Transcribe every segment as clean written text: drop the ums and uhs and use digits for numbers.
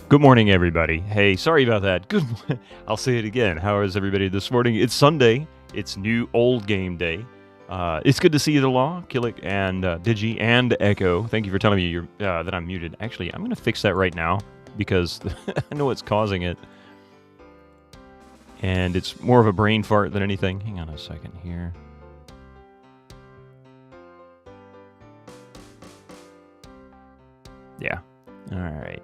Good morning, everybody. Hey, sorry about that. I'll say it again. How is everybody this morning? It's Sunday. It's new old game day. It's good to see you, The Law, Killick, and Digi, and Echo. Thank you for telling me that I'm muted. Actually, I'm going to fix that right now because I know what's causing it. And it's more of a brain fart than anything. Hang on a second here. Yeah. All right.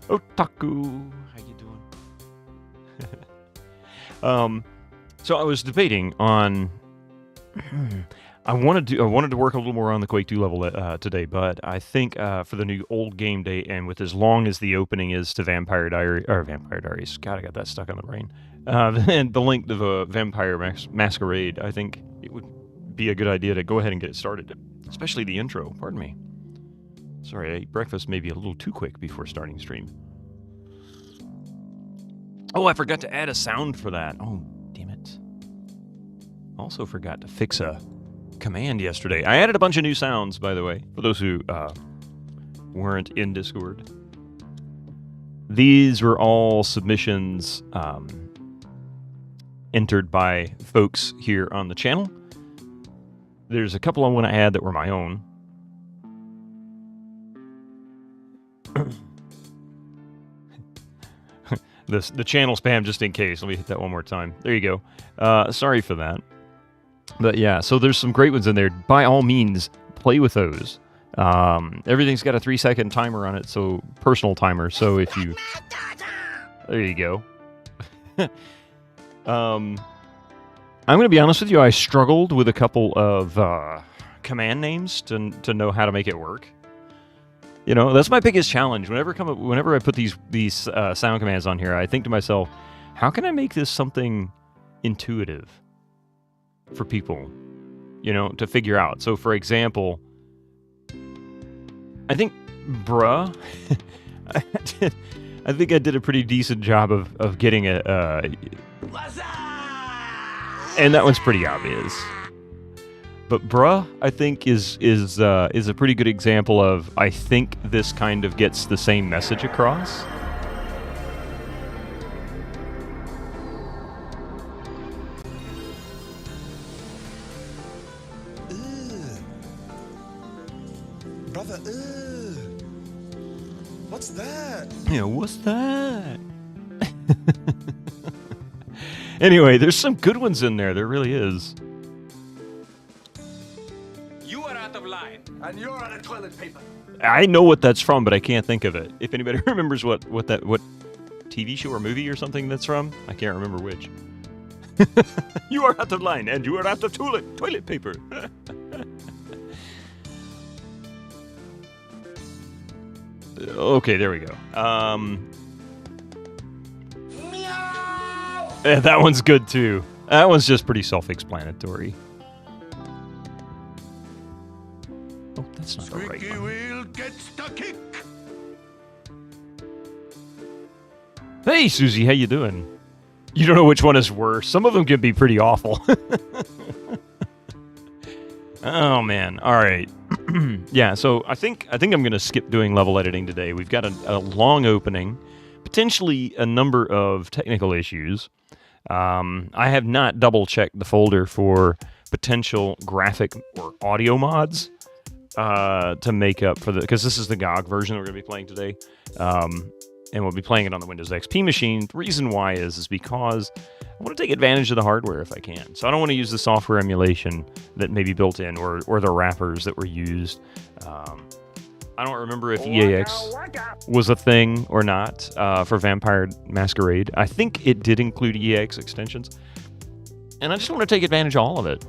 Otaku, how you doing? So I was debating on. I wanted to work a little more on the Quake 2 level today, but I think for the new old game day, and with as long as the opening is to Vampire Diaries. God, I got that stuck on the brain. And the length of a Vampire Masquerade, I think it would be a good idea to go ahead and get it started, especially the intro. Pardon me. Sorry, I ate breakfast maybe a little too quick before starting stream. Oh, I forgot to add a sound for that. Oh, damn it. Also forgot to fix a command yesterday. I added a bunch of new sounds, by the way, for those who weren't in Discord. These were all submissions entered by folks here on the channel. There's a couple I want to add that were my own. The channel spam just in case. Let me hit that one more time. There you go. Sorry for that. But yeah, so there's some great ones in there. By all means, play with those. Everything's got a 3-second timer on it, so personal timer. So if you... There you go. I'm going to be honest with you. I struggled with a couple of command names to know how to make it work. You know, that's my biggest challenge. Whenever I put these sound commands on here, I think to myself, how can I make this something intuitive for people, you know, to figure out? So, for example, I think, bruh, I think I did a pretty decent job of getting a, and that one's pretty obvious. But bruh, I think is a pretty good example of, I think this kind of gets the same message across. Brother, what's that? Yeah, what's that? Anyway, there's some good ones in there. There really is. And you're out of toilet paper. I know what that's from, but I can't think of it. If anybody remembers what TV show or movie or something that's from, I can't remember which. You are out of line, and you are out of toilet paper. Okay, there we go. Yeah, that one's good too. That one's just pretty self-explanatory. Oh, that's not the right one. Wheel gets the kick. Hey, Susie, how you doing? You don't know which one is worse. Some of them can be pretty awful. Oh man! All right. Yeah. So I think I'm gonna skip doing level editing today. We've got a long opening, potentially a number of technical issues. I have not double-checked the folder for potential graphic or audio mods. To make up for because this is the GOG version that we're going to be playing today, and we'll be playing it on the Windows XP machine. The reason why is because I want to take advantage of the hardware if I can. So I don't want to use the software emulation that may be built in or the wrappers that were used. I don't remember if EAX was a thing or not for Vampire Masquerade. I think it did include EAX extensions, and I just want to take advantage of all of it.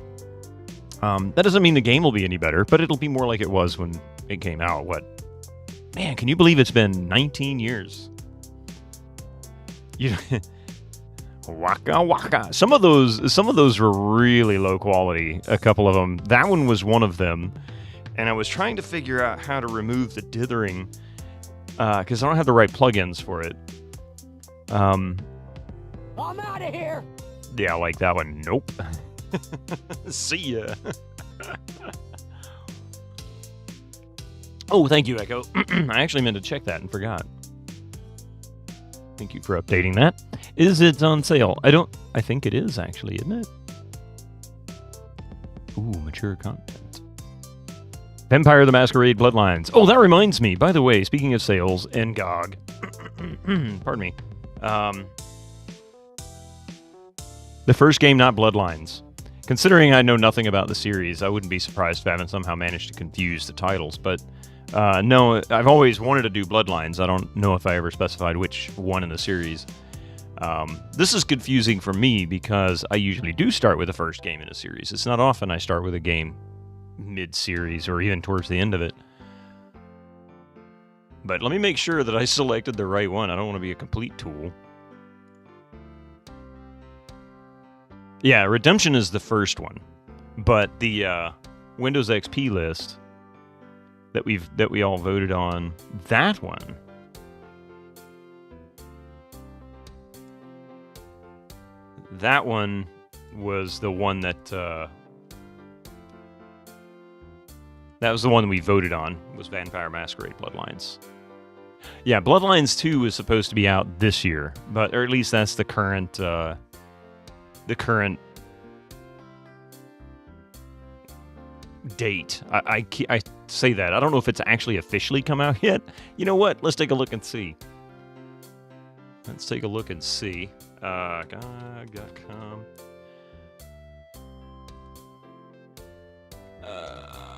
That doesn't mean the game will be any better, but it'll be more like it was when it came out. Man, can you believe it's been 19 years? Waka waka. Some of those were really low quality. A couple of them. That one was one of them. And I was trying to figure out how to remove the dithering because I don't have the right plugins for it. I'm out of here. Yeah, like that one. Nope. See ya. Oh, thank you, Echo. I actually meant to check that and forgot. Thank you for updating that. Is it on sale? I think it is, actually, isn't it? Ooh, mature content. Vampire the Masquerade Bloodlines. Oh, that reminds me. By the way, speaking of sales and GOG. Pardon me. The first game, not Bloodlines. Considering I know nothing about the series, I wouldn't be surprised if I haven't somehow managed to confuse the titles. But no, I've always wanted to do Bloodlines. I don't know if I ever specified which one in the series. This is confusing for me because I usually do start with the first game in a series. It's not often I start with a game mid-series or even towards the end of it. But let me make sure that I selected the right one. I don't want to be a complete tool. Yeah, Redemption is the first one, but the Windows XP list that we all voted on, that one. That one was the one that was the one we voted on. Was Vampire Masquerade Bloodlines. Yeah, Bloodlines 2 is supposed to be out this year, or at least that's the current date. I say that. I don't know if it's actually officially come out yet. You know what? Let's take a look and see. Let's take a look and see. GOG.com.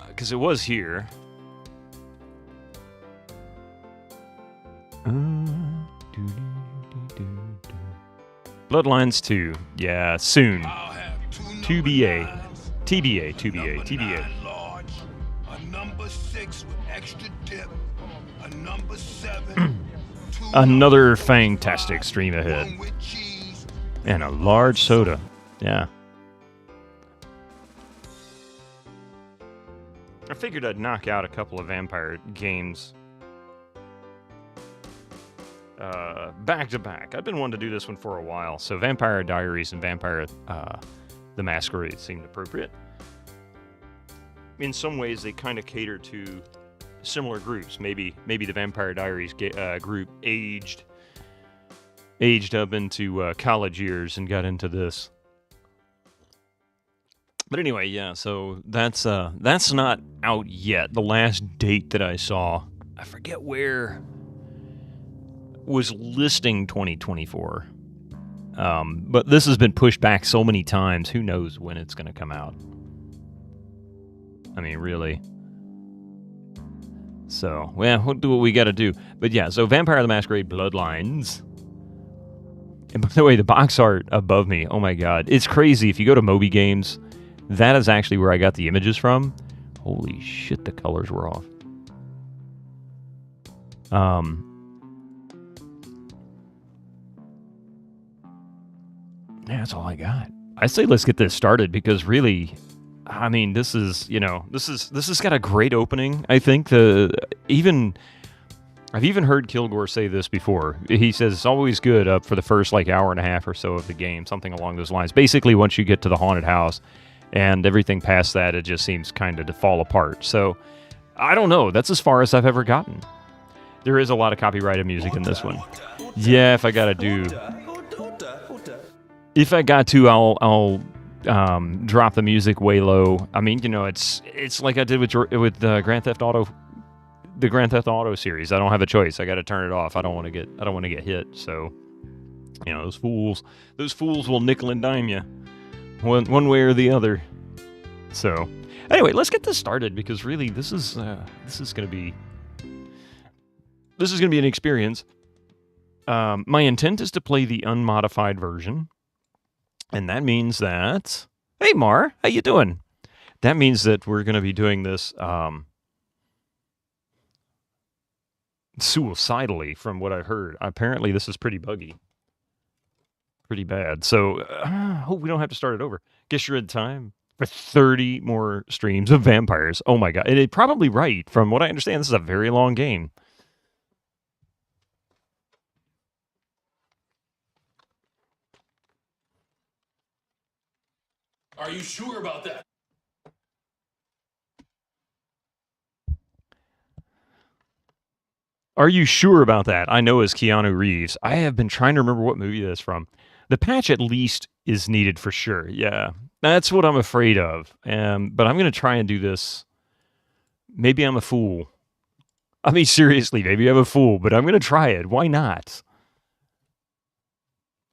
Because it was here. Bloodlines 2. Yeah, soon. 2BA. TBA, 2BA, TBA. A number 6 with extra dip. A number 7. Another fantastic stream ahead. And a large soda. Yeah. I figured I'd knock out a couple of vampire games back to back. I've been wanting to do this one for a while, so Vampire Diaries and Vampire the Masquerade seemed appropriate. In some ways, they kind of cater to similar groups. Maybe the Vampire Diaries group aged up into college years and got into this. But anyway, yeah. So that's not out yet. The last date that I saw, I forget where, was listing 2024. But this has been pushed back so many times. Who knows when it's going to come out? I mean, really. So, well, we'll do what we got to do. But yeah, so Vampire the Masquerade Bloodlines. And by the way, the box art above me, oh my god. It's crazy. If you go to Moby Games, that is actually where I got the images from. Holy shit, the colors were off. Yeah, that's all I got. I say let's get this started because really, I mean, this has got a great opening. I think I've even heard Kilgore say this before. He says it's always good up for the first hour and a half or so of the game, something along those lines. Basically, once you get to the haunted house and everything past that, it just seems kind of to fall apart. So, I don't know. That's as far as I've ever gotten. There is a lot of copyrighted music in this one. Yeah, if I got to, I'll drop the music way low. I mean, it's like I did with Grand Theft Auto, the Grand Theft Auto series. I don't have a choice. I got to turn it off. I don't want to get hit. So, those fools will nickel and dime you, one way or the other. So, anyway, let's get this started because really, this is gonna be an experience. My intent is to play the unmodified version. And that means that... Hey, Mar, how you doing? That means that we're going to be doing this suicidally, from what I've heard. Apparently, this is pretty buggy. Pretty bad. So, hope we don't have to start it over. Guess you're in time for 30 more streams of vampires. Oh, my God. And it's probably right. From what I understand, this is a very long game. Are you sure about that? Are you sure about that? I know it's Keanu Reeves. I have been trying to remember what movie that's from. The patch at least is needed for sure. Yeah, that's what I'm afraid of. But I'm going to try and do this. Maybe I'm a fool. I mean, seriously, maybe I'm a fool, but I'm going to try it. Why not?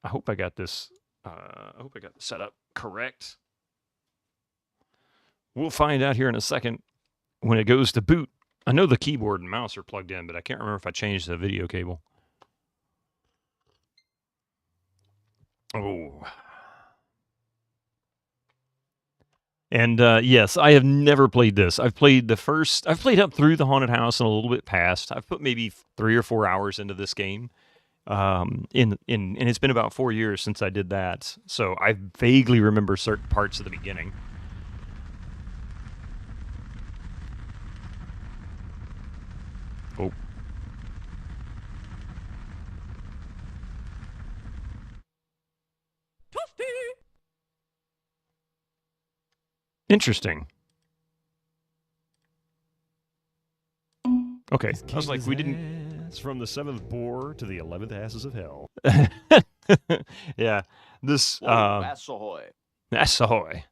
I hope I got this. I hope I got the setup correct. We'll find out here in a second when it goes to boot. I know the keyboard and mouse are plugged in, but I can't remember if I changed the video cable. Oh. And yes, I have never played this. I've played up through the haunted house and a little bit past. I've put maybe 3 or 4 hours into this game. And it's been about 4 years since I did that. So I vaguely remember certain parts of the beginning. Oh. Interesting. Okay. I was like, we didn't. It's from the 7th bore to the 11th asses of hell. Yeah. This. Ass ahoy. Ass ahoy.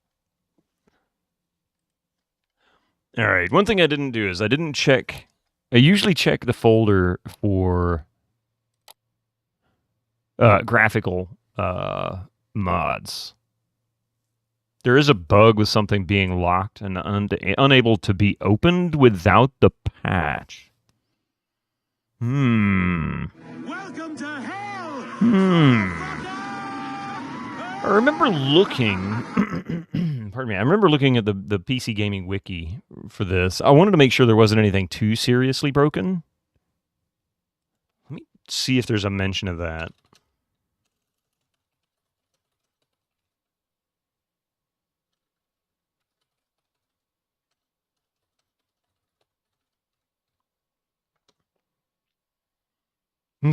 All right. One thing I didn't do is I didn't check. I usually check the folder for graphical mods. There is a bug with something being locked and unable to be opened without the patch. Welcome to hell! I remember looking. Pardon me. I remember looking at the PC Gaming Wiki for this. I wanted to make sure there wasn't anything too seriously broken. Let me see if there's a mention of that.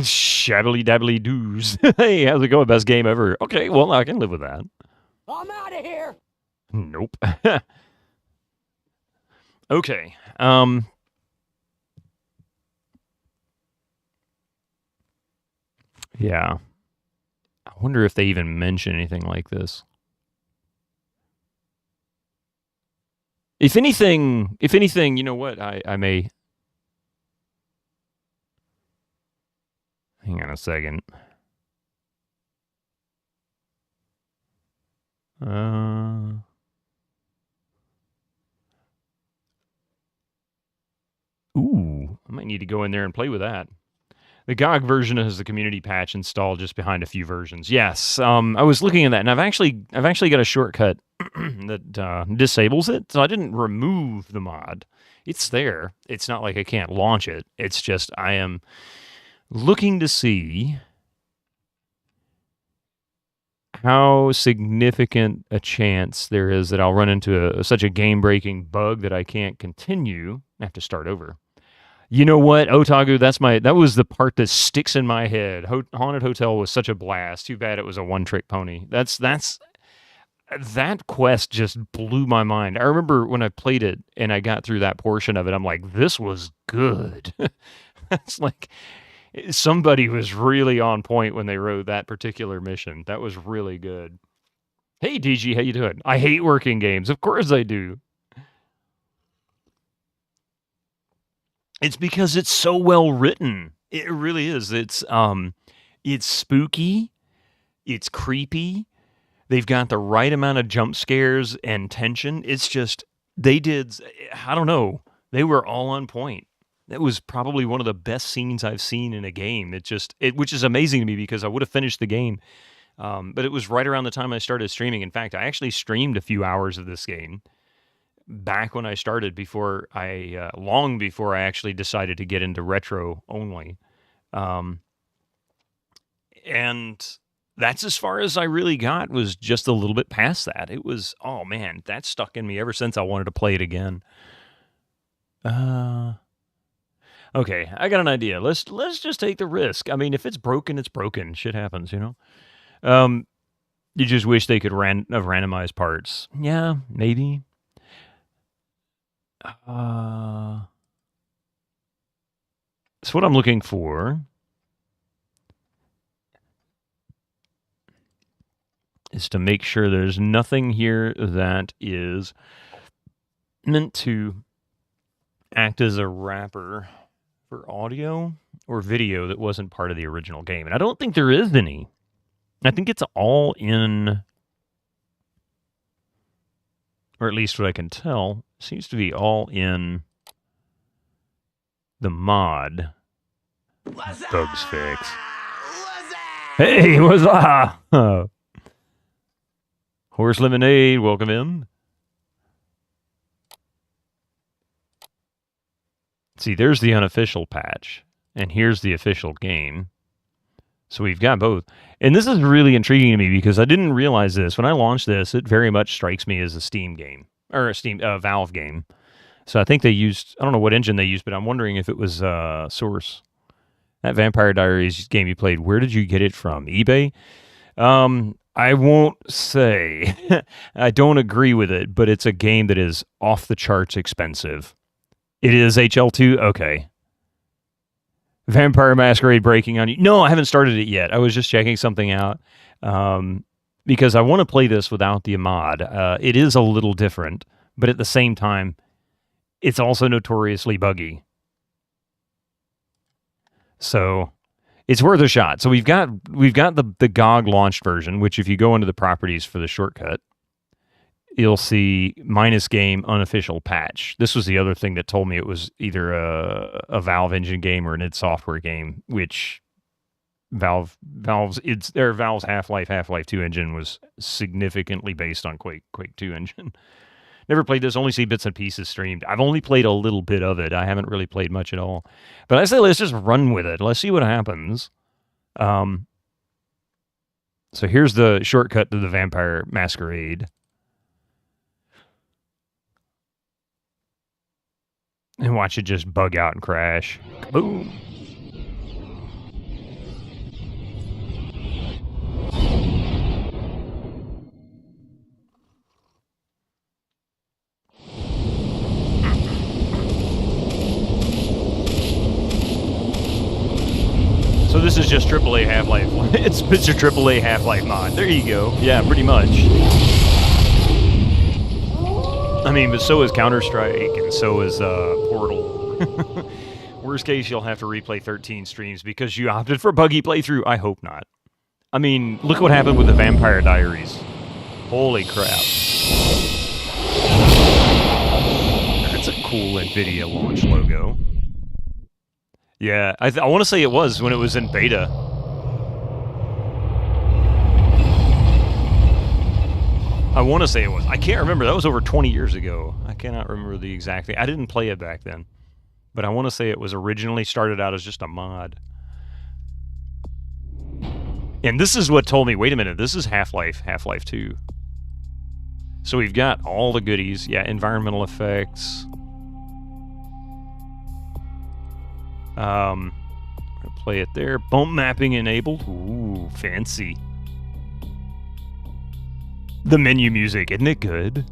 Shabbily dabbly doos. Hey, how's it going? Best game ever. Okay, well, I can live with that. I'm out of here. Nope. Okay. Yeah. I wonder if they even mention anything like this. If anything, you know what? I may. Hang on a second. Ooh, I might need to go in there and play with that. The GOG version has the community patch installed just behind a few versions. Yes, I was looking at that, and I've actually got a shortcut that disables it. So I didn't remove the mod. It's there. It's not like I can't launch it. It's just I am looking to see how significant a chance there is that I'll run into such a game-breaking bug that I can't continue. I have to start over. You know what, Otagu? That was the part that sticks in my head. Haunted Hotel was such a blast. Too bad it was a one-trick pony. That quest just blew my mind. I remember when I played it and I got through that portion of it, I'm like, this was good. It's like somebody was really on point when they wrote that particular mission. That was really good. Hey, DG, how you doing? I hate working games. Of course I do. It's because it's so well written. It really is. It's spooky. It's creepy. They've got the right amount of jump scares and tension. It's just, I don't know. They were all on point. That was probably one of the best scenes I've seen in a game. Which is amazing to me because I would have finished the game. But it was right around the time I started streaming. In fact, I actually streamed a few hours of this game back when I started, long before I actually decided to get into retro only. And that's as far as I really got, was just a little bit past that. It was, oh man, that stuck in me ever since I wanted to play it again. Okay, I got an idea. Let's just take the risk. I mean, if it's broken, it's broken. Shit happens, you know? You just wish they could have randomized parts. Yeah, maybe. So what I'm looking for is to make sure there's nothing here that is meant to act as a wrapper for audio or video that wasn't part of the original game. And I don't think there is any. I think it's all in, or at least what I can tell, seems to be all in the mod. Bugs fix. Hey, what's up? Horse Lemonade, welcome in. See, there's the unofficial patch, and here's the official game. So we've got both. And this is really intriguing to me because I didn't realize this. When I launched this, it very much strikes me as a Steam game, or a Valve game. So I think they used, I don't know what engine they used, but I'm wondering if it was Source. That Vampire Diaries game you played, where did you get it from? eBay? I won't say. I don't agree with it, but it's a game that is off the charts expensive. It is HL2? Okay. Vampire Masquerade breaking on you. No, I haven't started it yet. I was just checking something out because I want to play this without the mod. It is a little different, but at the same time, it's also notoriously buggy. So it's worth a shot. So we've got the GOG launched version, which if you go into the properties for the shortcut, you'll see -game unofficial patch. This was the other thing that told me it was either a Valve engine game or an id Software game, which Valve's Half-Life 2 engine was significantly based on Quake 2 engine. Never played this, only see bits and pieces streamed. I've only played a little bit of it. I haven't really played much at all. But I say let's just run with it. Let's see what happens. So here's the shortcut to the Vampire Masquerade. And watch it just bug out and crash. Boom. So this is just AAA Half-Life. It's your AAA Half-Life mod. There you go. Yeah, pretty much. I mean, but so is Counter-Strike, and so is Portal. Worst case, you'll have to replay 13 streams because you opted for buggy playthrough. I hope not. I mean, look what happened with the Vampire Diaries. Holy crap. That's a cool NVIDIA launch logo. Yeah, I want to say it was when it was in beta. I want to say it was. I can't remember. That was over 20 years ago. I cannot remember the exact thing. I didn't play it back then. But I want to say it was originally started out as just a mod. And this is what told me, wait a minute, this is Half-Life 2. So we've got all the goodies. Yeah, environmental effects. Gonna play it there. Bump mapping enabled. Ooh, fancy. The menu music, isn't it good?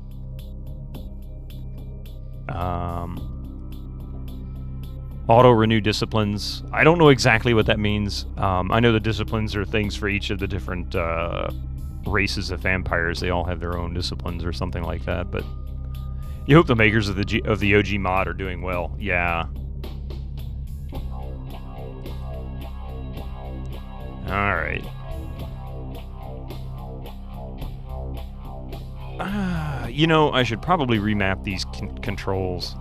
Auto renew disciplines. I don't know exactly what that means. I know the disciplines are things for each of the different races of vampires. They all have their own disciplines or something like that. But you hope the makers of the OG mod are doing well. Yeah. All right. You know, I should probably remap these controls.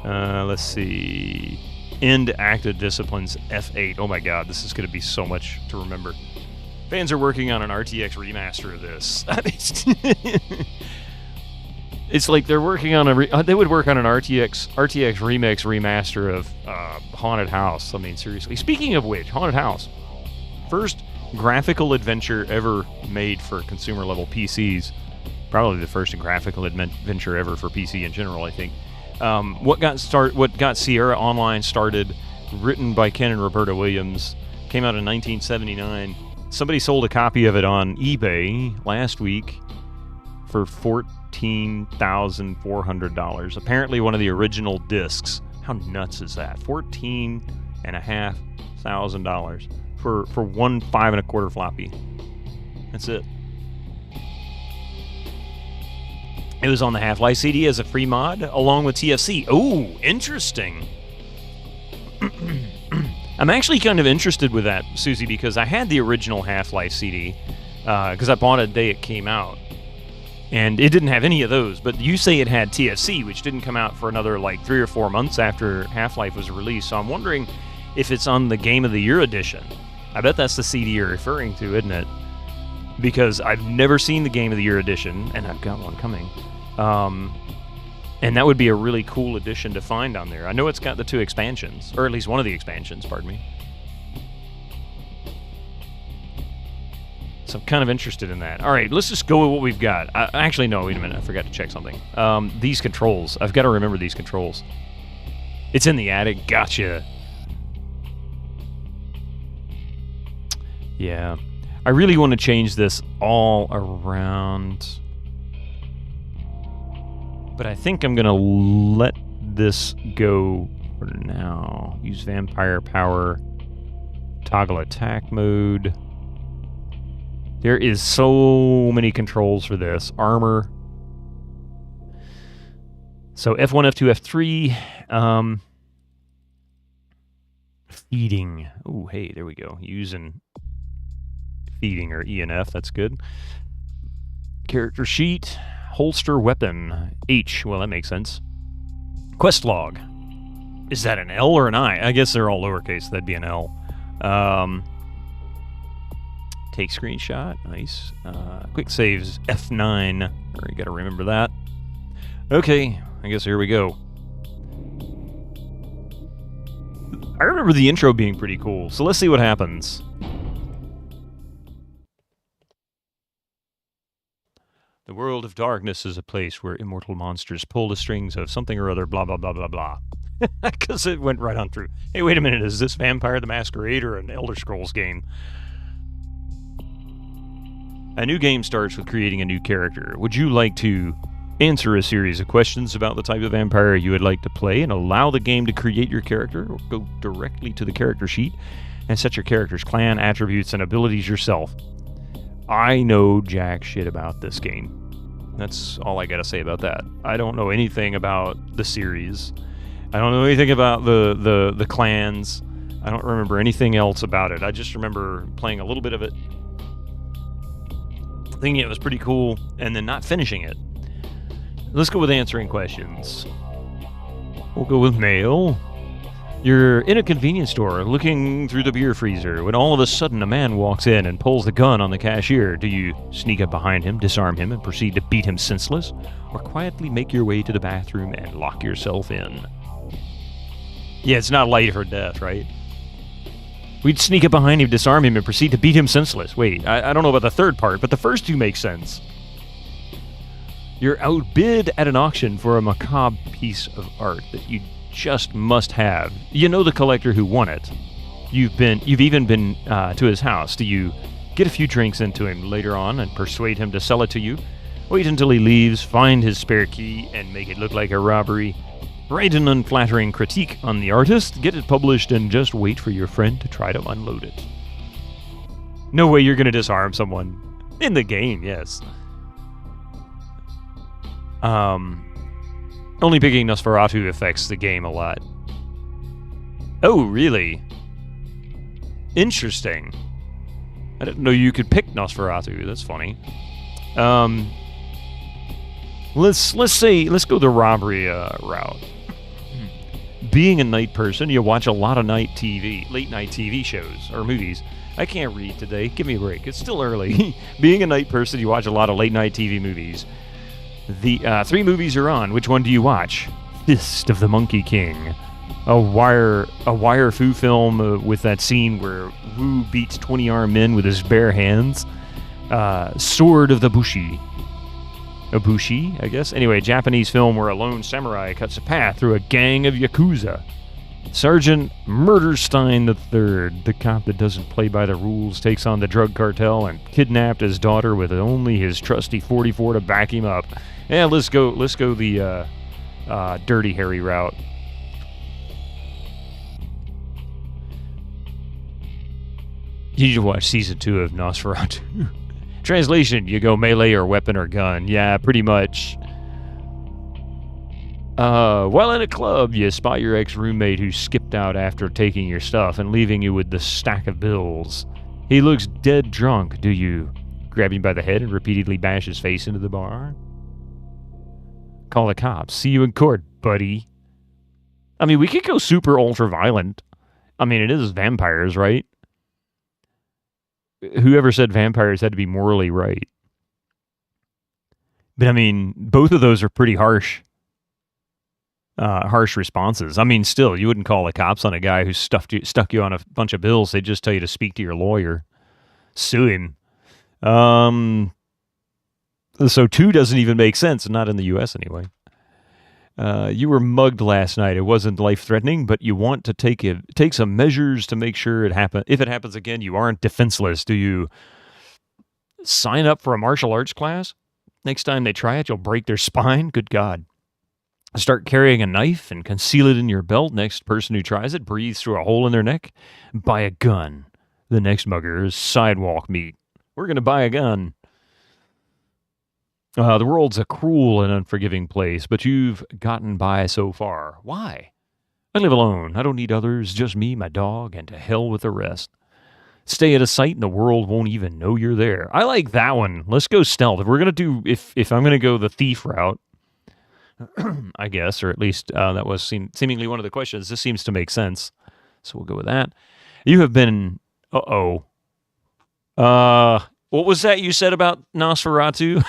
Let's see. End active disciplines F8. Oh my god, this is going to be so much to remember. Fans are working on an RTX remaster of this. It's like they're working on they would work on an RTX remix remaster of Haunted House. I mean, seriously. Speaking of which, Haunted House. First graphical adventure ever made for consumer level PCs. Probably the first graphical adventure ever for PC in general, I think. What got Sierra Online started, written by Ken and Roberta Williams, came out in 1979. Somebody sold a copy of it on eBay last week for $14 $14,400. Apparently one of the original discs. How nuts is that? $14,500 for one 5 1/4 floppy. That's it. It was on the Half-Life CD as a free mod, along with TFC. Oh, interesting. I'm actually kind of interested with that, Susie, because I had the original Half-Life CD, because I bought it the day it came out. And it didn't have any of those, but you say it had TFC, which didn't come out for another, like, 3 or 4 months after Half-Life was released, so I'm wondering if it's on the Game of the Year edition. I bet that's the CD you're referring to, isn't it? Because I've never seen the Game of the Year edition, and I've got one coming. And that would be a really cool edition to find on there. I know it's got the 2 expansions, or at least one of the expansions, pardon me. So I'm kind of interested in that. All right, let's just go with what we've got. Actually, no, wait a minute. I forgot to check something. These controls. I've got to remember these controls. It's in the attic. Gotcha. Yeah. I really want to change this all around. But I think I'm going to let this go for now. Use vampire power. Toggle attack mode. There is so many controls for this. Armor. So F1, F2, F3. Feeding. Oh, hey, there we go. Using feeding or ENF. That's good. Character sheet. Holster weapon. H. Well, that makes sense. Quest log. Is that an L or an I? I guess they're all lowercase. That'd be an L. Take screenshot. Nice. Quick saves. F9. You gotta remember that. Okay. I guess here we go. I remember the intro being pretty cool. So let's see what happens. The world of darkness is a place where immortal monsters pull the strings of something or other, blah, blah, blah, blah, blah. Because it went right on through. Hey, wait a minute, is this Vampire the Masquerade or an Elder Scrolls game? A new game starts with creating a new character. Would you like to answer a series of questions about the type of vampire you would like to play and allow the game to create your character, or go directly to the character sheet and set your character's clan, attributes, and abilities yourself? I know jack shit about this game. That's all I gotta say about that. I don't know anything about the series. I don't know anything about the clans. I don't remember anything else about it. I just remember playing a little bit of it, thinking it was pretty cool, and then not finishing it. Let's go with answering questions. We'll go with mail. You're in a convenience store looking through the beer freezer when all of a sudden a man walks in and pulls the gun on the cashier. Do you sneak up behind him, disarm him, and proceed to beat him senseless? Or quietly make your way to the bathroom and lock yourself in? Yeah, it's not life or death, right? We'd sneak up behind him, disarm him, and proceed to beat him senseless. Wait, I don't know about the third part, but the first two make sense. You're outbid at an auction for a macabre piece of art that you just must have. You know the collector who won it. You've even been to his house. Do you get a few drinks into him later on and persuade him to sell it to you? Wait until he leaves, find his spare key, and make it look like a robbery. Write an unflattering critique on the artist, get it published, and just wait for your friend to try to unload it. No way you're going to disarm someone. In the game, yes. Only picking Nosferatu affects the game a lot. Oh, really? Interesting. I didn't know you could pick Nosferatu. That's funny. Let's go the robbery route. Being a night person, you watch a lot of late night TV shows or movies. I can't read today. Give me a break. It's still early. Being a night person, you watch a lot of late night TV movies. The 3 movies are on. Which one do you watch? Fist of the Monkey King, a wire fu film with that scene where Wu beats 20 armed men with his bare hands. Sword of the Bushi. A Bushi, I guess. Anyway, Japanese film where a lone samurai cuts a path through a gang of Yakuza. Sergeant Murderstein III, the cop that doesn't play by the rules, takes on the drug cartel and kidnapped his daughter with only his trusty .44 to back him up. Yeah, let's go the Dirty Harry route. You need to watch season 2 of Nosferatu. Translation, you go melee or weapon or gun. Yeah, pretty much. While in a club, you spot your ex-roommate who skipped out after taking your stuff and leaving you with the stack of bills. He looks dead drunk. Do you grab him by the head and repeatedly bash his face into the bar? Call the cops. See you in court, buddy. I mean, we could go super ultra-violent. I mean, it is vampires, right? Whoever said vampires had to be morally right? But I mean, both of those are pretty harsh responses. I mean, still, you wouldn't call the cops on a guy who stuck you on a bunch of bills. They'd just tell you to speak to your lawyer. Sue him. So 2 doesn't even make sense, not in the U.S. anyway. You were mugged last night. It wasn't life-threatening, but you want to take some measures to make sure if it happens again, you aren't defenseless. Do you sign up for a martial arts class? Next time they try it, you'll break their spine? Good God. Start carrying a knife and conceal it in your belt. Next person who tries it breathes through a hole in their neck. Buy a gun. The next mugger is sidewalk meat. We're going to buy a gun. The world's a cruel and unforgiving place, but you've gotten by so far. Why? I live alone. I don't need others, just me, my dog, and to hell with the rest. Stay at a site and the world won't even know you're there. I like that one. Let's go stealth. If we're going to if I'm going to go the thief route, I guess, or at least that was seemingly one of the questions. This seems to make sense. So we'll go with that. You have been... What was that you said about Nosferatu?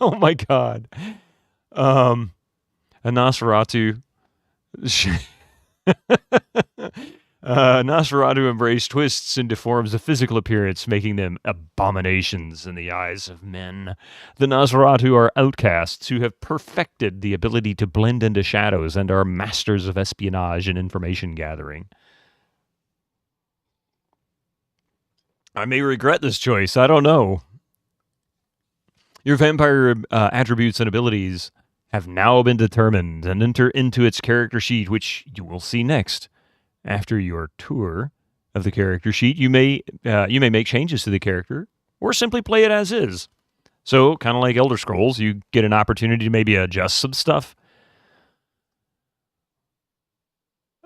Oh my God. A Nosferatu. Nosferatu embraced twists and deforms the physical appearance, making them abominations in the eyes of men. The Nosferatu are outcasts who have perfected the ability to blend into shadows and are masters of espionage and information gathering. I may regret this choice. I don't know. Your vampire attributes and abilities have now been determined and enter into its character sheet, which you will see next. After your tour of the character sheet, you may make changes to the character or simply play it as is. So, kind of like Elder Scrolls, you get an opportunity to maybe adjust some stuff.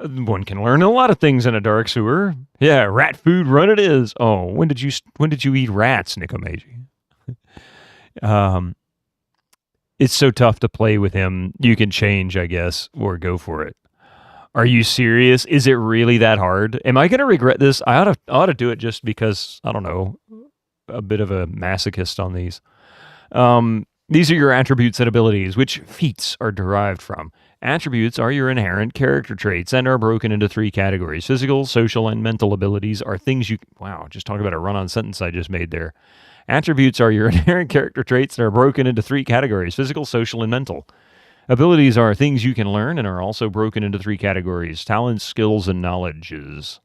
One can learn a lot of things in a dark sewer. Yeah, rat food run it is. Oh, when did you eat rats, Nicomeji? It's so tough to play with him. You can change, I guess, or go for it. Are you serious? Is it really that hard? Am I going to regret this? I ought to do it just because, I don't know, a bit of a masochist on these. These are your attributes and abilities. Which feats are derived from? Attributes are your inherent character traits and are broken into 3 categories. Physical, social, and mental abilities are things you... Wow, just talk about a run-on sentence I just made there. Attributes are your inherent character traits and are broken into 3 categories. Physical, social, and mental. Abilities are things you can learn and are also broken into 3 categories. Talents, skills, and knowledges.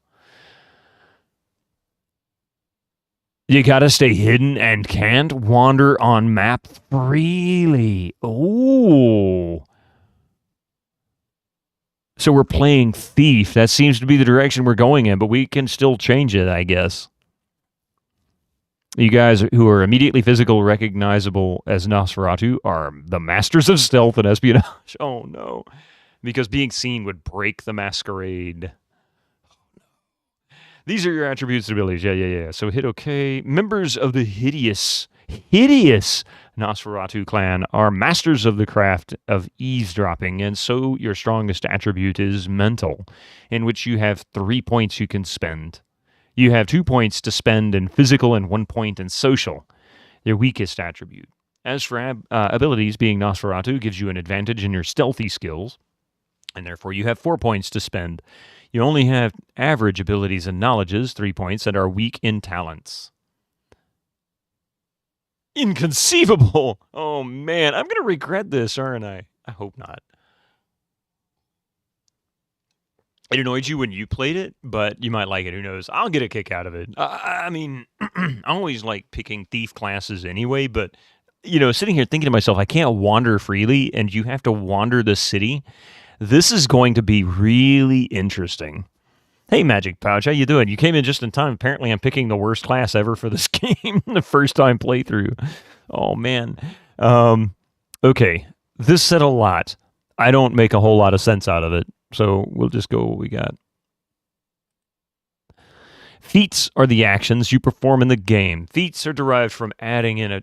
You gotta stay hidden and can't wander on map freely. Ooh. So we're playing thief. That seems to be the direction we're going in, but we can still change it, I guess. You guys who are immediately physical, recognizable as Nosferatu, are the masters of stealth and espionage. Oh, no. Because being seen would break the masquerade. These are your attributes and abilities. Yeah. So hit OK. Members of the hideous Nosferatu clan are masters of the craft of eavesdropping, and so your strongest attribute is mental, in which you have 3 points you can spend. You have 2 points to spend in physical and 1 point in social, your weakest attribute. As for abilities, being Nosferatu gives you an advantage in your stealthy skills, and therefore you have 4 points to spend. You only have average abilities and knowledges, 3 points, and are weak in talents. Inconceivable! Oh, man. I'm going to regret this, aren't I? I hope not. It annoyed you when you played it, but you might like it. Who knows? I'll get a kick out of it. I mean, I always like picking thief classes anyway, but sitting here thinking to myself, I can't wander freely, and you have to wander the city. This is going to be really interesting. Hey, Magic Pouch, how you doing? You came in just in time. Apparently, I'm picking the worst class ever for this game, the first time playthrough. Oh, man. Okay, this said a lot. I don't make a whole lot of sense out of it, so we'll just go what we got. Feats are the actions you perform in the game. Feats are derived from adding an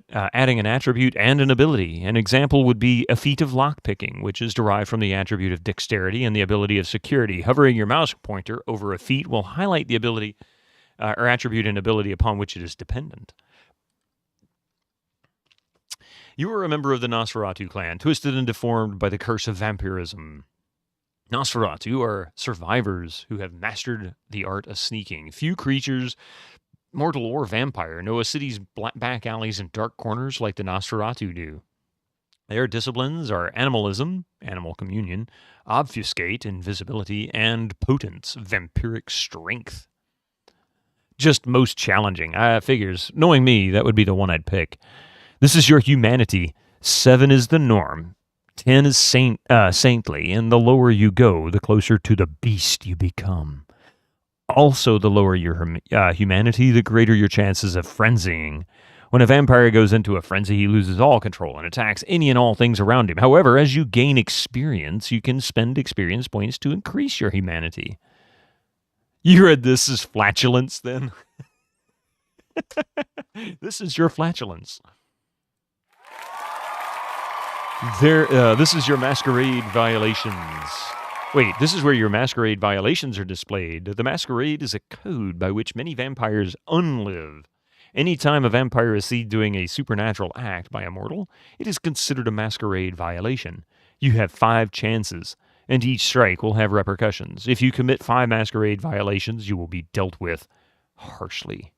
attribute and an ability. An example would be a feat of lockpicking, which is derived from the attribute of dexterity and the ability of security. Hovering your mouse pointer over a feat will highlight the ability or attribute and ability upon which it is dependent. You are a member of the Nosferatu clan, twisted and deformed by the curse of vampirism. Nosferatu are survivors who have mastered the art of sneaking. Few creatures, mortal or vampire, know a city's back alleys and dark corners like the Nosferatu do. Their disciplines are animalism, animal communion, obfuscate, invisibility, and potence, vampiric strength. Just most challenging. Figures. Knowing me, that would be the one I'd pick. This is your humanity. 7 is the norm. 10 is saintly, and the lower you go, the closer to the beast you become. Also, the lower your humanity, the greater your chances of frenzying. When a vampire goes into a frenzy, he loses all control and attacks any and all things around him. However, as you gain experience, you can spend experience points to increase your humanity. You read this as flatulence, then? This is your flatulence. This is your masquerade violations. Wait, this is where your masquerade violations are displayed. The masquerade is a code by which many vampires unlive. Anytime a vampire is seen doing a supernatural act by a mortal, it is considered a masquerade violation. You have 5 chances, and each strike will have repercussions. If you commit 5 masquerade violations, you will be dealt with harshly.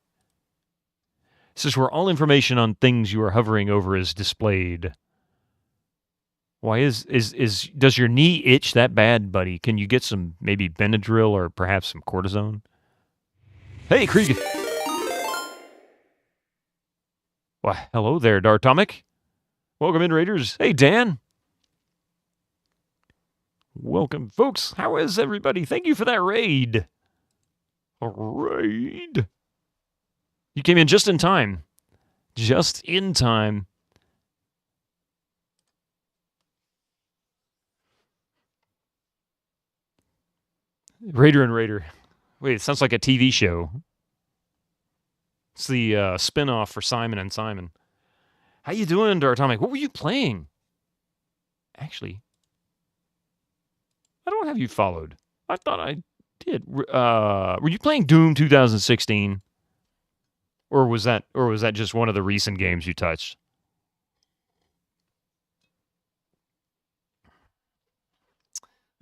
This is where all information on things you are hovering over is displayed. Why does your knee itch that bad, buddy? Can you get some maybe Benadryl or perhaps some cortisone? Hey, Krieg. Well, hello there, Dartomic. Welcome in, Raiders. Hey, Dan. Welcome, folks. How is everybody? Thank you for that raid. A raid? You came in just in time. Just in time. Raider and Raider. Wait, it sounds like a TV show. It's the spin-off for Simon and Simon. How you doing, Dartomic? What were you playing? Actually, I don't have you followed. I thought I did. Were you playing Doom 2016? Or was that just one of the recent games you touched?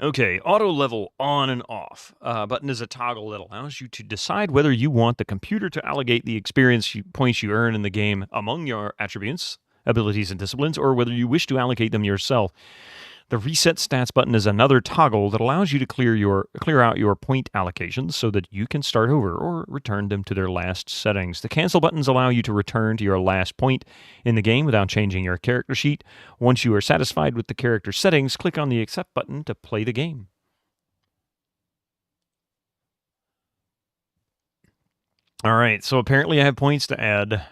Okay, auto level on and off. Button is a toggle that allows you to decide whether you want the computer to allocate the experience points you earn in the game among your attributes, abilities, and disciplines, or whether you wish to allocate them yourself. The reset stats button is another toggle that allows you to clear out your point allocations so that you can start over or return them to their last settings. The cancel buttons allow you to return to your last point in the game without changing your character sheet. Once you are satisfied with the character settings, click on the accept button to play the game. All right, so apparently I have points to add.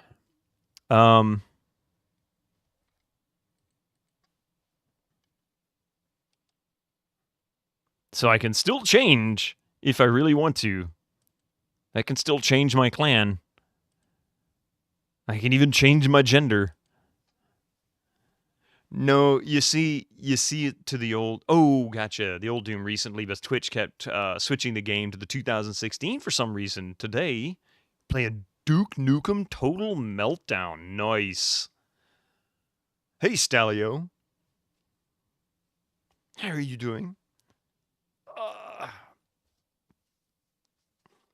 So I can still change if I really want to. I can still change my clan. I can even change my gender. No, you see it to the old... Oh, gotcha. The old Doom recently, but Twitch kept switching the game to the 2016 for some reason. Today, playing Duke Nukem Total Meltdown. Nice. Hey, Stalio. How are you doing?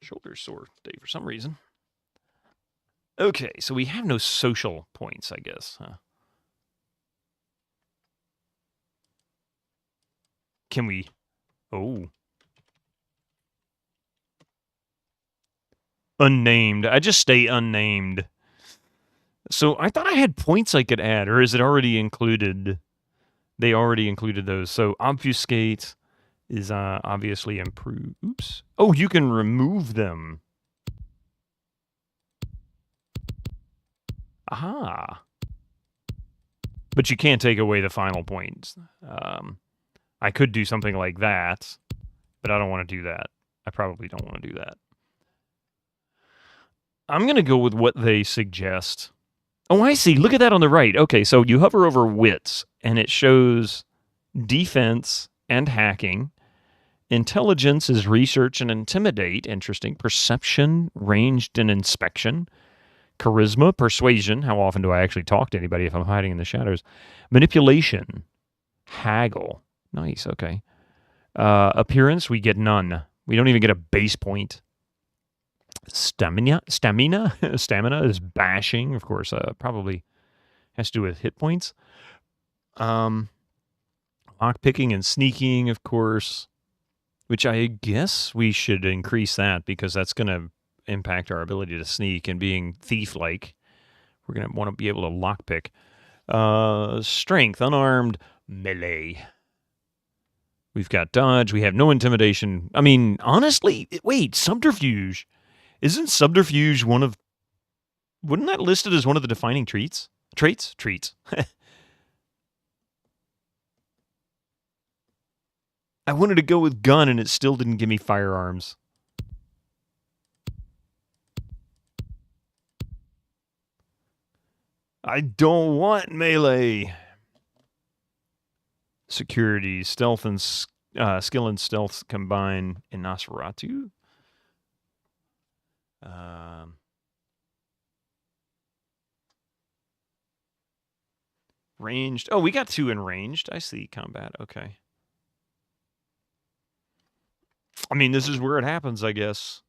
Shoulder's sore today for some reason. Okay, so we have no social points, I guess, huh? Can we... Oh. Unnamed. I just stay unnamed. So I thought I had points I could add, or is it already included? They already included those. So obfuscate is obviously improve. Oops. Oh, you can remove them. Aha. But you can't take away the final points. I could do something like that, but I don't want to do that. I probably don't want to do that. I'm going to go with what they suggest. Oh, I see. Look at that on the right. Okay, so you hover over wits, and it shows defense and hacking. Intelligence is research and intimidate. Interesting. Perception, ranged and inspection. Charisma, persuasion. How often do I actually talk to anybody if I'm hiding in the shadows? Manipulation. Haggle. Nice, okay. Appearance, we get none. We don't even get a base point. Stamina is bashing, of course. Probably has to do with hit points. Lockpicking and sneaking, of course, which I guess we should increase that because that's going to impact our ability to sneak, and being thief-like, we're going to want to be able to lockpick. Strength, unarmed, melee. We've got dodge. We have no intimidation. I mean, honestly, wait, subterfuge. Isn't subterfuge one of... Wouldn't that listed as one of the defining traits? Traits? I wanted to go with gun, and it still didn't give me firearms. I don't want melee. Security, stealth, and skill and stealth combine in Nosferatu. Ranged. Oh, we got 2 in ranged. I see combat. Okay. I mean, this is where it happens, I guess.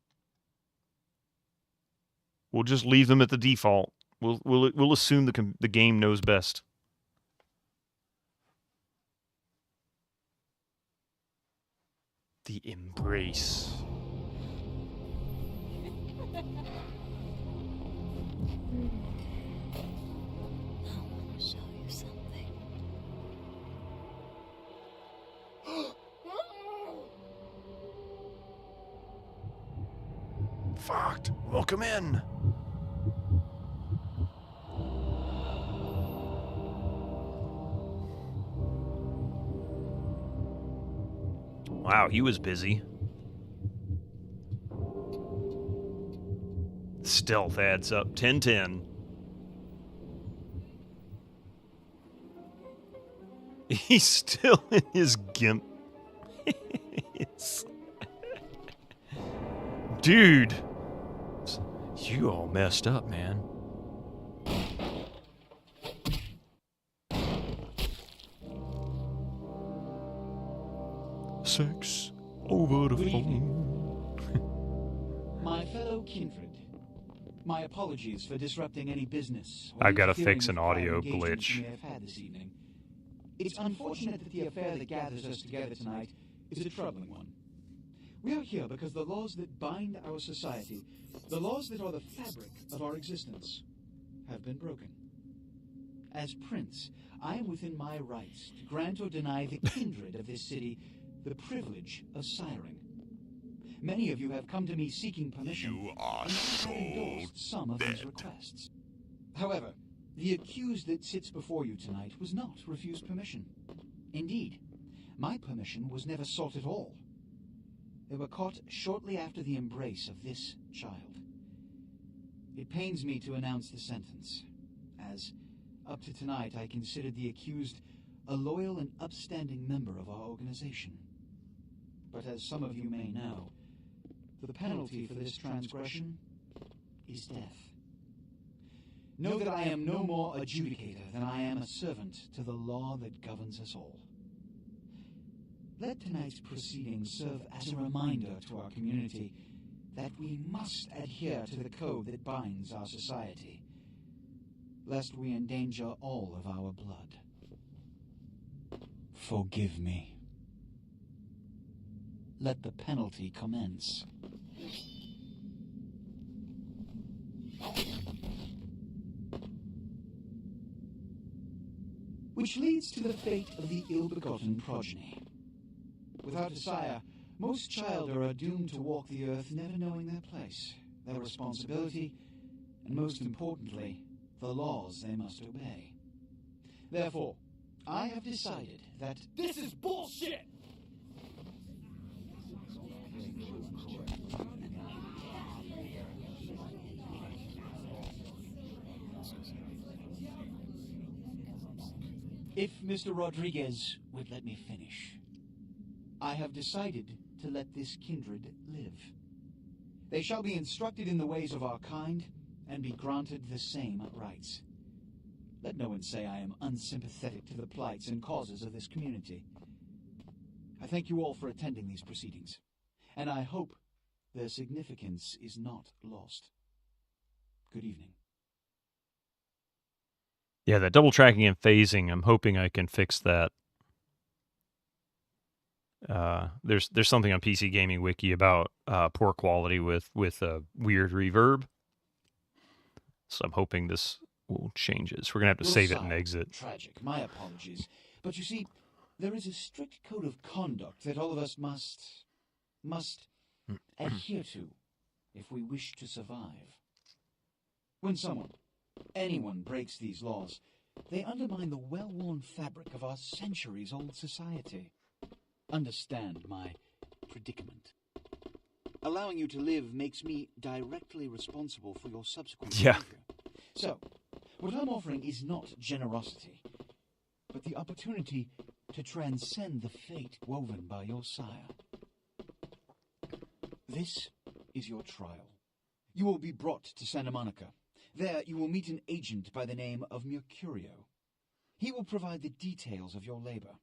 We'll just leave them at the default. We'll assume the game knows best. The embrace. Show you something. Fucked. Welcome in. Wow, he was busy. Stealth adds up. 10-10. He's still in his gimp. Dude. You all messed up, man. Sex over the phone. My fellow kindred, my apologies for disrupting any business. I gotta fix an audio glitch. You may have had this evening. It's unfortunate that the affair that gathers us together tonight is a troubling one. We are here because the laws that bind our society, the laws that are the fabric of our existence, have been broken. As Prince, I am within my rights to grant or deny the kindred of this city the privilege of siring. Many of you have come to me seeking permission. You are and I so have endorsed some of these dead. requests. However, the accused that sits before you tonight was not refused permission. Indeed, my permission was never sought at all. They were caught shortly after the embrace of this child. It pains me to announce the sentence, as up to tonight I considered the accused a loyal and upstanding member of our organization. But as some of you may know, the penalty for this transgression is death. Know that I am no more adjudicator than I am a servant to the law that governs us all. Let tonight's proceedings serve as a reminder to our community that we must adhere to the code that binds our society, lest we endanger all of our blood. Forgive me. Let the penalty commence. which leads to the fate of the ill-begotten progeny. Without a sire, most children are doomed to walk the earth never knowing their place, their responsibility, and most importantly, the laws they must obey. Therefore, I have decided that This is bullshit! if Mr. Rodriguez would let me finish, I have decided to let this kindred live. They shall be instructed in the ways of our kind and be granted the same rights. Let no one say I am unsympathetic to the plights and causes of this community. I thank you all for attending these proceedings, and I hope their significance is not lost. Good evening. Yeah, that double tracking and phasing, I'm hoping I can fix that. There's something on PC Gaming Wiki about poor quality with weird reverb. So I'm hoping this will change it. So we're going to have to save it and exit. Tragic. My apologies. But you see, there is a strict code of conduct that all of us must adhere to if we wish to survive. When anyone breaks these laws, they undermine the well-worn fabric of our centuries-old society. Understand my predicament. Allowing you to live makes me directly responsible for your subsequent behavior. So, what I'm offering is not generosity, but the opportunity to transcend the fate woven by your sire. This is your trial. You will be brought to Santa Monica. There you will meet an agent by the name of Mercurio. He will provide the details of your labor.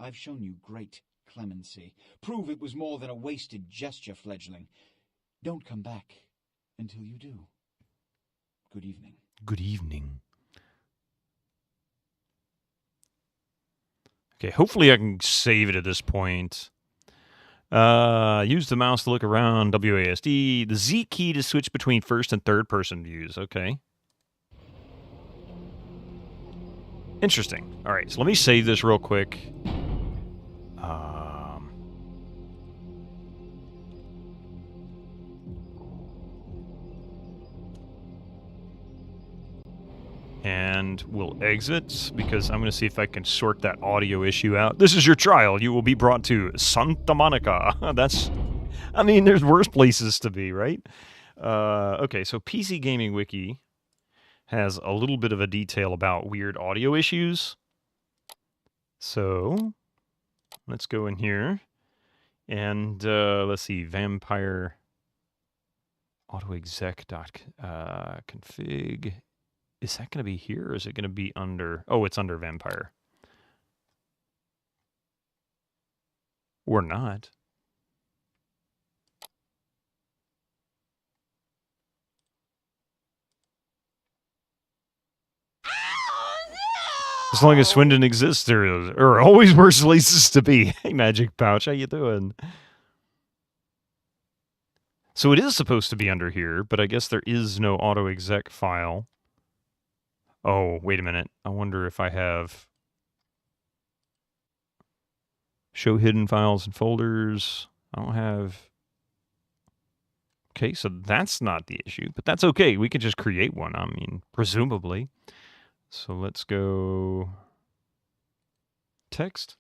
I've shown you great clemency. Prove it was more than a wasted gesture, fledgling. Don't come back until you do. Good evening. Good evening. Okay, hopefully I can save it at this point. Use the mouse to look around, WASD. The Z key to switch between first and third person views. Okay. Interesting. All right, so let me save this real quick. And we'll exit because I'm going to see if I can sort that audio issue out. This is your trial. You will be brought to Santa Monica. There's worse places to be, right? Okay, so PC Gaming Wiki has a little bit of a detail about weird audio issues. So let's go in here and let's see, Vampire autoexec.config. Is that going to be here, or is it going to be under... Oh, it's under Vampire. Or not. As long as Swindon exists, there are always worse places to be. Hey, Magic Pouch, how you doing? So it is supposed to be under here, but I guess there is no autoexec file. Oh, wait a minute. I wonder if I have... Show hidden files and folders. I don't have... Okay, so that's not the issue, but that's okay. We could just create one, presumably. So let's go... Text.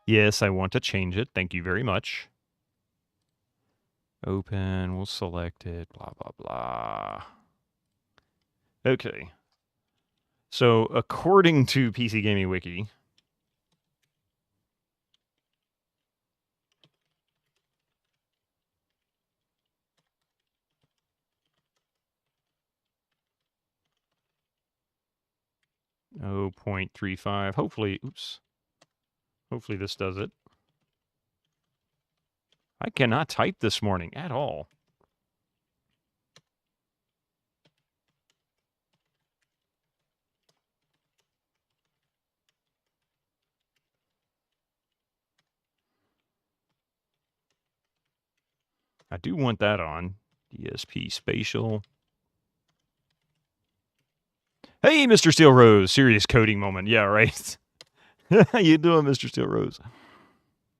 Yes, I want to change it. Thank you very much. Open, we'll select it, blah, blah, blah. Okay. So, according to PC Gaming Wiki, oh, 0.35. Hopefully this does it. I cannot type this morning at all. I do want that on. DSP spatial. Hey, Mr. Steel Rose. Serious coding moment. Yeah, right. How you doing, Mr. Steel Rose?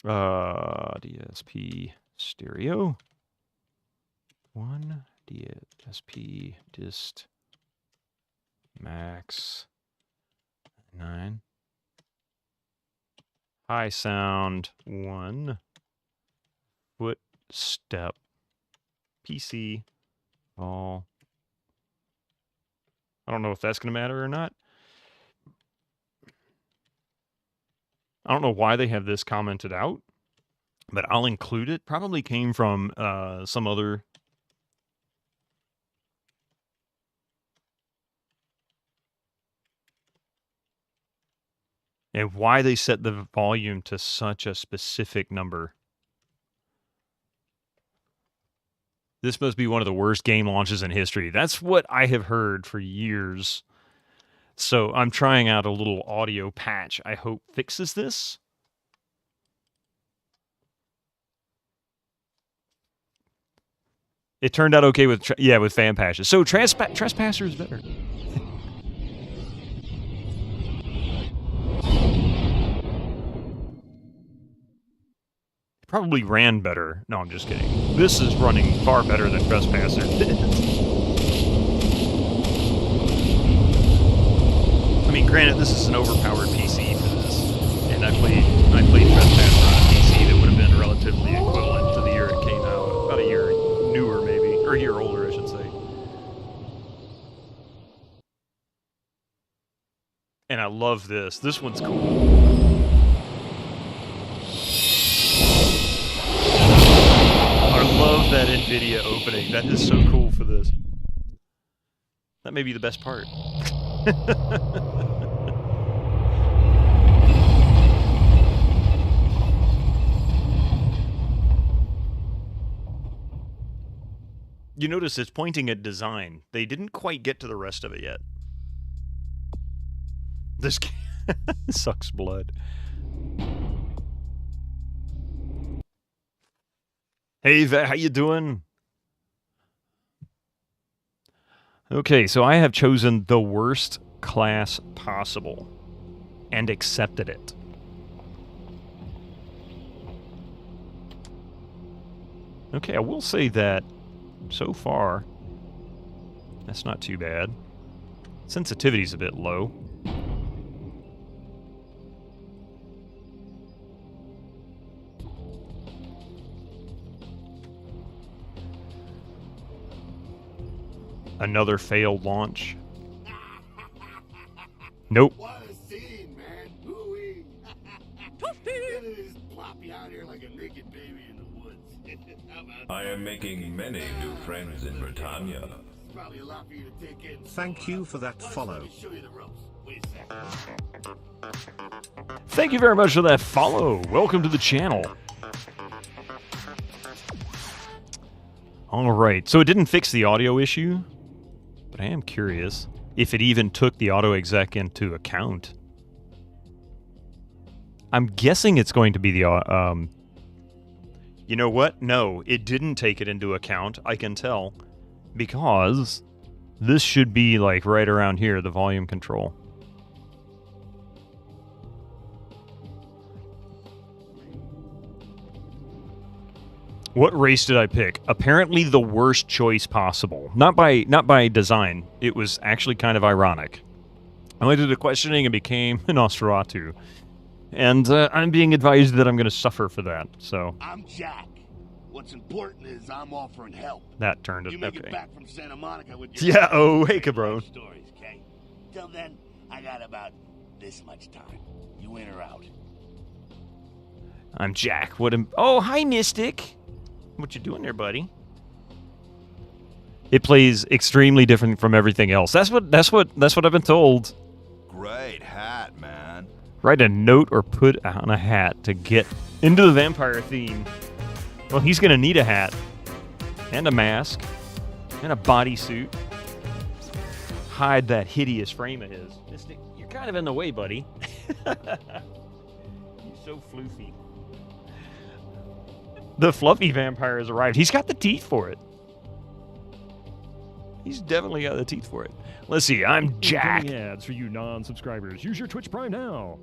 DSP stereo. 1 DSP dist max 9. High sound 1. Footstep. PC. All. I don't know if that's going to matter or not. I don't know why they have this commented out, but I'll include it. Probably came from some other. And why they set the volume to such a specific number. This must be one of the worst game launches in history. That's what I have heard for years. So I'm trying out a little audio patch I hope fixes this. It turned out okay with, with fan patches. So Trespasser is better. Probably ran better. No, I'm just kidding. This is running far better than Trespasser. I mean, granted, this is an overpowered PC for this, and I played Trespasser on a PC that would have been relatively equivalent to the year it came out. About a year newer, maybe, or a year older, I should say. And I love this. This one's cool. I love that NVIDIA opening. That is so cool for this. That may be the best part. You notice it's pointing at design. They didn't quite get to the rest of it yet. This sucks blood. Hey, how you doing? Okay, so I have chosen the worst class possible and accepted it. Okay, I will say that so far, that's not too bad. Sensitivity's a bit low. Another failed launch. Nope. What a scene, man. Hoo-wee. Look at this plop you out here like a naked baby in the woods. How about I am making many new friends in Britannia. It's probably a lot for you to take in. Thank you for that follow. Let me show you the ropes. Wait a second. Thank you very much for that follow. Welcome to the channel. All right, so it didn't fix the audio issue, but I am curious if it even took the auto exec into account. I'm guessing it's going to be the you know what? No, it didn't take it into account. I can tell because this should be like right around here, the volume control. What race did I pick? Apparently the worst choice possible. Not by design. It was actually kind of ironic. I went to the questioning and became an Nosferatu. And I'm being advised that I'm going to suffer for that, so... I'm Jack. What's important is I'm offering help. That turned it, You make okay. it back from Santa Monica with your... Yeah, oh, hey, cabron. ...stories, okay? Till then, I got about this much time. You in or out? I'm Jack. What am... Oh, hi, Mystic. What you doing there, buddy? It plays extremely different from everything else. That's what I've been told. Great hat, man. Write a note or put on a hat to get into the vampire theme. Well, he's gonna need a hat and a mask and a bodysuit. Hide that hideous frame of his. Mystic, you're kind of in the way, buddy. You're so floofy. The fluffy vampire has arrived. He's got the teeth for it. He's definitely got the teeth for it. Let's see. I'm Jack. Incoming ads for you non-subscribers. Use your Twitch Prime now.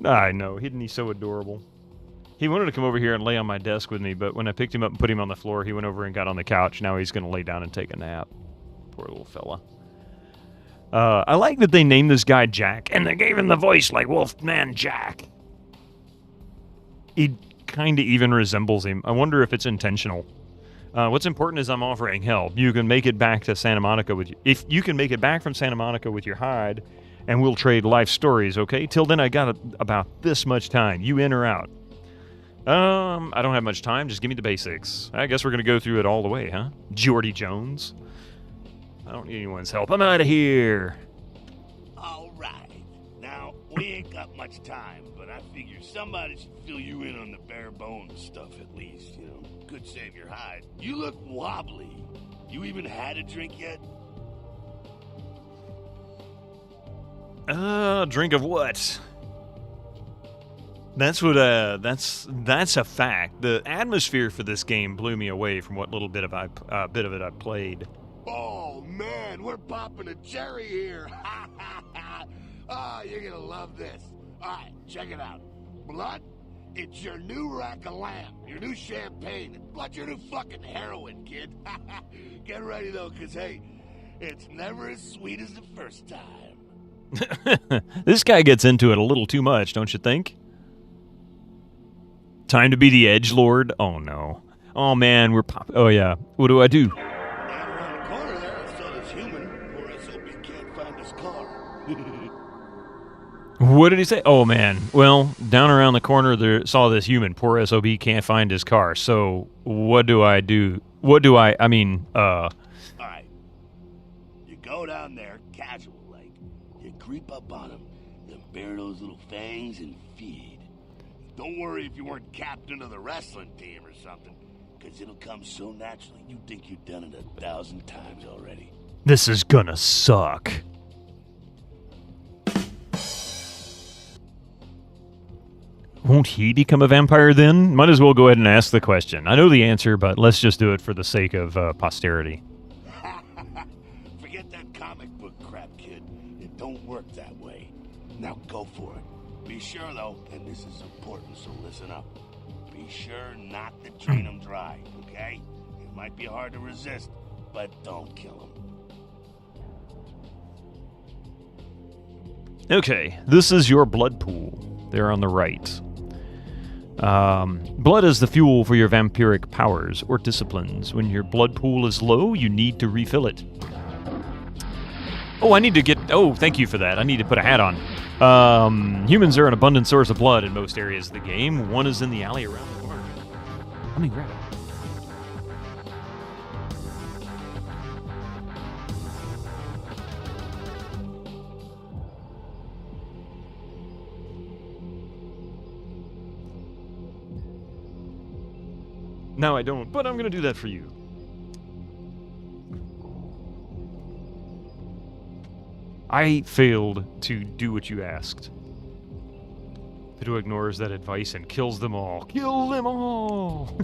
I know. Isn't he so adorable? He wanted to come over here and lay on my desk with me, but when I picked him up and put him on the floor, he went over and got on the couch. Now he's going to lay down and take a nap. Poor little fella. I like that they named this guy Jack, and they gave him the voice like Wolfman Jack. He kind of even resembles him. I wonder if it's intentional. What's important is I'm offering help. You can make it back to Santa Monica with you. If you can make it back from Santa Monica with your hide, and we'll trade life stories, okay? Till then, I got about this much time. You in or out? I don't have much time. Just give me the basics. I guess we're going to go through it all the way, huh? Geordie Jones. I don't need anyone's help. I'm out of here. All right. Now, we ain't got much time, but I figure somebody should fill you in on the bare bones stuff at least, you know. Could save your hide. You look wobbly. You even had a drink yet? Drink of what? That's what, that's a fact. The atmosphere for this game blew me away from what little bit of it I played. Oh, man, we're popping a cherry here. Oh, you're gonna love this. All right, check it out. Blood, it's your new rack of lamb, your new champagne, and blood, your new fucking heroin, kid. Get ready, though, because, hey, it's never as sweet as the first time. This guy gets into it a little too much, don't you think? Time to be the edgelord? Oh, no. Oh, man, we're Oh, yeah. What do I do? Down around the corner there, I saw this human. Poor SOB can't find his car. What did he say? Oh, man. Well, down around the corner, there saw this human. Poor SOB can't find his car. So, what do I do? I mean, All right. You go down there, casual like. You creep up on him, then bare those little fangs and feed. Don't worry if you weren't captain of the wrestling team or something, because it'll come so naturally you think you've done it 1,000 times already. This is gonna suck. Won't he become a vampire then? Might as well go ahead and ask the question. I know the answer, but let's just do it for the sake of posterity. Forget that comic book crap, kid. It don't work that way. Now go for it. Be sure, though, and this is important, so listen up. Be sure not to drain them dry, okay? It might be hard to resist, but don't kill them. Okay, this is your blood pool. There on the right. Blood is the fuel for your vampiric powers or disciplines. When your blood pool is low, you need to refill it. Oh, I need to get... Oh, thank you for that. I need to put a hat on. Humans are an abundant source of blood in most areas of the game. One is in the alley around the corner. Let me grab it. No, I don't, but I'm going to do that for you. I failed to do what you asked. Fido ignores that advice and kills them all. Kill them all!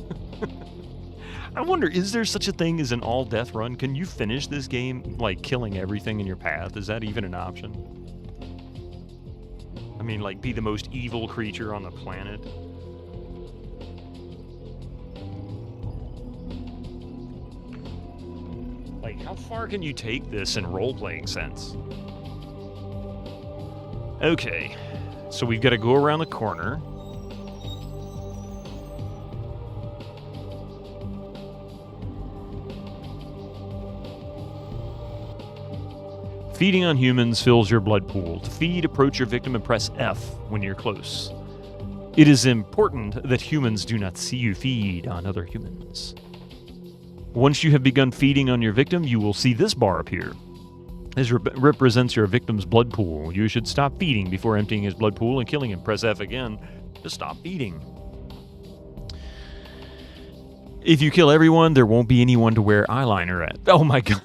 I wonder, is there such a thing as an all-death run? Can you finish this game, like, killing everything in your path? Is that even an option? I mean, like, be the most evil creature on the planet? Like, how far can you take this in role-playing sense? Okay, so we've got to go around the corner. Feeding on humans fills your blood pool. To feed, approach your victim and press F when you're close. It is important that humans do not see you feed on other humans. Once you have begun feeding on your victim, you will see this bar appear. This represents your victim's blood pool. You should stop feeding before emptying his blood pool and killing him. Press F again to stop feeding. If you kill everyone, there won't be anyone to wear eyeliner at. Oh my god.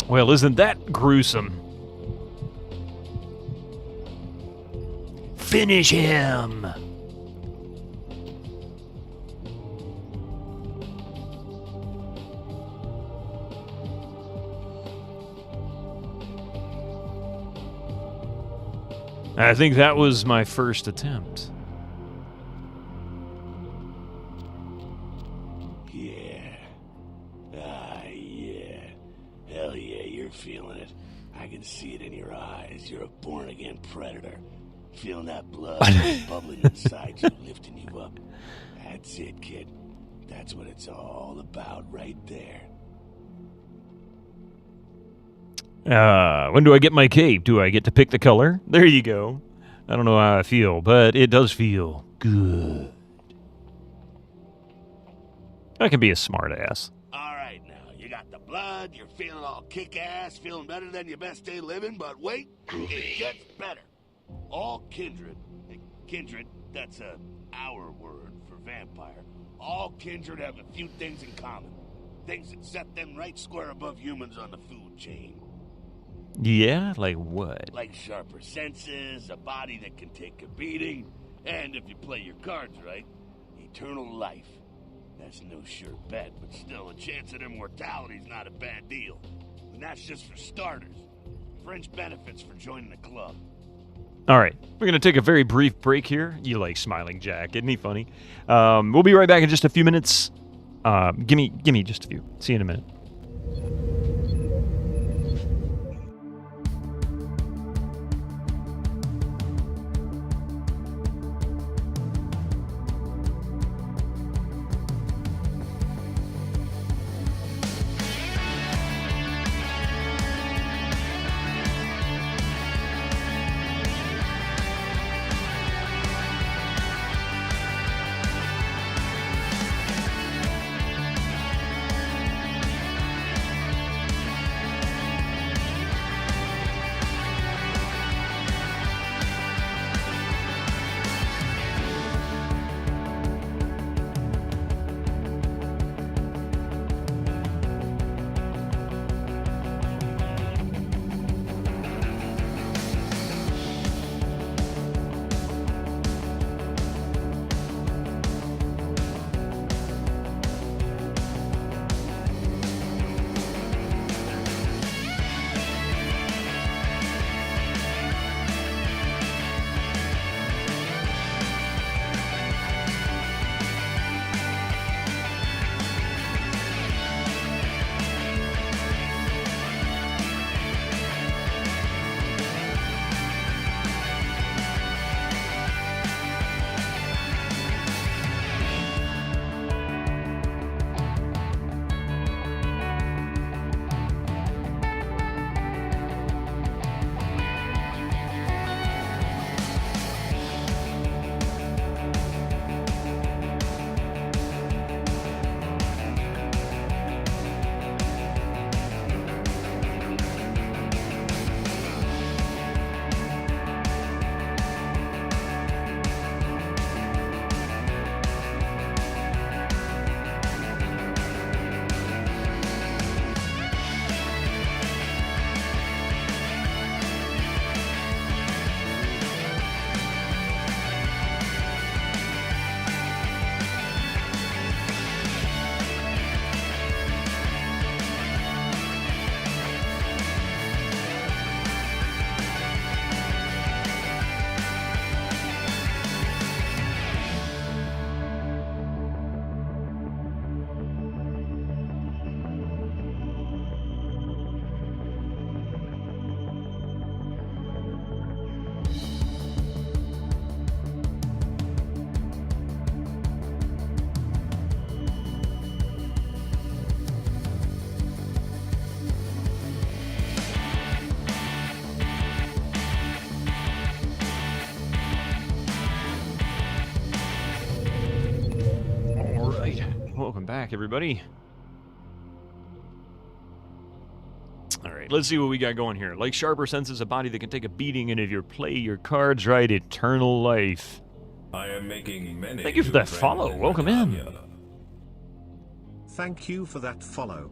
Well, isn't that gruesome? Finish him! I think that was my first attempt. Yeah. Yeah. Hell yeah, you're feeling it. I can see it in your eyes. You're a born-again predator. Feeling that blood bubbling inside you, lifting you up. That's it, kid. That's what it's all about right there. When do I get my cape? Do I get to pick the color? There you go. I don't know how I feel, but it does feel good. I can be a smartass. All right, now, you got the blood, you're feeling all kick-ass, feeling better than your best day living, but wait, it gets better. All kindred, that's our word for vampire. All kindred have a few things in common. Things that set them right square above humans on the food chain. Yeah? Like what? Like sharper senses, a body that can take a beating, and if you play your cards right, eternal life. That's no sure bet, but still, a chance at immortality's not a bad deal. And that's just for starters. Fringe benefits for joining the club. All right, we're going to take a very brief break here. You like Smiling Jack, isn't he funny? We'll be right back in just a few minutes. Give me just a few. See you in a minute. Back, everybody. All right, let's see what we got going here. Like sharper senses, a body that can take a beating, and if you play your cards right, eternal life. I am making many. Thank you for that follow. Welcome in. Thank you for that follow.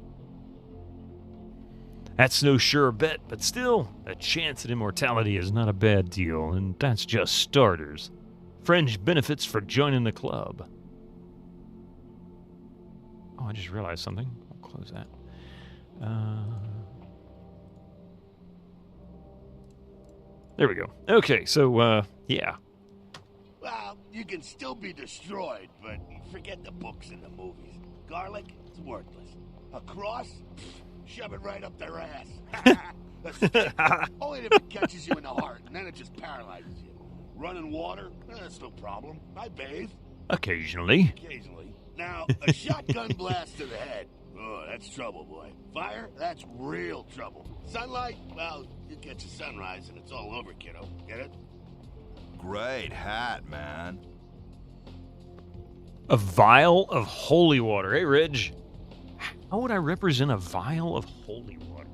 That's no sure bet, but still, a chance at immortality is not a bad deal, and that's just starters. Fringe benefits for joining the club. Oh, I just realized something. I'll close that. There we go. Okay, so, yeah. Well, you can still be destroyed, but forget the books and the movies. Garlic, it's worthless. A cross? Pfft, shove it right up their ass. A stick, only if it catches you in the heart, and then it just paralyzes you. Running water? That's no problem. I bathe. Occasionally. Now, a shotgun blast to the head. Oh, that's trouble, boy. Fire? That's real trouble. Sunlight? Well, you catch a sunrise and it's all over, kiddo. Get it? Great hat, man. A vial of holy water. Hey, Ridge. How would I represent a vial of holy water?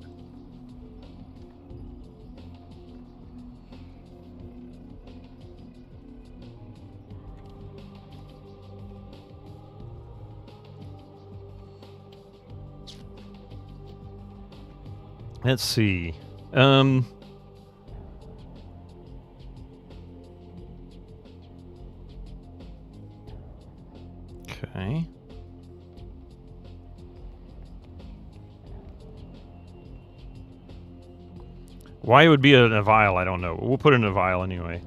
Let's see. Okay. Why it would be in a vial, I don't know. We'll put it in a vial anyway.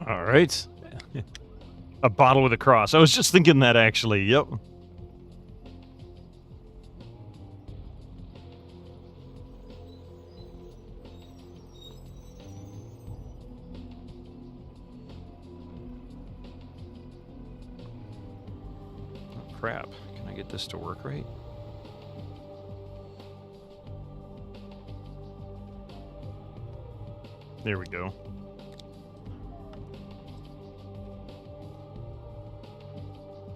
All right. A bottle with a cross. I was just thinking that, actually. Yep. Oh, crap. Can I get this to work right? There we go.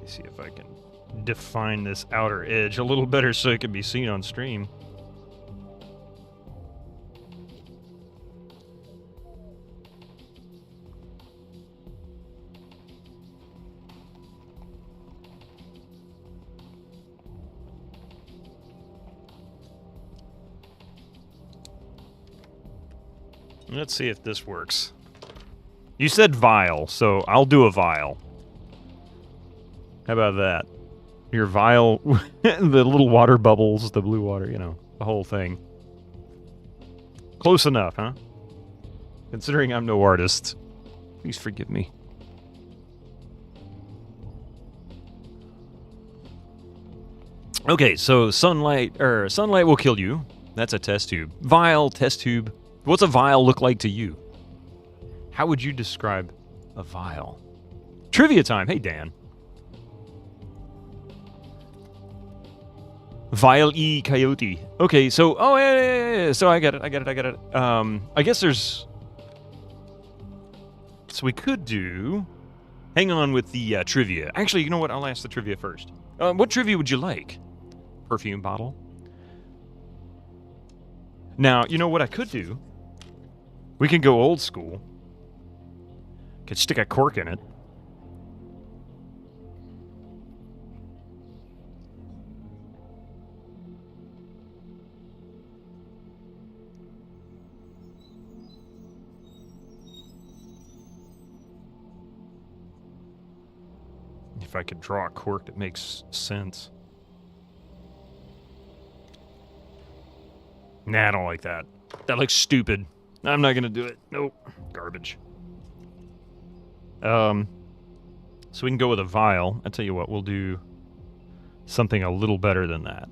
See if I can define this outer edge a little better so it can be seen on stream. Let's see if this works. You said vial, so I'll do a vial. How about that? Your vial, the little water bubbles, the blue water, you know, the whole thing. Close enough, huh? Considering I'm no artist. Please forgive me. Okay, so sunlight will kill you. That's a test tube. Vial, test tube. What's a vial look like to you? How would you describe a vial? Trivia time. Hey, Dan. Vial E Coyote. Okay, so yeah. So I get it. I guess there's. So we could do. Hang on with the trivia. Actually, you know what? I'll ask the trivia first. What trivia would you like? Perfume bottle. Now, you know what I could do? We can go old school. Could stick a cork in it. If I could draw a cork that makes sense. Nah, I don't like that. That looks stupid. I'm not gonna do it. Nope. Garbage. So we can go with a vial. I tell you what, we'll do something a little better than that.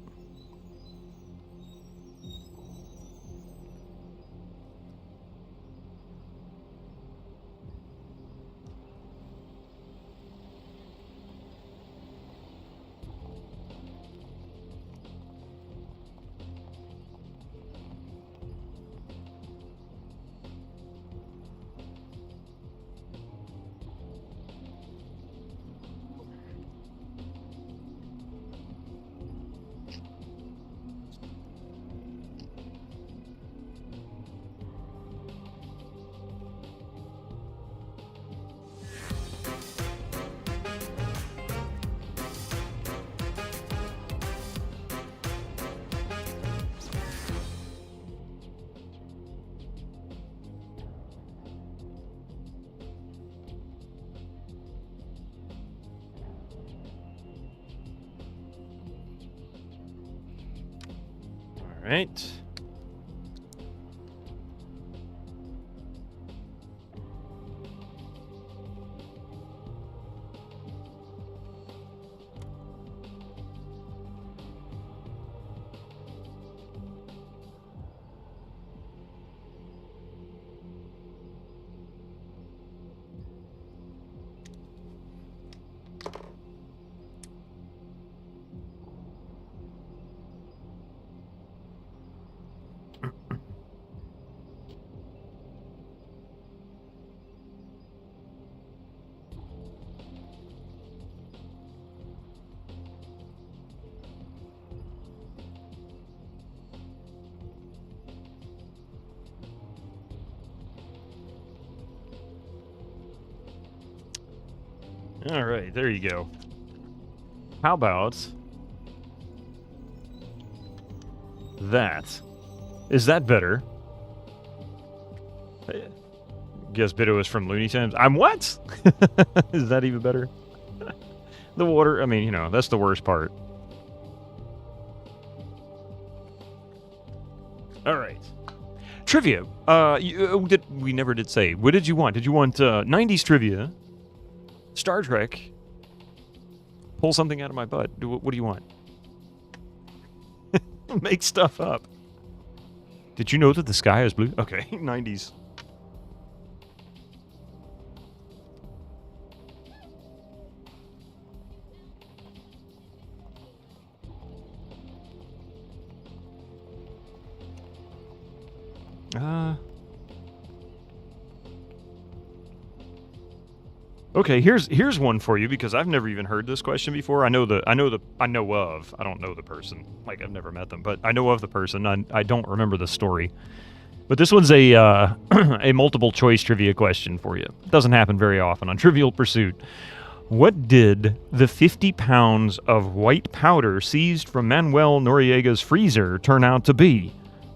All right. All right, there you go. How about that? Is that better? Guess Bito is from Looney Tunes. I'm what? Is that even better? The water, I mean, you know, that's the worst part. All right. Trivia. We never did say. What did you want? Did you want 90s trivia? Star Trek. Pull something out of my butt. What do you want? Make stuff up. Did you know that the sky is blue? Okay, 90s. Okay, here's one for you because I've never even heard this question before. I know of. I don't know the person. Like I've never met them, but I know of the person. I don't remember the story. But this one's a a multiple choice trivia question for you. It doesn't happen very often on Trivial Pursuit. What did the 50 pounds of white powder seized from Manuel Noriega's freezer turn out to be?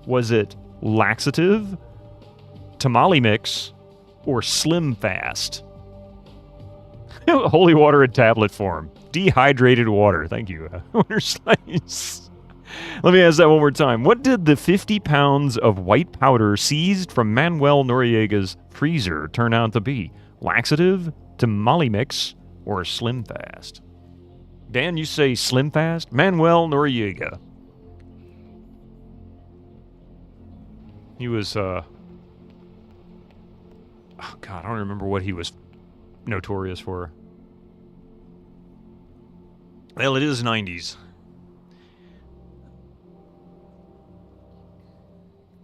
Was it laxative, tamale mix, or Slim Fast? Holy water in tablet form. Dehydrated water. Thank you, Winter Slice. Let me ask that one more time. What did the 50 pounds of white powder seized from Manuel Noriega's freezer turn out to be? Laxative, tamale mix, or Slim Fast? Dan, you say Slim Fast? Manuel Noriega. He was, oh God, I don't remember what he was notorious for. Well, it is 90s.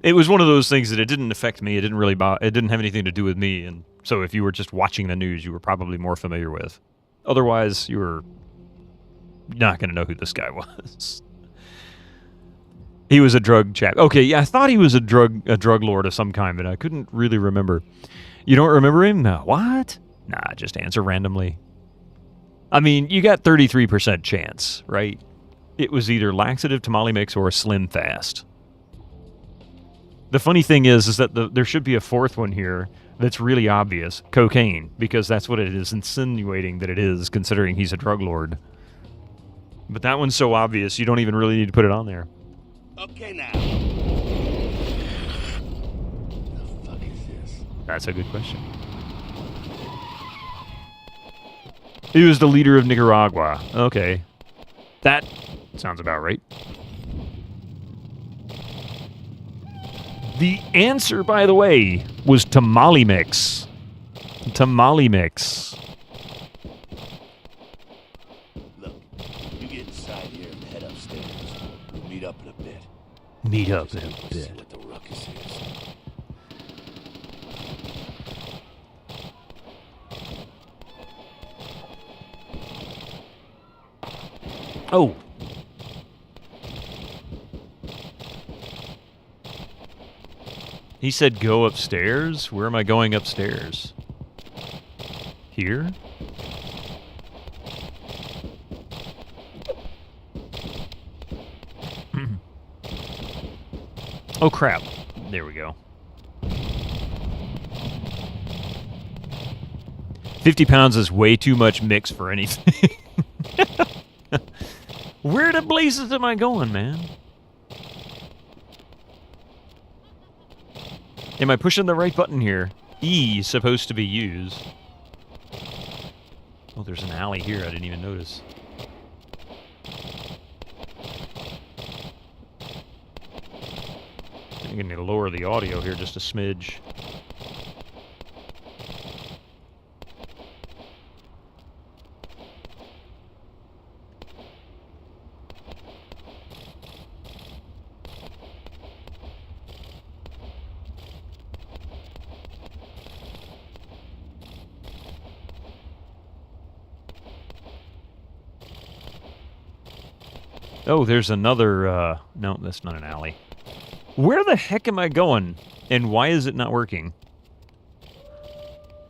It was one of those things that it didn't affect me. It didn't really it didn't have anything to do with me. And so if you were just watching the news, you were probably more familiar with. Otherwise, you were not going to know who this guy was. He was a drug chap. Okay, yeah, I thought he was a drug lord of some kind, but I couldn't really remember. You don't remember him? No. What? Nah, just answer randomly. I mean, you got 33% chance, right? It was either laxative, tamale mix, or a Slim Fast. The funny thing is that there should be a fourth one here that's really obvious. Cocaine, because that's what it is insinuating that it is, considering he's a drug lord. But that one's so obvious, you don't even really need to put it on there. Okay, now. The fuck is this? That's a good question. He was the leader of Nicaragua. Okay. That sounds about right. The answer, by the way, was tamale mix. Tamale mix. Look, you get inside here and head upstairs. We'll meet up in a bit. Meet up in a See bit. what the ruckus is. Oh. He said go upstairs? Where am I going upstairs? Here? Oh crap. There we go. 50 pounds is way too much mix for anything. Where the blazes am I going, man? Am I pushing the right button here? E is supposed to be used. Oh, there's an alley here. I didn't even notice. I'm going to lower the audio here just a smidge. Oh, there's another, no, that's not an alley. Where the heck am I going? And why is it not working?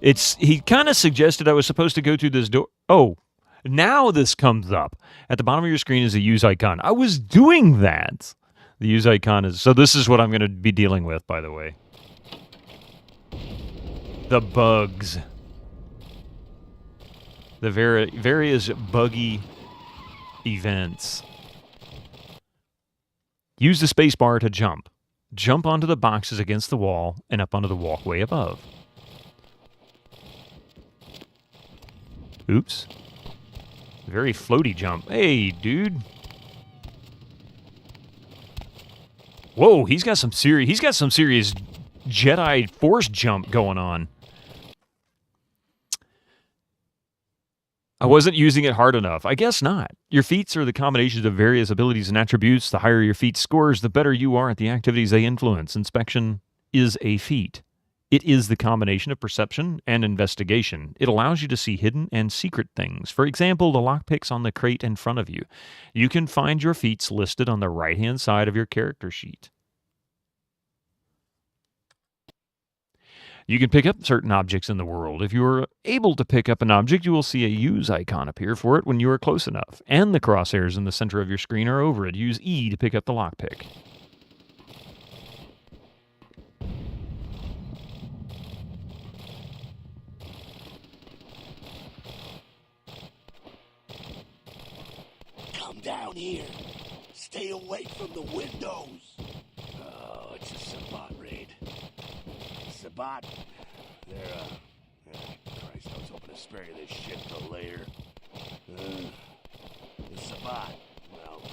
He kind of suggested I was supposed to go through this door. Oh, now this comes up. At the bottom of your screen is a use icon. I was doing that. The use icon is, so this is what I'm going to be dealing with, by the way. The bugs. The various buggy events. Use the space bar to jump. Jump onto the boxes against the wall and up onto the walkway above. Oops. Very floaty jump. Hey, dude. Whoa, he's got some serious Jedi Force jump going on. I wasn't using it hard enough. I guess not. Your feats are the combinations of various abilities and attributes. The higher your feat scores, the better you are at the activities they influence. Inspection is a feat. It is the combination of perception and investigation. It allows you to see hidden and secret things. For example, the lockpicks on the crate in front of you. You can find your feats listed on the right-hand side of your character sheet. You can pick up certain objects in the world. If you are able to pick up an object, you will see a use icon appear for it when you are close enough, and the crosshairs in the center of your screen are over it. Use E to pick up the lockpick. Come down here. Stay away from the windows. Oh, it's a Sabat raid. Sabat, they're, Christ, I was hoping to spare you this shit till later. The Sabat, well,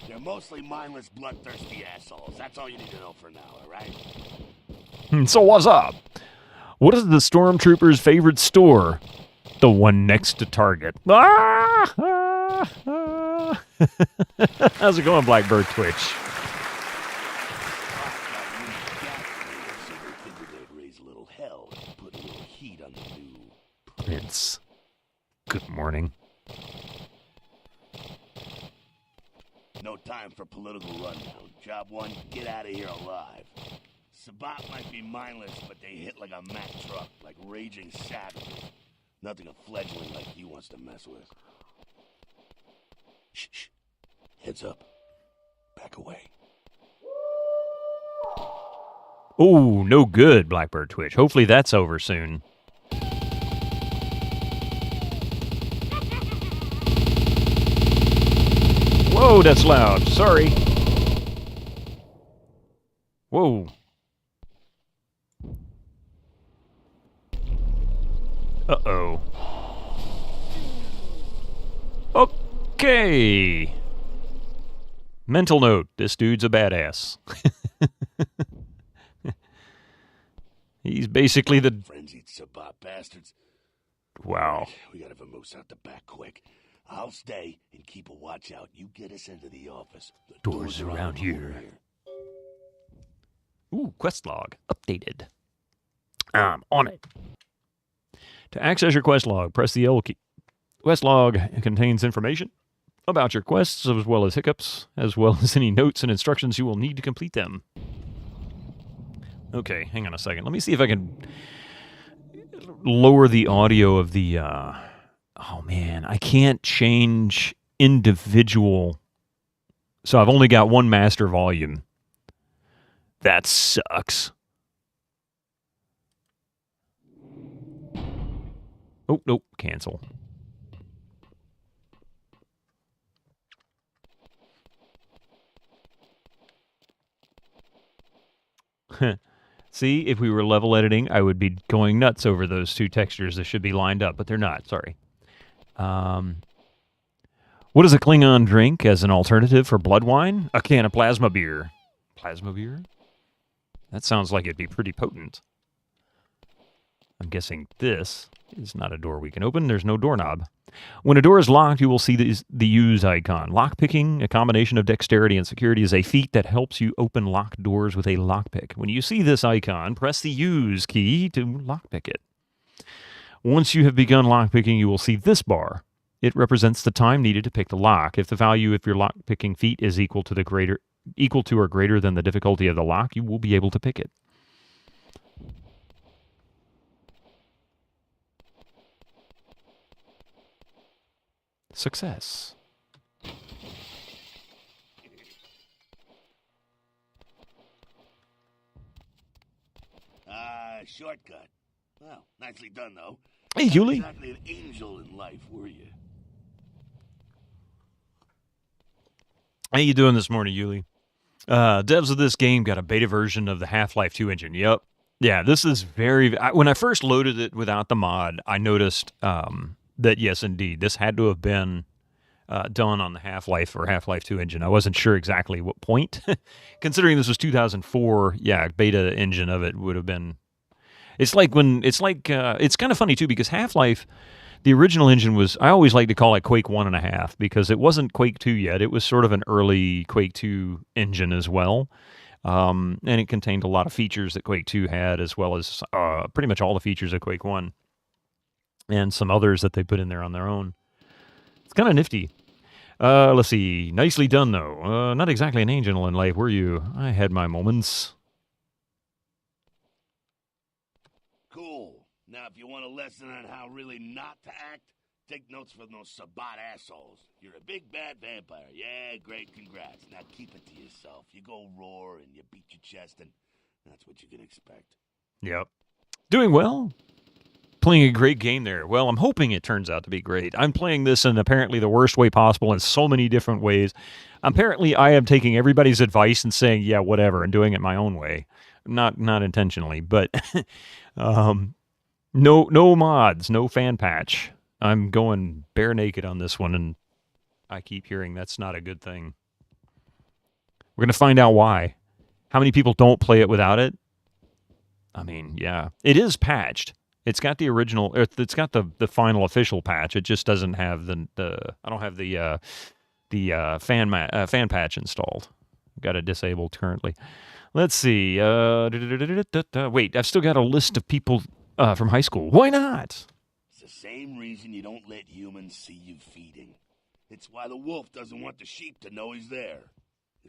they're mostly mindless, bloodthirsty assholes. That's all you need to know for now, alright? So what's up? What is the Stormtrooper's favorite store? The one next to Target. Ah! Ah! Ah! How's it going, Blackbird Twitch? Prince. Good morning. No time for political rundown. Job one, get out of here alive. Sabat might be mindless, but they hit like a Mack truck, like raging savages. Nothing a fledgling like you wants to mess with. Shh, shh. Heads up. Back away. Oh, no good, Blackbird Twitch. Hopefully that's over soon. Whoa, that's loud. Sorry. Whoa. Uh-oh. Okay. Mental note, this dude's a badass. He's basically the... Frenzied Sabat bastards. Wow. Right, we gotta vamoose out the back quick. I'll stay and keep a watch out. You get us into the office. The doors around here. Ooh, quest log. Updated. On it. To access your quest log, press the L key. Quest log contains information about your quests, as well as hiccups, as well as any notes and instructions you will need to complete them. Okay, hang on a second. Let me see if I can lower the audio of the... Oh, man, I can't change individual... So I've only got one master volume. That sucks. Oh, nope, cancel. See, if we were level editing, I would be going nuts over those two textures that should be lined up, but they're not. Sorry. What does a Klingon drink as an alternative for blood wine? A can of plasma beer. Plasma beer? That sounds like it'd be pretty potent. I'm guessing this is not a door we can open. There's no doorknob. When a door is locked, you will see the use icon. Lockpicking, a combination of dexterity and security, is a feat that helps you open locked doors with a lockpick. When you see this icon, press the use key to lockpick it. Once you have begun lockpicking, you will see this bar. It represents the time needed to pick the lock. If the value of your lockpicking feat is equal to or greater than the difficulty of the lock, you will be able to pick it. Success. Shortcut. Well, nicely done, though. Hey, Julie. Not exactly an angel in life, were you? How you doing this morning, Yuli? Devs of this game got a beta version of the Half-Life 2 engine. Yep. Yeah, this is very... when I first loaded it without the mod, I noticed that, yes, indeed, this had to have been done on the Half-Life or Half-Life 2 engine. I wasn't sure exactly what point. Considering this was 2004, yeah, beta engine of it would have been... It's kind of funny, too, because Half-Life... The original engine was, I always like to call it Quake 1.5 because it wasn't Quake 2 yet. It was sort of an early Quake 2 engine as well. And it contained a lot of features that Quake 2 had, as well as pretty much all the features of Quake 1. And some others that they put in there on their own. It's kind of nifty. Let's see. Nicely done, though. Not exactly an angel in life, were you? I had my moments. Cool. Now, if you want a lesson on how really not to act, take notes from those Sabat assholes. You're a big bad vampire. Yeah, great, congrats. Now keep it to yourself. You go roar and you beat your chest, and that's what you can expect. Yep. Doing well. Playing a great game there. Well, I'm hoping it turns out to be great. I'm playing this in apparently the worst way possible in so many different ways. Apparently, I am taking everybody's advice and saying, yeah, whatever, and doing it my own way. Not intentionally, but... No mods, no fan patch. I'm going bare naked on this one, and I keep hearing that's not a good thing. We're going to find out why. How many people don't play it without it? I mean, yeah. It is patched. It's got the original, it's got the final official patch. It just doesn't have the I don't have the fan patch installed. I've got it disabled currently. Let's see. Wait, I've still got a list of people... from high school. Why not? It's the same reason you don't let humans see you feeding. It's why the wolf doesn't want the sheep to know he's there.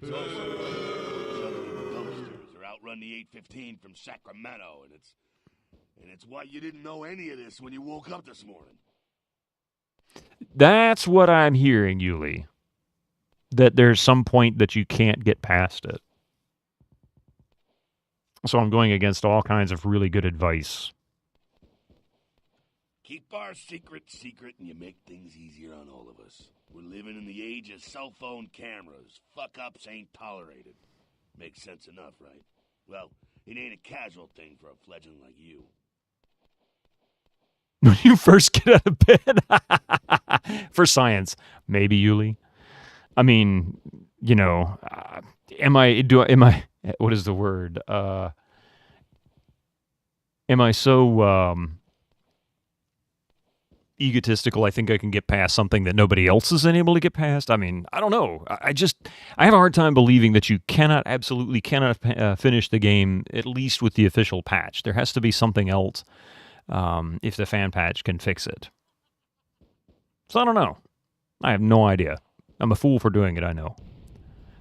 It's also juggling the dumpsters or outrun the 815 from Sacramento, and it's why you didn't know any of this when you woke up this morning. That's what I'm hearing, Yuli. That there's some point that you can't get past it. So I'm going against all kinds of really good advice. Keep our secret, and you make things easier on all of us. We're living in the age of cell phone cameras. Fuck-ups ain't tolerated. Makes sense enough, right? Well, it ain't a casual thing for a fledgling like you. When you first get out of bed. For science. Maybe, Yuli. I mean, you know, am I, what is the word? Am I so, egotistical, I think I can get past something that nobody else is able to get past. I mean, I don't know. I have a hard time believing that you absolutely cannot finish the game, at least with the official patch. There has to be something else if the fan patch can fix it. So I don't know. I have no idea. I'm a fool for doing it, I know.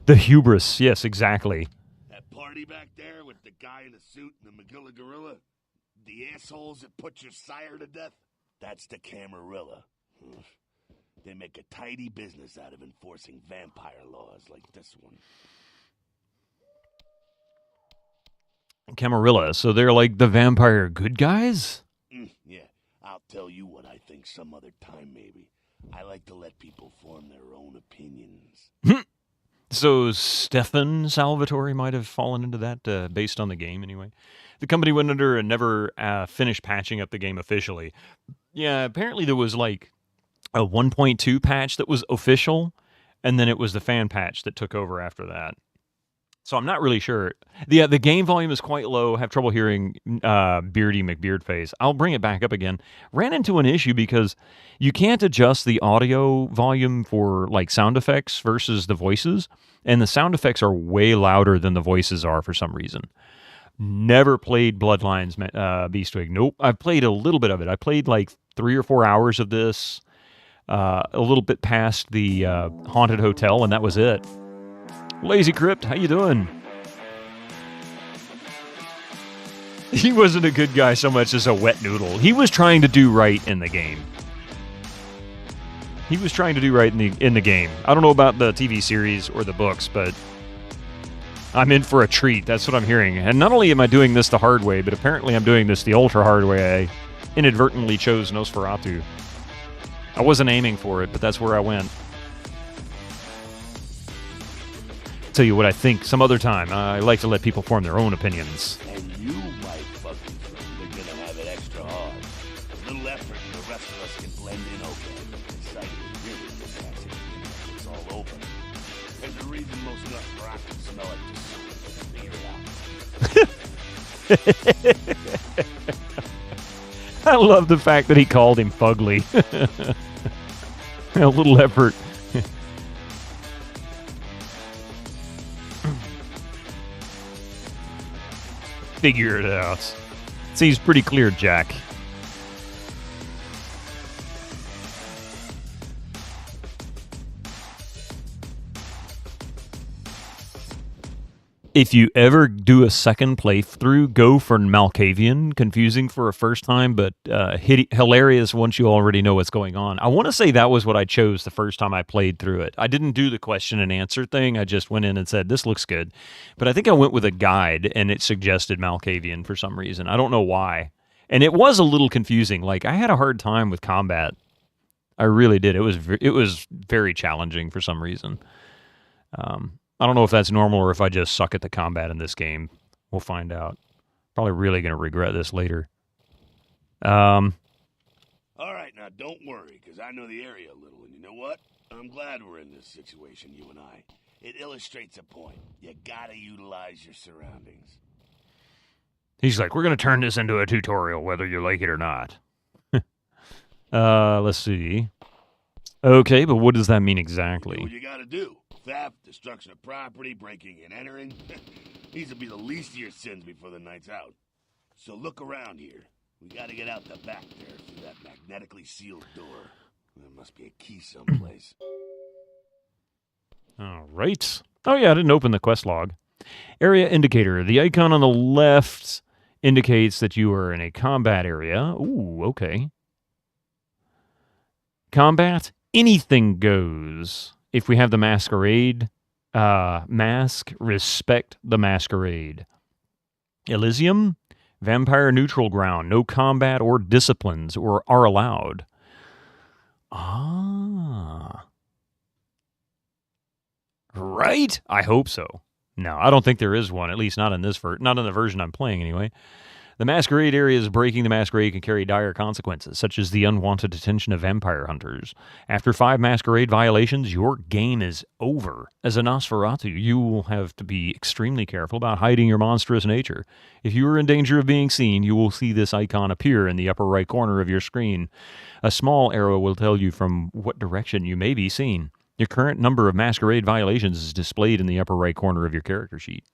The hubris, yes, exactly. That party back there with the guy in the suit and the Magilla Gorilla? The assholes that put your sire to death? That's the Camarilla. They make a tidy business out of enforcing vampire laws like this one. Camarilla, so they're like the vampire good guys? Yeah, I'll tell you what I think some other time maybe. I like to let people form their own opinions. So Stefan Salvatore might have fallen into that based on the game anyway. The company went under and never finished patching up the game officially. Yeah, apparently there was like a 1.2 patch that was official, and then it was the fan patch that took over after that. So I'm not really sure. The game volume is quite low. Have trouble hearing Beardy McBeardface. I'll bring it back up again. Ran into an issue because you can't adjust the audio volume for like sound effects versus the voices, and the sound effects are way louder than the voices are for some reason. Never played Bloodlines Beastwig. Nope. I've played a little bit of it. I played like 3 or 4 hours of this, a little bit past the haunted hotel, and that was it. Lazy Crypt, how you doing? He wasn't a good guy so much as a wet noodle. He was trying to do right in the game. He was trying to do right in the game. I don't know about the TV series or the books, but I'm in for a treat. That's what I'm hearing. And not only am I doing this the hard way, but apparently I'm doing this the ultra hard way. I inadvertently chose Nosferatu. I wasn't aiming for it, but that's where I went. Tell you what I think some other time. I like to let people form their own opinions. And you might fucking think they're gonna have it extra hard. A little effort and the rest of us can blend in okay. Excited really gets acid. It's all over. There's a reason most Nosferatu smell like just figure it out. I love the fact that he called him fugly. A little effort. Figure it out. Seems pretty clear, Jack. If you ever do a second playthrough, go for Malkavian. Confusing for a first time, but hilarious once you already know what's going on. I want to say that was what I chose the first time I played through it. I didn't do the question and answer thing. I just went in and said, this looks good. But I think I went with a guide, and it suggested Malkavian for some reason. I don't know why. And it was a little confusing. Like, I had a hard time with combat. I really did. It was very challenging for some reason. I don't know if that's normal or if I just suck at the combat in this game. We'll find out. Probably really going to regret this later. All right, now don't worry, because I know the area a little, and you know what? I'm glad we're in this situation, you and I. It illustrates a point. You gotta utilize your surroundings. He's like, we're going to turn this into a tutorial, whether you like it or not. Let's see. Okay, but what does that mean exactly? You know what you gotta do. Theft, destruction of property, breaking and entering. These will be the least of your sins before the night's out. So look around here. We gotta get out the back there through that magnetically sealed door. There must be a key someplace. All right. Oh, yeah, I didn't open the quest log. Area indicator. The icon on the left indicates that you are in a combat area. Ooh, okay. Combat, anything goes. If we have the masquerade mask, respect the masquerade. Elysium, vampire neutral ground. No combat or disciplines are allowed. Ah. Right? I hope so. No, I don't think there is one, at least not in this not in the version I'm playing anyway. The masquerade areas breaking the masquerade can carry dire consequences, such as the unwanted attention of vampire hunters. After 5 masquerade violations, your game is over. As a Nosferatu, you will have to be extremely careful about hiding your monstrous nature. If you are in danger of being seen, you will see this icon appear in the upper right corner of your screen. A small arrow will tell you from what direction you may be seen. Your current number of masquerade violations is displayed in the upper right corner of your character sheet.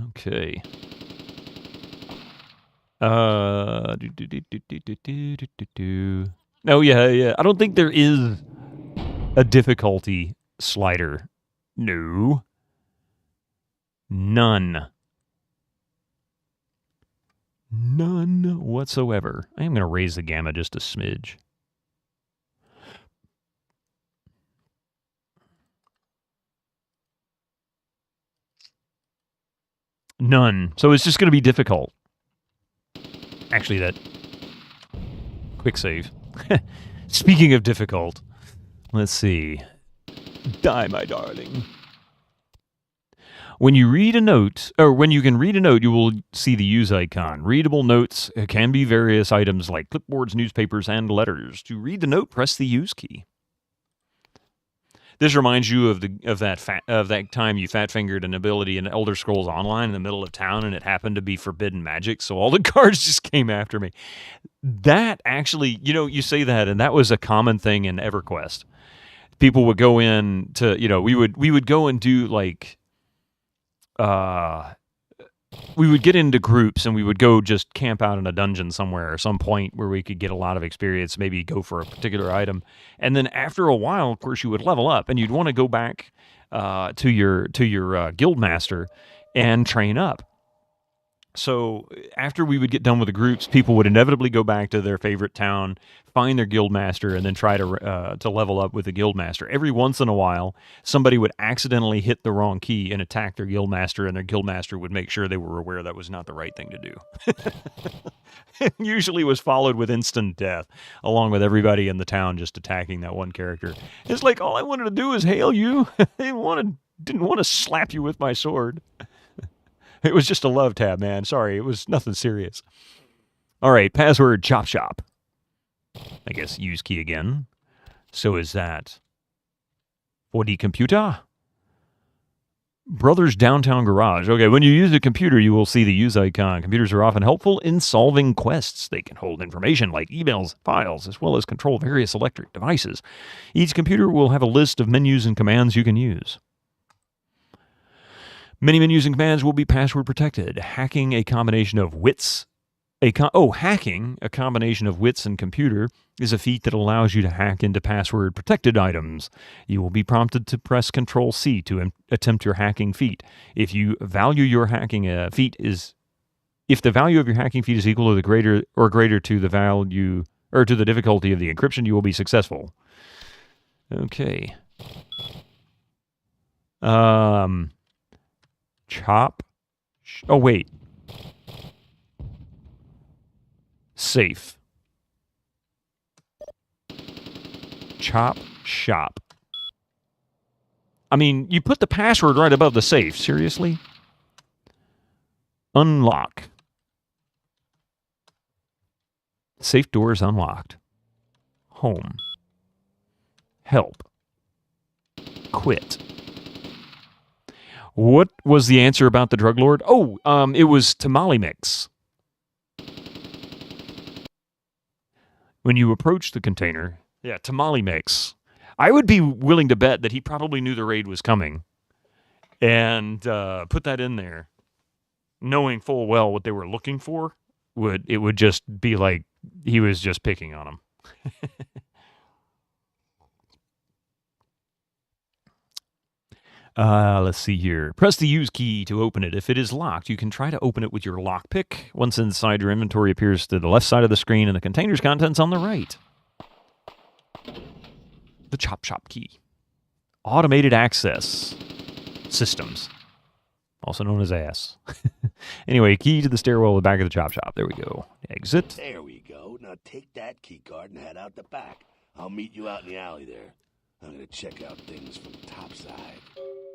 Okay. Oh, yeah. I don't think there is a difficulty slider. No. None. None whatsoever. I am going to raise the gamma just a smidge. None. So it's just going to be difficult. Actually, that... Quick save. Speaking of difficult, Let's see. Die, my darling. When you read a note, or when you can read a note, you will see the use icon. Readable notes can be various items like clipboards, newspapers, and letters. To read the note, press the use key. This reminds you of that time you fat-fingered an ability in Elder Scrolls Online in the middle of town, and it happened to be forbidden magic, so all the guards just came after me. That actually, you say that, and that was a common thing in EverQuest. People would go in to, we would go and do like, we would get into groups and we would go just camp out in a dungeon somewhere or some point where we could get a lot of experience, maybe go for a particular item. And then after a while, of course, you would level up and you'd want to go back to your guild master and train up. So after we would get done with the groups, people would inevitably go back to their favorite town, find their guild master, and then try to level up with the guild master. Every once in a while, somebody would accidentally hit the wrong key and attack their guild master, and their guild master would make sure they were aware that was not the right thing to do. It usually was followed with instant death, along with everybody in the town just attacking that one character. It's like, all I wanted to do is hail you. I didn't want to slap you with my sword. It was just a love tab, man. Sorry, it was nothing serious. All right, password chop shop. I guess use key again. So is that for the computer? Brothers Downtown Garage. Okay, when you use a computer, you will see the use icon. Computers are often helpful in solving quests. They can hold information like emails, files, as well as control various electric devices. Each computer will have a list of menus and commands you can use. Many menus and commands will be password protected. Hacking a combination of wits. Hacking a combination of wits and computer is a feat that allows you to hack into password protected items. You will be prompted to press Control-C to attempt your hacking feat. If the value of your hacking feat is equal to the greater to the value or to the difficulty of the encryption, you will be successful. Okay. Chop. Oh, wait. Safe. Chop shop. I mean, you put the password right above the safe. Seriously? Unlock. Safe door is unlocked. Home. Help. Quit. What was the answer about the drug lord? Oh, it was tamale mix. When you approach the container, yeah, tamale mix. I would be willing to bet that he probably knew the raid was coming and put that in there, knowing full well what they were looking for. It would just be like he was just picking on them. Let's see here. Press the use key to open it. If it is locked, you can try to open it with your lockpick. Once inside, your inventory appears to the left side of the screen and the container's contents on the right. The chop shop key. Automated access systems, also known as ASS. Anyway, key to the stairwell at the back of the chop shop. There we go. Exit. There we go. Now take that key card and head out the back. I'll meet you out in the alley there. I'm going to check out things from the top side.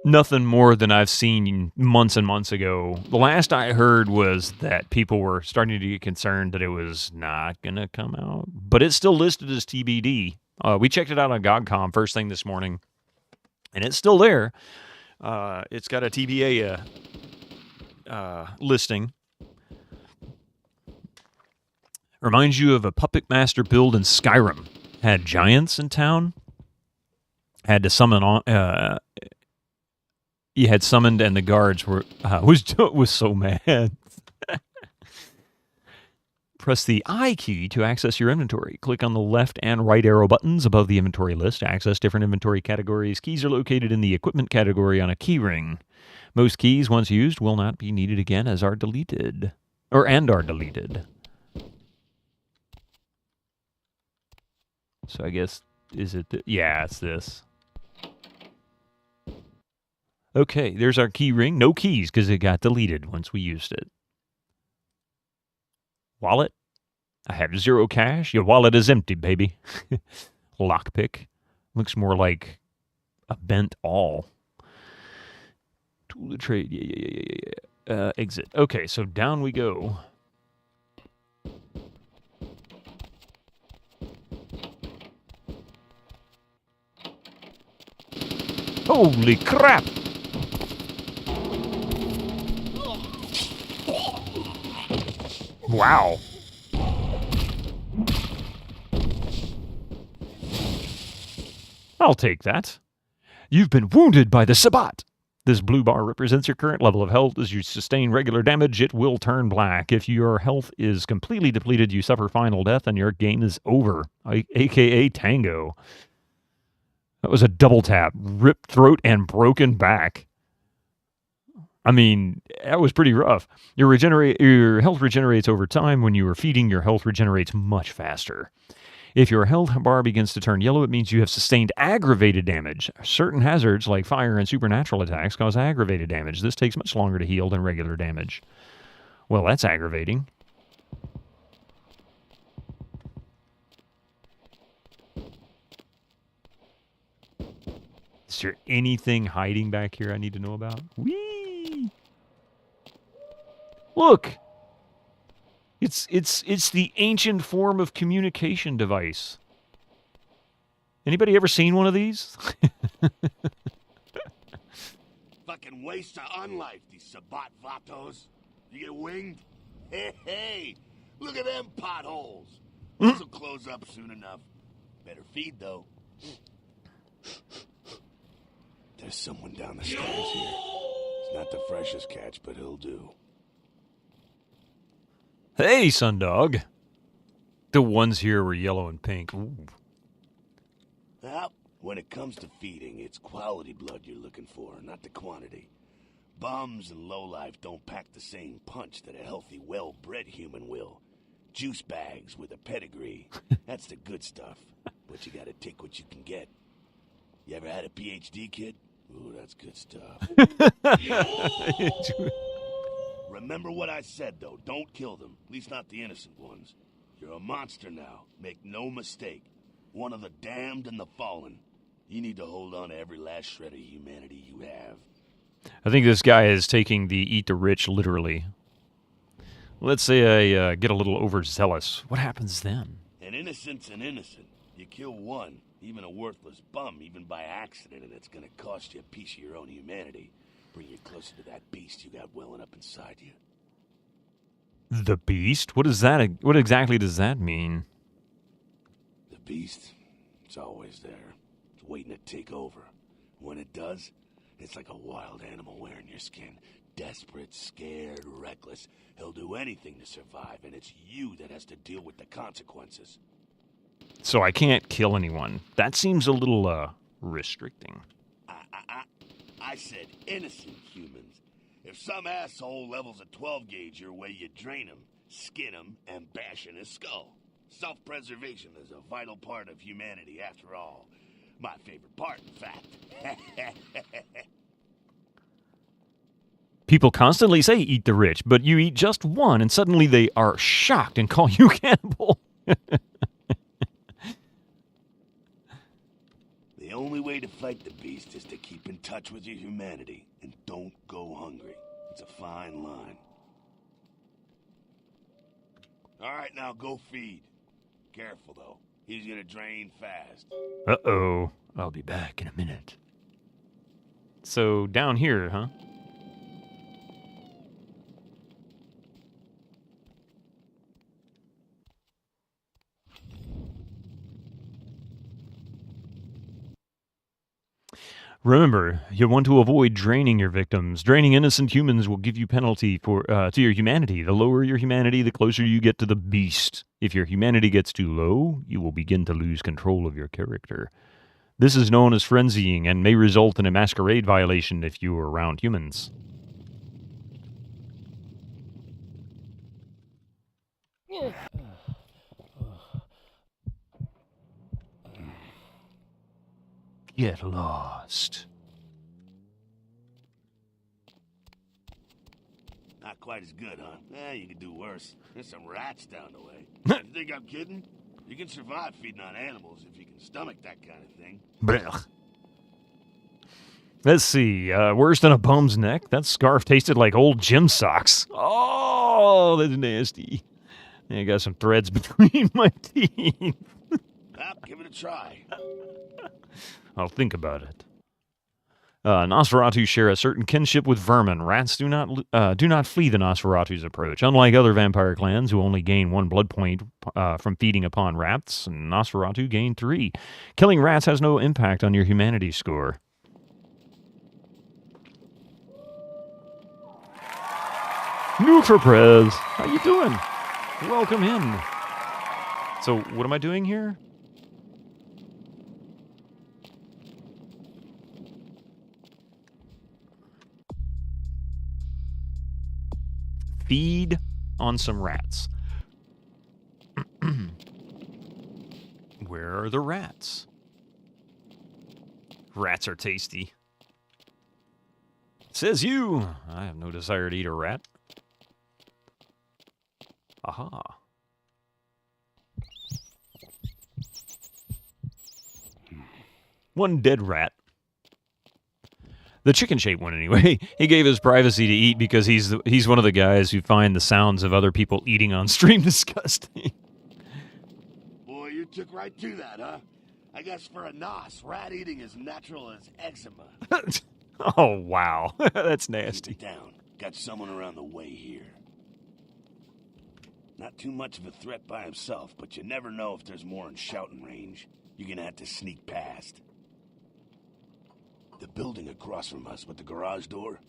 Nothing more than I've seen months and months ago. The last I heard was that people were starting to get concerned that it was not going to come out. But it's still listed as TBD. We checked it out on GOGCOM first thing this morning, and it's still there. It's got a TBA listing. Reminds you of a Puppet Master build in Skyrim. Had giants in town. Had to summon on... You had summoned, and the guards were was so mad. Press the I key to access your inventory. Click on the left and right arrow buttons above the inventory list to access different inventory categories. Keys are located in the equipment category on a key ring. Most keys, once used, will not be needed again and are deleted. So I guess, is it... yeah, it's this. Okay, there's our key ring. No keys because it got deleted once we used it. Wallet. I have 0 cash. Your wallet is empty, baby. Lockpick. Looks more like a bent awl. Tool of trade. Yeah. Exit. Okay, so down we go. Holy crap! Wow. I'll take that. You've been wounded by the Sabbat. This blue bar represents your current level of health. As you sustain regular damage, it will turn black. If your health is completely depleted, you suffer final death and your game is over. AKA Tango. That was a double tap. Ripped throat and broken back. I mean, that was pretty rough. Your health regenerates over time. When you are feeding, your health regenerates much faster. If your health bar begins to turn yellow, it means you have sustained aggravated damage. Certain hazards, like fire and supernatural attacks, cause aggravated damage. This takes much longer to heal than regular damage. Well, that's aggravating. Is there anything hiding back here I need to know about? Whee! Look! It's the ancient form of communication device. Anybody ever seen one of these? Fucking waste of unlife, these Sabbat vatos. You get winged? Hey, look at them potholes. This'll close up soon enough. Better feed, though. There's someone down the stairs here. It's not the freshest catch, but he'll do. Hey, Sundog. The ones here were yellow and pink. Ooh. Well, when it comes to feeding, it's quality blood you're looking for, not the quantity. Bums and lowlife don't pack the same punch that a healthy, well-bred human will. Juice bags with a pedigree. That's the good stuff. But you gotta take what you can get. You ever had a PhD, kid? Ooh, that's good stuff. Remember what I said, though. Don't kill them. At least not the innocent ones. You're a monster now. Make no mistake. One of the damned and the fallen. You need to hold on to every last shred of humanity you have. I think this guy is taking the eat the rich literally. Let's say I get a little overzealous. What happens then? An innocent's an innocent. You kill one, even a worthless bum, even by accident, and it's gonna cost you a piece of your own humanity. Bring you closer to that beast you got welling up inside you. The beast? What is that? What exactly does that mean? The beast? It's always there. It's waiting to take over. When it does, it's like a wild animal wearing your skin. Desperate, scared, reckless. He'll do anything to survive, and it's you that has to deal with the consequences. So I can't kill anyone. That seems a little, restricting. I said innocent humans. If some asshole levels a 12 gauge your way, you drain him, skin him, and bash in his skull. Self-preservation is a vital part of humanity, after all. My favorite part, in fact. People constantly say eat the rich, but you eat just one, and suddenly they are shocked and call you cannibal. The only way to fight the beast is to keep in touch with your humanity, and don't go hungry. It's a fine line. All right, now go feed. Careful, though. He's gonna drain fast. Uh-oh. I'll be back in a minute. So, down here, huh? Remember, you want to avoid draining your victims. Draining innocent humans will give you penalty for to your humanity. The lower your humanity, the closer you get to the beast. If your humanity gets too low, you will begin to lose control of your character. This is known as frenzying and may result in a masquerade violation if you are around humans. Get lost. Not quite as good, huh? You could do worse. There's some rats down the way. You think I'm kidding? You can survive feeding on animals if you can stomach that kind of thing. Blech. Let's see. Worse than a bum's neck? That scarf tasted like old gym socks. Oh, that's nasty. I got some threads between my teeth. Well, give it a try. I'll think about it. Nosferatu share a certain kinship with vermin. Rats do not flee the Nosferatu's approach. Unlike other vampire clans who only gain 1 blood point from feeding upon rats, Nosferatu gain 3. Killing rats has no impact on your humanity score. Nutra Prez, how you doing? Welcome in. So, what am I doing here? Feed on some rats. Where are the rats? Rats are tasty. Says you. I have no desire to eat a rat. Aha. One dead rat. The chicken-shaped one, anyway. He gave his privacy to eat because he's one of the guys who find the sounds of other people eating on stream disgusting. Boy, you took right to that, huh? I guess for a Nos, rat eating is natural as eczema. Oh, wow. That's nasty. Keep it down. Got someone around the way here. Not too much of a threat by himself, but you never know if there's more in shouting range. You're gonna have to sneak past. The building across from us with the garage door,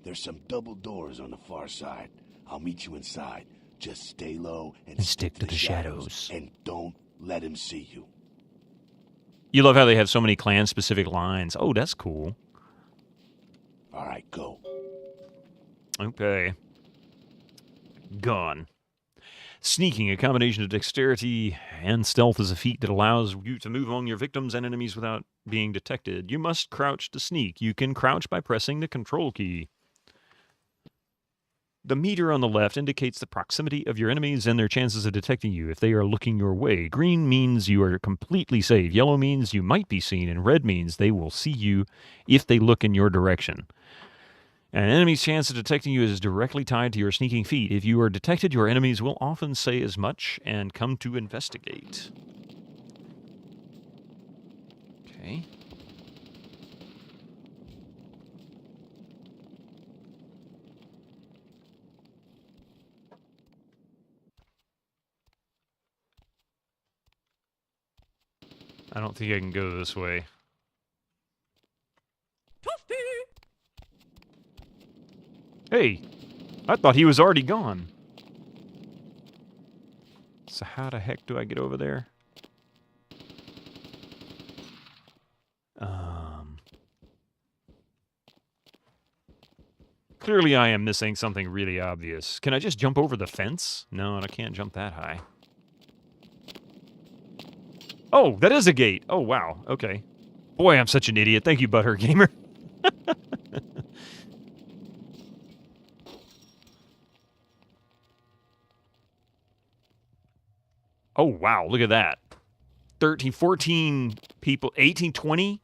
there's some double doors on the far side. I'll meet you inside. Just stay low and stick to the shadows. And don't let him see you. You love how they have so many clan-specific lines. Oh, that's cool. All right, go. Okay. Gone. Sneaking, a combination of dexterity and stealth, is a feat that allows you to move among your victims and enemies without being detected. You must crouch to sneak. You can crouch by pressing the control key. The meter on the left indicates the proximity of your enemies and their chances of detecting you if they are looking your way. Green means you are completely safe. Yellow means you might be seen, and red means they will see you if they look in your direction. An enemy's chance of detecting you is directly tied to your sneaking feat. If you are detected, your enemies will often say as much and come to investigate. Okay. I don't think I can go this way. Hey, I thought he was already gone. So how the heck do I get over there? Clearly I am missing something really obvious. Can I just jump over the fence? No, I can't jump that high. Oh, that is a gate. Oh, wow. Okay. Boy, I'm such an idiot. Thank you, Butthurt Gamer. Oh, wow. Look at that. 13, 14 people. 18, 20?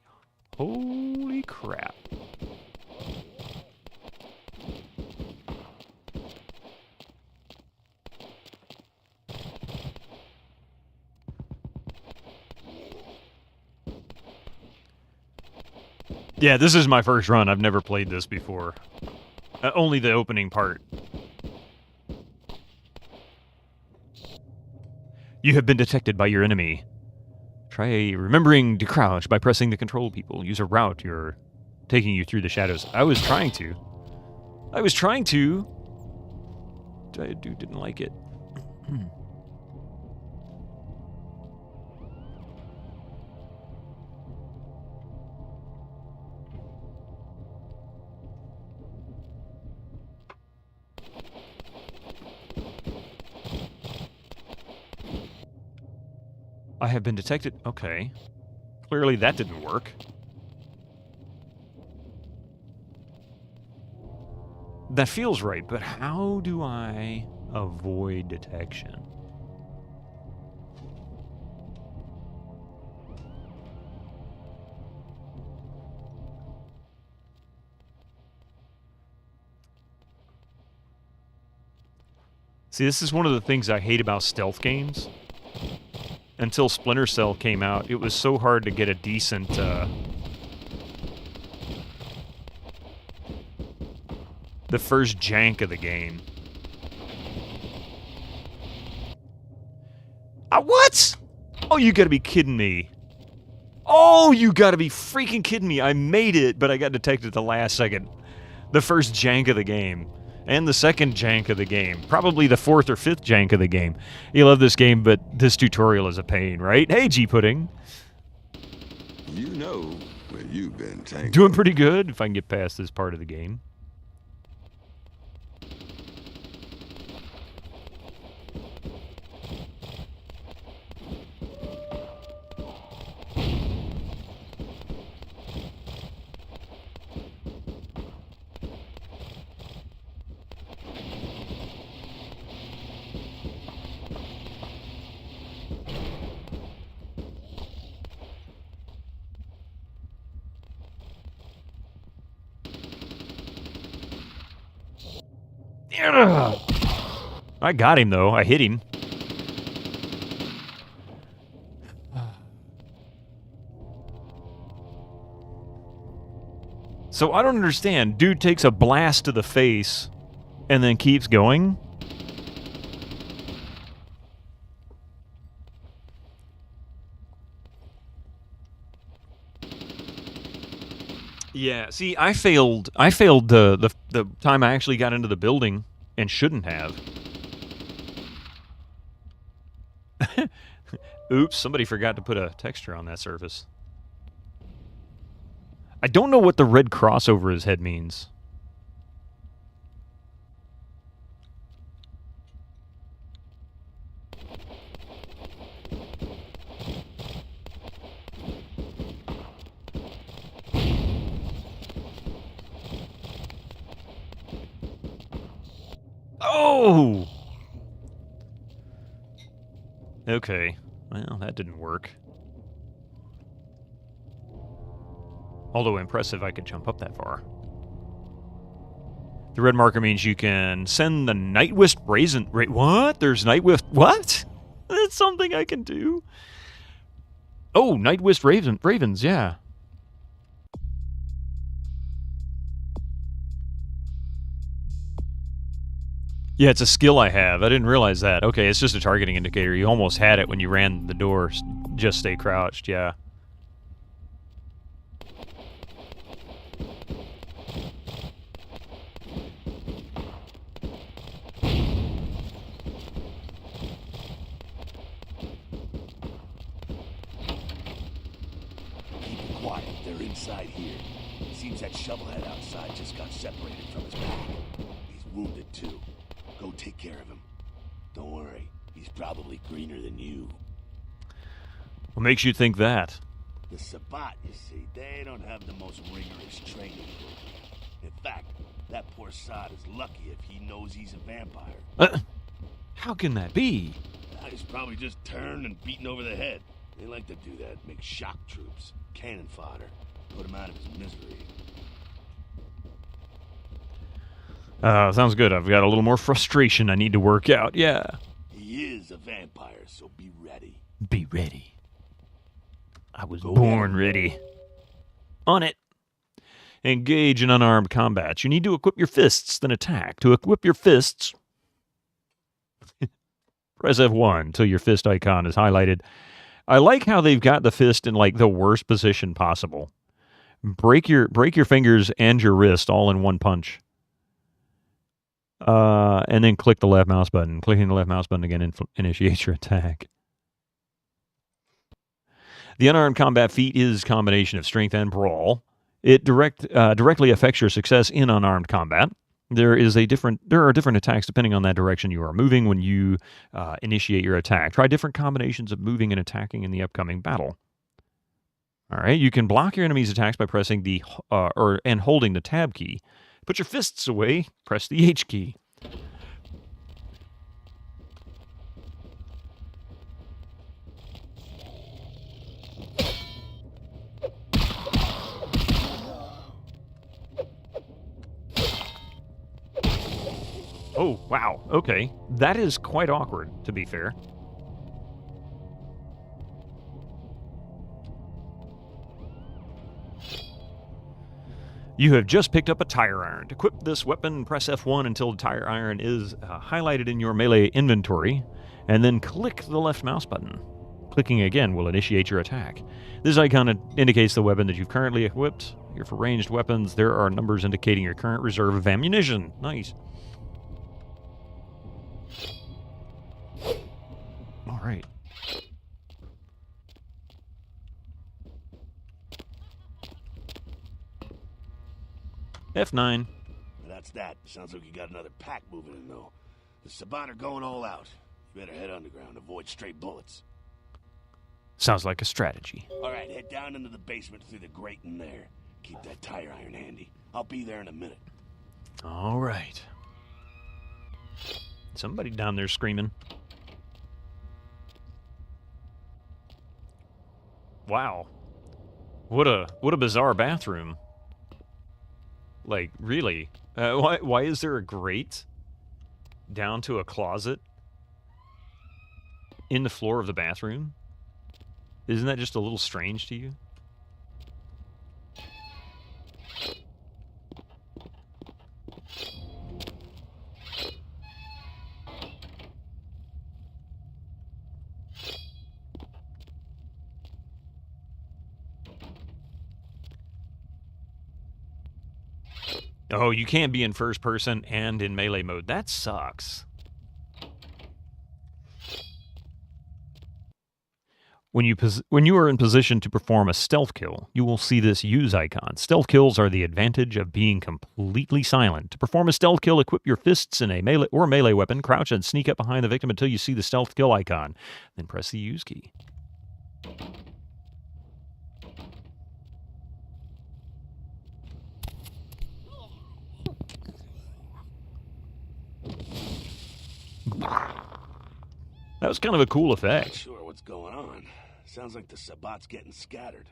Holy crap. Yeah, this is my first run. I've never played this before. Only the opening part. You have been detected by your enemy. Try remembering to crouch by pressing the control people. Use a route you're taking you through the shadows. I was trying to. Dude didn't like it. I have been detected. Okay. Clearly that didn't work. That feels right, but how do I avoid detection? See, this is one of the things I hate about stealth games. Until Splinter Cell came out, it was so hard to get a decent, the first jank of the game. What? Oh, you gotta be kidding me. Oh, you gotta be freaking kidding me. I made it, but I got detected at the last second. The first jank of the game. And the second jank of the game. Probably the fourth or fifth jank of the game. You love this game, but this tutorial is a pain, right? Hey, G-Pudding. You know where you've been, Tango. Doing pretty good, if I can get past this part of the game. I got him, though. I hit him. So I don't understand. Dude takes a blast to the face and then keeps going? Yeah, see, I failed the time I actually got into the building and shouldn't have. Oops, somebody forgot to put a texture on that surface. I don't know what the red cross over his head means. Oh! Okay. Well, that didn't work. Although impressive I could jump up that far. The red marker means you can send the Nightwisp Raisin... Wait, what? There's Nightwisp... What? That's something I can do. Oh, Nightwisp Ravens, yeah. Yeah, it's a skill I have. I didn't realize that. Okay, it's just a targeting indicator. You almost had it when you ran the door. Just stay crouched, yeah. Keep it quiet. They're inside here. Seems that shovelhead outside just got separated from his pack. He's wounded too. Go take care of him. Don't worry. He's probably greener than you. What makes you think that? The Sabbat, you see, they don't have the most rigorous training. In fact, that poor sod is lucky if he knows he's a vampire. How can that be? He's probably just turned and beaten over the head. They like to do that, make shock troops, cannon fodder, put him out of his misery. Sounds good. I've got a little more frustration I need to work out. Yeah. He is a vampire, so be ready. Be ready. I was born ready. On it. Engage in unarmed combat. You need to equip your fists, then attack. To equip your fists, press F1 until your fist icon is highlighted. I like how they've got the fist in like the worst position possible. Break your fingers and your wrist all in one punch. And then click the left mouse button. Clicking the left mouse button again initiates your attack. The unarmed combat feat is a combination of strength and brawl. It directly affects your success in unarmed combat. There are different attacks depending on that direction you are moving when you initiate your attack. Try different combinations of moving and attacking in the upcoming battle. All right, you can block your enemy's attacks by pressing the and holding the tab key. Put your fists away, press the H key. Oh, wow. Okay. That is quite awkward, to be fair. You have just picked up a tire iron. To equip this weapon, press F1 until the tire iron is highlighted in your melee inventory, and then click the left mouse button. Clicking again will initiate your attack. This icon indicates the weapon that you've currently equipped. Here for ranged weapons, there are numbers indicating your current reserve of ammunition. Nice. All right. F9. That's that. Sounds like you got another pack moving in, though. The Sabbat are going all out. You better head underground, avoid stray bullets. Sounds like a strategy. All right, head down into the basement through the grate in there. Keep that tire iron handy. I'll be there in a minute. All right. Somebody down there screaming. Wow. What a bizarre bathroom. Like, really? Why is there a grate down to a closet in the floor of the bathroom? Isn't that just a little strange to you? Oh, you can't be in first person and in melee mode. That sucks. When you are in position to perform a stealth kill, you will see this use icon. Stealth kills are the advantage of being completely silent. To perform a stealth kill, equip your fists in a melee weapon, crouch and sneak up behind the victim until you see the stealth kill icon. Then press the use key. That was kind of a cool effect. Not sure what's going on. Sounds like the Sabbat's getting scattered.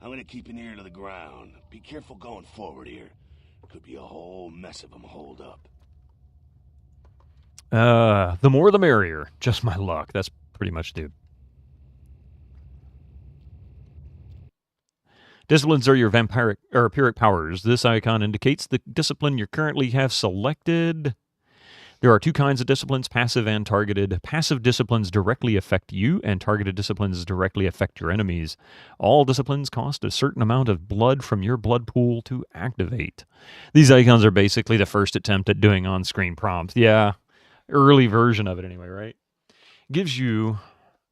I'm gonna keep an ear to the ground. Be careful going forward here. Could be a whole mess of them holed up. The more the merrier. Just my luck. That's pretty much the... Disciplines are your vampiric powers. This icon indicates the discipline you currently have selected. There are two kinds of disciplines, passive and targeted. Passive disciplines directly affect you, and targeted disciplines directly affect your enemies. All disciplines cost a certain amount of blood from your blood pool to activate. These icons are basically the first attempt at doing on-screen prompts. Yeah, early version of it anyway, right? Gives you...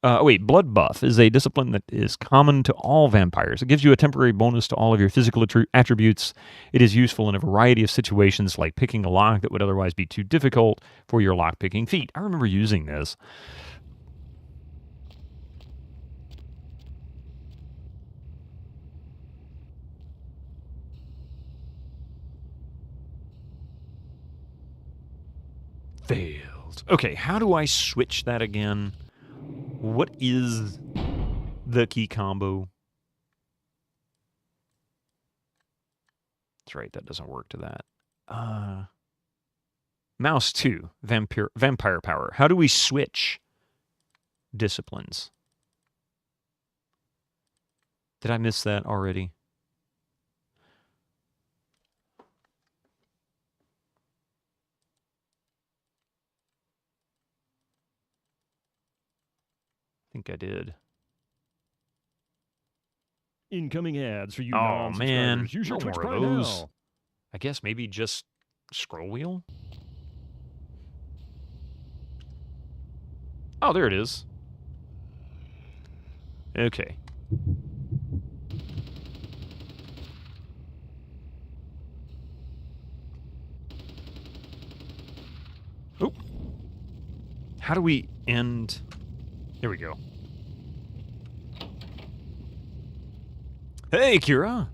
Blood Buff is a discipline that is common to all vampires. It gives you a temporary bonus to all of your physical attributes. It is useful in a variety of situations, like picking a lock that would otherwise be too difficult for your lock-picking feat. I remember using this. Failed. Okay, how do I switch that again? What is the key combo? That's right, that doesn't work to that. Mouse 2, vampire power. How do we switch disciplines? Did I miss that already? I think I did. Incoming ads for you Oh man, non-subscribers. Use your no Twitch more of Prime those. now. I guess maybe just scroll wheel? Oh, there it is. Okay. Oop. How do we end... There we go. Hey, Kira!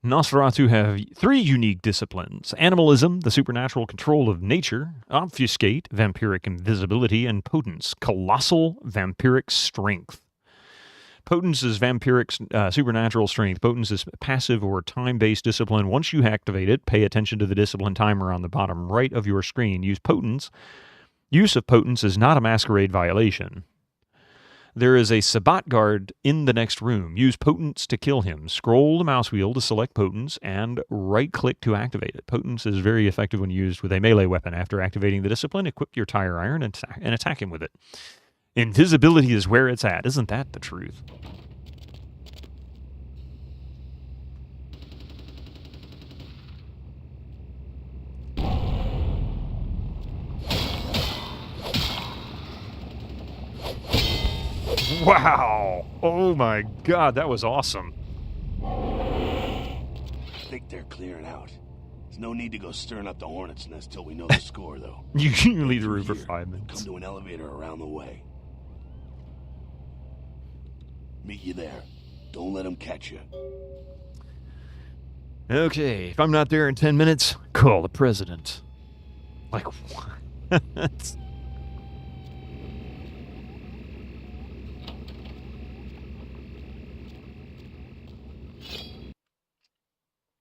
Nosferatu have 3 unique disciplines. Animalism, the supernatural control of nature. Obfuscate, vampiric invisibility. And Potence, colossal vampiric strength. Potence is vampiric supernatural strength. Potence is passive or time-based discipline. Once you activate it, pay attention to the discipline timer on the bottom right of your screen. Use of potence is not a masquerade violation. There is a Sabbat guard in the next room. Use potence to kill him. Scroll the mouse wheel to select potence and right-click to activate it. Potence is very effective when used with a melee weapon. After activating the discipline, equip your tire iron and attack him with it. Invisibility is where it's at. Isn't that the truth? Wow! Oh my god, that was awesome. I think they're clearing out. There's no need to go stirring up the hornet's nest till we know the score, though. You can leave the room for 5 minutes. Come to an elevator around the way. Meet you there. Don't let them catch you. Okay, if I'm not there in 10 minutes, call the president. Like, what?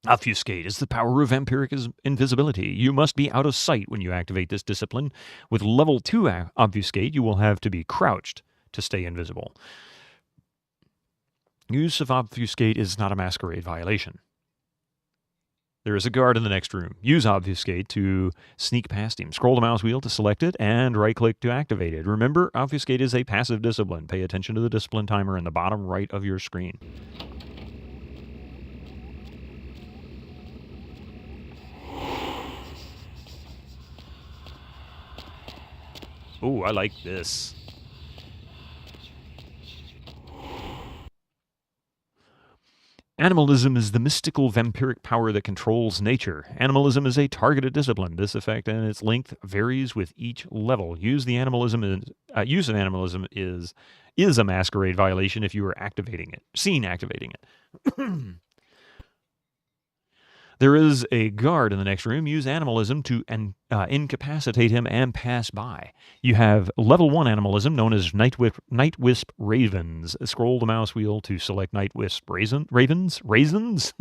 Obfuscate is the power of vampiric invisibility. You must be out of sight when you activate this discipline. With level 2 Obfuscate, you will have to be crouched to stay invisible. Use of Obfuscate is not a masquerade violation. There is a guard in the next room. Use Obfuscate to sneak past him. Scroll the mouse wheel to select it and right-click to activate it. Remember, Obfuscate is a passive discipline. Pay attention to the discipline timer in the bottom right of your screen. Oh, I like this. Animalism is the mystical vampiric power that controls nature. Animalism is a targeted discipline. This effect and its length varies with each level. Use of animalism is a masquerade violation if you are activating it. Seen activating it. There is a guard in the next room. Use animalism to incapacitate him and pass by. You have level 1 animalism, known as Night Wisp Ravens. Scroll the mouse wheel to select Night Wisp Ravens.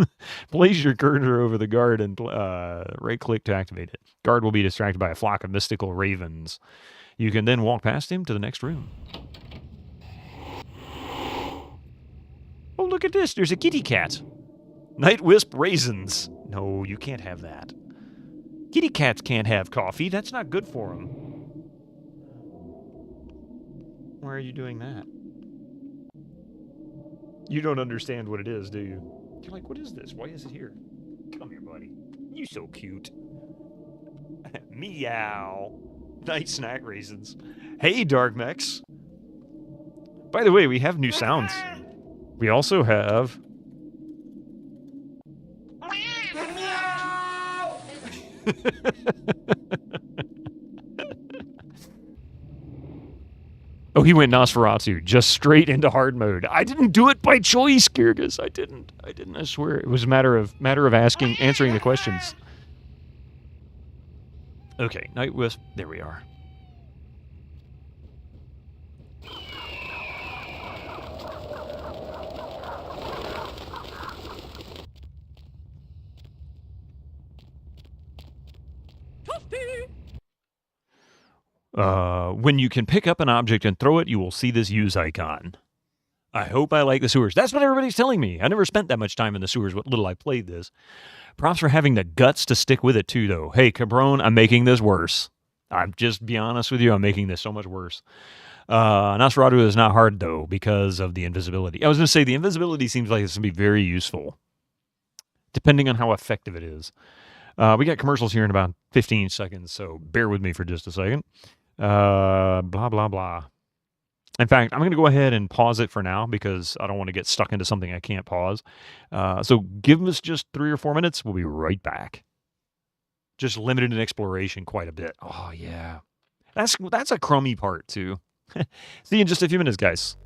Place your cursor over the guard and right-click to activate it. Guard will be distracted by a flock of mystical ravens. You can then walk past him to the next room. Oh, look at this. There's a kitty cat. Night Wisp Raisins. No, you can't have that. Kitty cats can't have coffee. That's not good for them. Why are you doing that? You don't understand what it is, do you? You're like, what is this? Why is it here? Come here, buddy. You so cute. Meow. Night snack raisins. Hey, Dark Mechs. By the way, we have new sounds. We also have... Oh, he went Nosferatu, just straight into hard mode. I didn't do it by choice, Kyrgyz. I didn't. I swear. It was a matter of answering the questions. Okay, Night Wisp. There we are. When you can pick up an object and throw it, you will see this use icon. I hope I like the sewers. That's what everybody's telling me. I never spent that much time in the sewers, what little I played this. Props for having the guts to stick with it, too, though. Hey, Cabron, I'm making this worse. I'm just be honest with you, I'm making this so much worse. Nosferatu is not hard, though, because of the invisibility. I was going to say, the invisibility seems like it's going to be very useful, depending on how effective it is. We got commercials here in about 15 seconds, so bear with me for just a second. Blah, blah, blah. In fact, I'm going to go ahead and pause it for now because I don't want to get stuck into something I can't pause. So give us just 3 or 4 minutes. We'll be right back. Just limited in exploration quite a bit. Oh, yeah. That's a crummy part, too. See you in just a few minutes, guys.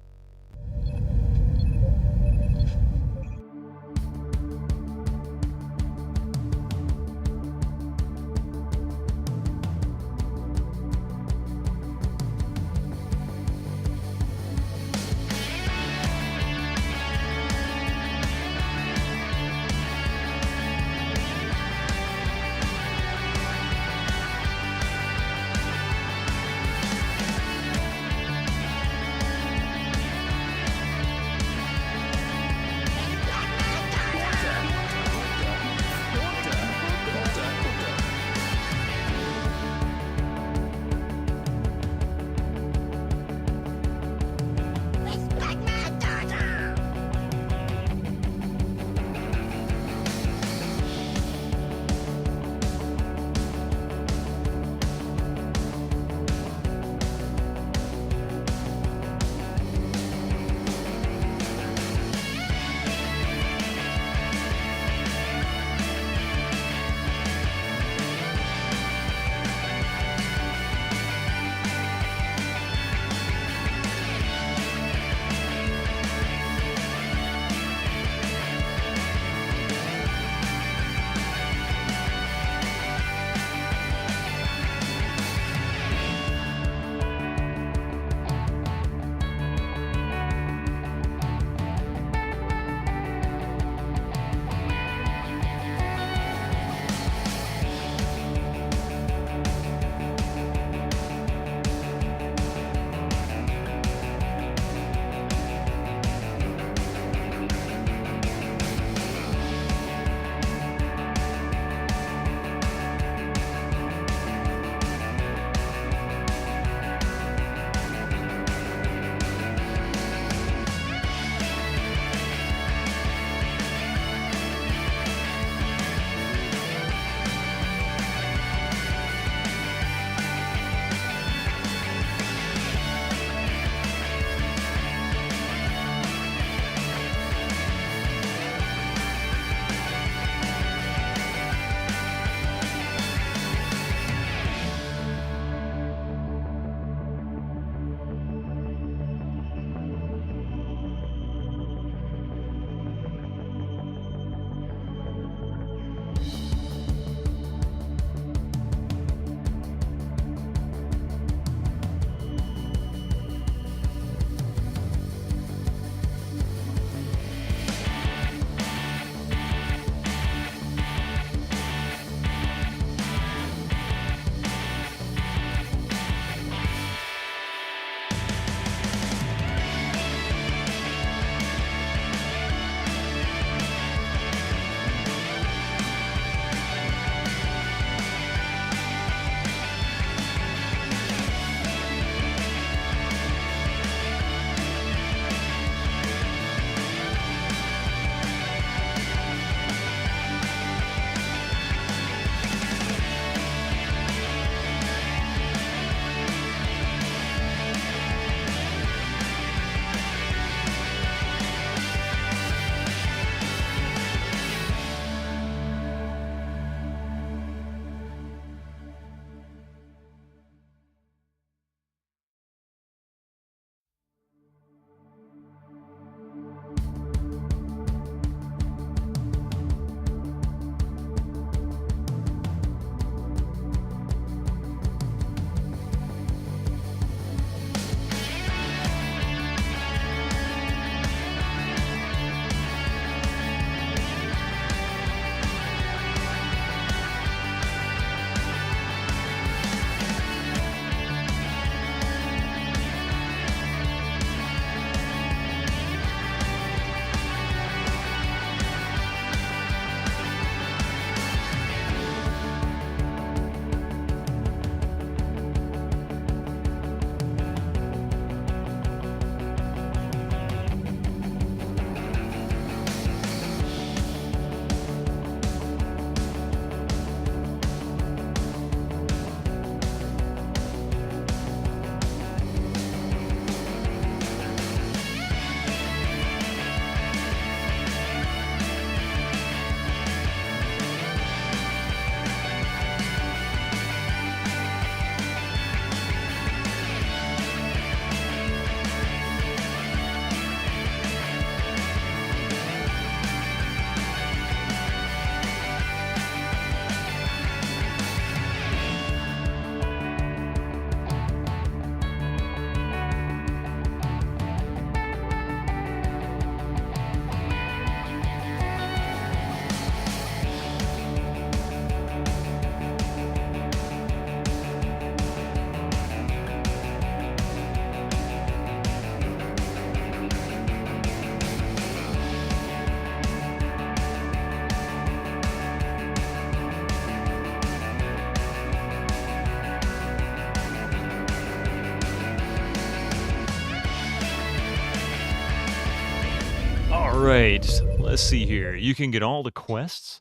All right, let's see here. You can get all the quests.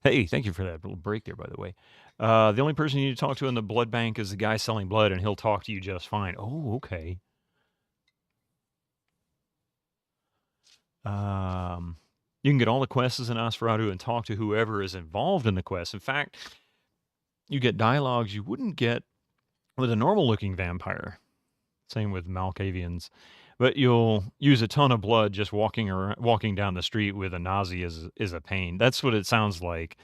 Hey, thank you for that little break there, by the way. The only person you need to talk to in the blood bank is the guy selling blood, and he'll talk to you just fine. Oh, okay. You can get all the quests as an Nosferatu and talk to whoever is involved in the quest. In fact, you get dialogues you wouldn't get with a normal-looking vampire. Same with Malkavians. But you'll use a ton of blood just walking down the street with a nausea is a pain. That's what it sounds like.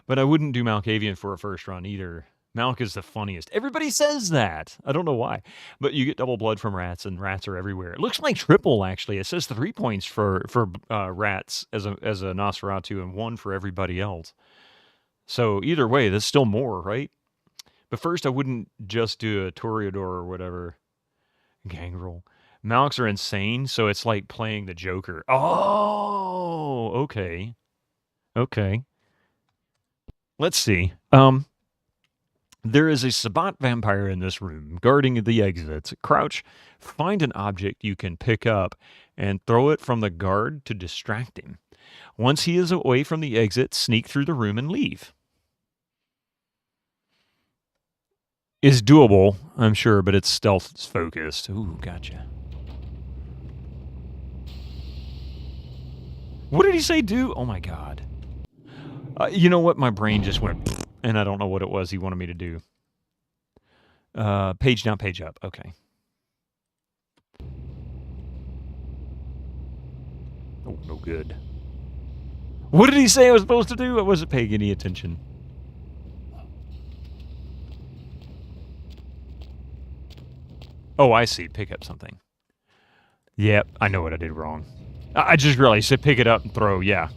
But I wouldn't do Malkavian for a first run either. Malk is the funniest. Everybody says that. I don't know why. But you get double blood from rats, and rats are everywhere. It looks like triple, actually. It says 3 points for rats as a Nosferatu and 1 for everybody else. So either way, there's still more, right? But first, I wouldn't just do a Toreador or whatever. Gangrel. Malks are insane, so it's like playing the Joker. Oh, okay. Okay. Let's see. There is a Sabbat vampire in this room, guarding the exits. Crouch, find an object you can pick up, and throw it from the guard to distract him. Once he is away from the exit, sneak through the room and leave. Is doable, I'm sure, but it's stealth-focused. Ooh, gotcha. What did he say do? Oh, my God. You know what? My brain just went, and I don't know what it was he wanted me to do. Page down, page up. Okay. Oh, no good. What did he say I was supposed to do? I wasn't paying any attention. Oh, I see. Pick up something. Yep, I know what I did wrong. I just realized to pick it up and throw, yeah.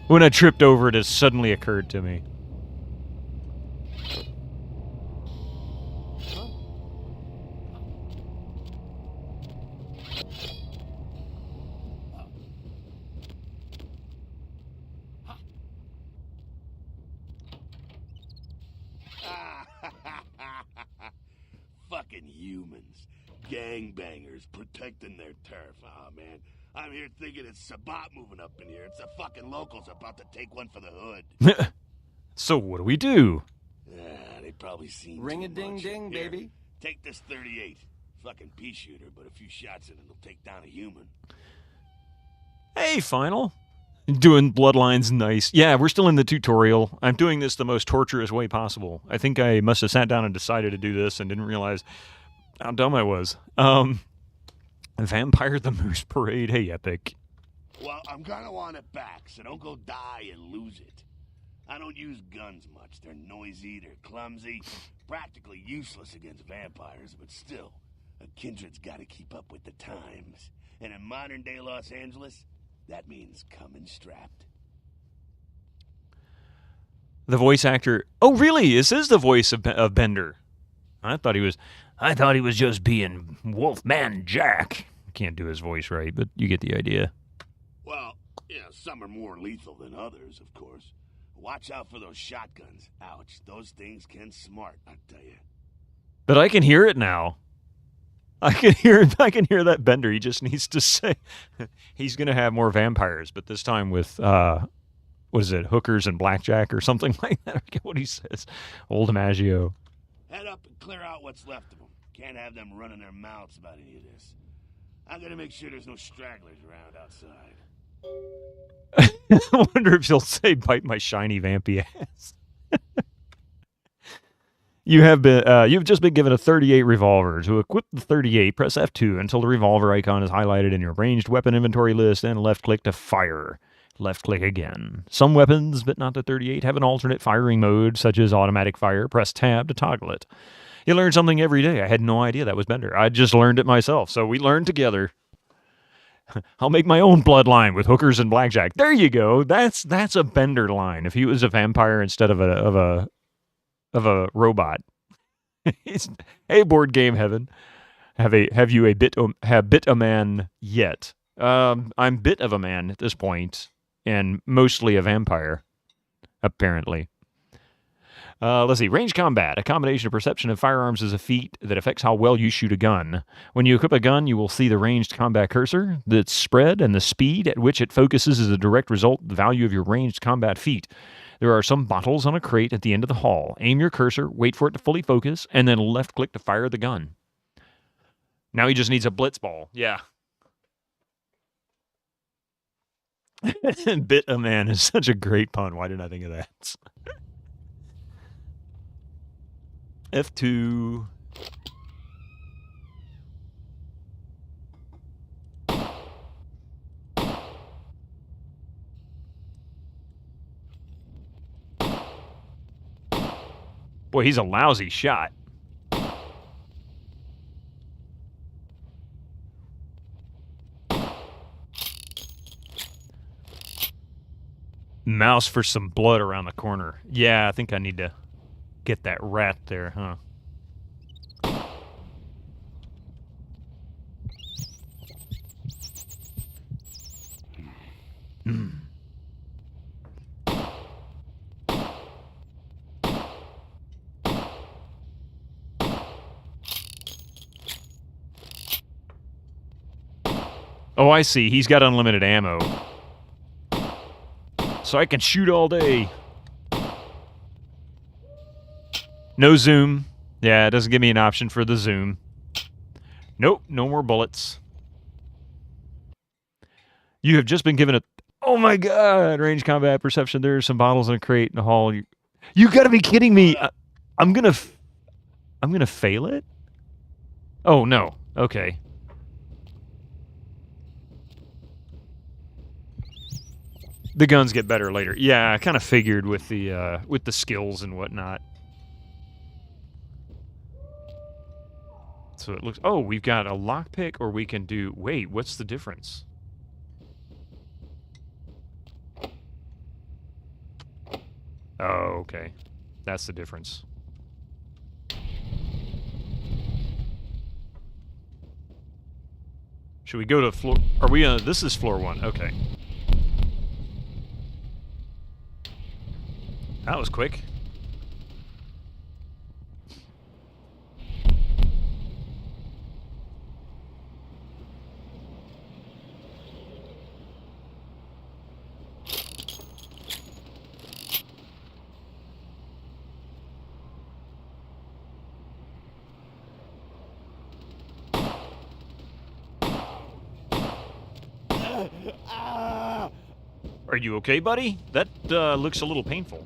When I tripped over it, it suddenly occurred to me. Fucking humans. Gangbangers protecting their turf. Oh, man. I'm here thinking it's Sabbat moving up in here. It's the fucking locals about to take one for the hood. So what do we do? They probably seen Ring-a-ding-ding, Here, baby. Take this 38. Fucking pea shooter, but a few shots in it'll take down a human. Hey, Final. Doing Bloodlines nice. Yeah, we're still in the tutorial. I'm doing this the most torturous way possible. I think I must have sat down and decided to do this and didn't realize how dumb I was. Vampire the Masquerade. Hey, Epic. Well, I'm gonna want it back, so don't go die and lose it. I don't use guns much. They're noisy, they're clumsy, practically useless against vampires, but still, a kindred's gotta keep up with the times. And in modern-day Los Angeles, that means coming strapped. The voice actor. Oh, really? This is the voice of Bender. I thought he was just being Wolfman Jack. I can't do his voice right, but you get the idea. Well, yeah, some are more lethal than others, of course. Watch out for those shotguns. Ouch, those things can smart, I tell you. But I can hear it now. I can hear that Bender. He just needs to say he's going to have more vampires, but this time with what is it, hookers and blackjack or something like that. I forget what he says. Old Maggio. Head up and clear out what's left of them. Can't have them running their mouths about any of this. I'm gonna make sure there's no stragglers around outside. I wonder if he'll say, "Bite my shiny vampy ass." You've just been given a 38 revolver. To equip the 38, press F2 until the revolver icon is highlighted in your ranged weapon inventory list, and left-click to fire. Left-click again. Some weapons, but not the 38, have an alternate firing mode, such as automatic fire. Press Tab to toggle it. You learn something every day. I had no idea that was Bender. I just learned it myself, so we learned together. I'll make my own bloodline with hookers and blackjack. There you go. That's a Bender line. If he was a vampire instead of a robot. Hey, board game heaven. Have you bit a man yet? I'm bit of a man at this point, and mostly a vampire, apparently. Let's see. Range combat. A combination of perception and firearms is a feat that affects how well you shoot a gun. When you equip a gun, you will see the ranged combat cursor. That's spread, and the speed at which it focuses is a direct result of the value of your ranged combat feat. There are some bottles on a crate at the end of the hall. Aim your cursor, wait for it to fully focus, and then left-click to fire the gun. Now he just needs a blitz ball. Yeah. Bit a man is such a great pun. Why didn't I think of that? F2. Boy, he's a lousy shot. Mouse for some blood around the corner. Yeah, I think I need to get that rat there, huh? Oh, I see. He's got unlimited ammo. So I can shoot all day. No zoom. Yeah, it doesn't give me an option for the zoom. Nope, no more bullets. You have just been given a... Oh my god! Range combat perception. There's some bottles in a crate in the hall. You gotta be kidding me! I'm gonna fail it? Oh, no. Okay. The guns get better later. Yeah, I kind of figured with the skills and whatnot. So it looks... Oh, we've got a lockpick, or we can do... Wait, what's the difference? Oh, okay. That's the difference. Should we go to floor... Are we... this is floor 1. Okay. That was quick. Are you okay, buddy? That looks a little painful.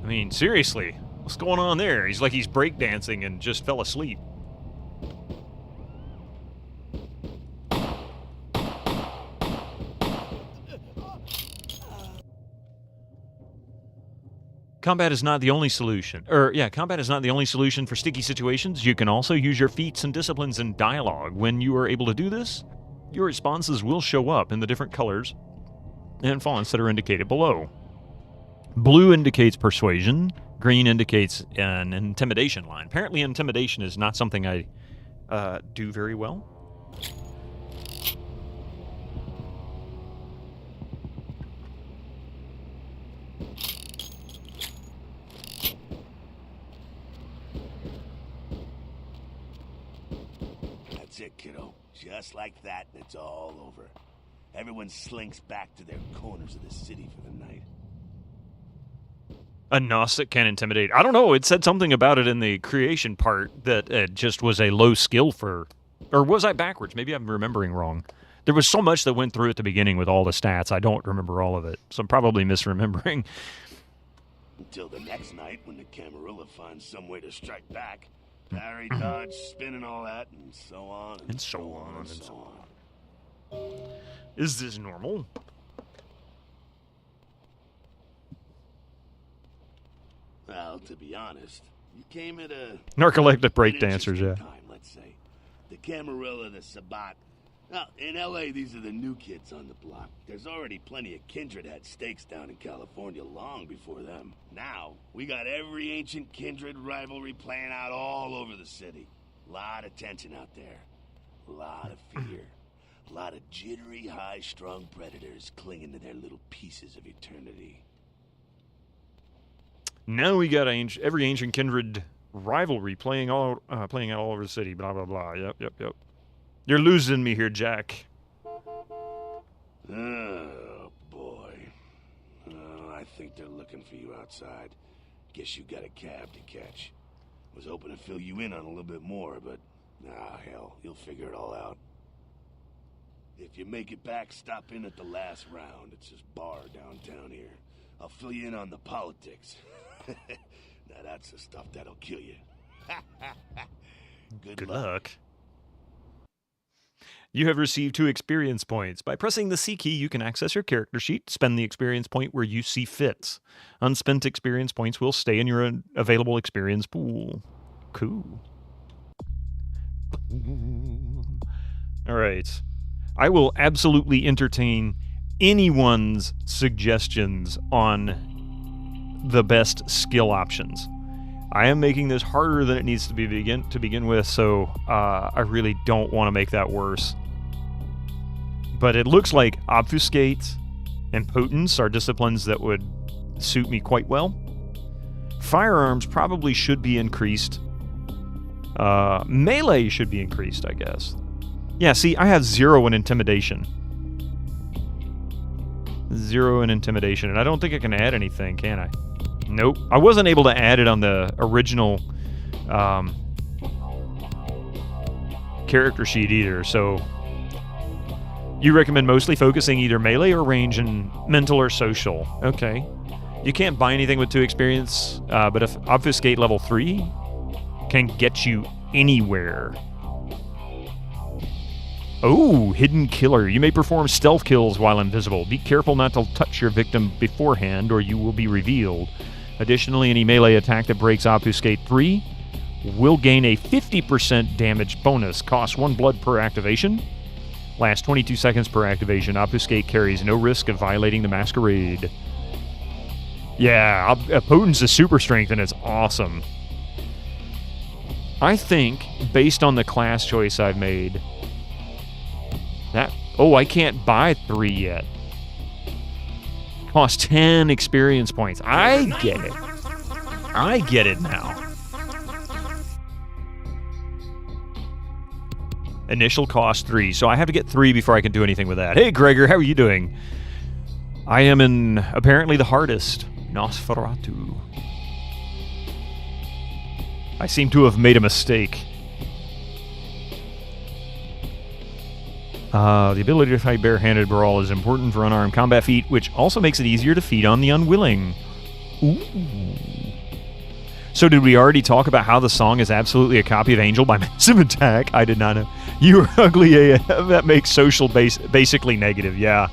I mean, seriously, what's going on there? He's like he's breakdancing and just fell asleep. Combat is not the only solution. Combat is not the only solution for sticky situations. You can also use your feats and disciplines in dialogue. When you are able to do this, your responses will show up in the different colors and fonts that are indicated below. Blue indicates persuasion. Green indicates an intimidation line. Apparently, intimidation is not something I do very well. That's it, kiddo. Just like that, and it's all over. Everyone slinks back to their corners of the city for the night. A Gnostic can intimidate. I don't know. It said something about it in the creation part that it just was a low skill for... Or was I backwards? Maybe I'm remembering wrong. There was so much that went through at the beginning with all the stats. I don't remember all of it. So I'm probably misremembering. Until the next night when the Camarilla finds some way to strike back. Parry, dodge, spin and all that, and so on, and so on, and so on. Is this normal? Well, to be honest, you came at a... Narcoleptic breakdancers, yeah. Time, let's say. The Camarilla, the Sabbat. Well, in L.A., these are the new kids on the block. There's already plenty of kindred had stakes down in California long before them. Now, we got every ancient kindred rivalry playing out all over the city. Lot of tension out there. Lot of fear. A lot of jittery, high-strung predators clinging to their little pieces of eternity. Now we got every ancient kindred rivalry playing out all over the city. Blah blah blah. Yep. You're losing me here, Jack. Oh boy. Oh, I think they're looking for you outside. Guess you got a cab to catch. Was hoping to fill you in on a little bit more, but hell, you'll figure it all out. If you make it back, stop in at the last round. It's this bar downtown here. I'll fill you in on the politics. Now that's the stuff that'll kill you. Good luck. You have received 2 experience points. By pressing the C key, you can access your character sheet, spend the experience point where you see fits. Unspent experience points will stay in your available experience pool. Cool. All right. I will absolutely entertain anyone's suggestions on the best skill options. I am making this harder than it needs to begin with, so I really don't want to make that worse. But it looks like Obfuscate and Potence are disciplines that would suit me quite well. Firearms probably should be increased. Melee should be increased, I guess. Yeah, see, I have 0 in Intimidation. 0 in Intimidation, and I don't think I can add anything, can I? Nope. I wasn't able to add it on the original character sheet either, so you recommend mostly focusing either melee or range and mental or social. Okay. You can't buy anything with 2 experience, but if Obfuscate level 3 can get you anywhere. Oh, Hidden Killer. You may perform stealth kills while invisible. Be careful not to touch your victim beforehand or you will be revealed. Additionally, any melee attack that breaks Obfuscate 3 will gain a 50% damage bonus. Costs 1 blood per activation. Lasts 22 seconds per activation. Obfuscate carries no risk of violating the Masquerade. Yeah, Potence is super strength and it's awesome. I think, based on the class choice I've made, that... Oh, I can't buy 3 yet. Cost 10 experience points. I get it. I get it now. Initial cost 3. So I have to get 3 before I can do anything with that. Hey, Gregor, how are you doing? I am in apparently the hardest. Nosferatu. I seem to have made a mistake. The ability to fight barehanded brawl is important for unarmed combat feat, which also makes it easier to feed on the unwilling. Ooh. So did we already talk about how the song is absolutely a copy of Angel by Massive Attack? I did not know. You are ugly AF. That makes social basically negative, yeah.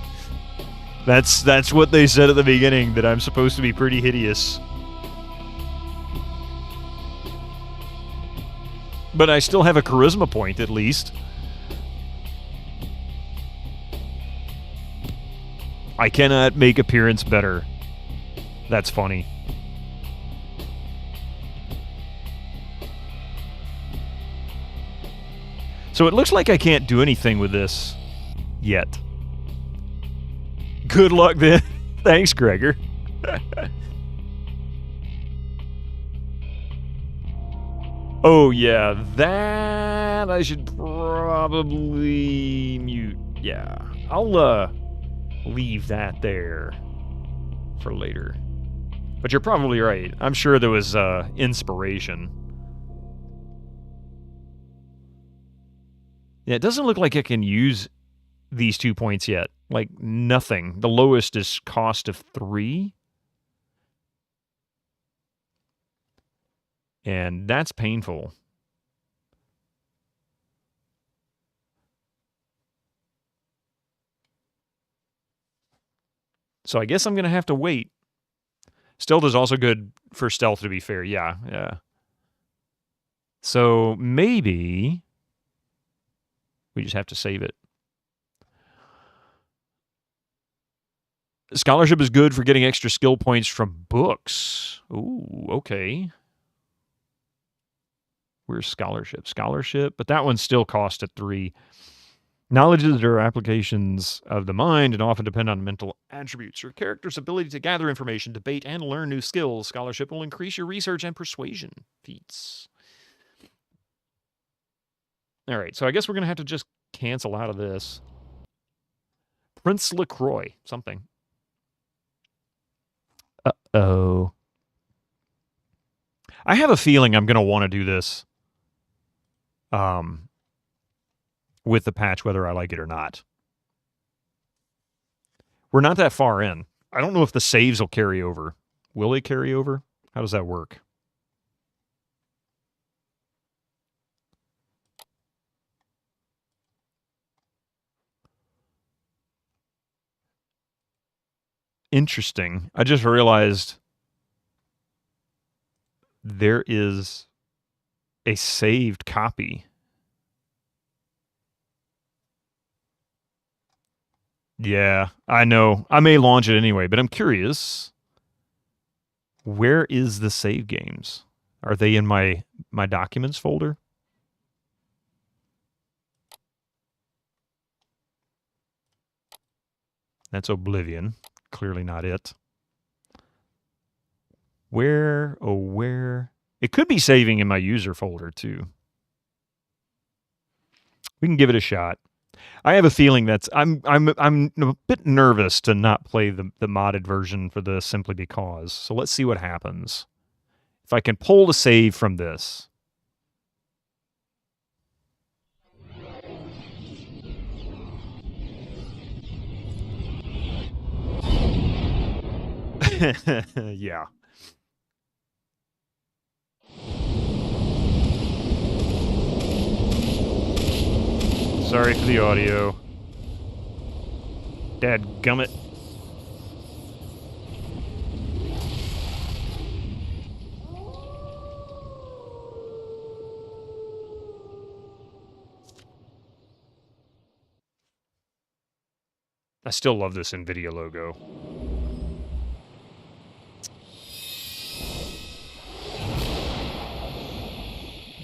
That's what they said at the beginning, that I'm supposed to be pretty hideous. But I still have a charisma point, at least. I cannot make appearance better. That's funny. So it looks like I can't do anything with this yet. Good luck then. Thanks, Gregor. Oh yeah, that I should probably mute. Yeah, I'll leave that there for later. But you're probably right. I'm sure there was inspiration. Yeah, it doesn't look like I can use these 2 points yet. Like, nothing. The lowest is cost of 3. And that's painful. So I guess I'm going to have to wait. Stealth is also good for stealth, to be fair. Yeah. So maybe we just have to save it. Scholarship is good for getting extra skill points from books. Ooh, okay. Where's scholarship? Scholarship, but that one still cost a 3. Knowledges are applications of the mind and often depend on mental attributes. Your character's ability to gather information, debate, and learn new skills. Scholarship will increase your research and persuasion feats. All right, so I guess we're going to have to just cancel out of this. Prince LaCroix, something. Uh-oh. I have a feeling I'm going to want to do this with the patch, whether I like it or not. We're not that far in. I don't know if the saves will carry over. Will they carry over? How does that work? Interesting. I just realized there is a saved copy. Yeah, I know. I may launch it anyway, but I'm curious. Where is the save games? Are they in my documents folder? That's Oblivion. Clearly not it. Where, oh where? It could be saving in my user folder too. We can give it a shot. I have a feeling that's I'm a bit nervous to not play the modded version for this simply because. So let's see what happens. If I can pull the save from this. Yeah. Sorry for the audio. Dadgummit. I still love this NVIDIA logo.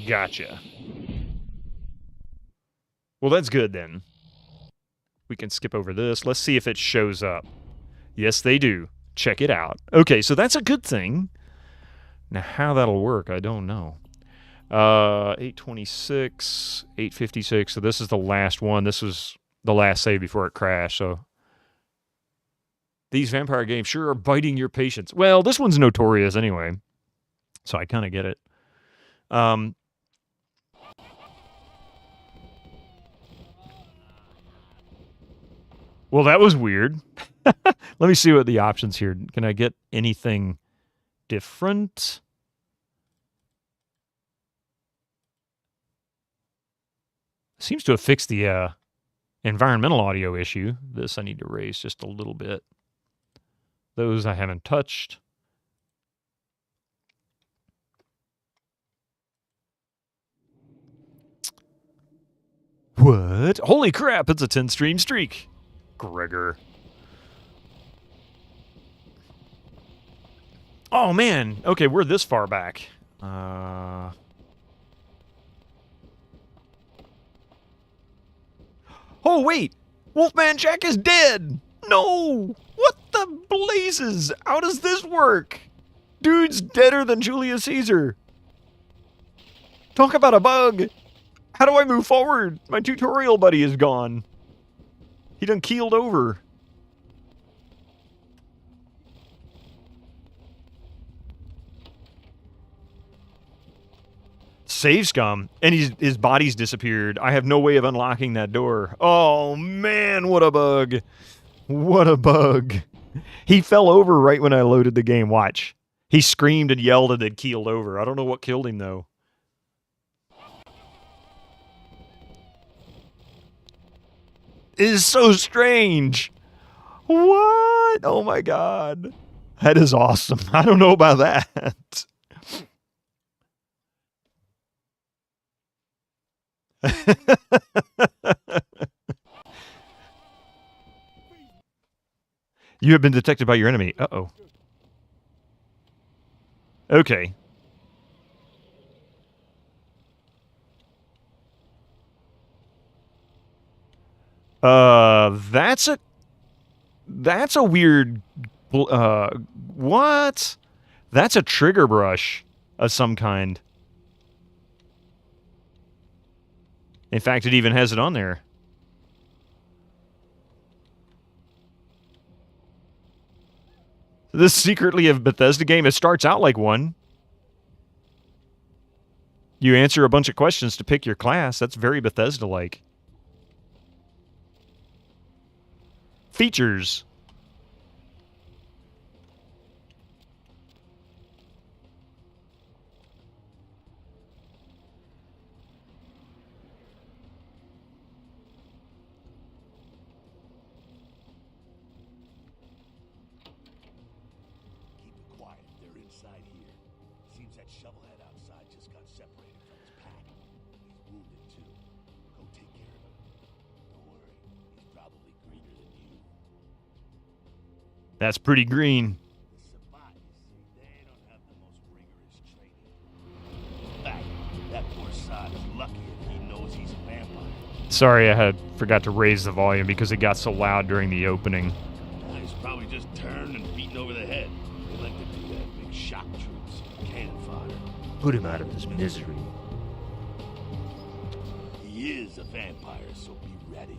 Gotcha. Well, that's good then. We can skip over this. Let's see if it shows up. Yes, they do. Check it out. Okay, so that's a good thing. Now, how that'll work, I don't know. 826, 856. So this is the last one. This was the last save before it crashed. So these vampire games sure are biting your patience. Well, this one's notorious anyway. So I kind of get it. Well, that was weird. Let me see what the options here. Can I get anything different? Seems to have fixed the environmental audio issue. This I need to raise just a little bit. Those I haven't touched. What? Holy crap, it's a 10-stream streak. Gregor. Oh, man. Okay, we're this far back. Oh, wait. Wolfman Jack is dead. No. What the blazes? How does this work? Dude's deader than Julius Caesar. Talk about a bug. How do I move forward? My tutorial buddy is gone. He done keeled over. Save scum. And his body's disappeared. I have no way of unlocking that door. Oh, man, what a bug. What a bug. He fell over right when I loaded the game. Watch. He screamed and yelled and then keeled over. I don't know what killed him, though. It is so strange. What? Oh, my God. That is awesome. I don't know about that. You have been detected by your enemy. Uh-oh. Okay. That's a weird, what? That's a trigger brush of some kind. In fact, it even has it on there. This secretly a Bethesda game, it starts out like one. You answer a bunch of questions to pick your class. That's very Bethesda-like. Features. That's pretty green. Sorry, I forgot to raise the volume because it got so loud during the opening. He's probably just turned and beaten over the head. They like to do that. Big shock troops, cannon fodder. Put him out of his misery. He is a vampire, so be ready.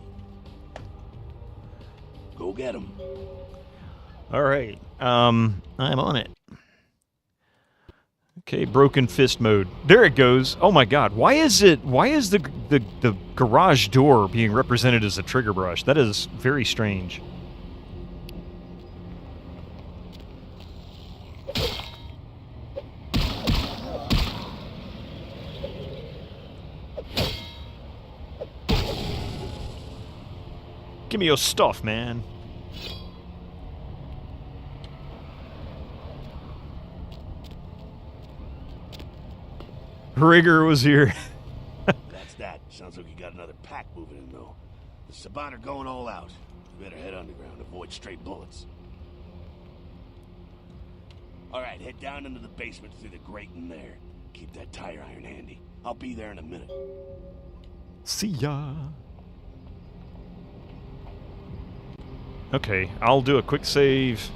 Go get him. All right. I'm on it. Okay, broken fist mode. There it goes. Oh my god. Why is the garage door being represented as a trigger brush? That is very strange. Give me your stuff, man. Rigger was here. That's that. Sounds like you got another pack moving in, though. The Saban are going all out. You better head underground, avoid straight bullets. Alright, head down into the basement through the grate in there. Keep that tire iron handy. I'll be there in a minute. See ya. Okay, I'll do a quick save.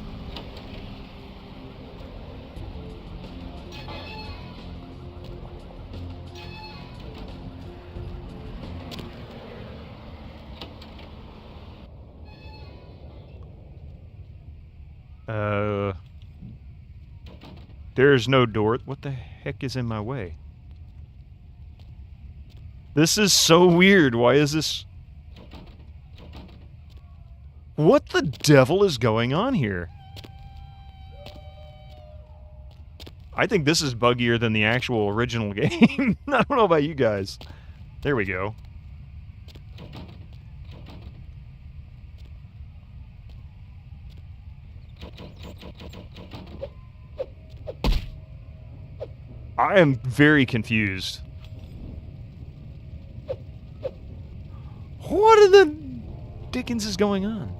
There's no door. What the heck is in my way? This is so weird. Why is this? What the devil is going on here? I think this is buggier than the actual original game. I don't know about you guys. There we go. I am very confused. What are the dickens is going on?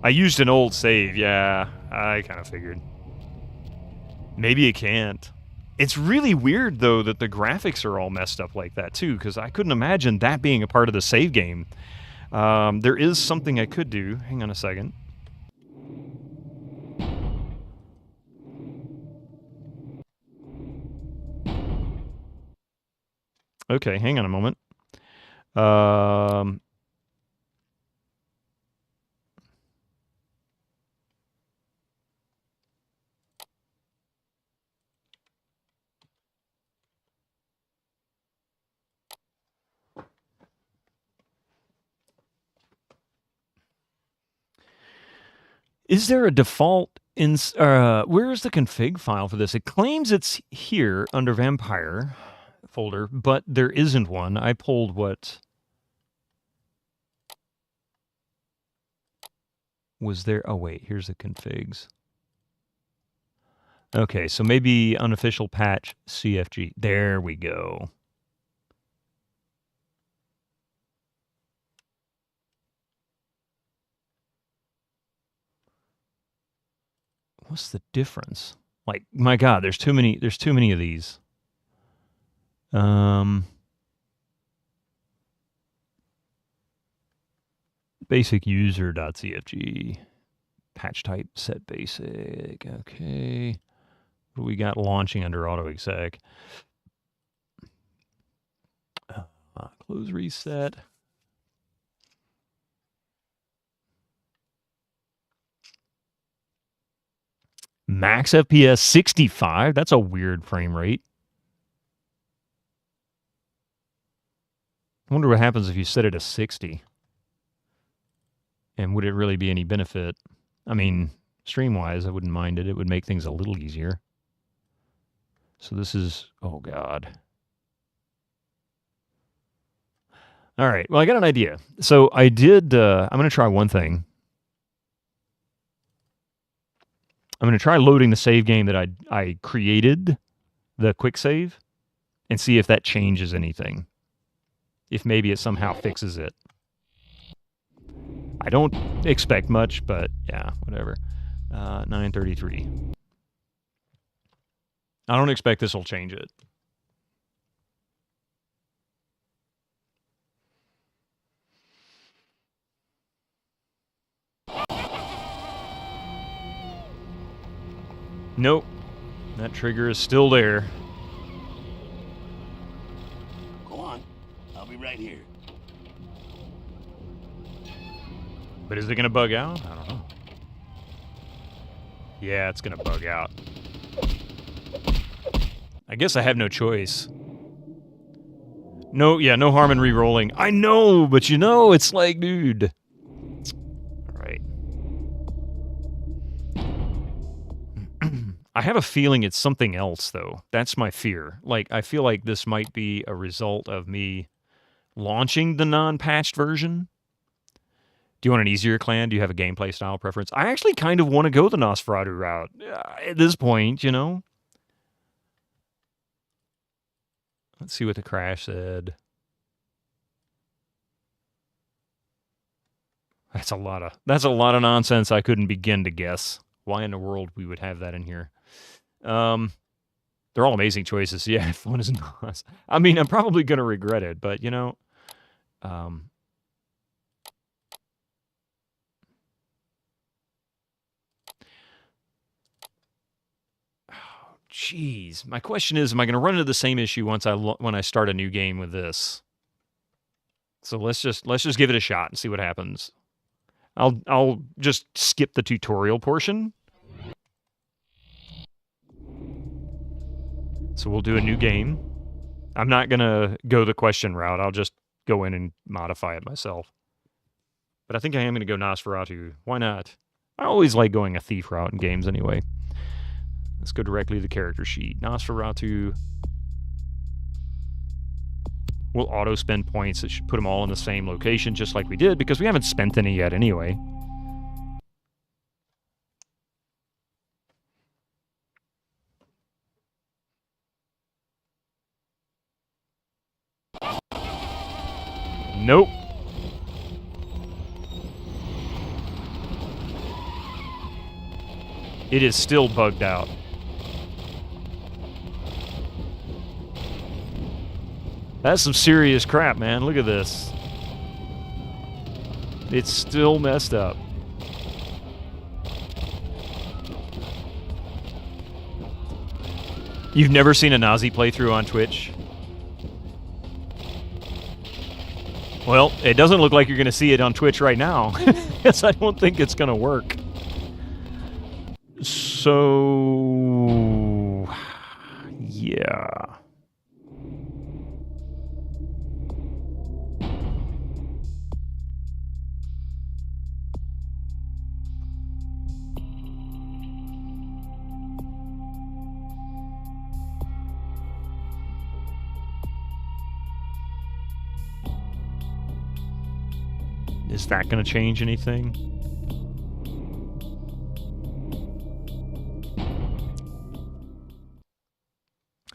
I used an old save, yeah. I kind of figured. Maybe it can't. It's really weird, though, that the graphics are all messed up like that, too, because I couldn't imagine that being a part of the save game. There is something I could do. Hang on a second. Okay, hang on a moment. Is there a default where is the config file for this? It claims it's here under Vampire folder, but there isn't one. I pulled what was there. Oh wait, here's the configs. Okay, so maybe unofficial patch CFG. There we go. What's the difference? Like, my God, there's too many of these. basic user.cfg. Patch type set basic. Okay. What do we got launching under auto exec? Close reset. Max FPS 65. That's a weird frame rate. I wonder what happens if you set it to 60. And would it really be any benefit? I mean, stream-wise, I wouldn't mind it. It would make things a little easier. So this is, oh God. All right, well, I got an idea. So I did, I'm going to try one thing. I'm going to try loading the save game that I created, the quick save, and see if that changes anything. If maybe it somehow fixes it. I don't expect much, but yeah, whatever. 933. I don't expect this will change it. Nope. That trigger is still there. Go on. I'll be right here. But is it going to bug out? I don't know. Yeah, it's going to bug out. I guess I have no choice. No, yeah, no harm in re-rolling. I know, but you know, it's like, dude. All right. I have a feeling it's something else, though. That's my fear. Like, I feel like this might be a result of me launching the non-patched version. Do you want an easier clan? Do you have a gameplay style preference? I actually kind of want to go the Nosferatu route at this point, you know? Let's see what the crash said. That's a lot of nonsense I couldn't begin to guess. Why in the world we would have that in here? They're all amazing choices. Yeah, fun is Nos. I mean, I'm probably going to regret it, but, you know... Jeez, my question is, am I going to run into the same issue when I start a new game with this? So let's just give it a shot and see what happens. I'll just skip the tutorial portion. So we'll do a new game. I'm not going to go the question route. I'll just go in and modify it myself. But I think I am going to go Nosferatu. Why not? I always like going a thief route in games anyway. Let's go directly to the character sheet. Nosferatu. We'll auto-spend points. It should put them all in the same location, just like we did, because we haven't spent any yet anyway. Nope. It is still bugged out. That's some serious crap, man. Look at this. It's still messed up. You've never seen a Nazi playthrough on Twitch? Well, it doesn't look like you're going to see it on Twitch right now. Because I don't think it's going to work. So... yeah... Is that going to change anything?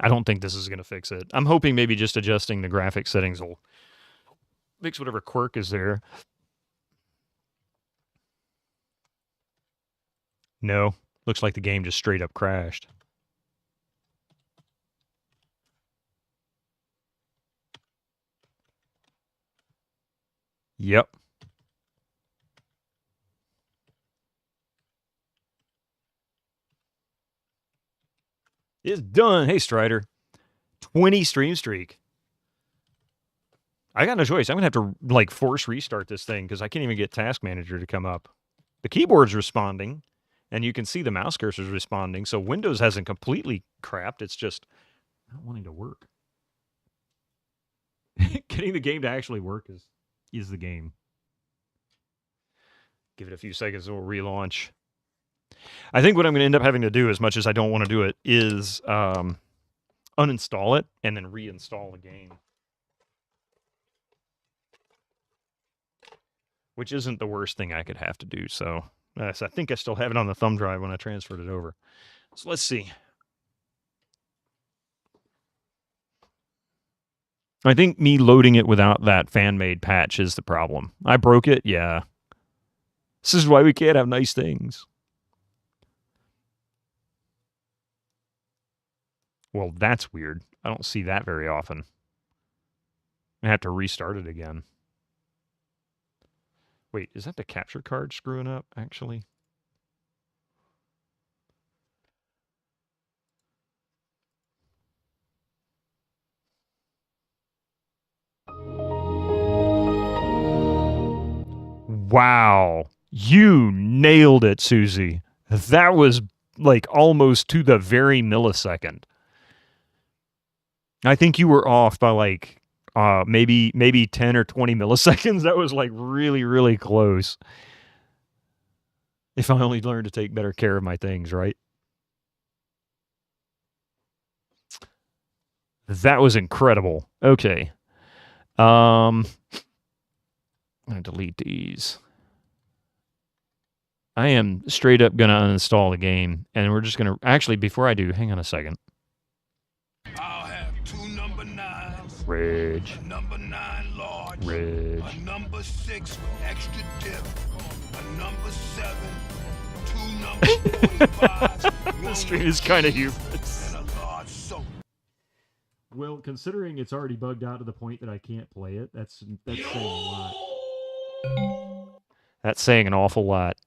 I don't think this is going to fix it. I'm hoping maybe just adjusting the graphic settings will fix whatever quirk is there. No. Looks like the game just straight up crashed. Yep. It's done. Hey, Strider. 20 stream streak. I got no choice. I'm going to have to, like, force restart this thing because I can't even get Task Manager to come up. The keyboard's responding, and you can see the mouse cursor's responding, so Windows hasn't completely crapped. It's just not wanting to work. Getting the game to actually work is the game. Give it a few seconds, and we'll relaunch. I think what I'm going to end up having to do, as much as I don't want to do it, is uninstall it and then reinstall the game. Which isn't the worst thing I could have to do, so I think I still have it on the thumb drive when I transferred it over. So let's see. I think me loading it without that fan-made patch is the problem. I broke it, yeah. This is why we can't have nice things. Well, that's weird. I don't see that very often. I have to restart it again. Wait, is that the capture card screwing up, actually? Wow. You nailed it, Susie. That was, like, almost to the very millisecond. I think you were off by, like, maybe 10 or 20 milliseconds. That was, like, really, really close. If I only learned to take better care of my things, right? That was incredible. Okay. I'm going to delete these. I am straight up going to uninstall the game, and we're just going to... Actually, before I do, hang on a second. I'll have 2 number 9s. Rage. A number 9 large. Rage. A number 6 extra dip. A number 7. 2 number 45s. This stream is kind of humorous. And a large soda. Well, considering it's already bugged out to the point that I can't play it, that's saying a lot. That's saying an awful lot.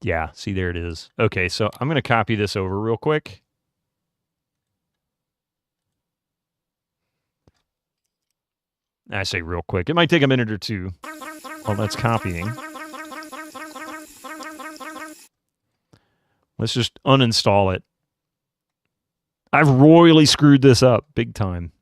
Yeah, see, there it is. Okay, so I'm going to copy this over real quick. I say real quick. It might take a minute or two while that's copying. Let's just uninstall it. I've royally screwed this up big time.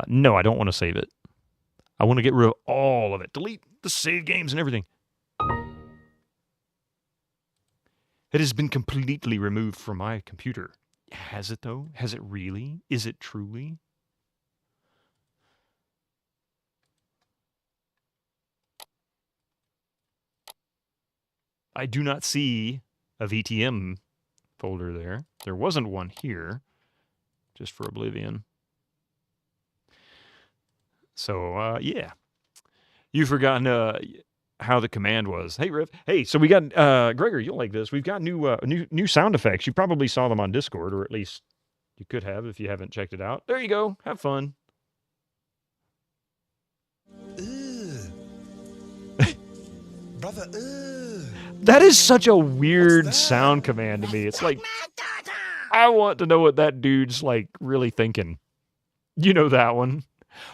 No, I don't want to save it. I want to get rid of all of it. Delete the save games and everything. It has been completely removed from my computer. Has it, though? Has it really? Is it truly? I do not see a VTM folder there. There wasn't one here, just for Oblivion. So, yeah. You've forgotten how the command was. Hey, Riff. Hey, so we got, Gregor, you'll like this. We've got new sound effects. You probably saw them on Discord, or at least you could have if you haven't checked it out. There you go. Have fun. Brother, That is such a weird sound command to me. It's like, I want to know what that dude's, like, really thinking. You know that one.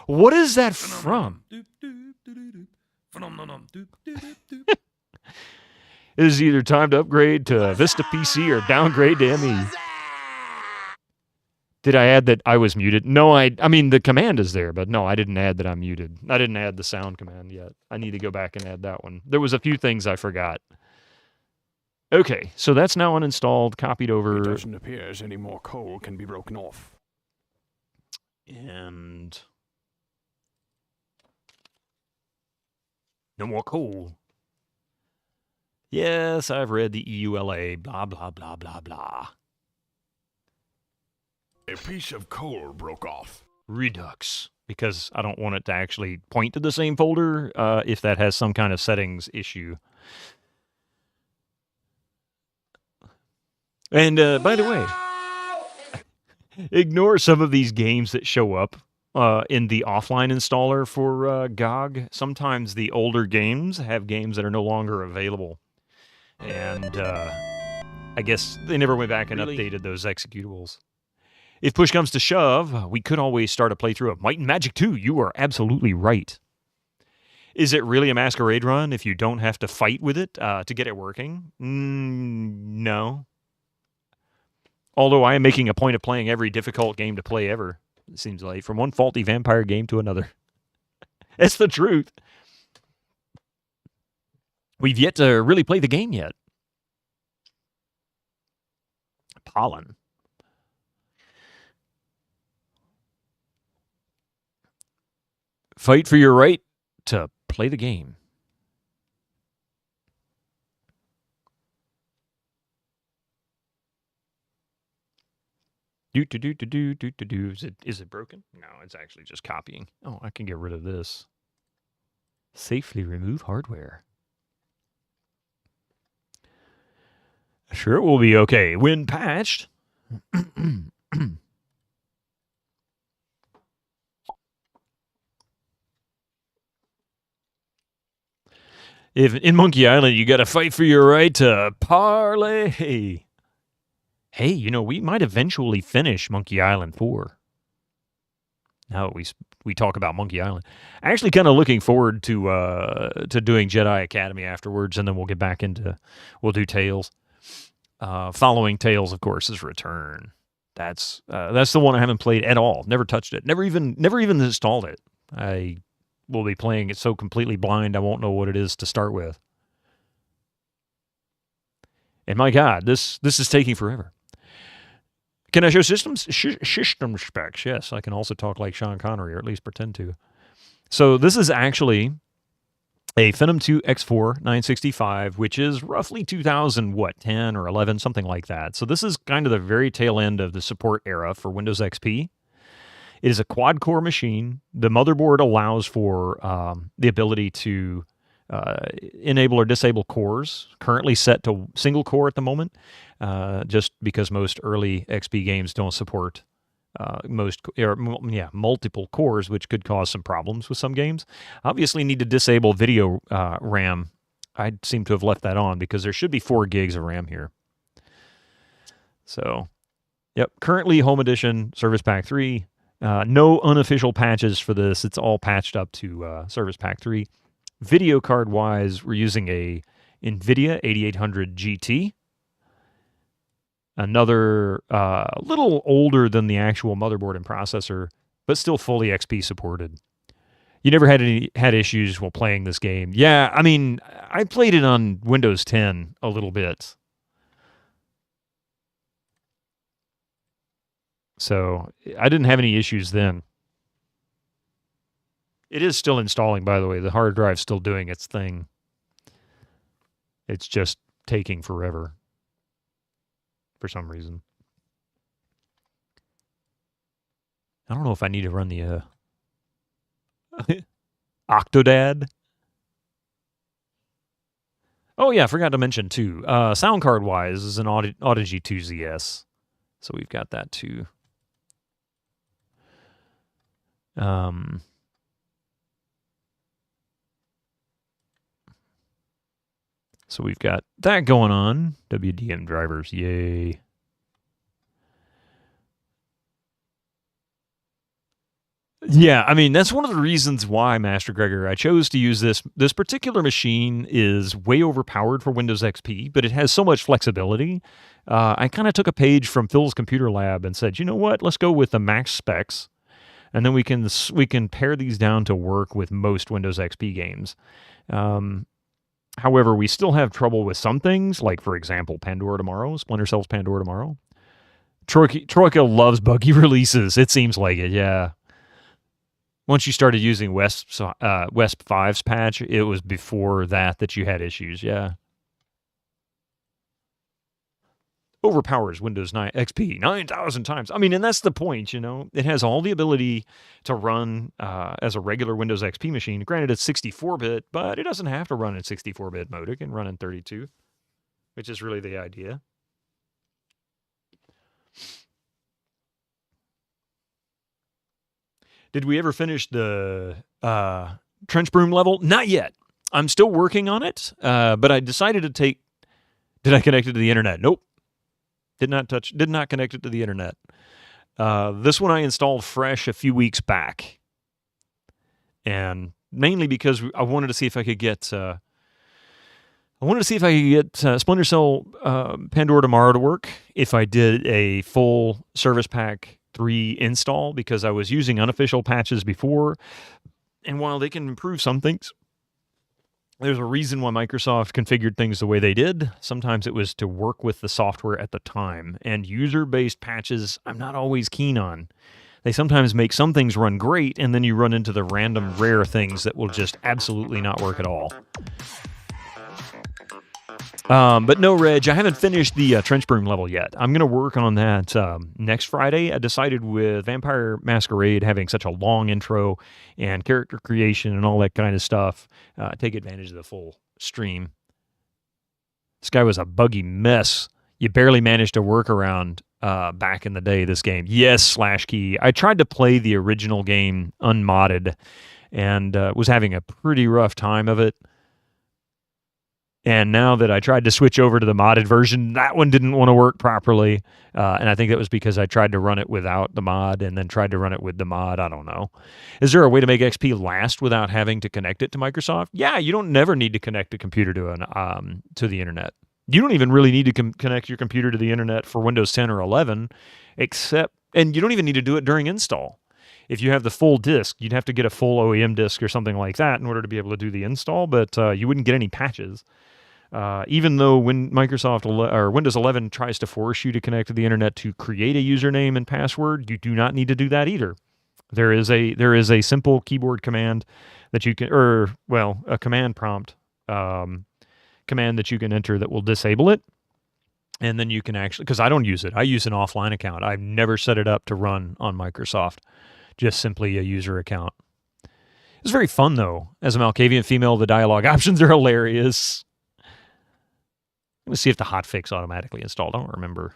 What is that from? It is either time to upgrade to Vista PC or downgrade to ME. Did I add that I was muted? No, I mean, the command is there, but no, I didn't add that I'm muted. I didn't add the sound command yet. I need to go back and add that one. There was a few things I forgot. Okay, so that's now uninstalled, copied over. It doesn't appear as any more coal can be broken off. And no more coal. Yes, I've read the EULA, blah, blah, blah, blah, blah. A piece of coal broke off. Redux, because I don't want it to actually point to the same folder if that has some kind of settings issue. And by the way, Ignore some of these games that show up in the offline installer for GOG. Sometimes the older games have games that are no longer available. And I guess they never went back and updated those executables. If push comes to shove, we could always start a playthrough of Might and Magic 2. You are absolutely right. Is it really a Masquerade run if you don't have to fight with it to get it working? No. Although I am making a point of playing every difficult game to play ever, it seems like, from one faulty vampire game to another. That's the truth. We've yet to really play the game yet. Pollen. Fight for your right to play the game. Is it broken? No, it's actually just copying. Oh, I can get rid of this. Safely remove hardware. Sure, it will be okay. When patched. If in Monkey Island you got to fight for your right to parlay. Hey, you know, we might eventually finish Monkey Island 4. Now we talk about Monkey Island. Actually kind of looking forward to doing Jedi Academy afterwards, and then we'll get back into, we'll do Tales. Following Tales, of course, is Return. That's the one I haven't played at all. Never touched it. Never even installed it. I will be playing it so completely blind I won't know what it is to start with. And my God, this is taking forever. Can I show system specs? Yes, I can also talk like Sean Connery, or at least pretend to. So this is actually a Phenom 2 X4 965, which is roughly 2010 or 11, something like that. So this is kind of the very tail end of the support era for Windows XP. It is a quad-core machine. The motherboard allows for the ability to enable or disable cores, currently set to single core at the moment, just because most early XP games don't support multiple cores, which could cause some problems with some games. Obviously need to disable video RAM. I seem to have left that on because there should be 4 gigs of RAM here. So, yep, currently Home Edition, Service Pack 3. No unofficial patches for this. It's all patched up to Service Pack 3. Video card wise, we're using a NVIDIA 8800 GT. Another little older than the actual motherboard and processor, but still fully XP supported. You never had issues while playing this game. Yeah, I mean, I played it on Windows 10 a little bit. So I didn't have any issues then. It is still installing, by the way. The hard drive's still doing its thing. It's just taking forever for some reason. I don't know if I need to run the Octodad. Oh yeah, I forgot to mention too. Sound card wise is an Audigy 2ZS. So we've got that too. So we've got that going on. WDM drivers, yay. Yeah, I mean, that's one of the reasons why, Master Gregor, I chose to use this. This particular machine is way overpowered for Windows XP, but it has so much flexibility. I kind of took a page from Phil's Computer Lab and said, you know what, let's go with the max specs, and then we can pare these down to work with most Windows XP games. However, we still have trouble with some things, like, for example, Pandora Tomorrow, Splinter Cell's Pandora Tomorrow. Troika loves buggy releases. It seems like it, yeah. Once you started using WESP 5's patch, it was before that you had issues, yeah. Overpowers Windows 9 XP 9,000 times. I mean, and that's the point, you know. It has all the ability to run as a regular Windows XP machine. Granted, it's 64-bit, but it doesn't have to run in 64-bit mode. It can run in 32, which is really the idea. Did we ever finish the trench broom level? Not yet. I'm still working on it, but I decided to take... Did I connect it to the internet? Nope. Did not connect it to the internet. This one I installed fresh a few weeks back. And mainly because I wanted to see if I could get... Splinter Cell Pandora Tomorrow to work if I did a full Service Pack 3 install, because I was using unofficial patches before, and while they can improve some things, there's a reason why Microsoft configured things the way they did. Sometimes it was to work with the software at the time, and user-based patches I'm not always keen on. They sometimes make some things run great, and then you run into the random rare things that will just absolutely not work at all. But no, Reg, I haven't finished the Trench Broom level yet. I'm going to work on that next Friday. I decided with Vampire Masquerade having such a long intro and character creation and all that kind of stuff, take advantage of the full stream. This guy was a buggy mess. You barely managed to work around back in the day, this game. Yes, /key. I tried to play the original game unmodded and was having a pretty rough time of it. And now that I tried to switch over to the modded version, that one didn't want to work properly. And I think that was because I tried to run it without the mod and then tried to run it with the mod. I don't know. Is there a way to make XP last without having to connect it to Microsoft? Yeah, you don't never need to connect a computer to the internet. You don't even really need to connect your computer to the internet for Windows 10 or 11, and you don't even need to do it during install. If you have the full disk, you'd have to get a full OEM disk or something like that in order to be able to do the install, but you wouldn't get any patches. Even though when Windows 11 tries to force you to connect to the internet to create a username and password, you do not need to do that either. There is a simple keyboard command that you can, a command prompt command that you can enter that will disable it. And then you can actually, because I don't use it, I use an offline account. I've never set it up to run on Microsoft, just simply a user account. It's very fun though. As a Malkavian female, the dialogue options are hilarious. Let me see if the hotfix automatically installed. I don't remember.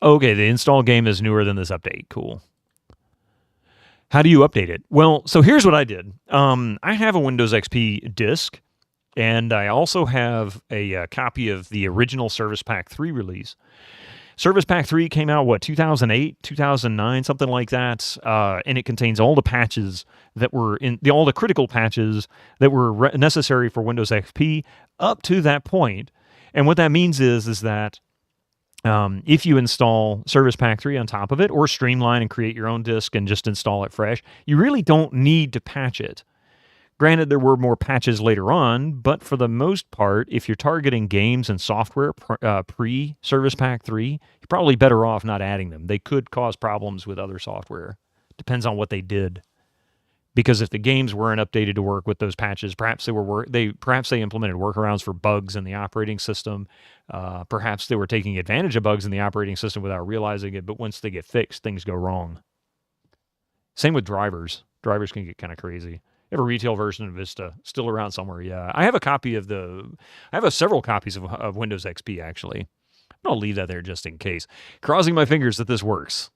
Okay, the install game is newer than this update. Cool. How do you update it? Well, so here's what I did. I have a Windows XP disk, and I also have a copy of the original Service Pack 3 release. Service Pack 3 came out, 2008, 2009, something like that, and it contains all the patches that were all the critical patches that were necessary for Windows XP up to that point. And what that means is that if you install Service Pack 3 on top of it, or streamline and create your own disk and just install it fresh, you really don't need to patch it. Granted, there were more patches later on, but for the most part, if you're targeting games and software pre-Service Pack 3, you're probably better off not adding them. They could cause problems with other software. Depends on what they did. Because if the games weren't updated to work with those patches, perhaps they implemented workarounds for bugs in the operating system. Perhaps they were taking advantage of bugs in the operating system without realizing it, but once they get fixed, things go wrong. Same with drivers. Drivers can get kind of crazy. You have a retail version of Vista still around somewhere. Yeah, I have several copies of Windows XP actually. I'll leave that there just in case. Crossing my fingers that this works.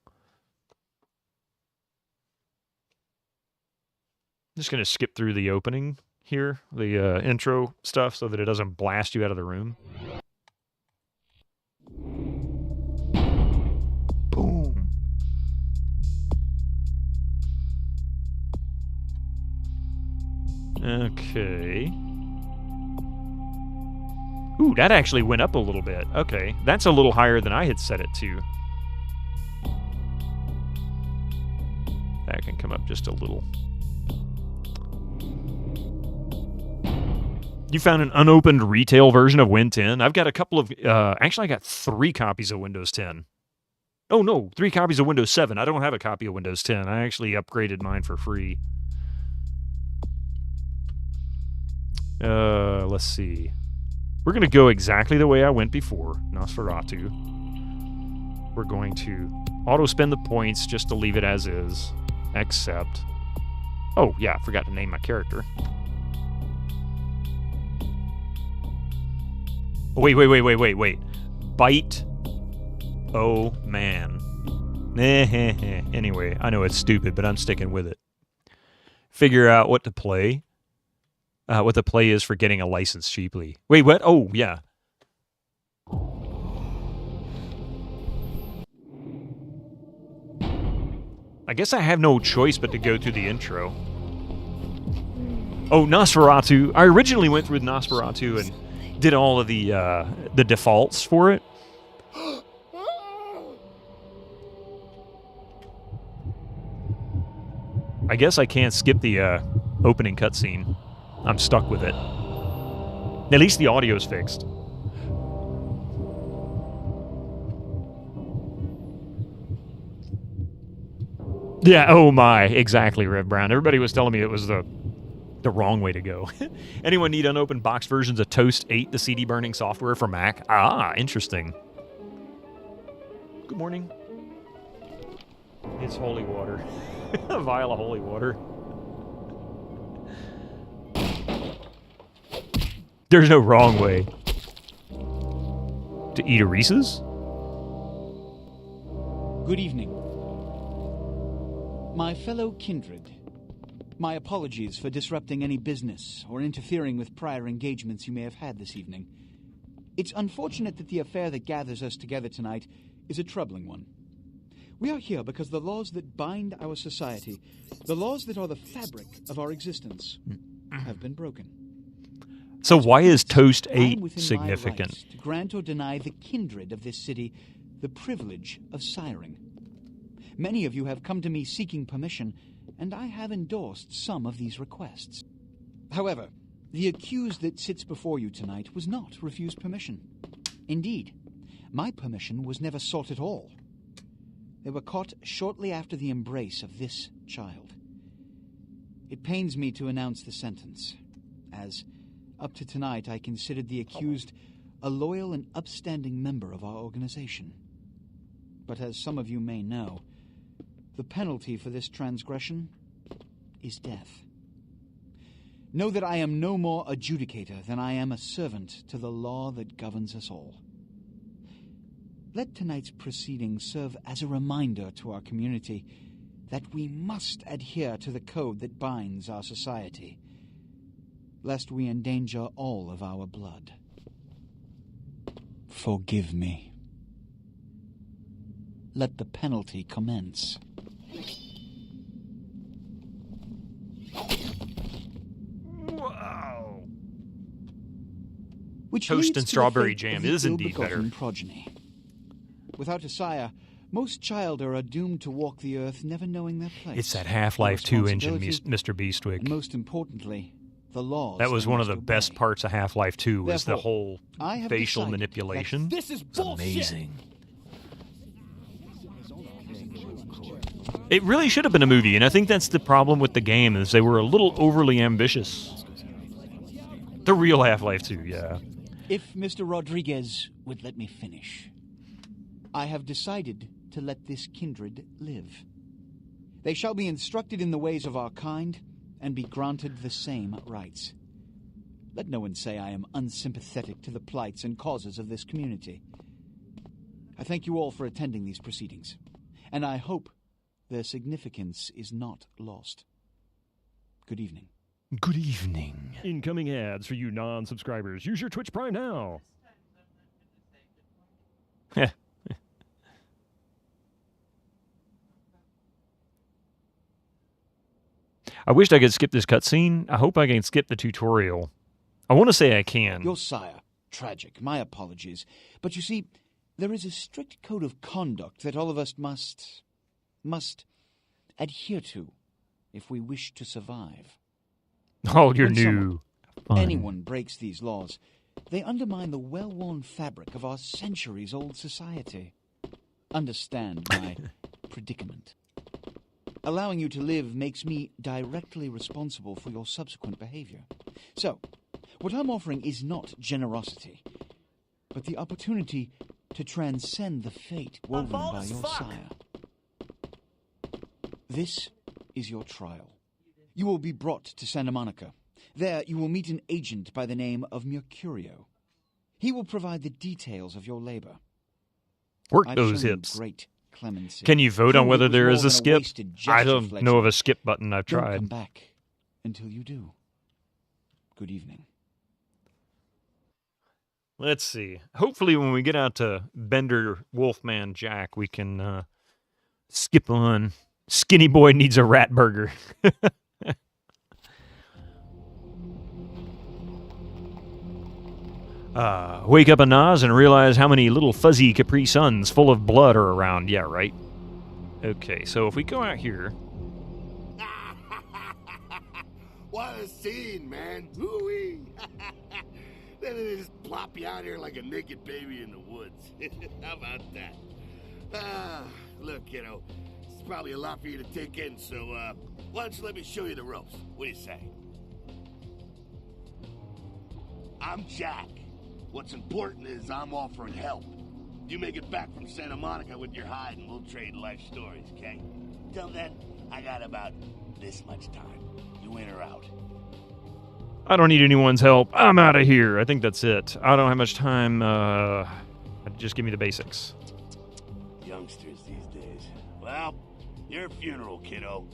I'm just going to skip through the opening here, the intro stuff, so that it doesn't blast you out of the room. Boom. Okay. Ooh, that actually went up a little bit. Okay, that's a little higher than I had set it to. That can come up just a little. You found an unopened retail version of Win 10? I've got a couple of... actually, I got 3 copies of Windows 10. Oh, no, 3 copies of Windows 7. I don't have a copy of Windows 10. I actually upgraded mine for free. Let's see. We're going to go exactly the way I went before, Nosferatu. We're going to auto-spend the points just to leave it as is. Accept. Oh, yeah, I forgot to name my character. Wait. Bite Oh, man. Anyway, I know it's stupid, but I'm sticking with it. Figure out what to play. What the play is for getting a license cheaply. Wait, what? Oh, yeah. I guess I have no choice but to go through the intro. Oh, Nosferatu. I originally went through Nosferatu and did all of the defaults for it. I guess I can't skip the opening cutscene. I'm stuck with it. At least the audio's fixed. Yeah, oh my, exactly, Rev Brown. Everybody was telling me it was the wrong way to go. Anyone need unopened box versions of Toast 8, the CD burning software for Mac? Ah, interesting. Good morning. It's holy water. A vial of holy water. There's no wrong way. To eat a Reese's? Good evening. My fellow kindred, my apologies for disrupting any business or interfering with prior engagements you may have had this evening. It's unfortunate that the affair that gathers us together tonight is a troubling one. We are here because the laws that bind our society, the laws that are the fabric of our existence, have been broken. So why is Toast 8 significant? To grant or deny the kindred of this city the privilege of siring. Many of you have come to me seeking permission, and I have endorsed some of these requests. However, the accused that sits before you tonight was not refused permission. Indeed, my permission was never sought at all. They were caught shortly after the embrace of this child. It pains me to announce the sentence, as up to tonight I considered the accused a loyal and upstanding member of our organization. But as some of you may know, the penalty for this transgression is death. Know that I am no more adjudicator than I am a servant to the law that governs us all. Let tonight's proceedings serve as a reminder to our community that we must adhere to the code that binds our society, lest we endanger all of our blood. Forgive me. Let the penalty commence. Wow. Which Toast leads and to strawberry the fate jam of the is indeed ill-begotten better. Progeny. Without a sire, most childer are doomed to walk the earth never knowing their place. It's that Half-Life 2 engine, Mr. Beastwick. And most importantly, the laws. That was they one of must the obey. best parts of Half-Life 2 was the Therefore, whole I have facial decided manipulation. that this is It's bullshit. amazing. It really should have been a movie, and I think that's the problem with the game, is they were a little overly ambitious. The real Half-Life 2, yeah. If Mr. Rodriguez would let me finish, I have decided to let this kindred live. They shall be instructed in the ways of our kind and be granted the same rights. Let no one say I am unsympathetic to the plights and causes of this community. I thank you all for attending these proceedings, and I hope their significance is not lost. Good evening. Good evening. Incoming ads for you non-subscribers. Use your Twitch Prime now. I wished I could skip this cutscene. I hope I can skip the tutorial. I want to say I can. Your sire, tragic, my apologies. But you see, there is a strict code of conduct that all of us must adhere to if we wish to survive. Oh, you're When new. anyone breaks these laws, they undermine the well-worn fabric of our centuries-old society. Understand my predicament. Allowing you to live makes me directly responsible for your subsequent behavior. So, what I'm offering is not generosity, but the opportunity to transcend the fate woven by your sire. This is your trial. You will be brought to Santa Monica. There you will meet an agent by the name of Mercurio. He will provide the details of your labor. Work I've those shown you hips. great clemency. Can you vote on Truly, whether it was there more is a than skip? wasted gesture, I don't Fletcher. know of a skip button. I've Don't tried. come back until you do. Good evening. Let's see. Hopefully when we get out to Bender Wolfman Jack, we can skip on Skinny Boy Needs a Rat Burger. Wake up a Nas and realize how many little fuzzy Capri Suns full of blood are around. Yeah, right? Okay, so if we go out here... What a scene, man. Woo-wee. Then they just plop you out here like a naked baby in the woods. How about that? Look, kiddo, it's probably a lot for you to take in, so why don't you let me show you the ropes? What do you say? I'm Jack. What's important is I'm offering help. You make it back from Santa Monica with your hide and we'll trade life stories, okay? Till then, I got about this much time. You in or out? I don't need anyone's help. I'm out of here. I think that's it. I don't have much time. Just give me the basics. Youngsters these days. Well, your funeral, kiddo.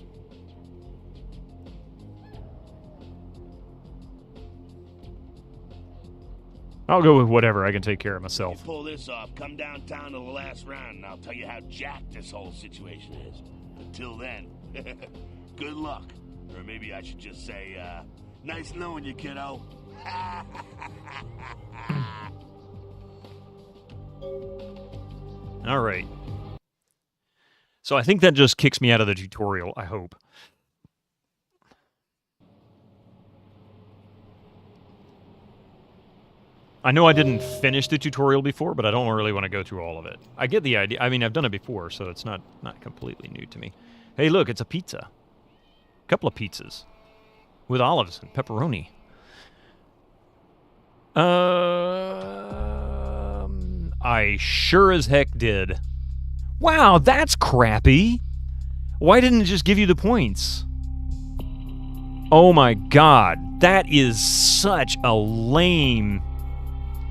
I'll go with whatever. I can take care of If myself. you pull this off, come downtown to the last round and I'll tell you how jacked this whole situation is. Until then, good luck. Or maybe I should just say, nice knowing you, kiddo. All right. So I think that just kicks me out of the tutorial, I hope. I know I didn't finish the tutorial before, but I don't really want to go through all of it. I get the idea. I mean, I've done it before, so it's not completely new to me. Hey, look, it's a pizza. A couple of pizzas. With olives and pepperoni. I sure as heck did. Wow, that's crappy. Why didn't it just give you the points? Oh my god, that is such a lame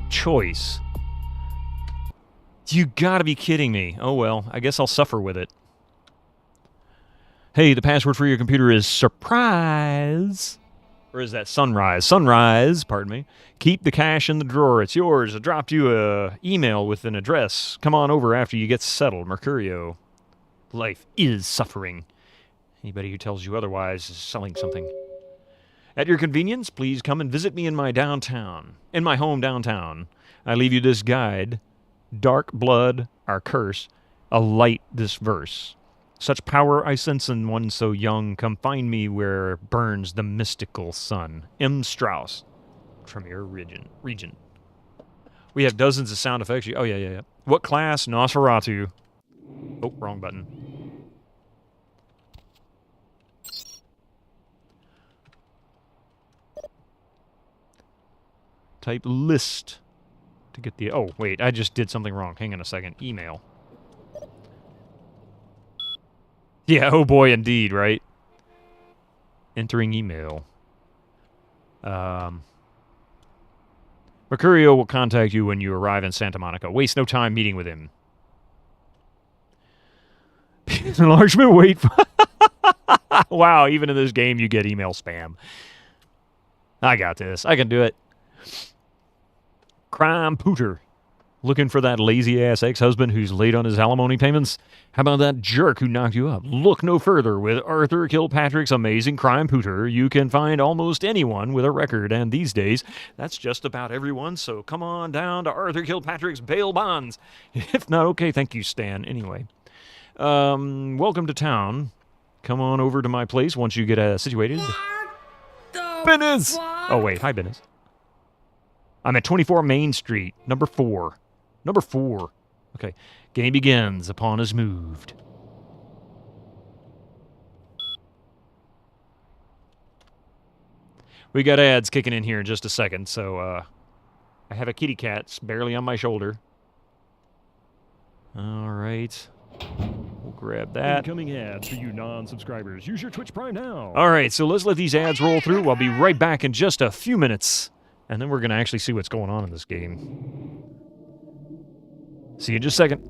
choice. You gotta be kidding me. Oh well, I guess I'll suffer with it. Hey, the password for your computer is surprise. Or is that sunrise? Sunrise, pardon me. Keep the cash in the drawer. It's yours. I dropped you a email with an address. Come on over after you get settled. Mercurio. Life is suffering. Anybody who tells you otherwise is selling something. At your convenience, please come and visit me in my downtown. In my home downtown. I leave you this guide. Dark blood, our curse. Alight this verse. Such power I sense in one so young. Come find me where burns the mystical sun. M. Strauss. Tremere region. We have dozens of sound effects. Oh, yeah. What class? Nosferatu. Oh, wrong button. Type list to get the... Oh, wait, I just did something wrong. Hang on a second. Email. Yeah, oh boy, indeed, right? Entering email. Mercurio will contact you when you arrive in Santa Monica. Waste no time meeting with him. Enlargement wait. Wow, even in this game you get email spam. I got this. I can do it. Crime pooter. Looking for that lazy-ass ex-husband who's late on his alimony payments? How about that jerk who knocked you up? Look no further. With Arthur Kilpatrick's amazing crime pooter, you can find almost anyone with a record, and these days, that's just about everyone, so come on down to Arthur Kilpatrick's bail bonds. If not, okay, thank you, Stan. Anyway, welcome to town. Come on over to my place once you get situated. Bennis! Oh, wait. Hi, Bennis. I'm at 24 Main Street, number 4. Number 4. Okay. Game begins upon is moved. We got ads kicking in here in just a second, so I have a kitty cat. It's barely on my shoulder. All right. We'll grab that. Incoming ads for you non-subscribers. Use your Twitch Prime now. All right, so let's let these ads roll through. I'll be right back in just a few minutes. And then we're going to actually see what's going on in this game. See you in just a second.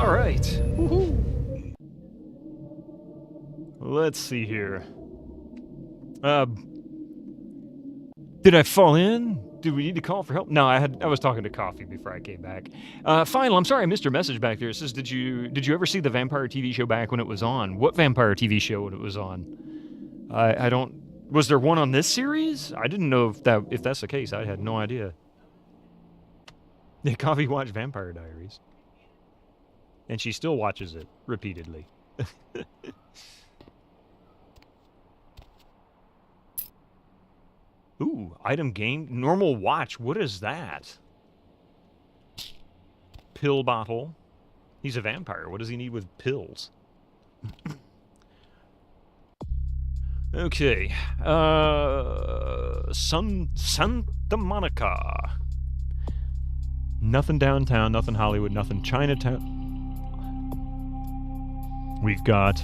All right. Woohoo. Let's see here. Did I fall in? Did we need to call for help? No, I was talking to Coffee before I came back. Final, I'm sorry I missed your message back there. It says, did you ever see the Vampire TV show back when it was on? What Vampire TV show when it was on? I don't. Was there one on this series? I didn't know if that's the case. I had no idea. Yeah, Coffee watched Vampire Diaries, and she still watches it repeatedly. Ooh, item game, normal watch. What is that? Pill bottle. He's a vampire. What does he need with pills? Okay. Santa Monica. Nothing downtown, nothing Hollywood, nothing Chinatown. We've got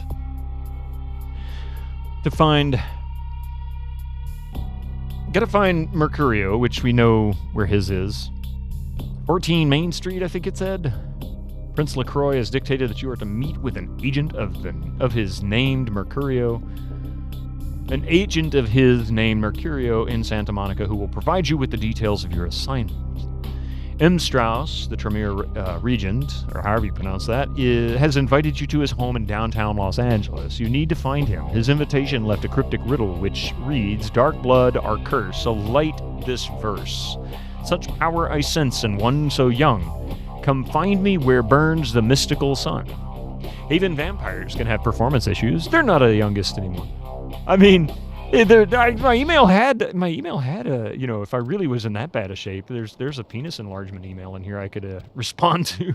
to find... Gotta find Mercurio, which we know where his is. 14 Main Street, I think it said. Prince LaCroix has dictated that you are to meet with an agent of his named Mercurio. An agent of his named Mercurio in Santa Monica who will provide you with the details of your assignment. M. Strauss, the Tremere Regent, or however you pronounce that, has invited you to his home in downtown Los Angeles. You need to find him. His invitation left a cryptic riddle which reads, Dark blood, our curse, so light this verse. Such power I sense in one so young. Come find me where burns the mystical sun. Even vampires can have performance issues. They're not a youngest anymore. I mean... my email had if I really was in that bad a shape, there's a penis enlargement email in here I could respond to.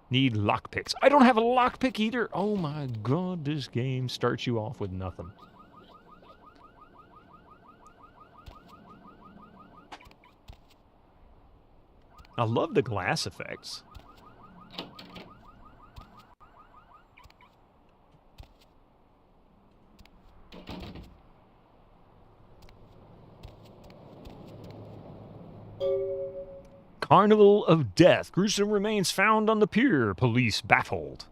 Need lockpicks. I don't have a lockpick either. Oh my god, this game starts you off with nothing. I love the glass effects. Carnival of Death. Gruesome remains found on the pier. Police baffled.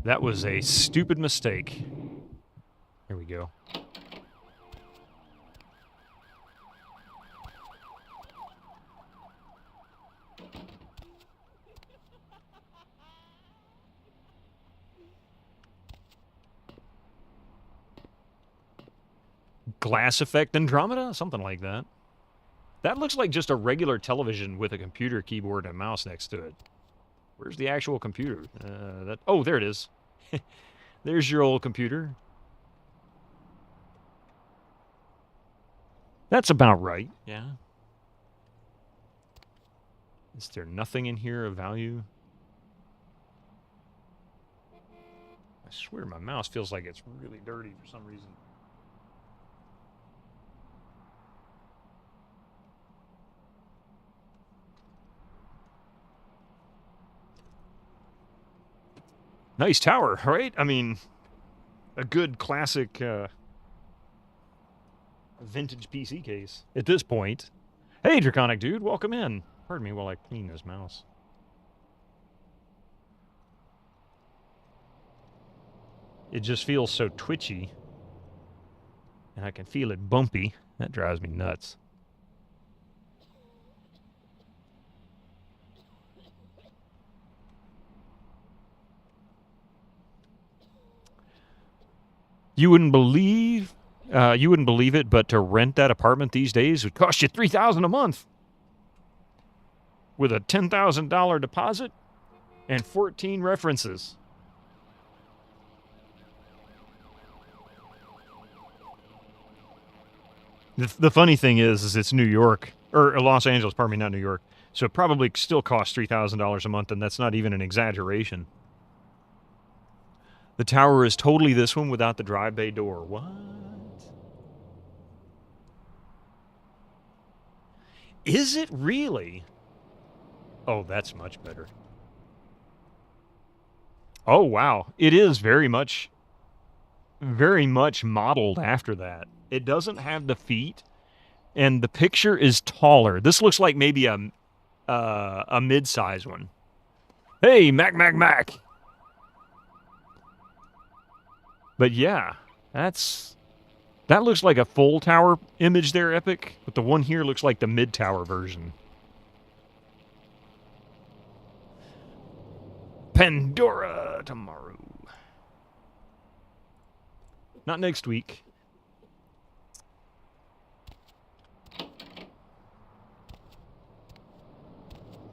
That was a stupid mistake. Here we go. Glass effect Andromeda? Something like that. That looks like just a regular television with a computer keyboard and mouse next to it. Where's the actual computer? Oh, there it is. There's your old computer. That's about right. Yeah. Is there nothing in here of value? I swear my mouse feels like it's really dirty for some reason. Nice tower, right? I mean, a good classic vintage PC case at this point. Hey, Draconic Dude, welcome in. Pardon me while I clean this mouse. It just feels so twitchy. And I can feel it bumpy. That drives me nuts. You wouldn't believe it, but to rent that apartment these days would cost you $3,000 a month. With a $10,000 deposit and 14 references. The funny thing is it's New York, or Los Angeles, pardon me, not New York. So it probably still costs $3,000 a month, and that's not even an exaggeration. The tower is totally this one without the drive bay door. What? Is it really? Oh, that's much better. Oh, wow. It is very much very much modeled after that. It doesn't have the feet, and the picture is taller. This looks like maybe a mid-size one. Hey, Mac, Mac, Mac. But yeah, that looks like a full tower image there, Epic. But the one here looks like the mid-tower version. Pandora tomorrow. Not next week.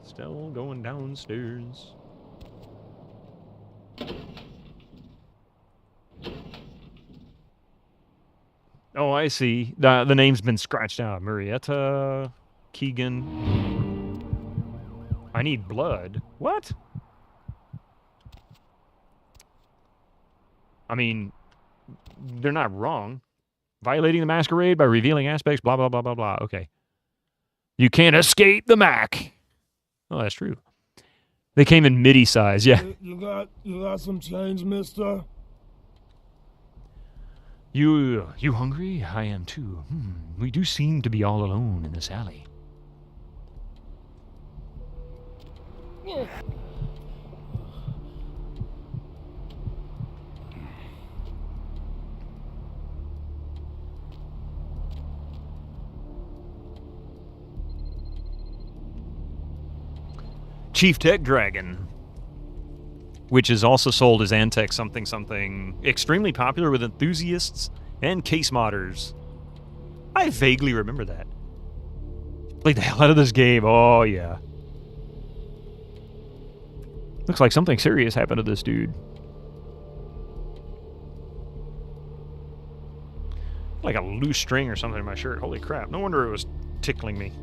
Still going downstairs. Oh, I see. The name's been scratched out. Marietta, Keegan. I need blood. What? I mean, they're not wrong. Violating the masquerade by revealing aspects, blah, blah, blah, blah, blah. Okay. You can't escape the Mac. Oh, that's true. They came in MIDI size, yeah. You got some change, mister? You hungry? I am too. We do seem to be all alone in this alley. Yeah. Chief Tech Dragon, which is also sold as Antec something something, extremely popular with enthusiasts and case modders. I vaguely remember that. Played the hell out of this game. Oh, yeah. Looks like something serious happened to this dude. Like a loose string or something in my shirt. Holy crap. No wonder it was tickling me.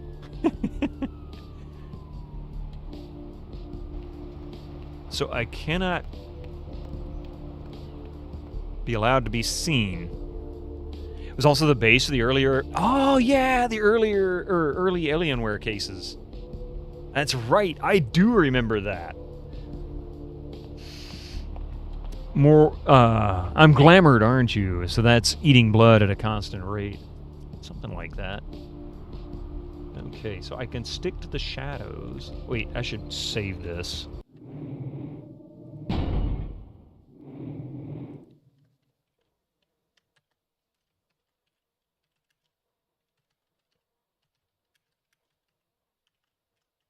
So I cannot be allowed to be seen. It was also the base of the earlier... Oh, yeah, the early Alienware cases. That's right. I do remember that. More, I'm glamored, aren't you? So that's eating blood at a constant rate. Something like that. Okay, so I can stick to the shadows. Wait, I should save this.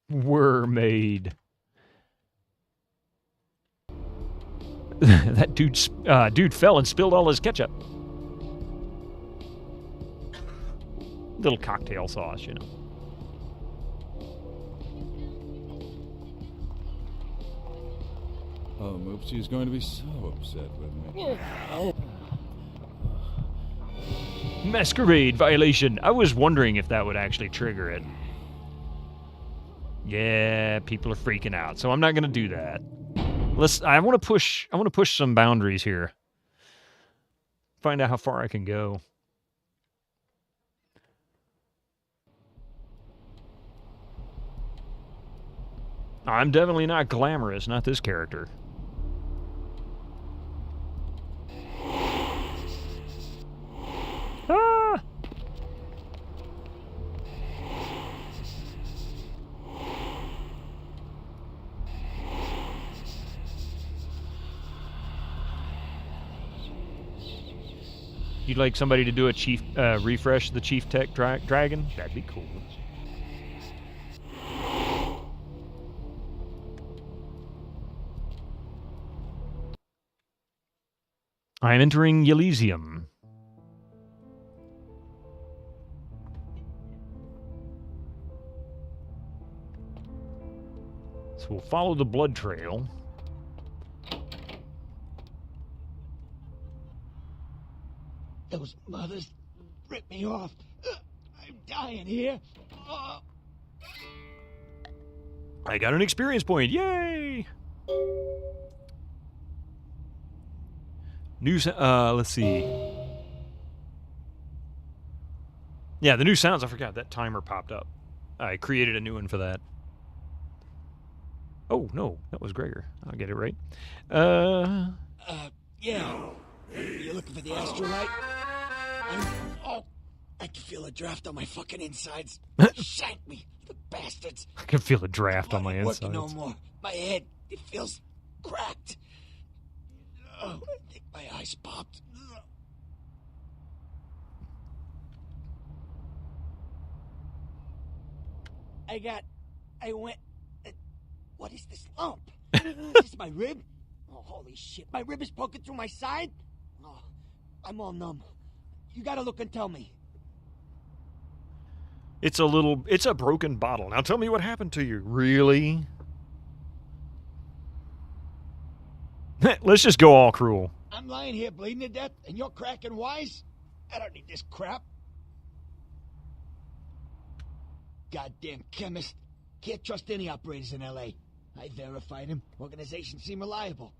Were made. That dude fell and spilled all his ketchup. Little cocktail sauce, you know. Oh, Moopsy's going to be so upset with me. Masquerade violation. I was wondering if that would actually trigger it. Yeah, people are freaking out, so I'm not gonna do that. I want to push some boundaries here. Find out how far I can go. I'm definitely not glamorous, not this character. Ah! You'd like somebody to do a chief refresh the Chief Tech Dragon? That'd be cool. I'm entering Elysium. So we'll follow the blood trail. Those mothers ripped me off. I'm dying here. I got an experience point. Yay! New, let's see. Yeah, the new sounds. I forgot that timer popped up. I created a new one for that. Oh, no. That was Gregor. I'll get it right. Yeah. You look looking for the astrolite? I can feel a draft on my fucking insides. Shank me, the bastards. I can feel a draft on my Ain't working insides. no more. My head, it feels cracked. I think my eyes popped. What is this lump? Is this my rib? Oh, holy shit. My rib is poking through my side? Oh, I'm all numb. You gotta look and tell me. It's a broken bottle. Now tell me what happened to you. Really? Let's just go all cruel. I'm lying here bleeding to death, and you're cracking wise? I don't need this crap. Goddamn chemist. Can't trust any operators in L.A. I verified him. Organizations seem reliable.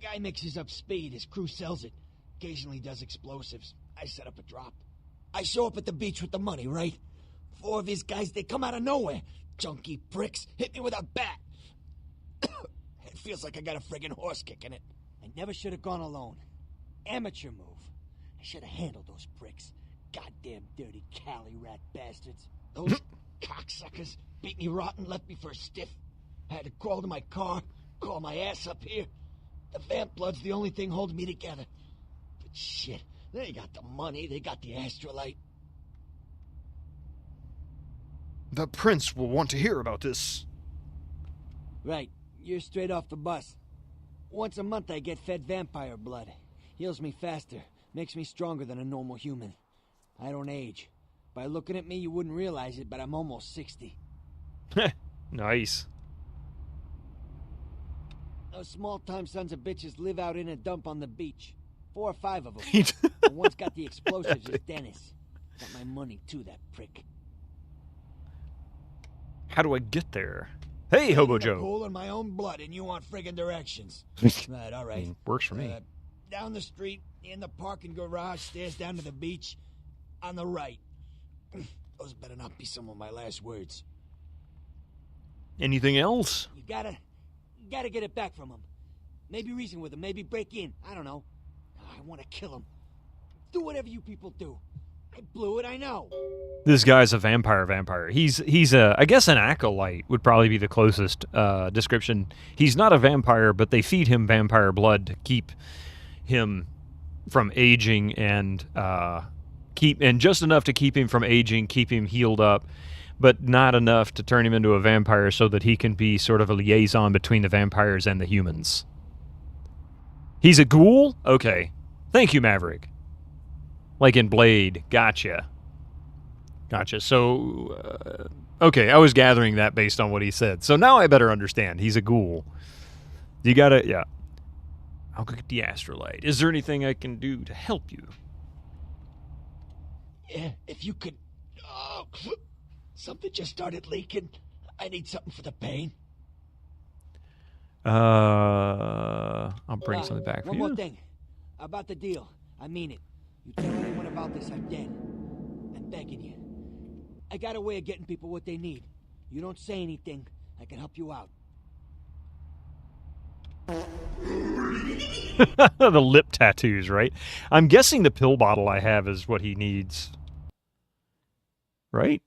Guy mixes up speed. His crew sells it. Occasionally does explosives. I set up a drop. I show up at the beach with the money, right? 4 of his guys, they come out of nowhere. Junky pricks hit me with a bat. It feels like I got a friggin' horse kicking it. I never should have gone alone. Amateur move. I should have handled those pricks. Goddamn dirty Cali rat bastards. Those cocksuckers beat me rotten, left me for a stiff. I had to crawl to my car, crawl my ass up here. The vamp blood's the only thing holding me together. But shit, they got the money, they got the astrolite. The prince will want to hear about this. Right, you're straight off the bus. Once a month I get fed vampire blood. Heals me faster, makes me stronger than a normal human. I don't age. By looking at me, you wouldn't realize it, but I'm almost 60. Nice. Those small-time sons of bitches live out in a dump on the beach. 4 or 5 of them. The one's got the explosives is Dennis. Got my money, too, that prick. How do I get there? Hey, Hobo Joe. Pool in my own blood, and you want friggin' directions. Right, all right. Works for me. Down the street, in the parking garage, stairs down to the beach. On the right. Those better not be some of my last words. Anything else? You gotta get it back from him. Maybe reason with him, maybe break in. I don't know. I want to kill him. Do whatever you people do. I blew it, I know. This guy's a vampire. He's a, I guess an acolyte would probably be the closest description. He's not a vampire, but they feed him vampire blood to keep him from aging and just enough to keep him from aging, keep him healed up, but not enough to turn him into a vampire so that he can be sort of a liaison between the vampires and the humans. He's a ghoul? Okay. Thank you, Maverick. Like in Blade. Gotcha. So, okay, I was gathering that based on what he said. So now I better understand. He's a ghoul. You gotta, yeah. I'll go get the astrolite. Is there anything I can do to help you? Yeah, if you could... Oh, something just started leaking. I need something for the pain. I'll bring something back for one you. One more thing. About the deal. I mean it. You tell anyone about this, I'm dead. I'm begging you. I got a way of getting people what they need. You don't say anything, I can help you out. The lip tattoos, right? I'm guessing the pill bottle I have is what he needs. Right?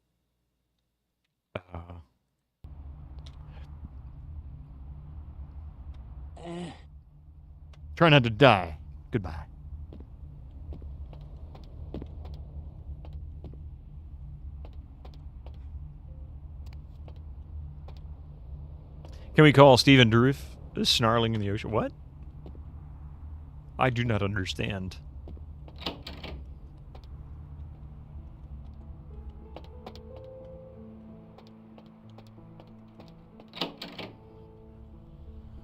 Try not to die. Goodbye. Can we call Stephen Droof snarling in the ocean? What? I do not understand.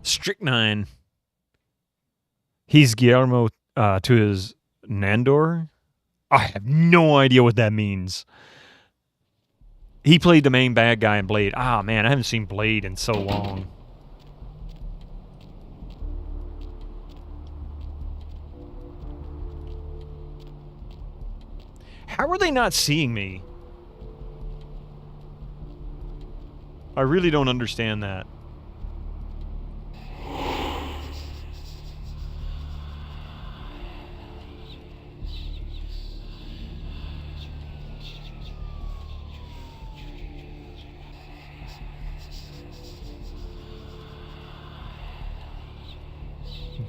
Strychnine. He's Guillermo to his Nandor? I have no idea what that means. He played the main bad guy in Blade. Ah, man, I haven't seen Blade in so long. How are they not seeing me? I really don't understand that.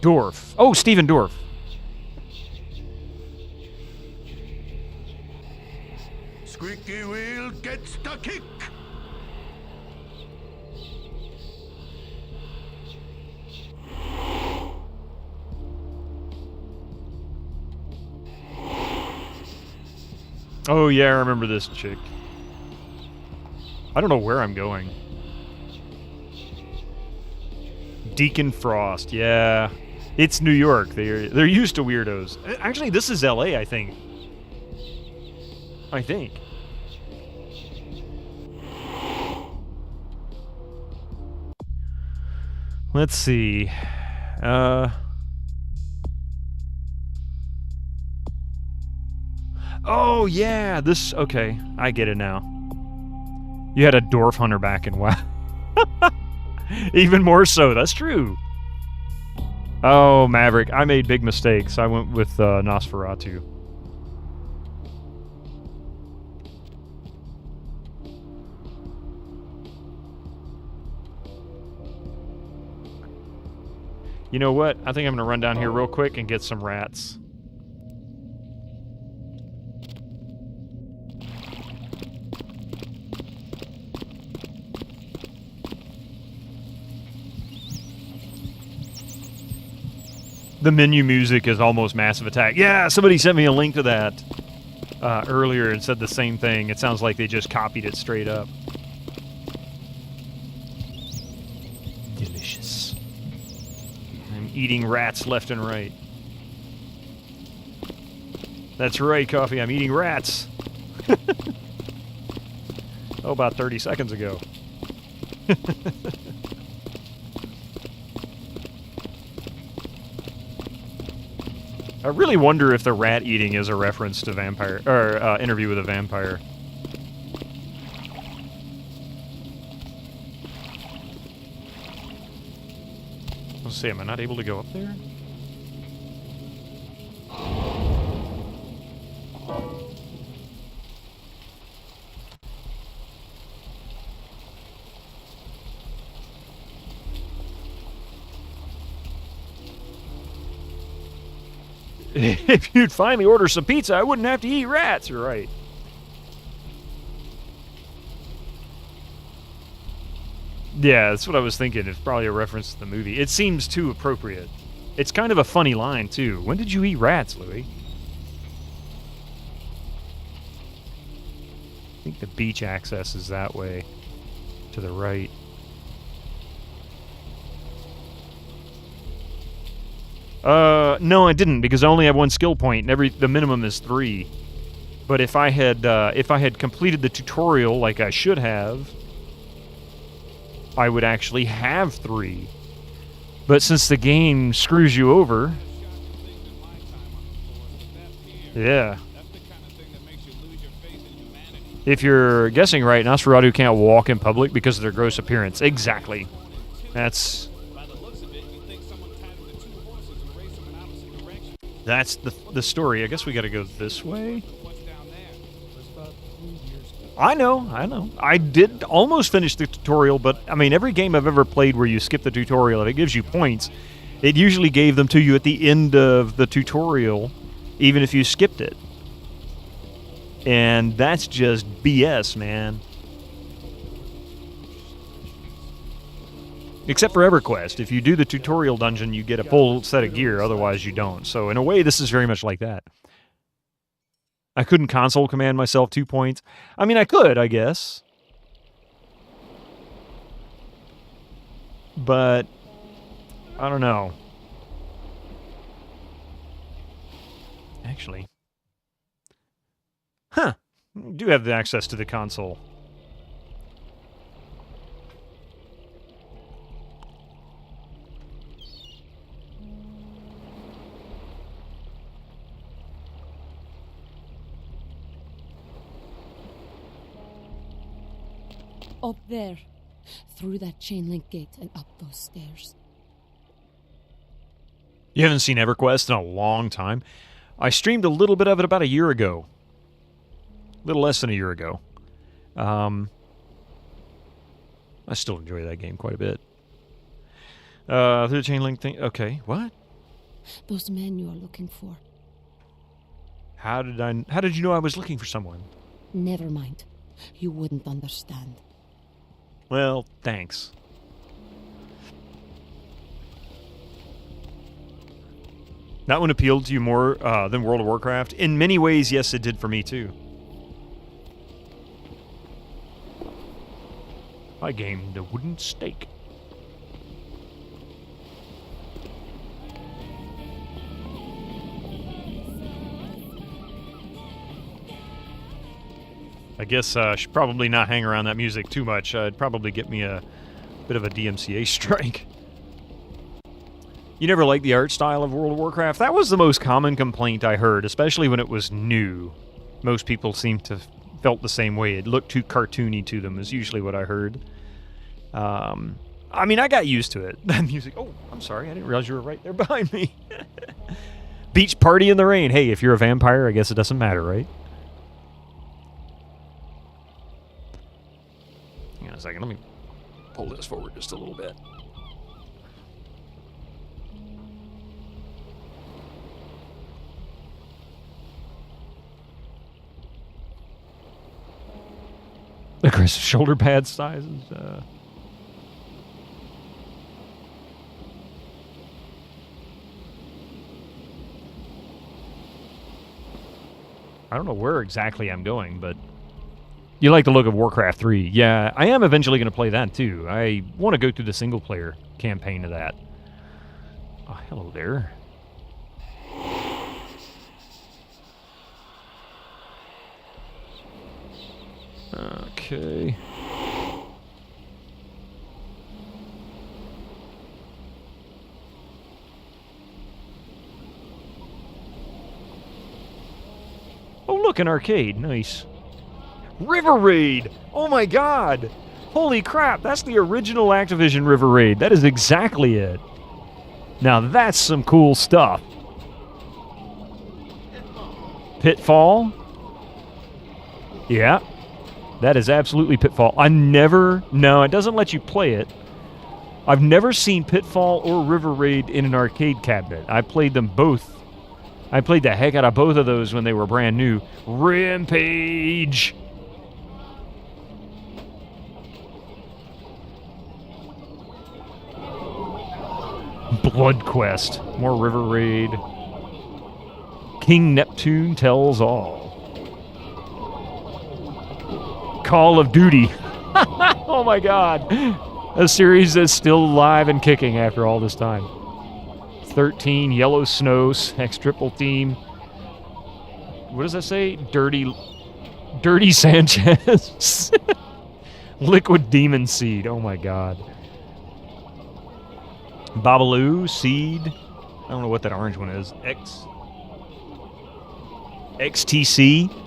Dorff. Oh, Stephen Dorff. Squeaky wheel gets the kick. Oh, yeah, I remember this chick. I don't know where I'm going. Deacon Frost, yeah. It's New York. They're used to weirdos. Actually, this is LA, I think. Let's see. Oh, yeah, this... Okay, I get it now. You had a dwarf hunter back in WoW. Even more so, that's true. Oh, Maverick, I made big mistakes. I went with Nosferatu. You know what? I think I'm going to run down here real quick and get some rats. The menu music is almost Massive Attack. Yeah, somebody sent me a link to that earlier and said the same thing. It sounds like they just copied it straight up. Delicious. I'm eating rats left and right. That's right, Coffee. I'm eating rats. Oh, about 30 seconds ago. I really wonder if the rat eating is a reference to Vampire or Interview with a Vampire. Let's see, am I not able to go up there? If you'd finally order some pizza, I wouldn't have to eat rats. You're right. Yeah, that's what I was thinking. It's probably a reference to the movie. It seems too appropriate. It's kind of a funny line, too. When did you eat rats, Louis? I think the beach access is that way. To the right. No, I didn't, because I only have one skill point, and the minimum is 3. But if I had completed the tutorial like I should have, I would actually have 3. But since the game screws you over, yeah. If you're guessing right, Nosferatu can't walk in public because of their gross appearance. Exactly. That's the story. I guess we got to go this way. I know. I did almost finish the tutorial, but, I mean, every game I've ever played where you skip the tutorial, if it gives you points, it usually gave them to you at the end of the tutorial, even if you skipped it. And that's just BS, man. Except for EverQuest. If you do the tutorial dungeon, you get a full set of gear, otherwise you don't. So, in a way, this is very much like that. I couldn't console command myself 2 points. I mean, I could, I guess. But, I don't know. Actually. Huh. You do have the access to the console. Up there. Through that chain link gate and up those stairs. You haven't seen EverQuest in a long time. I streamed a little bit of it about a year ago. A little less than a year ago. I still enjoy that game quite a bit. Through the chain link thing. Okay, what? Those men you are looking for. How did you know I was looking for someone? Never mind. You wouldn't understand. Well, thanks. That one appealed to you more than World of Warcraft? In many ways, yes, it did for me too. I gained a wooden stake. I guess I should probably not hang around that music too much. It'd probably get me a bit of a DMCA strike. You never liked the art style of World of Warcraft? That was the most common complaint I heard, especially when it was new. Most people seem to have felt the same way. It looked too cartoony to them, is usually what I heard. I mean, I got used to it. That music... Oh, I'm sorry. I didn't realize you were right there behind me. Beach party in the rain. Hey, if you're a vampire, I guess it doesn't matter, right? Hang on a second. Let me pull this forward just a little bit. Aggressive shoulder pad sizes. I don't know where exactly I'm going, but you like the look of Warcraft 3. Yeah, I am eventually going to play that too. I want to go through the single-player campaign of that. Oh, hello there. Okay. Oh, look, an arcade. Nice. River Raid! Oh my god! Holy crap, that's the original Activision River Raid. That is exactly it. Now that's some cool stuff. Pitfall? Yeah. That is absolutely Pitfall. No, it doesn't let you play it. I've never seen Pitfall or River Raid in an arcade cabinet. I played them both. I played the heck out of both of those when they were brand new. Rampage! Blood Quest. More River Raid. King Neptune tells all. Call of Duty. Oh my god. A series that's still alive and kicking after all this time. 13, Yellow Snow, Hex Triple Team. What does that say? Dirty Sanchez. Liquid Demon Seed. Oh my god. Babalu, Seed. I don't know what that orange one is. XTC.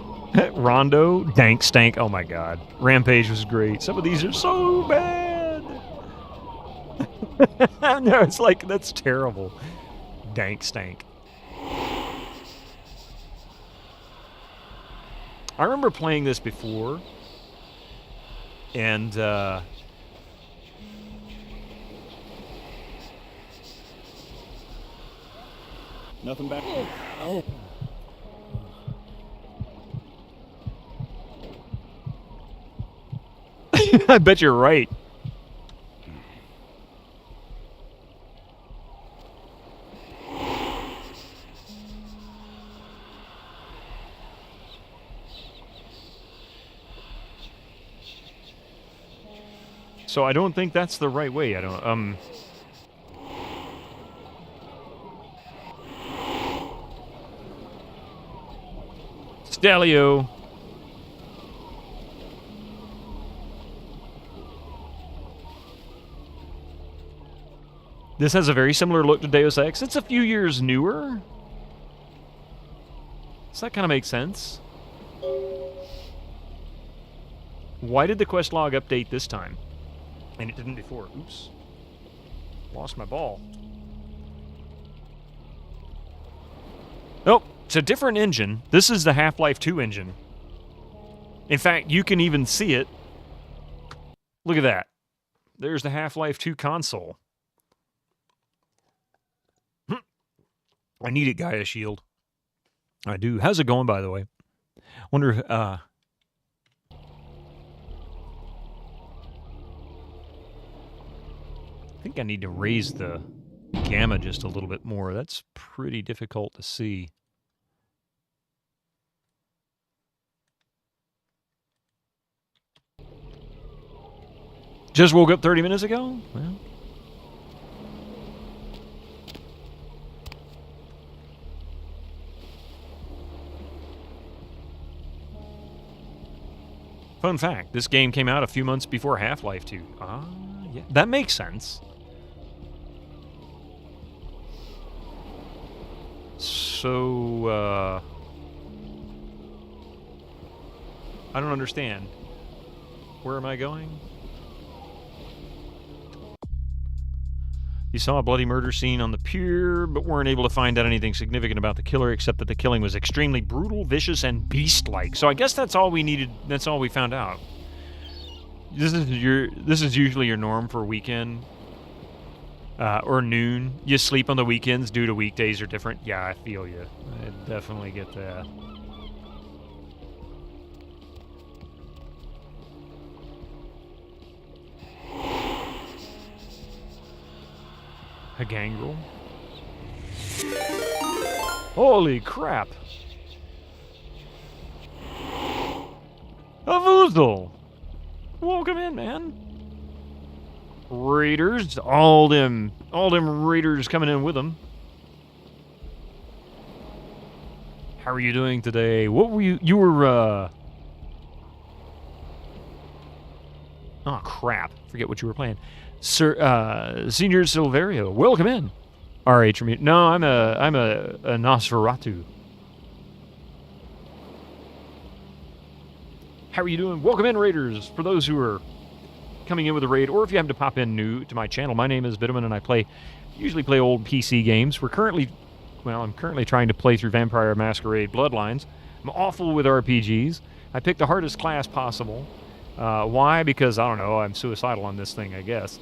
Rondo, Dank Stank. Oh my god. Rampage was great. Some of these are so bad. No, it's like, that's terrible. Dank Stank. I remember playing this before, and nothing back. I bet you're right. So I don't think that's the right way. I don't, Stelio. This has a very similar look to Deus Ex. It's a few years newer. Does that kind of make sense? Why did the quest log update this time? And it didn't before. Oops. Lost my ball. Oh, it's a different engine. This is the Half-Life 2 engine. In fact, you can even see it. Look at that. There's the Half-Life 2 console. I need a Gaia shield. I do. How's it going, by the way? Wonder, I think I need to raise the gamma just a little bit more. That's pretty difficult to see. Just woke up 30 minutes ago? Well. Fun fact, this game came out a few months before Half-Life 2. Ah, yeah, that makes sense. So, I don't understand. Where am I going? You saw a bloody murder scene on the pier, but weren't able to find out anything significant about the killer, except that the killing was extremely brutal, vicious, and beast-like. So I guess that's all we needed. That's all we found out. This is usually your norm for a weekend or noon. You sleep on the weekends due to weekdays are different. Yeah, I feel you. I definitely get that. A gangrel. Holy crap! A Voozle! Welcome in, man. Raiders, all them raiders coming in with them. How are you doing today? What were you were oh crap! Forget what you were playing. Sir, Senior Silverio, welcome in. RH, no, I'm a Nosferatu. How are you doing? Welcome in, Raiders. For those who are coming in with a raid, or if you happen to pop in new to my channel, my name is Vitamin, and I usually play old PC games. I'm currently trying to play through Vampire the Masquerade Bloodlines. I'm awful with RPGs. I picked the hardest class possible. Why? Because, I don't know, I'm suicidal on this thing, I guess.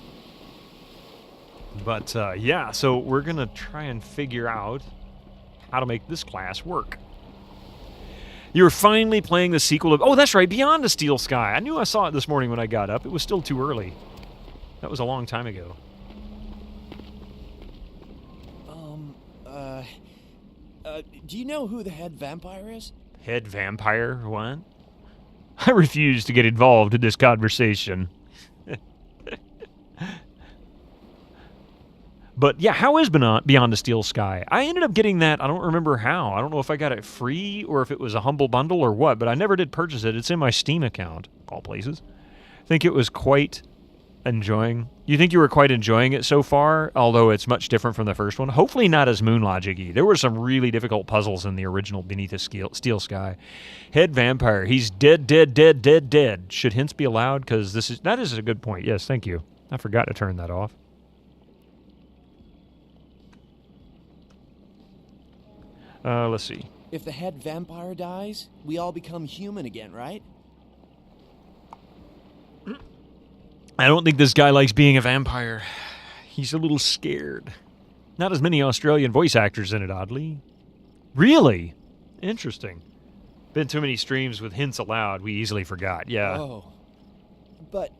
But, yeah, so we're going to try and figure out how to make this class work. You're finally playing the sequel of... Oh, that's right, Beyond the Steel Sky. I knew I saw it this morning when I got up. It was still too early. That was a long time ago. Do you know who the head vampire is? Head vampire? What? I refuse to get involved in this conversation. But yeah, how is Beyond the Steel Sky? I ended up getting that, I don't remember how. I don't know if I got it free or if it was a humble bundle or what, but I never did purchase it. It's in my Steam account, of all places. I think it was quite enjoying. You think you were quite enjoying it so far, although it's much different from the first one? Hopefully not as Moon Logic-y. There were some really difficult puzzles in the original Beneath the Steel Sky. Head vampire. He's dead, dead, dead, dead, dead. Should hints be allowed? Because that is a good point. Yes, thank you. I forgot to turn that off. Let's see. If the head vampire dies, we all become human again, right? I don't think this guy likes being a vampire. He's a little scared. Not as many Australian voice actors in it, oddly. Really? Interesting. Been too many streams with hints allowed, we easily forgot, yeah. Oh. But,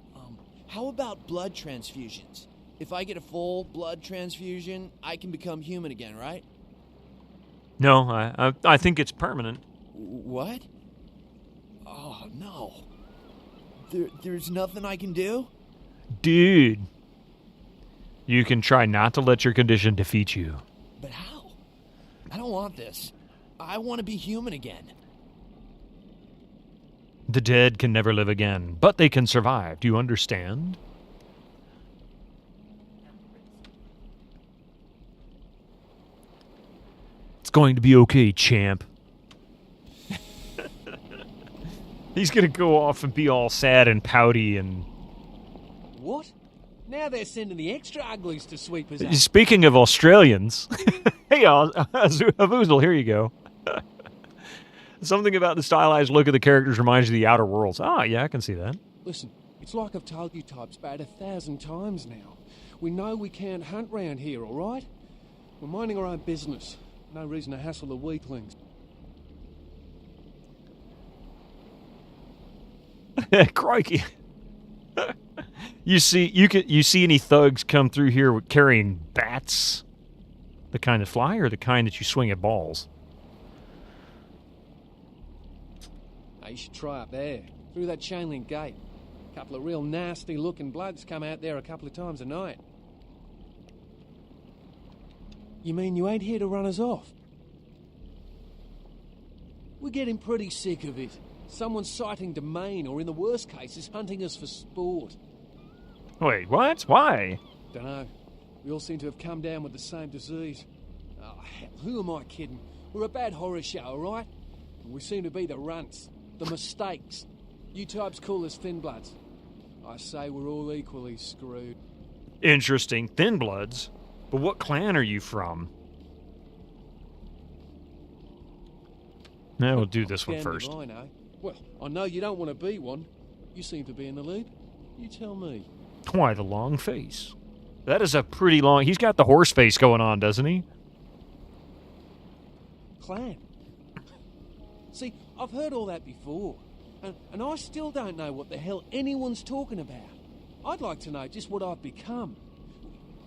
how about blood transfusions? If I get a full blood transfusion, I can become human again, right? No, I think it's permanent. What? Oh, no. There's nothing I can do? Dude. You can try not to let your condition defeat you. But how? I don't want this. I want to be human again. The dead can never live again, but they can survive. Do you understand? It's going to be okay, champ. He's going to go off and be all sad and pouty and... What? Now they're sending the extra uglies to sweep us out. Speaking of Australians... Hey, Voozle, here you go. Something about the stylized look of the characters reminds you of the Outer Worlds. Ah, yeah, I can see that. Listen, it's like I've told you types about 1,000 times now. We know we can't hunt round here, all right? We're minding our own business. No reason to hassle the weaklings. Crikey. You see any thugs come through here carrying bats? The kind that fly or the kind that you swing at balls? Now, you should try up there, through that chain link gate. A couple of real nasty looking bloods come out there a couple of times a night. You mean you ain't here to run us off? We're getting pretty sick of it. Someone's sighting domain, or in the worst cases, hunting us for sport. Wait, what? Why? Dunno. We all seem to have come down with the same disease. Oh, hell, who am I kidding? We're a bad horror show, alright? And we seem to be the runts, the mistakes. You types call us thin bloods. I say we're all equally screwed. Interesting. Thin bloods? But what clan are you from? Now we'll do this one first. I know. Well, I know you don't want to be one. You seem to be in the lead. You tell me. Why, the long face. That is a pretty long... He's got the horse face going on, doesn't he? Clan. See, I've heard all that before. And I still don't know what the hell anyone's talking about. I'd like to know just what I've become.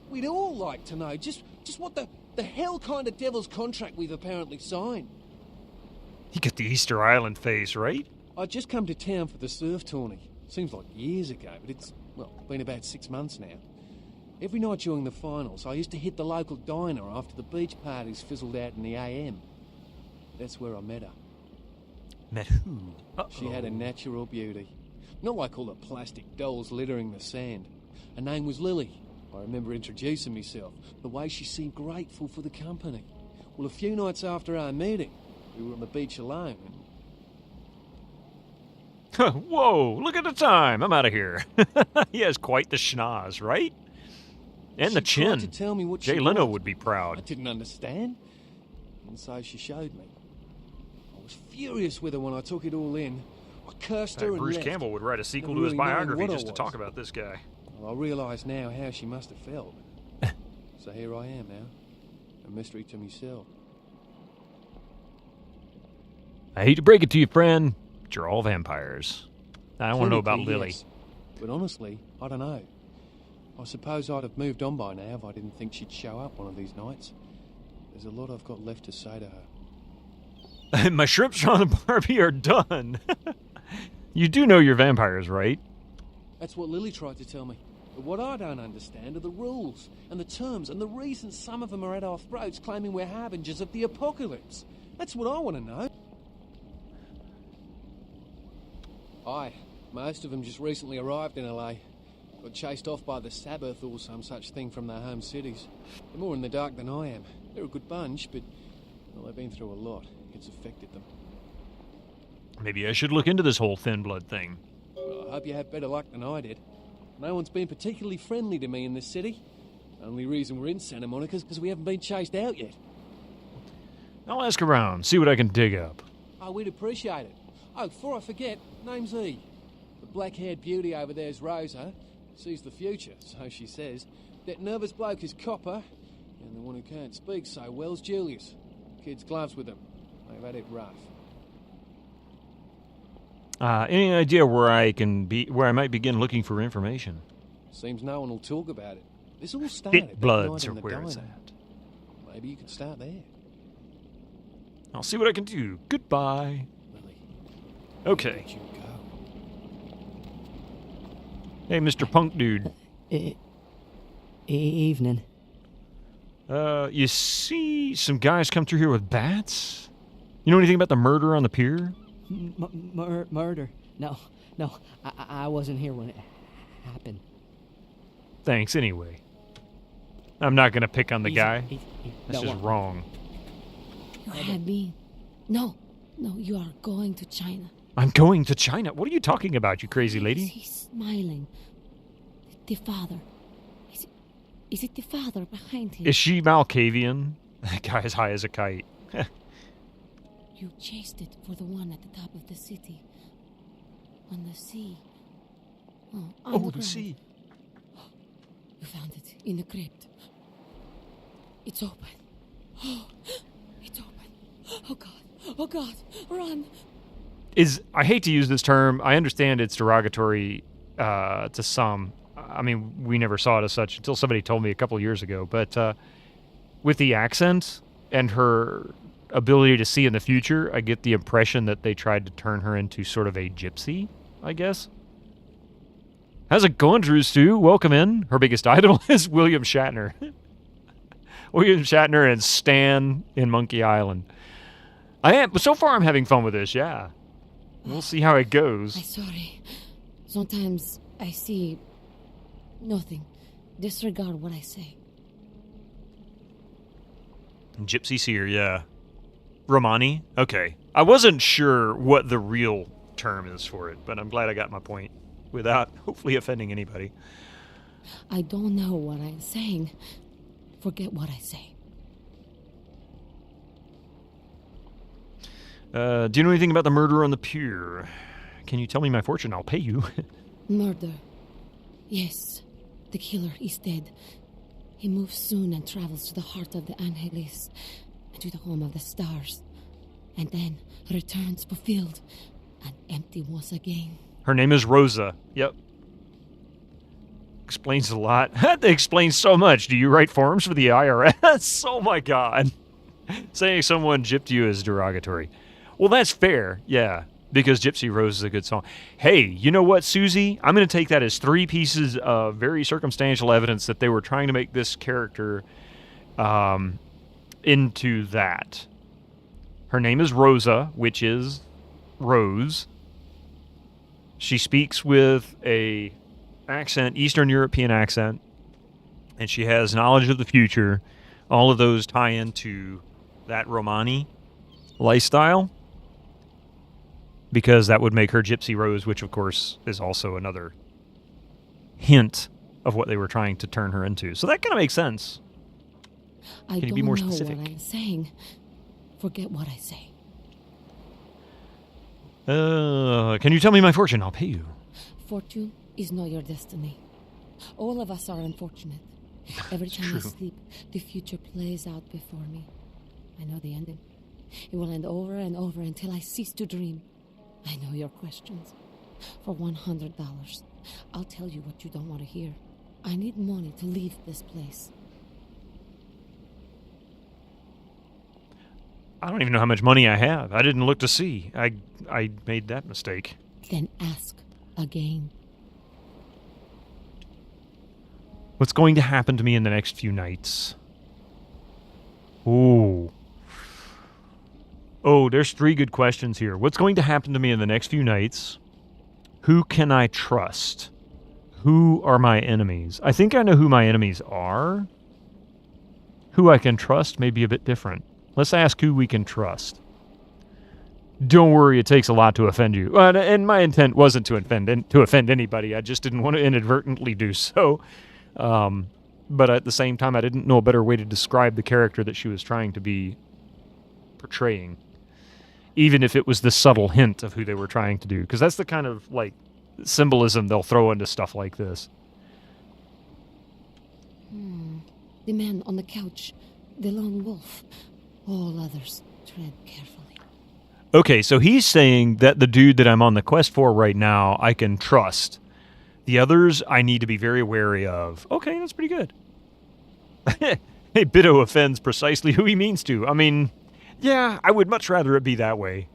We'd all like to know just what the hell kind of devil's contract we've apparently signed. You got the Easter Island face, right? I'd just come to town for the surf tourney. Seems like years ago, but it's, well, been about 6 months now. Every night during the finals, I used to hit the local diner after the beach parties fizzled out in the AM. That's where I met her. Met who? She had a natural beauty. Not like all the plastic dolls littering the sand. Her name was Lily. I remember introducing myself, the way she seemed grateful for the company. Well, a few nights after our meeting, we were on the beach alone. Whoa, look at the time. I'm out of here. He has quite the schnoz, right? And the She tried chin. to tell me what Jay she Leno was. would be proud. I didn't understand, and so she showed me. I was furious with her when I took it all in. I cursed her and Bruce left. Campbell would write a sequel Never to his really knowing biography what I just to was. talk about this guy. Well, I realise now how she must have felt. So here I am now, a mystery to myself. I hate to break it to you, friend, but you're all vampires. I want to know about Clinically, Lily. yes. But honestly, I don't know. I suppose I'd have moved on by now if I didn't think she'd show up one of these nights. There's a lot I've got left to say to her. My shrimps on the Barbie are done. You do know you're vampires, right? That's what Lily tried to tell me. But what I don't understand are the rules and the terms and the reasons some of them are at our throats claiming we're harbingers of the apocalypse. That's what I want to know. Aye, most of them just recently arrived in LA. Got chased off by the Sabbath or some such thing from their home cities. They're more in the dark than I am. They're a good bunch, but well, they've been through a lot. It's affected them. Maybe I should look into this whole thin blood thing. Well, I hope you have better luck than I did. No one's been particularly friendly to me in this city. Only reason we're in Santa Monica is because we haven't been chased out yet. I'll ask around, see what I can dig up. Oh, we'd appreciate it. Oh, before I forget, name's E. The black-haired beauty over there's Rosa. Sees the future, so she says. That nervous bloke is Copper. And the one who can't speak so well's Julius. Kid's gloves with him. They've had it rough. Any idea where I might begin looking for information? Seems no one will talk about it. This all started Fit that bloods night are in the where it's diner. at. Maybe you could start there. I'll see what I can do. Goodbye. Lily. Okay. Let you go. Hey, Mr. Punk Dude. Evening. You see some guys come through here with bats? You know anything about the murder on the pier? Murder? No. I wasn't here when it happened. Thanks, anyway. I'm not going to pick on the guy. This is wrong. You have been. No, you are going to China. I'm going to China? What are you talking about, you crazy lady? He's smiling. The father. Is it the father behind him? Is she Malkavian? That guy is high as a kite. You chased it for the one at the top of the city. On the sea. On the sea. You found it in the crypt. It's open. It's open. Oh God. Oh God. Run. I hate to use this term. I understand it's derogatory to some. I mean, we never saw it as such until somebody told me a couple of years ago. But with the accent and her ability to see in the future, I get the impression that they tried to turn her into sort of a gypsy, I guess. How's it going, Drew Stu? Welcome in. Her biggest idol is William Shatner. William Shatner and Stan in Monkey Island. So far I'm having fun with this, yeah. We'll see how it goes. I'm sorry. Sometimes I see nothing. Disregard what I say. Gypsy seer, yeah. Romani? Okay. I wasn't sure what the real term is for it, but I'm glad I got my point without hopefully offending anybody. I don't know what I'm saying. Forget what I say. Do you know anything about the murder on the pier? Can you tell me my fortune? I'll pay you. Murder. Yes. The killer is dead. He moves soon and travels to the heart of the Angeles and to the home of the stars. And then returns fulfilled and empty once again. Her name is Rosa. Yep. Explains a lot. That explains so much. Do you write forms for the IRS? Oh my God. Saying someone gypped you is derogatory. Well, that's fair, yeah, because Gypsy Rose is a good song. Hey, you know what, Susie? I'm going to take that as 3 pieces of very circumstantial evidence that they were trying to make this character into that. Her name is Rosa, which is Rose. She speaks with a accent, Eastern European accent, and she has knowledge of the future. All of those tie into that Romani lifestyle, because that would make her Gypsy Rose, which of course is also another hint of what they were trying to turn her into. So that kind of makes sense. Can you be more specific? I don't know what I'm saying. Forget what I say. Can you tell me my fortune? I'll pay you. Fortune is not your destiny. All of us are unfortunate. Every time I sleep, the future plays out before me. I know the ending. It will end over and over until I cease to dream. I know your questions. For $100, I'll tell you what you don't want to hear. I need money to leave this place. I don't even know how much money I have. I didn't look to see. I made that mistake. Then ask again. What's going to happen to me in the next few nights? Ooh. Oh, there's 3 good questions here. What's going to happen to me in the next few nights? Who can I trust? Who are my enemies? I think I know who my enemies are. Who I can trust may be a bit different. Let's ask who we can trust. Don't worry, it takes a lot to offend you. And my intent wasn't to offend anybody. I just didn't want to inadvertently do so. But at the same time, I didn't know a better way to describe the character that she was trying to be portraying, even if it was the subtle hint of who they were trying to do. Because that's the kind of, like, symbolism they'll throw into stuff like this. The man on the couch, the lone wolf. All others, tread carefully. Okay, so he's saying that the dude that I'm on the quest for right now, I can trust. The others, I need to be very wary of. Okay, that's pretty good. Hey, Bido offends precisely who he means to. I mean, yeah, I would much rather it be that way.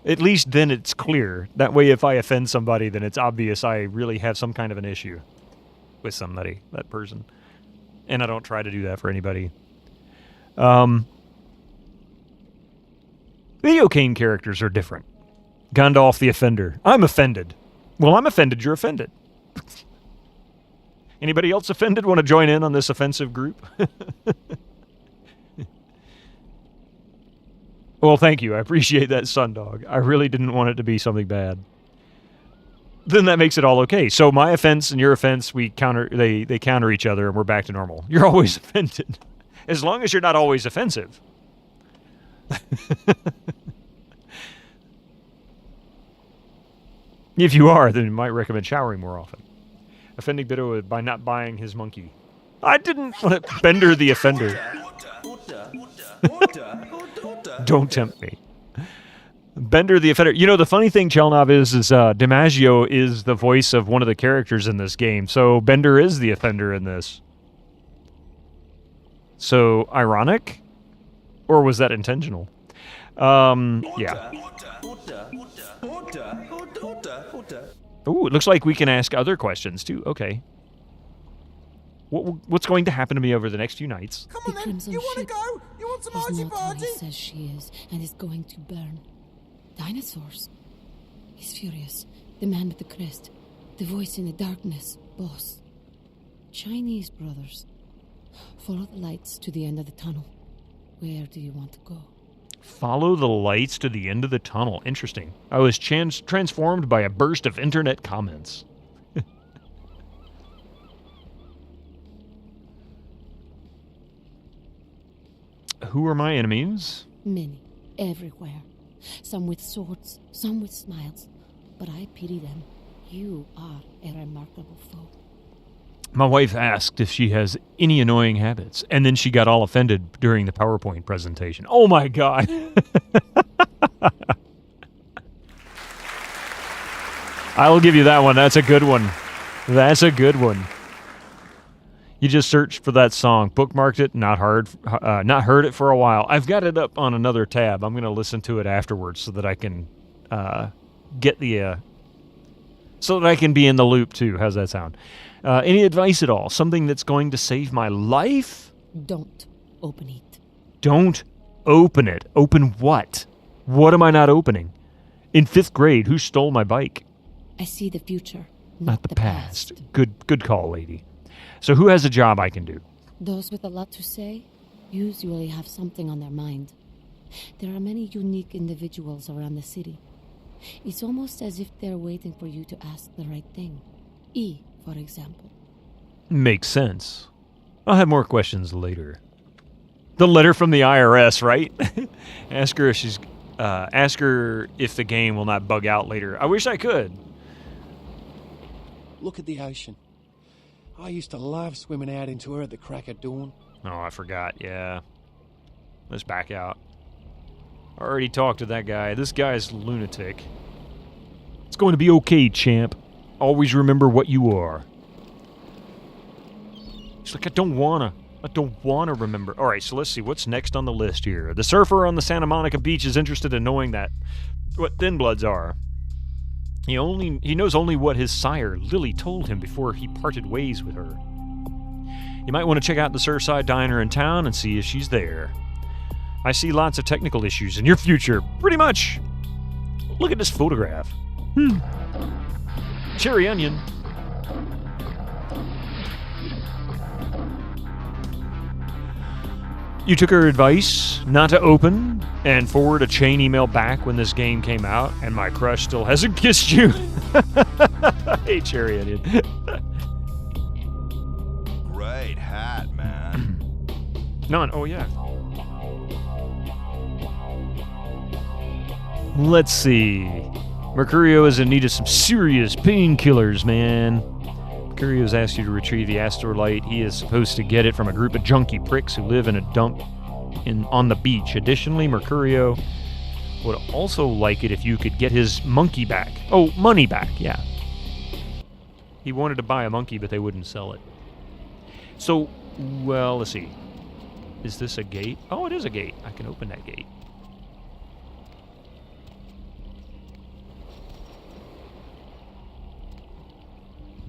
At least then it's clear. That way, if I offend somebody, then it's obvious I really have some kind of an issue with somebody, that person. And I don't try to do that for anybody. Video game characters are different. Gandalf the offender. I'm offended. Well, I'm offended you're offended. Anybody else offended want to join in on this offensive group? Well, thank you. I appreciate that, Sundog. I really didn't want it to be something bad. Then that makes it all okay. So my offense and your offense, they counter each other and we're back to normal. You're always offended. As long as you're not always offensive. If you are, then you might recommend showering more often. Offending Bido by not buying his monkey. I didn't want to Bender the offender. Don't tempt me. Bender the Offender. You know, the funny thing, Chelnov, is DiMaggio is the voice of one of the characters in this game, so Bender is the offender in this. So, ironic? Or was that intentional? Yeah. Ooh, it looks like we can ask other questions, too. Okay. What's going to happen to me over the next few nights? Come on, then. You want to go? You want some icy party? He says she is, and is going to burn. Dinosaurs. He's furious. The man with the crest. The voice in the darkness. Boss. Chinese brothers. Follow the lights to the end of the tunnel. Where do you want to go? Follow the lights to the end of the tunnel. Interesting. I was transformed by a burst of internet comments. Who are my enemies? Many. Everywhere. Some with swords, some with smiles. But I pity them. You are a remarkable foe. My wife asked if she has any annoying habits, and then she got all offended during the PowerPoint presentation. Oh my God. I will give you that one. That's a good one. That's a good one. You just searched for that song, bookmarked it, not heard it for a while. I've got it up on another tab. I'm going to listen to it afterwards so that I can so that I can be in the loop too. How's that sound? Any advice at all? Something that's going to save my life? Don't open it. Don't open it. Open what? What am I not opening? In 5th grade, who stole my bike? I see the future, not the past. Good call, lady. So who has a job I can do? Those with a lot to say usually have something on their mind. There are many unique individuals around the city. It's almost as if they're waiting for you to ask the right thing. E, for example. Makes sense. I'll have more questions later. The letter from the IRS, right? Ask her if the game will not bug out later. I wish I could. Look at the ocean. I used to love swimming out into her at the crack of dawn. Oh, I forgot. Yeah. Let's back out. I already talked to that guy. This guy's lunatic. It's going to be okay, champ. Always remember what you are. He's like, I don't wanna remember. All right, so let's see. What's next on the list here? The surfer on the Santa Monica beach is interested in knowing what Thin Bloods are. He knows only what his sire, Lily, told him before he parted ways with her. You might want to check out the Surfside Diner in town and see if she's there. I see lots of technical issues in your future. Pretty much. Look at this photograph. Cherry onion. You took her advice not to open and forward a chain email back when this game came out, and my crush still hasn't kissed you. Hey, Cherry onion. Great hat, man. None. Oh, yeah. Let's see. Mercurio is in need of some serious painkillers, man. Mercurio's asked you to retrieve the Astrolite. He is supposed to get it from a group of junky pricks who live in a dump on the beach. Additionally, Mercurio would also like it if you could get his monkey back. Oh, money back, yeah. He wanted to buy a monkey, but they wouldn't sell it. So, well, let's see. Is this a gate? Oh, it is a gate. I can open that gate.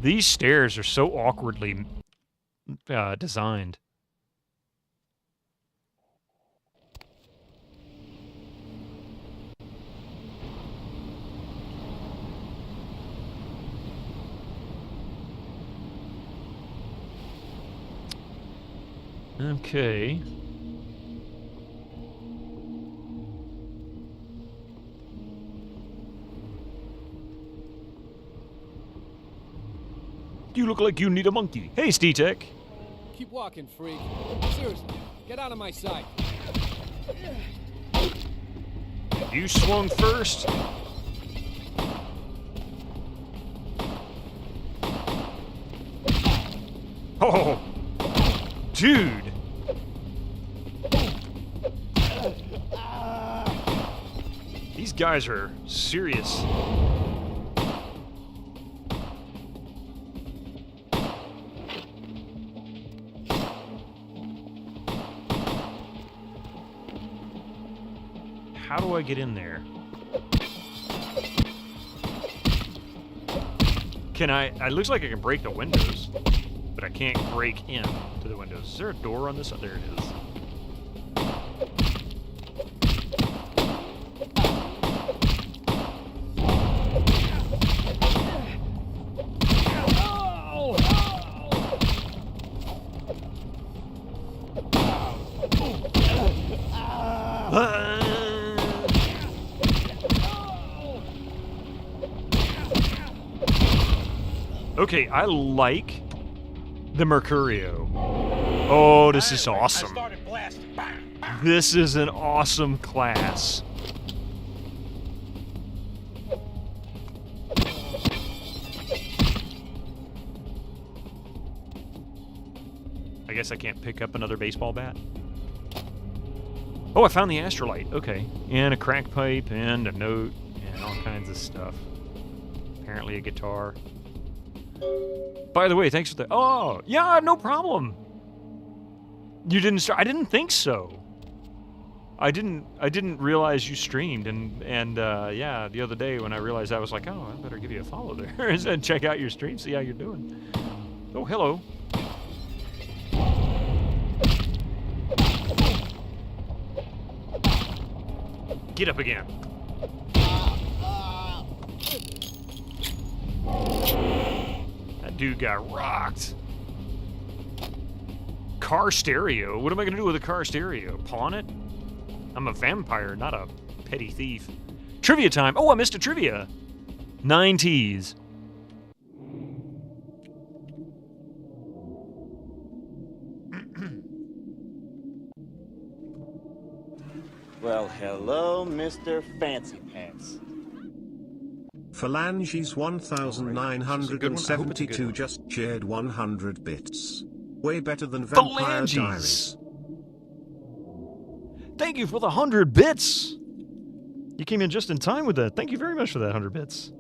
These stairs are so awkwardly designed. Okay. You look like you need a monkey. Hey, Stetek. Keep walking, freak. Seriously, get out of my sight. You swung first. Oh, dude. These guys are serious. How do I get in there? Can I? It looks like I can break the windows, but I can't break in to the windows. Is there a door on this? Oh, there it is. Okay, I like the Mercurio. Oh, this is awesome. This is an awesome class. I guess I can't pick up another baseball bat. Oh, I found the astrolite. Okay. And a crack pipe and a note and all kinds of stuff. Apparently a guitar. By the way, thanks for the... Oh, yeah, no problem. You didn't start... I didn't think so. I didn't realize you streamed, and yeah, the other day when I realized that, I was like, oh, I better give you a follow there and check out your stream, see how you're doing. Oh, hello. Get up again. That dude got rocked. Car stereo? What am I going to do with a car stereo? Pawn it? I'm a vampire, not a petty thief. Trivia time. Oh, I missed a trivia. 9 T's. Well, hello, Mr. Fancy Pants. Phalanges 1972 just shared 100 bits. Way better than Vampire Diaries. Thank you for the 100 bits. You came in just in time with that. Thank you very much for that 100 bits.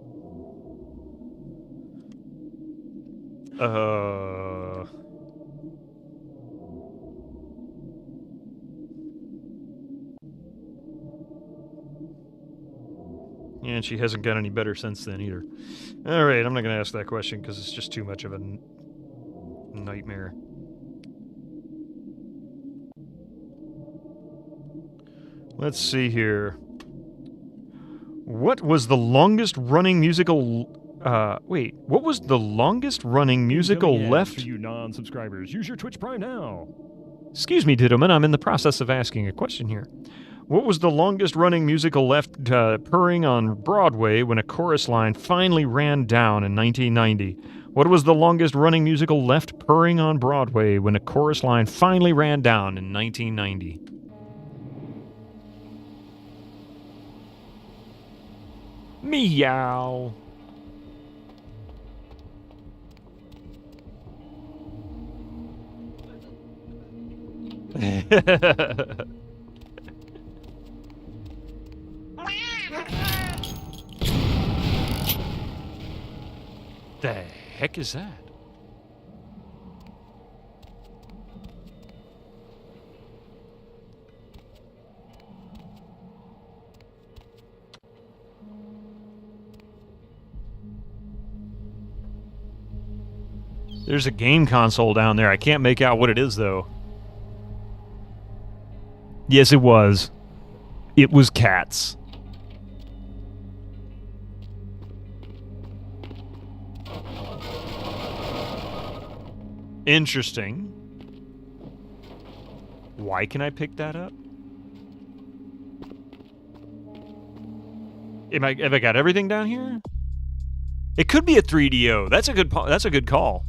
And she hasn't got any better since then either. All right, I'm not going to ask that question because it's just too much of a nightmare. Let's see here. What was the longest running musical... what was the longest running musical left... For you non-subscribers, use your Twitch Prime now. Excuse me, Diddleman, I'm in the process of asking a question here. What was the longest running musical left purring on Broadway when a chorus line finally ran down in 1990? What was the longest running musical left purring on Broadway when a chorus line finally ran down in 1990? Meow. The heck is that? There's a game console down there. I can't make out what it is, though. Yes, it was. It was cats. Interesting. Why can I pick that up? Have I got everything down here? It could be a 3DO. That's a good call.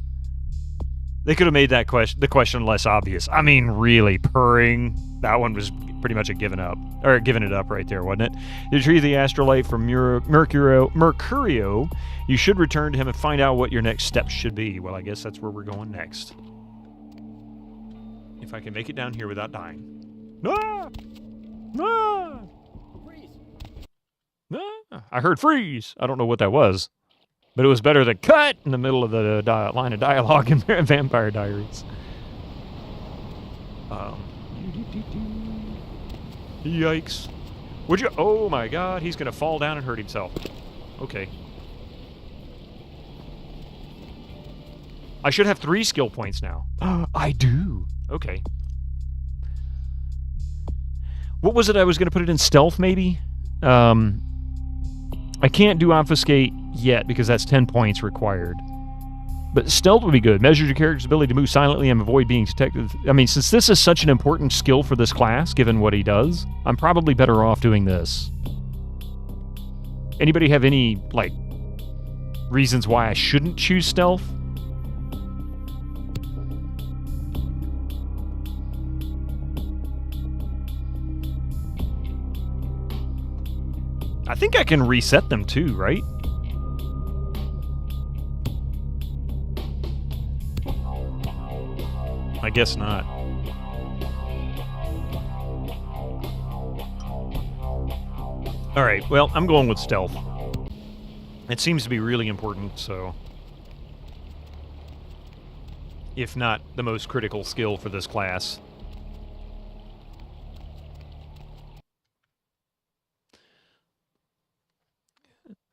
They could have made that the question less obvious. I mean, really, purring. That one was pretty much a giving it up right there, wasn't it? You retrieve the astrolite from Mercurio. You should return to him and find out what your next steps should be. Well, I guess that's where we're going next. If I can make it down here without dying. Ah! Ah! I heard freeze. I don't know what that was. But it was better than cut in the middle of the line of dialogue in Vampire Diaries. Yikes. Would you? Oh my god, he's going to fall down and hurt himself. Okay. I should have 3 skill points now. I do. Okay. What was it? I was going to put it in stealth, maybe? I can't do obfuscate yet because that's 10 points required. But stealth would be good. Measures your character's ability to move silently and avoid being detected. I mean, since this is such an important skill for this class, given what he does, I'm probably better off doing this. Anybody have any, like, reasons why I shouldn't choose stealth? I think I can reset them too, right? I guess not. Alright, well, I'm going with stealth. It seems to be really important, so... if not the most critical skill for this class.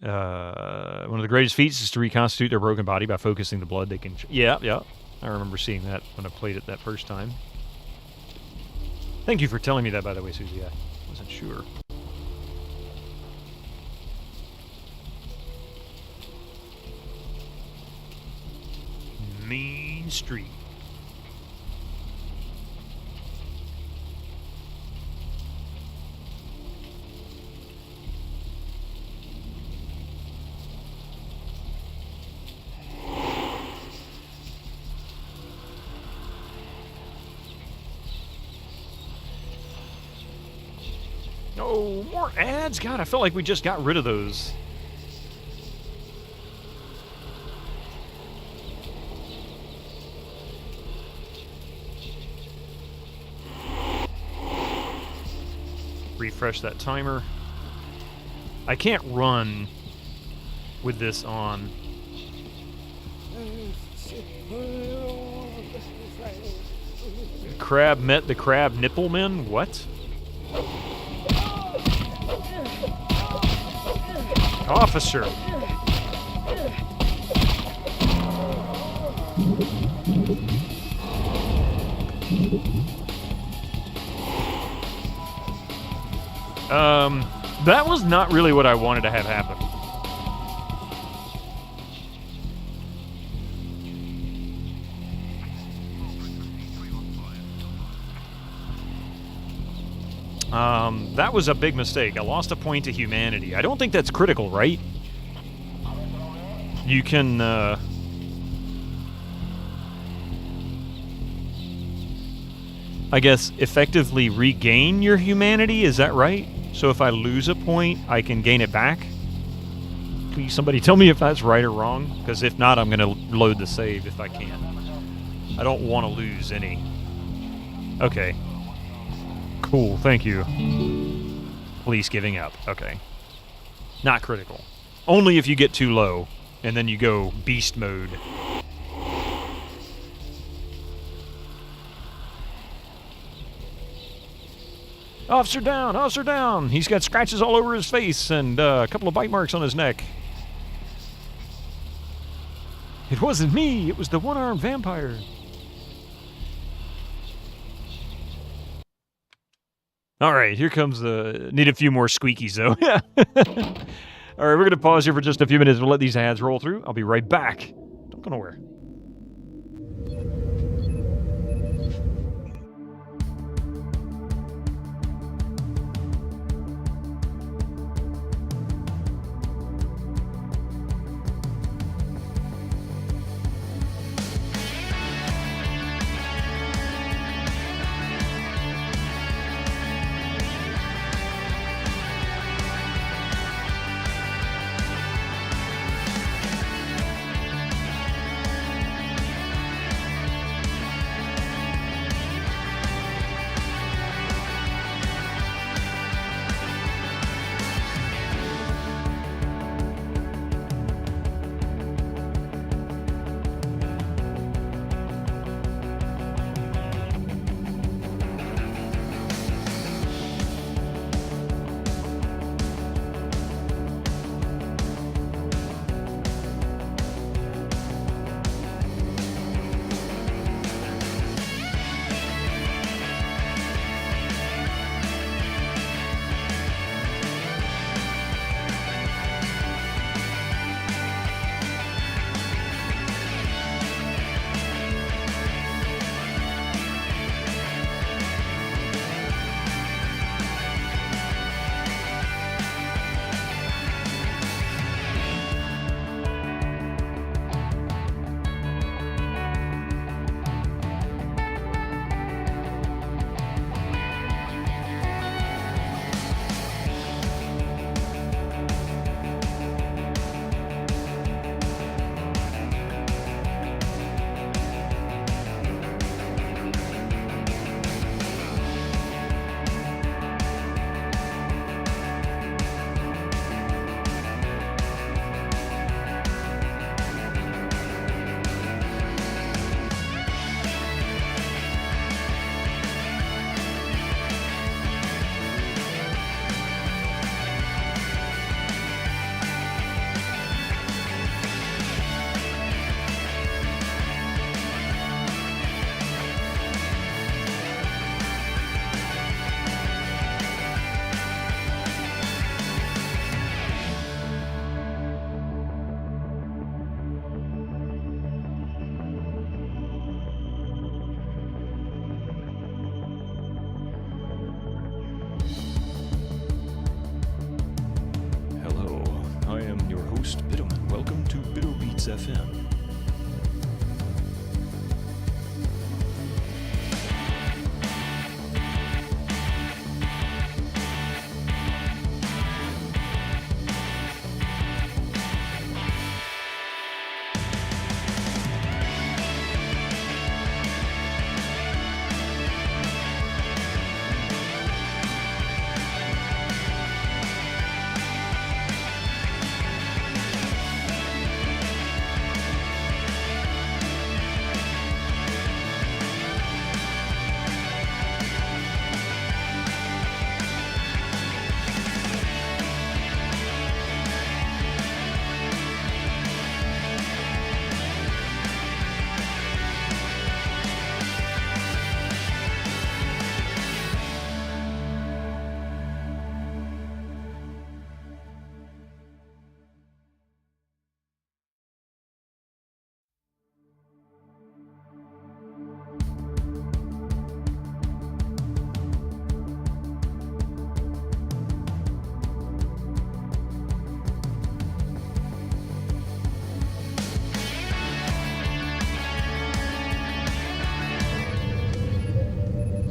One of the greatest feats is to reconstitute their broken body by focusing the blood they can... Yeah. I remember seeing that when I played it that first time. Thank you for telling me that, by the way, Susie. I wasn't sure. Mean Street. Oh, more ads? God, I felt like we just got rid of those. Refresh that timer. I can't run with this on. The crab met the crab nippleman? What? Officer. That was not really what I wanted to have happen. That was a big mistake. I lost a point to humanity. I don't think that's critical, right? You can, I guess, effectively regain your humanity, is that right? So if I lose a point, I can gain it back? Please, somebody tell me if that's right or wrong, because if not, I'm going to load the save if I can. I don't want to lose any. Okay. Cool, thank you. Police giving up. Okay. Not critical. Only if you get too low, and then you go beast mode. Officer down! Officer down! He's got scratches all over his face and a couple of bite marks on his neck. It wasn't me! It was the one-armed vampire. Alright, here comes the... Need a few more squeakies, though. Alright, we're going to pause here for just a few minutes. We'll let these ads roll through. I'll be right back. Don't go nowhere. FM.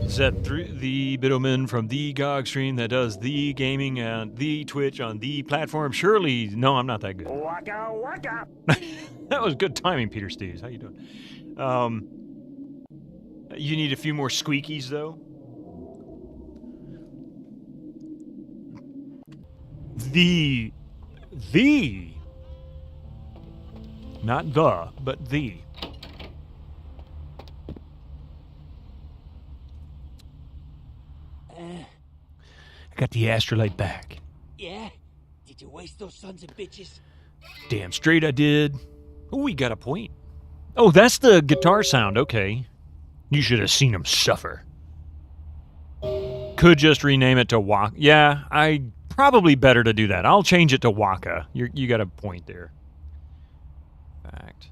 Set through the Biddleman from the GOG stream that does the gaming and the Twitch on the platform. Surely, no, I'm not that good. Waka waka. That was good timing, Peter Steves. How you doing? You need a few more squeakies, though. Not the, but the. I got the astrolite back. Yeah? Did you waste those sons of bitches? Damn straight I did. Oh, we got a point. Oh, that's the guitar sound. Okay. You should have seen him suffer. Could just rename it to Waka. Yeah, probably better to do that. I'll change it to Waka. You got a point there. Fact.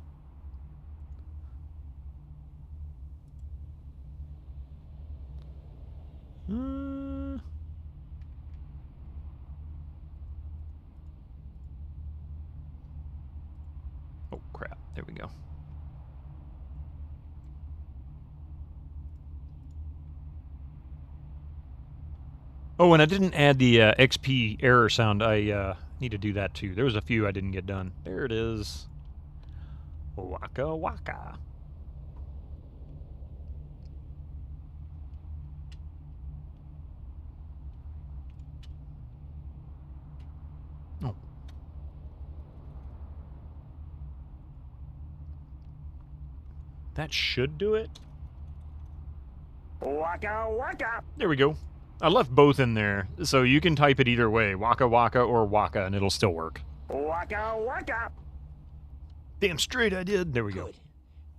Oh, crap. There we go. Oh, and I didn't add the XP error sound. I need to do that too. There was a few I didn't get done. There it is. Waka waka. Oh. That should do it. Waka waka. There we go. I left both in there, so you can type it either way, Waka Waka or Waka, and it'll still work. Waka waka. Damn straight I did. There we go.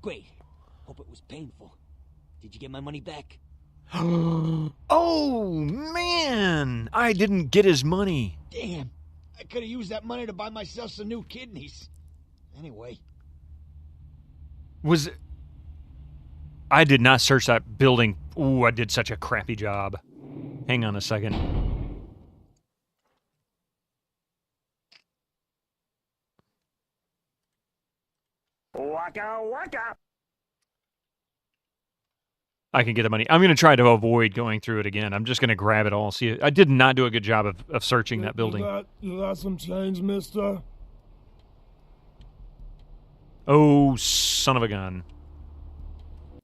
Great. Hope it was painful. Did you get my money back? Oh, man! I didn't get his money. Damn. I could have used that money to buy myself some new kidneys. Anyway. I did not search that building. Ooh, I did such a crappy job. Hang on a second. Waka waka. I can get the money. I'm going to try to avoid going through it again. I'm just going to grab it all. See, I did not do a good job of searching that building. You got some change, mister? Oh, son of a gun.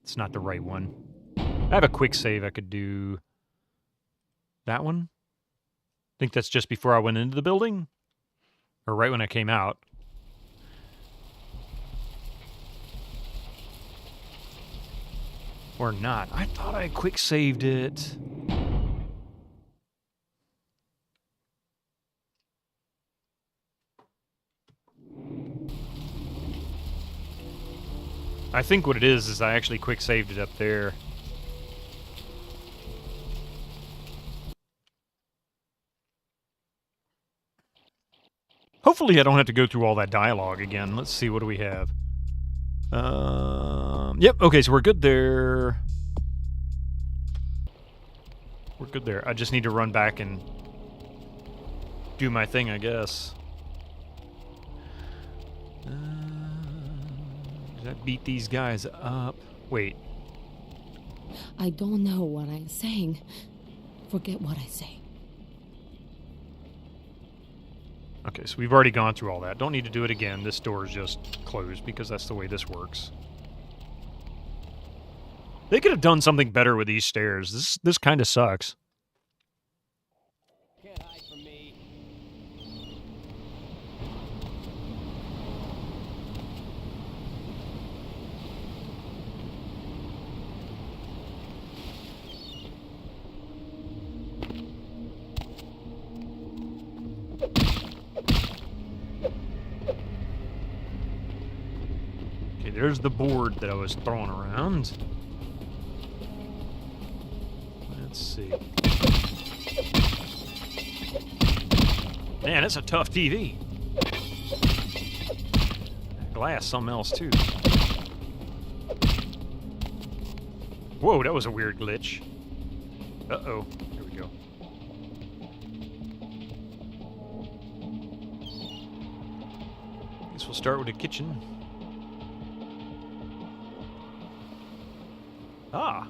It's not the right one. I have a quick save I could do. That one? I think that's just before I went into the building? Or right when I came out. Or not. I thought I quick saved it. I think what it is I actually quick saved it up there. Hopefully I don't have to go through all that dialogue again. Let's see, what do we have? Yep, okay, so we're good there. We're good there. I just need to run back and do my thing, I guess. I beat these guys up. Wait. I don't know what I'm saying. Forget what I say. Okay, so we've already gone through all that. Don't need to do it again. This door is just closed because that's the way this works. They could have done something better with these stairs. This kind of sucks. Can't hide from me. Okay, there's the board that I was throwing around. Let's see. Man, it's a tough TV. That glass, something else too. Whoa, that was a weird glitch. Uh-oh. Here we go. Guess we'll start with the kitchen. Ah.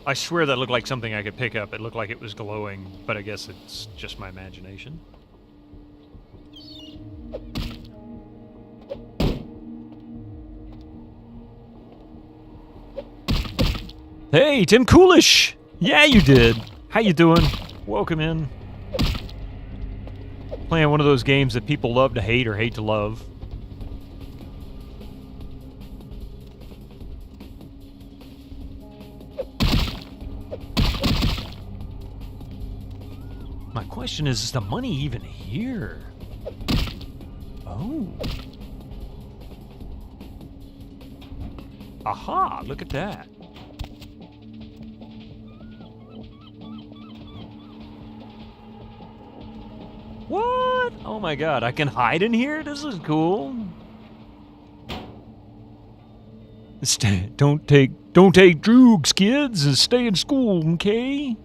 I swear that looked like something I could pick up. It looked like it was glowing, but I guess it's just my imagination. Hey, Tim Coolish! Yeah, you did. How you doing? Welcome in. Playing one of those games that people love to hate or hate to love. My question is the money even here? Oh. Aha, look at that. What? Oh my god, I can hide in here? This is cool. Don't take drugs, kids, and stay in school, okay?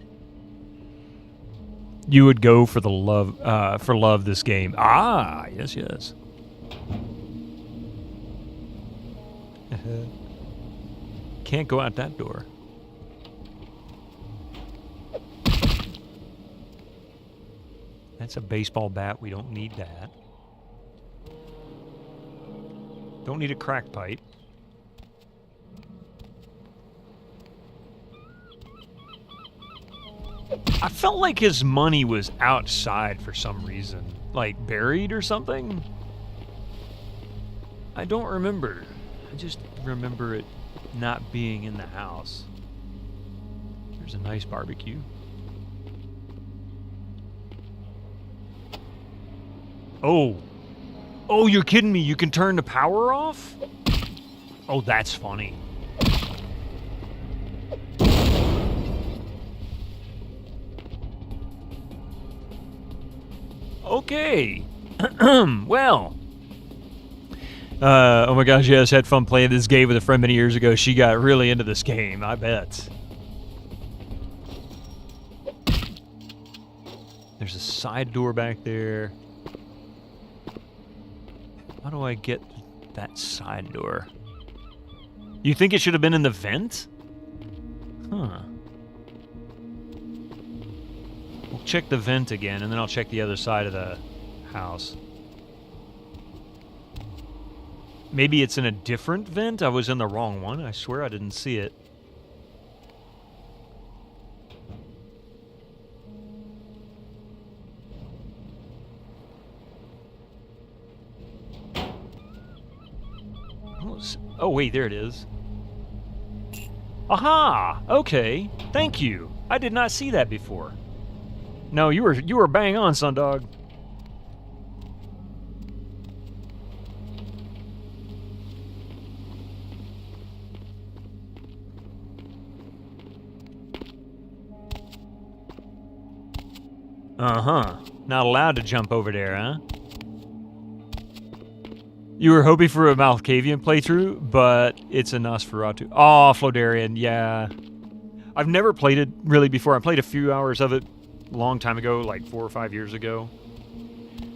You would go for the love this game. Ah, yes, yes. Can't go out that door. That's a baseball bat. We don't need that. Don't need a crack pipe. I felt like his money was outside for some reason. Like buried or something? I don't remember. I just remember it not being in the house. There's a nice barbecue. Oh. Oh, you're kidding me. You can turn the power off? Oh, that's funny. Okay. Well. Oh my gosh, yes, had fun playing this game with a friend many years ago. She got really into this game, I bet. There's a side door back there. How do I get that side door? You think it should have been in the vent? Huh. We'll check the vent again, and then I'll check the other side of the house. Maybe it's in a different vent? I was in the wrong one. I swear I didn't see it. Oh, wait, there it is. Aha! Okay. Thank you. I did not see that before. No, you were bang on, Sundog. Uh-huh. Not allowed to jump over there, huh? You were hoping for a Malkavian playthrough, but it's a Nosferatu. Oh, Flodarian, yeah. I've never played it really before. I played a few hours of it a long time ago, like 4 or 5 years ago.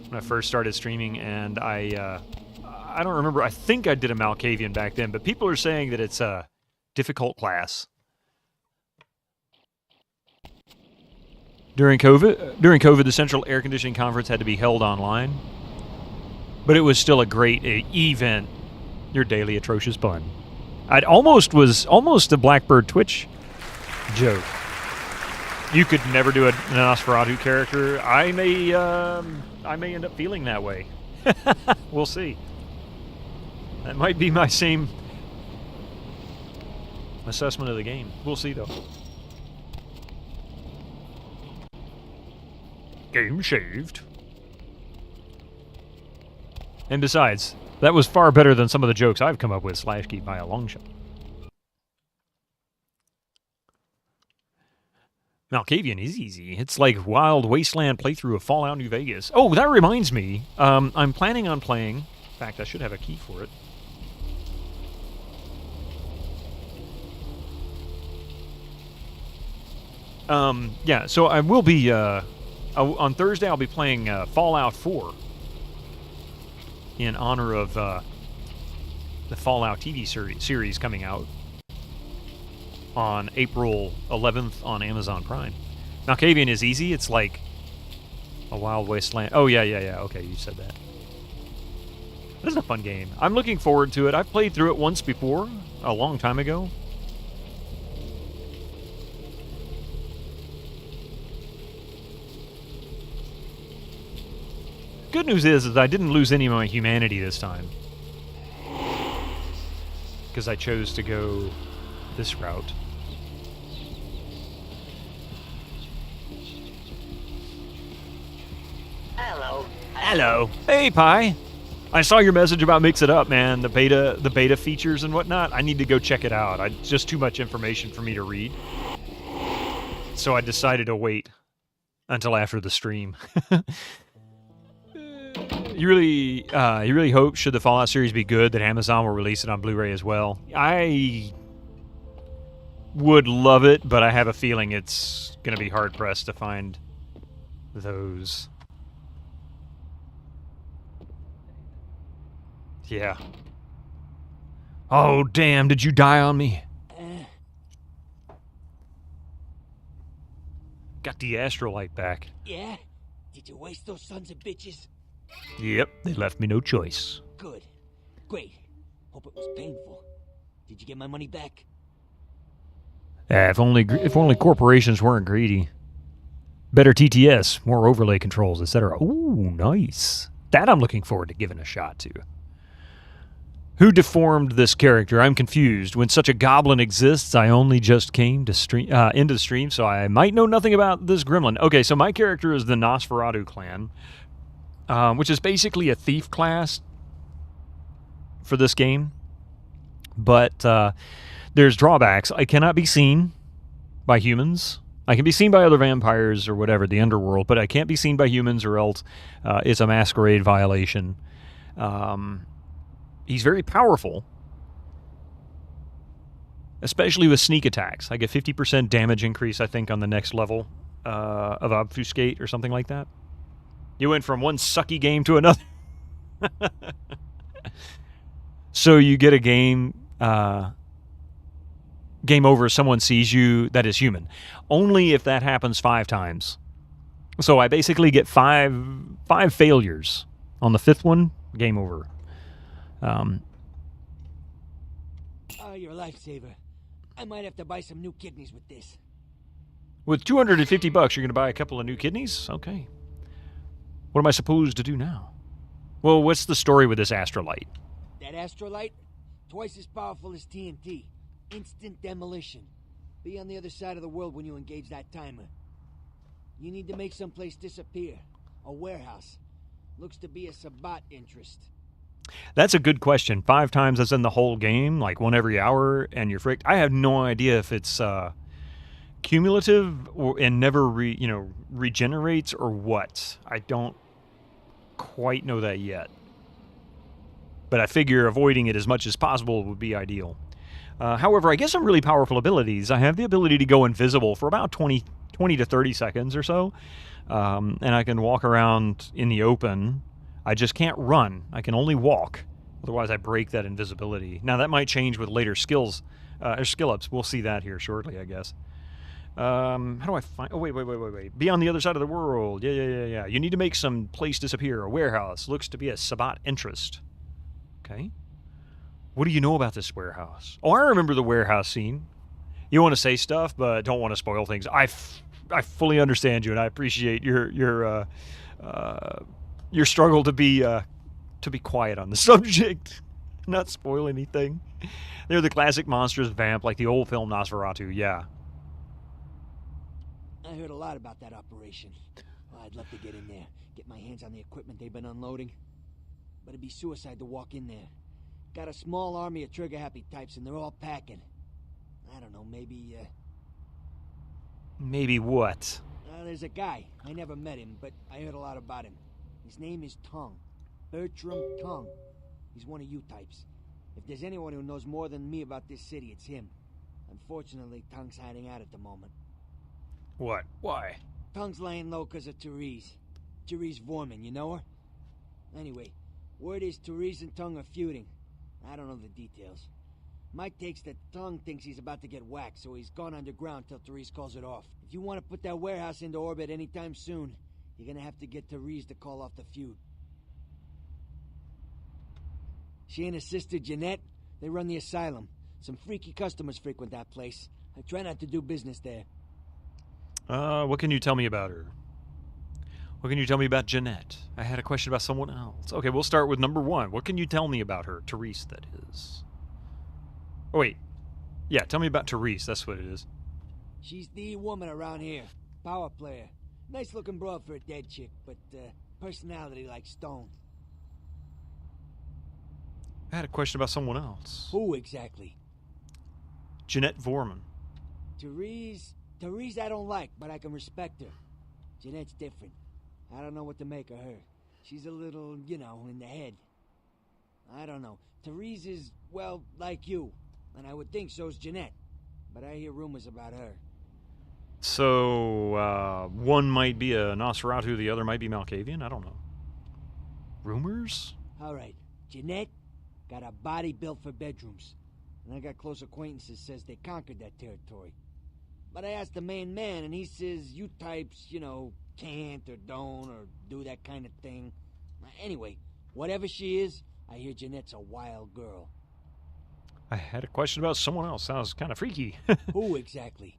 when I first started streaming, and I don't remember. I think I did a Malkavian back then, but people are saying that it's a difficult class. During COVID, the Central Air Conditioning Conference had to be held online, but it was still a great event. Your daily atrocious pun. It was almost a Blackbird Twitch joke. You could never do a Nosferatu character. I may end up feeling that way. We'll see. That might be my same assessment of the game. We'll see, though. Game saved. And besides, that was far better than some of the jokes I've come up with, /keep by a long shot. Malkavian is easy. It's like Wild Wasteland playthrough of Fallout New Vegas. Oh, that reminds me. I'm planning on playing. In fact, I should have a key for it. Yeah, so I will be, on Thursday I'll be playing Fallout 4 in honor of the Fallout TV series coming out on April 11th on Amazon Prime. Malkavian is easy. It's like a Wild Wasteland. Oh, yeah. Okay, you said that. This is a fun game. I'm looking forward to it. I've played through it once before, a long time ago. Good news is I didn't lose any of my humanity this time, because I chose to go this route. Hello. Hey, Pi. I saw your message about Mix It Up, man. The beta features and whatnot. I need to go check it out. It's just too much information for me to read, so I decided to wait until after the stream. You really hope, should the Fallout series be good, that Amazon will release it on Blu-ray as well. I would love it, but I have a feeling it's going to be hard-pressed to find those. Yeah. Oh, damn, did you die on me? Got the astrolite back. Yeah? Did you waste those sons of bitches? Yep, they left me no choice. Good. Great. Hope it was painful. Did you get my money back? If only corporations weren't greedy. Better TTS, more overlay controls, etc. Ooh, nice. That I'm looking forward to giving a shot to. Who deformed this character? I'm confused. When such a goblin exists, I only just came to into the stream, so I might know nothing about this gremlin. Okay, so my character is the Nosferatu clan, which is basically a thief class for this game. But there's drawbacks. I cannot be seen by humans. I can be seen by other vampires or whatever, the underworld, but I can't be seen by humans, or else it's a masquerade violation. He's very powerful, especially with sneak attacks. I get 50% damage increase, I think, on the next level of Obfuscate or something like that. You went from one sucky game to another. So you get a game over if someone sees you that is human. Only if that happens 5 times. So I basically get five failures. On the 5th one, game over. You're a lifesaver. I might have to buy some new kidneys with this. With $250, you're going to buy a couple of new kidneys? Okay. What am I supposed to do now? Well, what's the story with this astrolite? That astrolite? Twice as powerful as TNT. Instant demolition. Be on the other side of the world when you engage that timer. You need to make someplace disappear. A warehouse. Looks to be a Sabbat interest. That's a good question. 5 times as in the whole game, like 1 every hour, and you're fricked. I have no idea if it's cumulative and never regenerates or what. I don't quite know that yet. But I figure avoiding it as much as possible would be ideal. However, I guess some really powerful abilities. I have the ability to go invisible for about 20 20 to 30 seconds or so. And I can walk around in the open. I just can't run. I can only walk. Otherwise, I break that invisibility. Now, that might change with later skills, or skill ups. We'll see that here shortly, I guess. How do I find... Oh, wait. Be on the other side of the world. Yeah. You need to make some place disappear. A warehouse. Looks to be a Sabbat interest. Okay. What do you know about this warehouse? Oh, I remember the warehouse scene. You want to say stuff, but don't want to spoil things. I fully understand you, and I appreciate your struggle to be quiet on the subject, not spoil anything. They're the classic monstrous vamp, like the old film Nosferatu. Yeah. I heard a lot about that operation. Well, I'd love to get in there, get my hands on the equipment they've been unloading, but it'd be suicide to walk in there. Got a small army of trigger-happy types, and they're all packing. I don't know, maybe. Maybe what? There's a guy. I never met him, but I heard a lot about him. His name is Tongue. Bertram Tongue. He's one of you types. If there's anyone who knows more than me about this city, it's him. Unfortunately, Tongue's hiding out at the moment. What? Why? Tongue's laying low because of Therese. Therese Vorman, you know her? Anyway, word is Therese and Tongue are feuding. I don't know the details. Mike takes that Tongue thinks he's about to get whacked, so he's gone underground till Therese calls it off. If you want to put that warehouse into orbit anytime soon, you're gonna have to get Therese to call off the feud. She and her sister Jeanette, they run the asylum. Some freaky customers frequent that place. I try not to do business there. What can you tell me about her? What can you tell me about Jeanette? I had a question about someone else. Okay, we'll start with number one. What can you tell me about her? Therese, that is. Oh, wait. Yeah, tell me about Therese. That's what it is. She's the woman around here. Power player. Nice looking broad for a dead chick, but personality like stone. I had a question about someone else. Who exactly? Jeanette Vorman. Therese I don't like, but I can respect her. Jeanette's different. I don't know what to make of her. She's a little, in the head. I don't know. Therese is, well, like you. And I would think so's Jeanette. But I hear rumors about her. So, one might be a Nosferatu, the other might be Malkavian? I don't know. Rumors? Alright. Jeanette got a body built for bedrooms. And I got close acquaintances says they conquered that territory. But I asked the main man, and he says you types, can't or don't or do that kind of thing. Anyway, whatever she is, I hear Jeanette's a wild girl. I had a question about someone else. Sounds kind of freaky. Who exactly?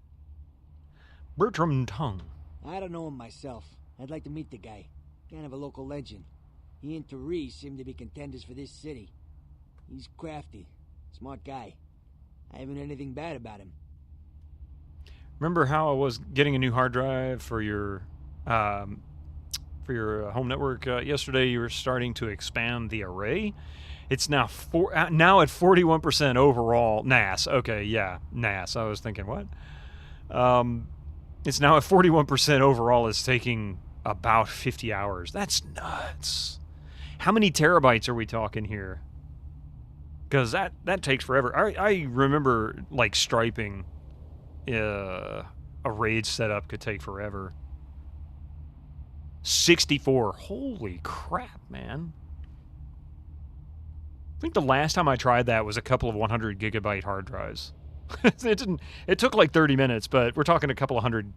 Bertram Tongue. I don't know him myself. I'd like to meet the guy. Kind of a local legend. He and Therese seem to be contenders for this city. He's crafty. Smart guy. I haven't heard anything bad about him. Remember how I was getting a new hard drive for your home network yesterday? You were starting to expand the array. It's now now at 41% overall. NAS. Okay, yeah, NAS. I was thinking what? It's now at 41% overall. It's taking about 50 hours. That's nuts. How many terabytes are we talking here? Because that takes forever. I remember like striping. A raid setup could take forever. 64. Holy crap, man. I think the last time I tried that was a couple of 100 gigabyte hard drives. It took like 30 minutes, but we're talking a couple of hundred,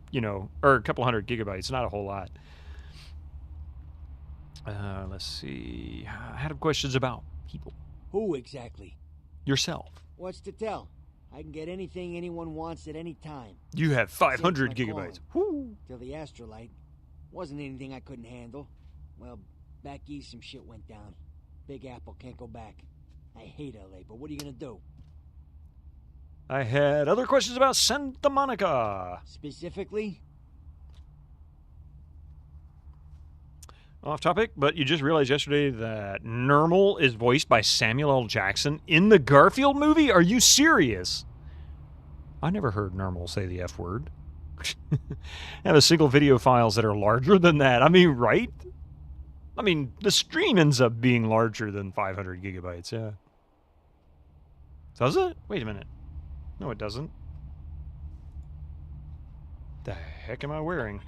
or a couple of hundred gigabytes, not a whole lot. Let's see. I had questions about people. Who exactly? Yourself. What's to tell? I can get anything anyone wants at any time. You have 500 gigabytes. Woo! Till the astrolite. Wasn't anything I couldn't handle. Well, back east some shit went down. Big Apple can't go back. I hate LA, but what are you gonna do? I had other questions about Santa Monica. Specifically? Off topic, but you just realized yesterday that Nermal is voiced by Samuel L. Jackson in the Garfield movie? Are you serious? I never heard Nermal say the F word. I have a single video files that are larger than that. I mean, right? I mean, the stream ends up being larger than 500 gigabytes, yeah. Does it? Wait a minute. No, it doesn't. The heck am I wearing?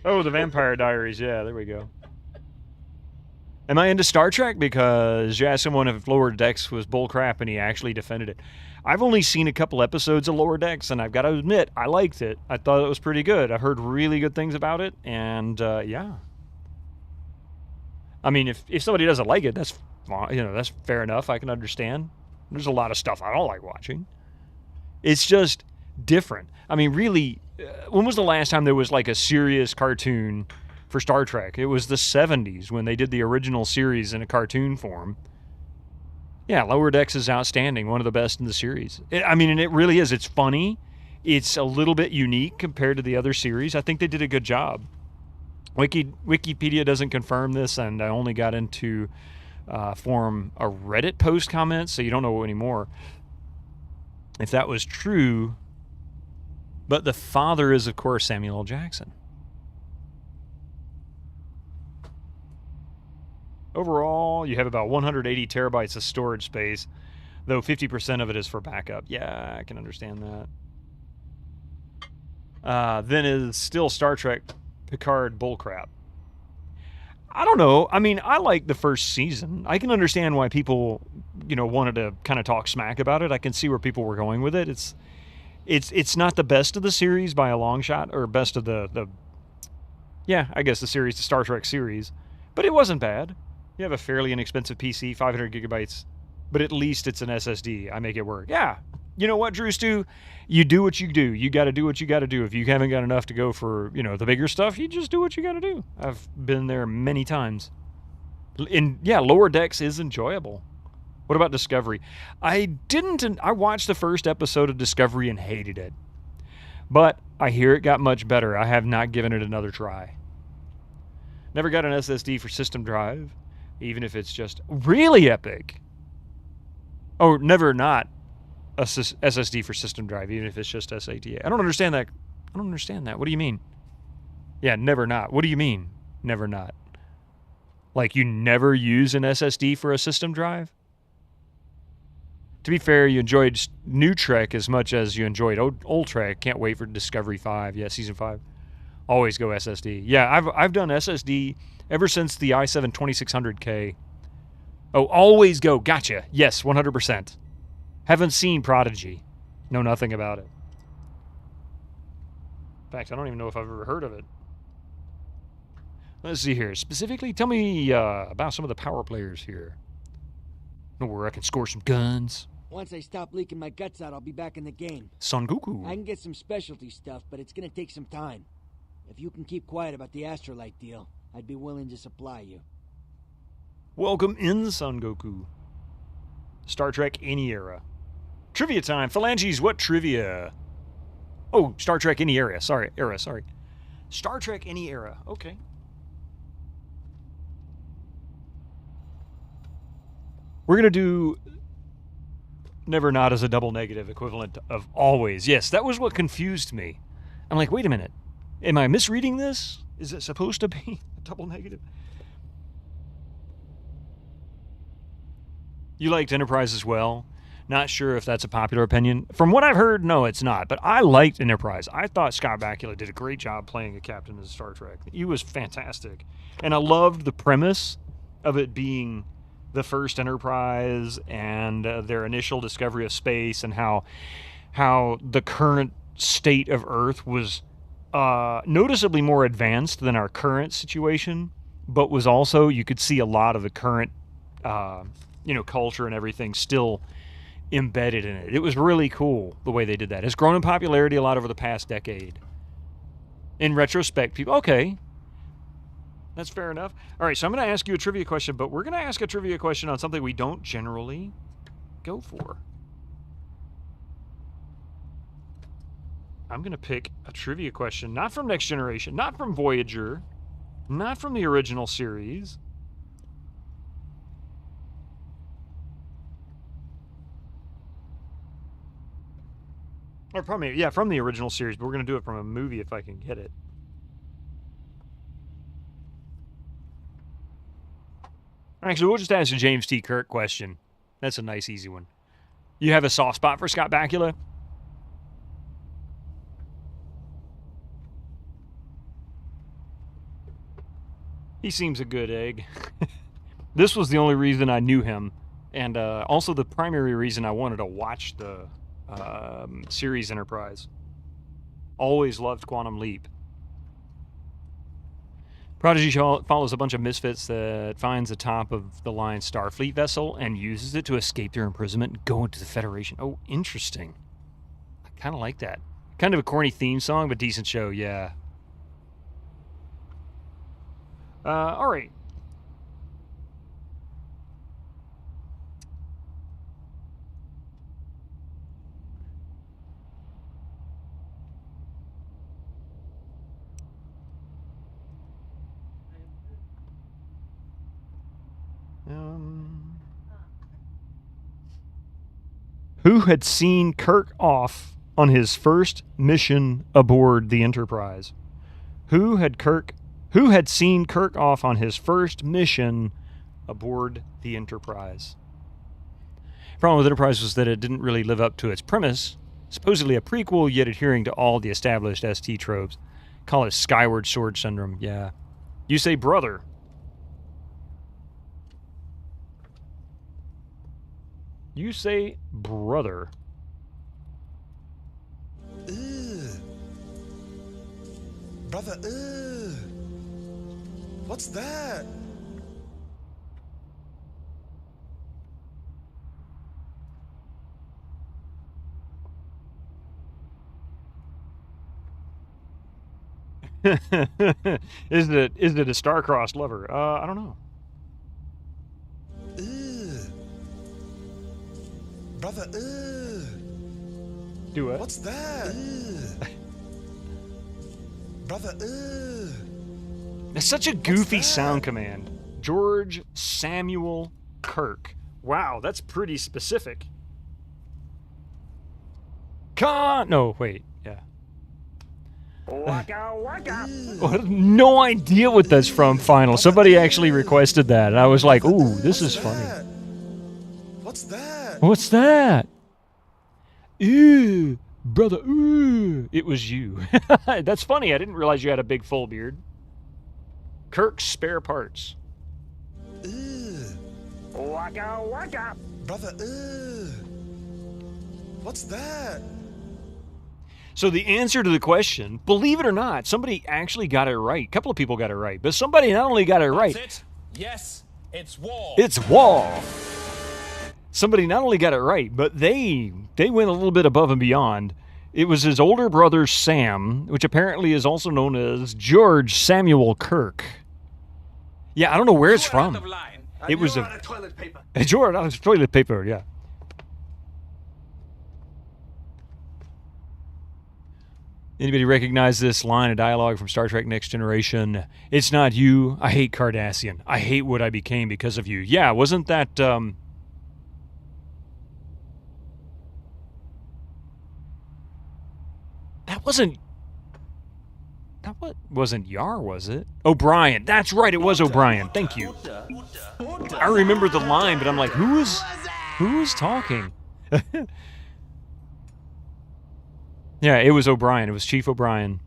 Oh, the Vampire Diaries. Yeah, there we go. Am I into Star Trek? Because you asked someone if Lower Decks was bullcrap and he actually defended it. I've only seen a couple episodes of Lower Decks, and I've got to admit, I liked it. I thought it was pretty good. I've heard really good things about it, and yeah. I mean, if somebody doesn't like it, that's that's fair enough. I can understand. There's a lot of stuff I don't like watching. It's just different. I mean, really, when was the last time there was like a serious cartoon for Star Trek? It was the 70s when they did the original series in a cartoon form. Yeah, Lower Decks is outstanding. One of the best in the series. And it really is. It's funny. It's a little bit unique compared to the other series. I think they did a good job. Wikipedia doesn't confirm this, and I only got into form a Reddit post comment, so you don't know anymore if that was true. But the father is, of course, Samuel L. Jackson. Overall, you have about 180 terabytes of storage space, though 50% of it is for backup. Yeah, I can understand that. Then is still Star Trek Picard bullcrap. I don't know. I mean, I like the first season. I can understand why people, wanted to kind of talk smack about it. I can see where people were going with it. It's not the best of the series by a long shot, or best of the series, the Star Trek series, but it wasn't bad. You have a fairly inexpensive PC, 500 gigabytes, but at least it's an SSD. I make it work. Yeah. You know what, Drew Stu? You do what you do. You got to do what you got to do. If you haven't got enough to go for, the bigger stuff, you just do what you got to do. I've been there many times. And yeah, Lower Decks is enjoyable. What about Discovery? I watched the first episode of Discovery and hated it. But I hear it got much better. I have not given it another try. Never got an SSD for system drive, even if it's just really epic. Oh, never not a SSD for system drive, even if it's just SATA. I don't understand that. What do you mean? Yeah, never not. What do you mean, never not? Like you never use an SSD for a system drive? To be fair, you enjoyed new Trek as much as you enjoyed old Trek. Can't wait for Discovery 5. Yeah, Season 5. Always go SSD. Yeah, I've done SSD ever since the i7 2600K. Oh, always go. Gotcha. Yes, 100%. Haven't seen Prodigy. Know nothing about it. In fact, I don't even know if I've ever heard of it. Let's see here. Specifically, tell me about some of the power players here. Know where I can score some guns. Once I stop leaking my guts out, I'll be back in the game. Son Goku. I can get some specialty stuff, but it's gonna take some time. If you can keep quiet about the Astrolite deal, I'd be willing to supply you. Welcome in, Son Goku. Star Trek Any Era. Trivia time. Phalanges, what trivia? Oh, Star Trek Any Era. Sorry. Star Trek Any Era. Okay. We're going to do never not as a double negative equivalent of always. Yes, that was what confused me. I'm like, wait a minute. Am I misreading this? Is it supposed to be a double negative? You liked Enterprise as well? Not sure if that's a popular opinion. From what I've heard, no, it's not. But I liked Enterprise. I thought Scott Bakula did a great job playing a captain in Star Trek. He was fantastic. And I loved the premise of it being the first Enterprise and their initial discovery of space, and how the current state of Earth was noticeably more advanced than our current situation, but was also, you could see a lot of the current culture and everything still embedded in it. It was really cool the way they did that. It's grown in popularity a lot over the past decade. In retrospect, people, okay, that's fair enough. All right, so I'm going to ask you a trivia question, but we're going to ask a trivia question on something we don't generally go for. I'm going to pick a trivia question, not from Next Generation, not from Voyager, not from the original series. Or probably, yeah, from the original series, but we're going to do it from a movie if I can get it. Actually, we'll just ask a James T. Kirk question. That's a nice, easy one. You have a soft spot for Scott Bakula? He seems a good egg. This was the only reason I knew him, and also the primary reason I wanted to watch the series Enterprise. Always loved Quantum Leap. Prodigy follows a bunch of misfits that finds the top of the line Starfleet vessel and uses it to escape their imprisonment and go into the Federation. Oh, interesting. I kind of like that. Kind of a corny theme song, but decent show, yeah. All right. Who had seen Kirk off on his first mission aboard the Enterprise? Who had seen Kirk off on his first mission aboard the Enterprise? The problem with Enterprise was that it didn't really live up to its premise. Supposedly a prequel, yet adhering to all the established ST tropes. Call it Skyward Sword syndrome, yeah. You say brother. You say brother. Brother, what's that? Is it a star-crossed lover? I don't know. Brother, Do it. What's that? Brother, That's such a goofy sound command. George Samuel Kirk. Wow, that's pretty specific. No, wait. Yeah. Waka waka. I have no idea what that's from, Final. Somebody actually requested that, and I was like, ooh, this is funny. What's that? What's that? Ew, brother, ooh. It was you. That's funny. I didn't realize you had a big full beard. Kirk's spare parts. Waka waka. Brother, what's that? So the answer to the question, believe it or not, somebody actually got it right. A couple of people got it right, but somebody not only got it right. That's it. Yes, it's war. It's war. Somebody not only got it right, but they went a little bit above and beyond. It was his older brother Sam, which apparently is also known as George Samuel Kirk. Yeah, I don't know where it's from. It was out of toilet paper. George out of toilet paper, yeah. Anybody recognize this line of dialogue from Star Trek Next Generation? It's not you. I hate Cardassian. I hate what I became because of you. Yeah, wasn't that... That wasn't Yar, was it? O'Brien. That's right, it was O'Brien. Thank you. I remember the line, but I'm like, who is talking? Yeah, it was O'Brien. It was Chief O'Brien.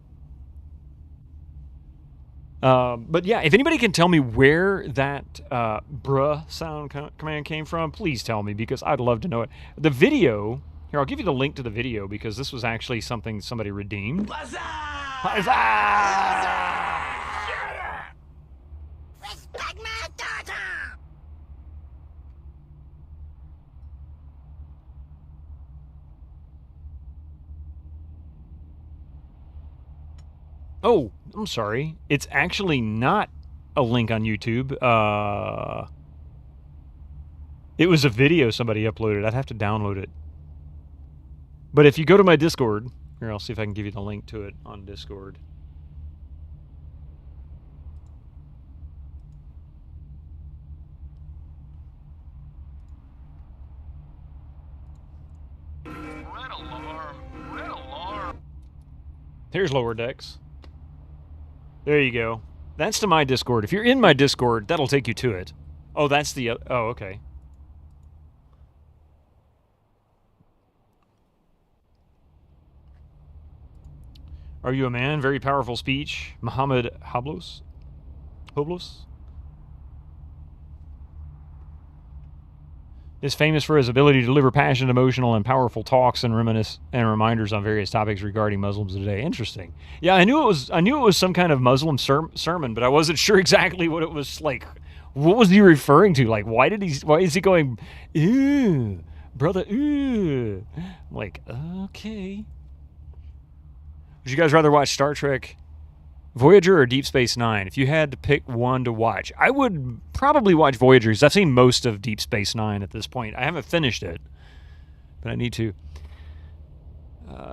But yeah, if anybody can tell me where that bruh sound command came from, please tell me, because I'd love to know it. The video, here, I'll give you the link to the video, because this was actually something somebody redeemed. Respect my daughter. Oh, I'm sorry. It's actually not a link on YouTube. It was a video somebody uploaded. I'd have to download it. But if you go to my Discord, here, I'll see if I can give you the link to it on Discord. Red alarm. Red alarm. Here's Lower Decks. There you go. That's to my Discord. If you're in my Discord, that'll take you to it. Oh, that's the... oh, okay. Are you a man? Very powerful speech. Muhammad Hablos? is famous for his ability to deliver passionate, emotional, and powerful talks and reminders on various topics regarding Muslims today. Interesting. Yeah, I knew it was some kind of Muslim sermon, but I wasn't sure exactly what it was like. What was he referring to? Like, why is he going, ew, brother, ew? I'm like, okay. Would you guys rather watch Star Trek Voyager or Deep Space Nine? If you had to pick one to watch, I would probably watch Voyager because I've seen most of Deep Space Nine at this point. I haven't finished it, but I need to.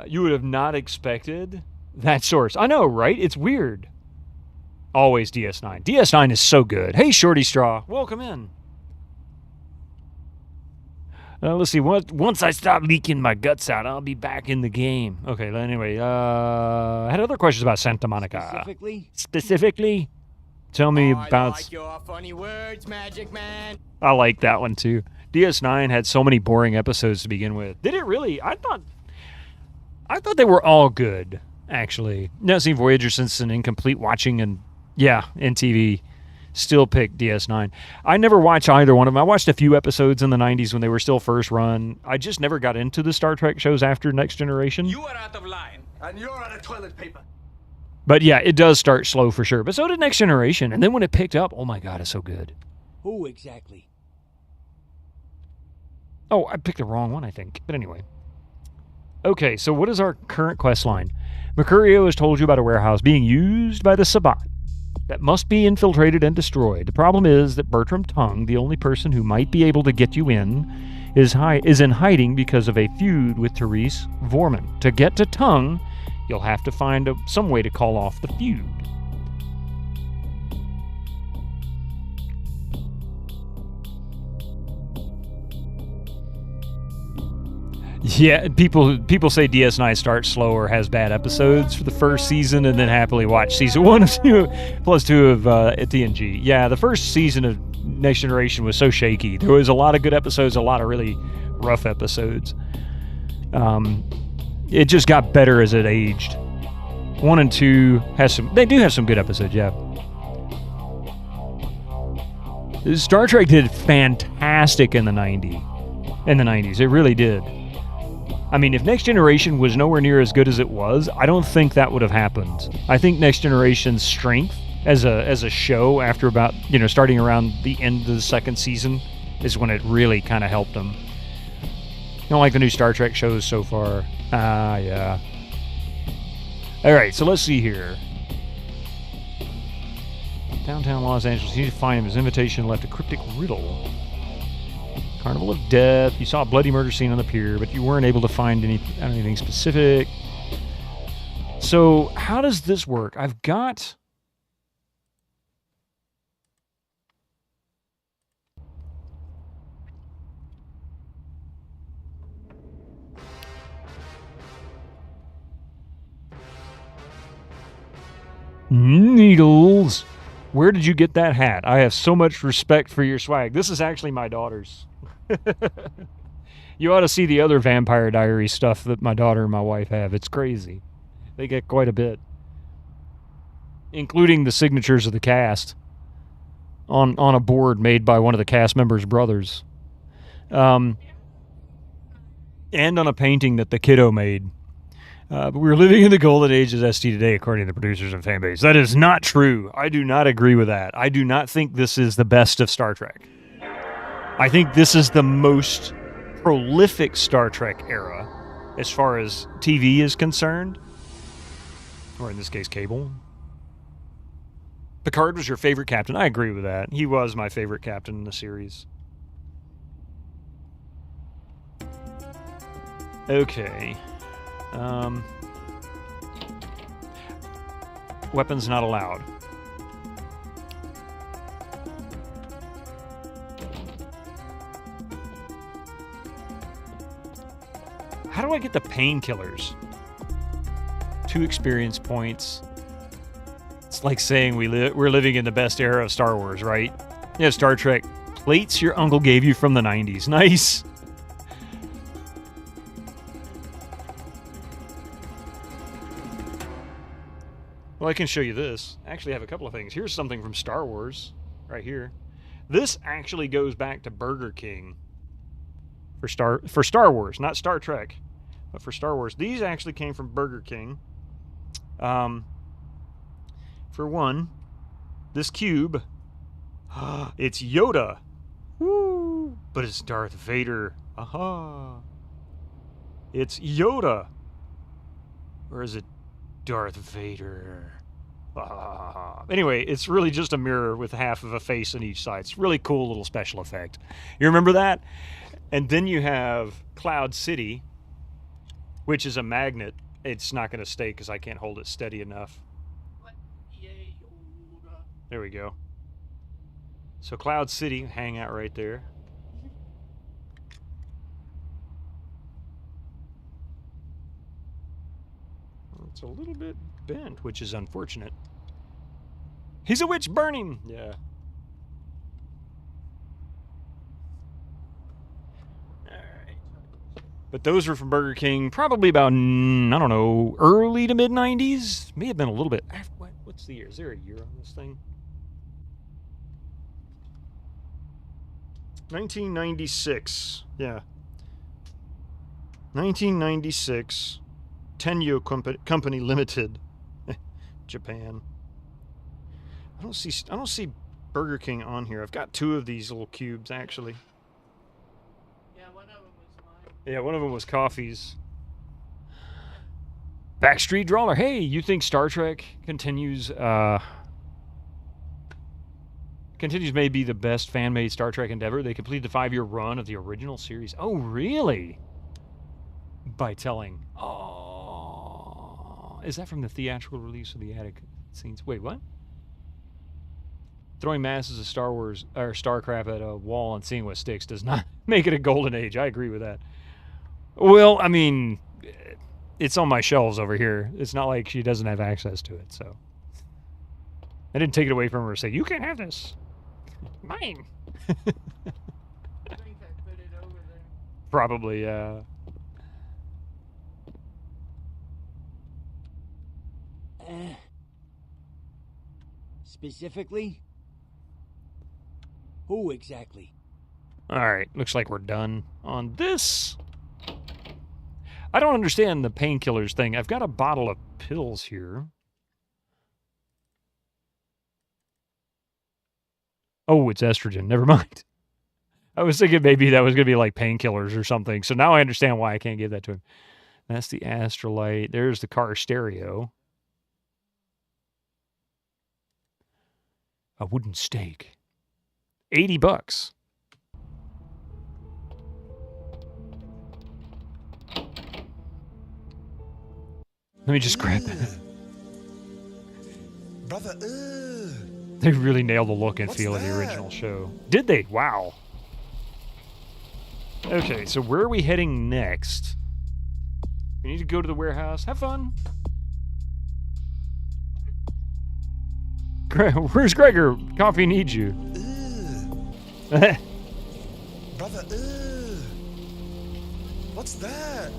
You would have not expected that source. I know, right? It's weird. Always DS9. DS9 is so good. Hey, Shorty Straw. Welcome in. Let's see. Once I stop leaking my guts out, I'll be back in the game. Okay, anyway. I had other questions about Santa Monica. Specifically? Tell me about... I like your funny words, Magic Man. I like that one, too. DS9 had so many boring episodes to begin with. Did it really? I thought they were all good, actually. Not seen Voyager since an incomplete watching, and yeah, NTV still picked DS9. I never watched either one of them. I watched a few episodes in the 90s when they were still first run. I just never got into the Star Trek shows after Next Generation. You are out of line, and you're out of toilet paper. But yeah, it does start slow for sure. But so did Next Generation. And then when it picked up, oh my God, it's so good. Who exactly? Oh, I picked the wrong one, I think. But anyway. Okay, so what is our current quest line? Mercurio has told you about a warehouse being used by the Sabbat that must be infiltrated and destroyed. The problem is that Bertram Tung, the only person who might be able to get you in, is in hiding because of a feud with Therese Vorman. To get to Tung, you'll have to find some way to call off the feud. Yeah, people say DS9 starts slow or has bad episodes for the first season and then happily watch season 1 of 2 plus 2 of TNG. Yeah, the first season of Next Generation was so shaky. There was a lot of good episodes, a lot of really rough episodes. It just got better as it aged. 1 and 2 they do have some good episodes, yeah. Star Trek did fantastic in the 90s. It really did. I mean, if Next Generation was nowhere near as good as it was, I don't think that would have happened. I think Next Generation's strength as a show after about, starting around the end of the second season is when it really kind of helped them. I don't like the new Star Trek shows so far. Yeah. Alright, so let's see here. Downtown Los Angeles. You need to find him. His invitation left a cryptic riddle. Carnival of Death. You saw a bloody murder scene on the pier, but you weren't able to find anything specific. So, how does this work? I've got... Needles. Where did you get that hat? I have so much respect for your swag. This is actually my daughter's. You ought to see the other Vampire Diaries stuff that my daughter and my wife have. It's crazy. They get quite a bit. Including the signatures of the cast on a board made by one of the cast members' brothers. And on a painting that the kiddo made. But we're living in the golden age of ST today, according to the producers and fan base. That is not true. I do not agree with that. I do not think this is the best of Star Trek. I think this is the most prolific Star Trek era as far as TV is concerned. Or in this case, cable. Picard was your favorite captain. I agree with that. He was my favorite captain in the series. Okay. Weapons not allowed. How do I get the painkillers? 2 experience points. It's like saying we're living in the best era of Star Wars, right? Yeah, Star Trek. Plates your uncle gave you from the 90s. Nice. Well, I can show you this. I actually have a couple of things. Here's something from Star Wars, right here. This actually goes back to Burger King. for Star Wars, not Star Trek, but for Star Wars. These actually came from Burger King. For one, this cube, it's Yoda. Woo! But it's Darth Vader. Aha! It's Yoda. Or is it Darth Vader? Anyway, it's really just a mirror with half of a face on each side. It's really cool little special effect. You remember that? And then you have Cloud City, which is a magnet. It's not going to stay because I can't hold it steady enough. There we go. So Cloud City, hang out right there. It's a little bit bent, which is unfortunate. He's a witch, burn him! Yeah. Alright. But those were from Burger King, probably about, I don't know, early to mid-90s? May have been a little bit after. What's the year? Is there a year on this thing? 1996. Yeah. 1996. Tenyo Company Limited. Japan. I don't see Burger King on here. I've got 2 of these little cubes actually. Yeah, one of them was mine. Yeah, one of them was Coffee's. Backstreet Drawler. Hey, you think Star Trek continues may be the best fan-made Star Trek endeavor? They completed the 5-year run of the original series. Oh, really? By telling. Oh, is that from the theatrical release of the attic scenes? Wait, what? Throwing masses of Star Wars or StarCraft at a wall and seeing what sticks does not make it a golden age. I agree with that. Well, I mean, it's on my shelves over here. It's not like she doesn't have access to it, so I didn't take it away from her and say, you can't have this. Mine. I think I put it over there. Probably, yeah. Specifically? Who exactly? Alright, looks like we're done on this. I don't understand the painkillers thing. I've got a bottle of pills here. Oh, it's estrogen. Never mind. I was thinking maybe that was going to be like painkillers or something. So now I understand why I can't give that to him. That's the Astrolite. There's the car stereo. A wooden stake. $80. Let me just grab that. Brother, They really nailed the look and feel of the original show. Did they? Wow. Okay, so where are we heading next? We need to go to the warehouse. Have fun. Where's Gregor? Coffee needs you. brother, what's that?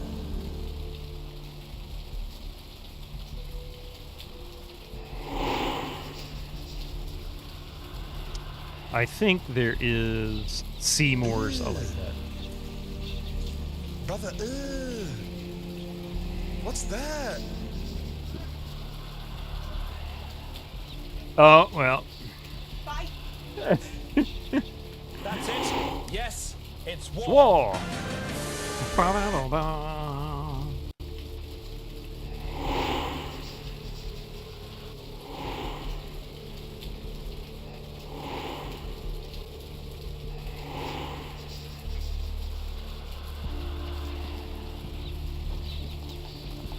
I think there is Seymour's. I like that. Brother, what's that? Oh, well. That's it. Yes, it's war. War.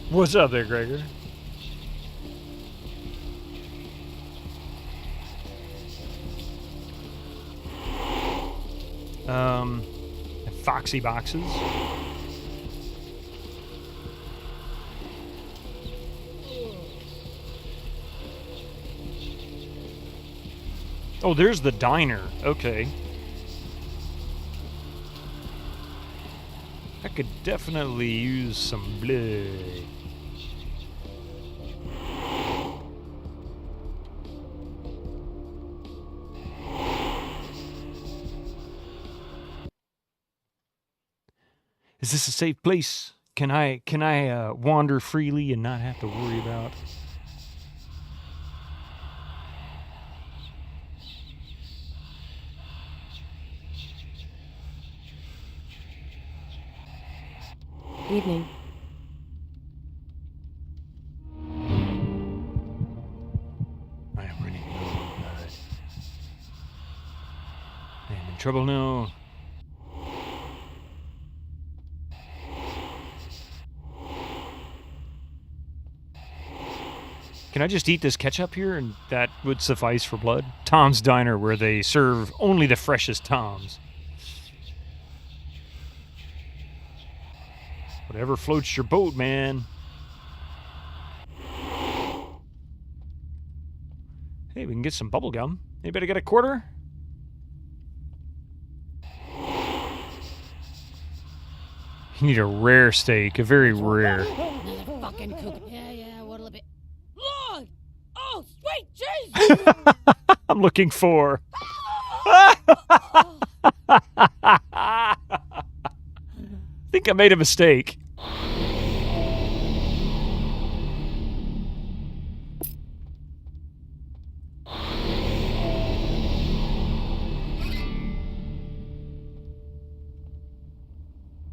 What's up there, Gregor? Foxy boxes. Oh, there's the diner. Okay. I could definitely use some blood. Is this a safe place? Can I wander freely and not have to worry about? Evening. I am running low. I am in trouble now. Can I just eat this ketchup here and that would suffice for blood? Tom's Diner, where they serve only the freshest Toms. Whatever floats your boat, man. Hey, we can get some bubble gum. Anybody got a quarter? You need a rare steak, a very rare. Another fucking cook. Yeah, what'll it be? Lord! Oh, sweet Jesus! I'm looking for. I think I made a mistake.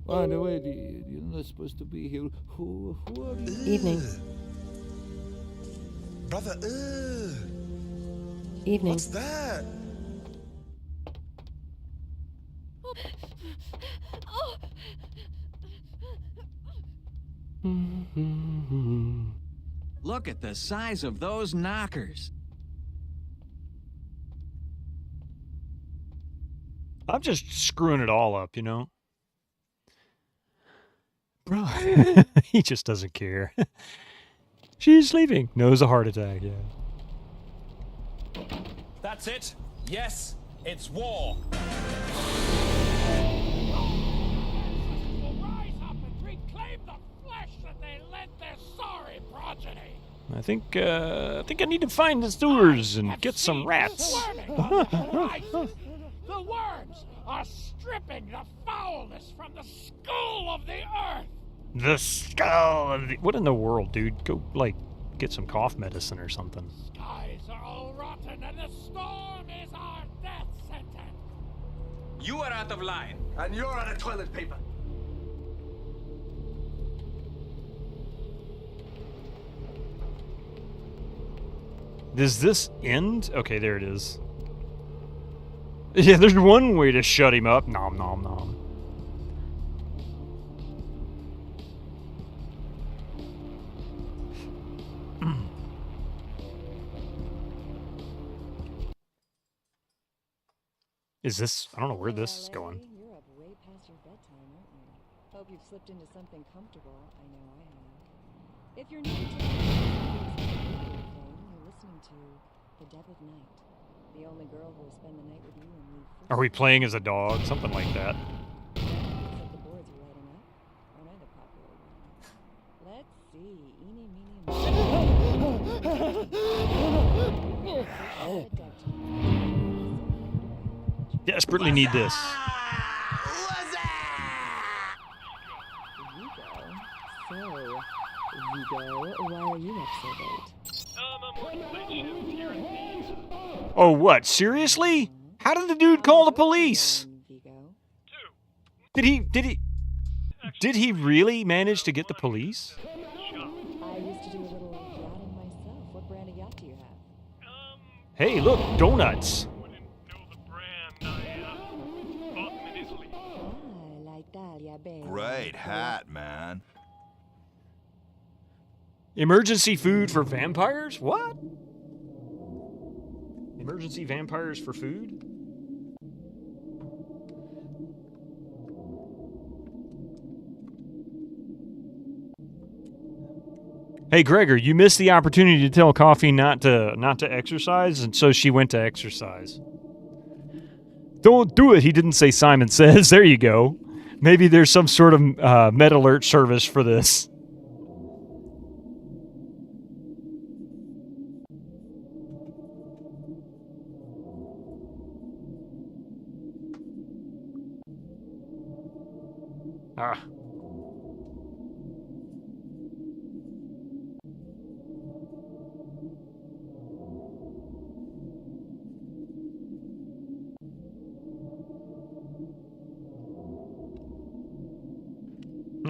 By the way, you're not supposed to be here. Who are you? Evening. Brother, Evening. what's that? Look at the size of those knockers. I'm just screwing it all up, you know? Bro, he just doesn't care. She's leaving. Knows a heart attack, yeah. That's it. Yes, it's war. I think I need to find the sewers and get some rats. The worms are stripping the foulness from the skull of the earth. The skull of the... What in the world, dude? Go, like, get some cough medicine or something. Skies are all rotten and the storm is our death sentence. You are out of line. And you're out of toilet paper. Does this end? Okay, there it is. Yeah, there's one way to shut him up. Nom nom nom. Is this... I don't know where this is going. You're up way past your bedtime, aren't you? Hope you've slipped into something comfortable. I know I have. If you're new to the you're listening to The Dead of Night. The only girl who will spend the night with you and leave first. Are we playing as a dog? Something like that. Except the boards are lighting up. Aren't I the popular one? Let's see. Eeny, meeny, Desperately need this. Vigo, why are you up so late? Oh, what? Seriously? How did the dude call the police? Did he really manage to get the police? I used to do a little yachting myself. What brand of yacht do you have? Hey, look, donuts. Great hat, man. Emergency food for vampires? What? Emergency vampires for food? Hey Gregor, you missed the opportunity to tell Coffee not to exercise, and so she went to exercise. Don't do it, he didn't say Simon Says. There you go. Maybe there's some sort of med alert service for this.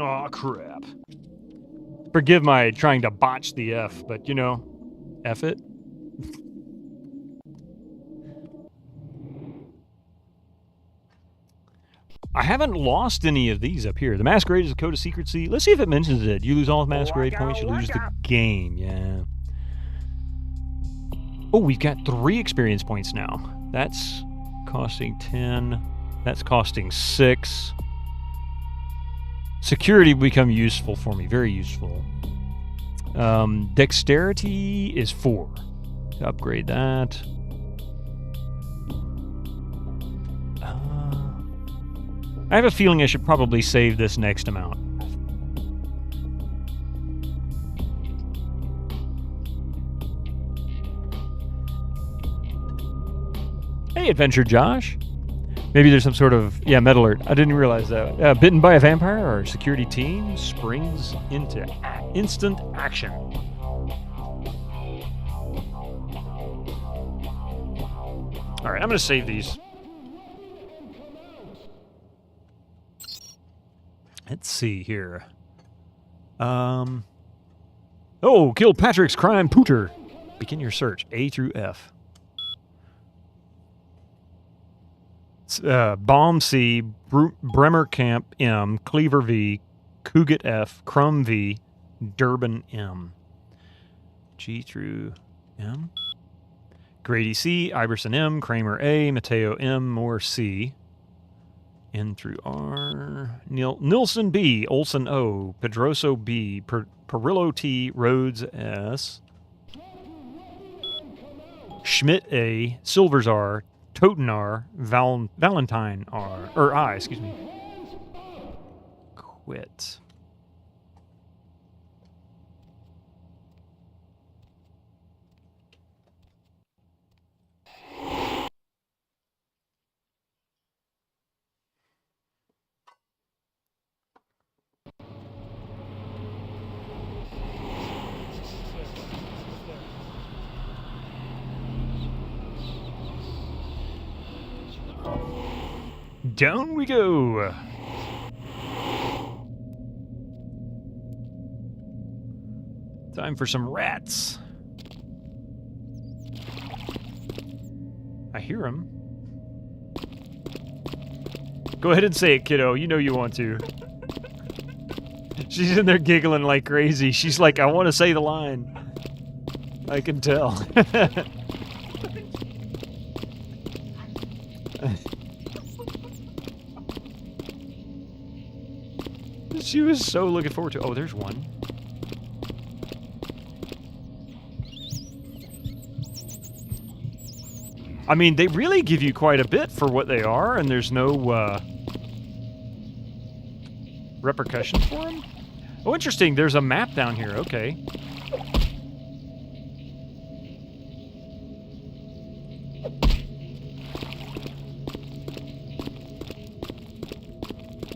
Aw, crap. Forgive my trying to botch the F, but, you know, F it. I haven't lost any of these up here. The Masquerade is a code of secrecy. Let's see if it mentions it. You lose all Masquerade points, you lose the game. Yeah. Oh, we've got 3 experience points now. That's costing 10. That's costing 6. Security will become useful for me. Very useful. Dexterity is 4. Upgrade that. I have a feeling I should probably save this next amount. Hey, Adventure Josh. Maybe there's some sort of... Yeah, Med Alert. I didn't realize that. Bitten by a vampire, our security team springs into instant action. Alright, I'm going to save these. Let's see here. Oh, killed Patrick's crime pooter. Begin your search. A through F. Baum C, Bremer Camp M, Cleaver V, Cougat F, Crum V, Durbin M. G through M. Grady C, Iverson M, Kramer A, Mateo M, Moore C. N through R. Nilsson B, Olson O, Pedroso B, Perillo T, Rhodes S. Schmidt A, Silvers R, Toten R, Valentine R, or I, excuse me. Quit. Down we go. Time for some rats. I hear them. Go ahead and say it, kiddo. You know you want to. She's in there giggling like crazy. She's like, I want to say the line. I can tell. She was so looking forward to... Oh, there's one. I mean, they really give you quite a bit for what they are, and there's no repercussions for them. Oh, interesting. There's a map down here. Okay.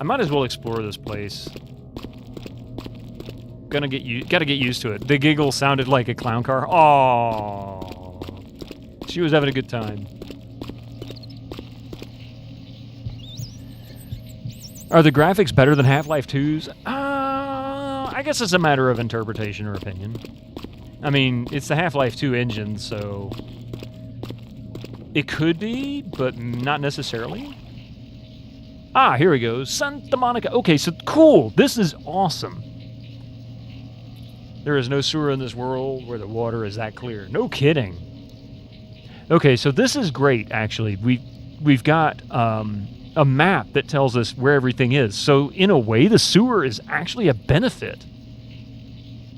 I might as well explore this place. Gotta get used to it. The giggle sounded like a clown car. Aww. She was having a good time. Are the graphics better than Half-Life 2's? I guess it's a matter of interpretation or opinion. I mean, it's the Half-Life 2 engine, so... It could be, but not necessarily. Ah, here we go. Santa Monica. Okay, so cool. This is awesome. There is no sewer in this world where the water is that clear. No kidding. Okay, so this is great, actually. We've got a map that tells us where everything is. So, in a way, the sewer is actually a benefit.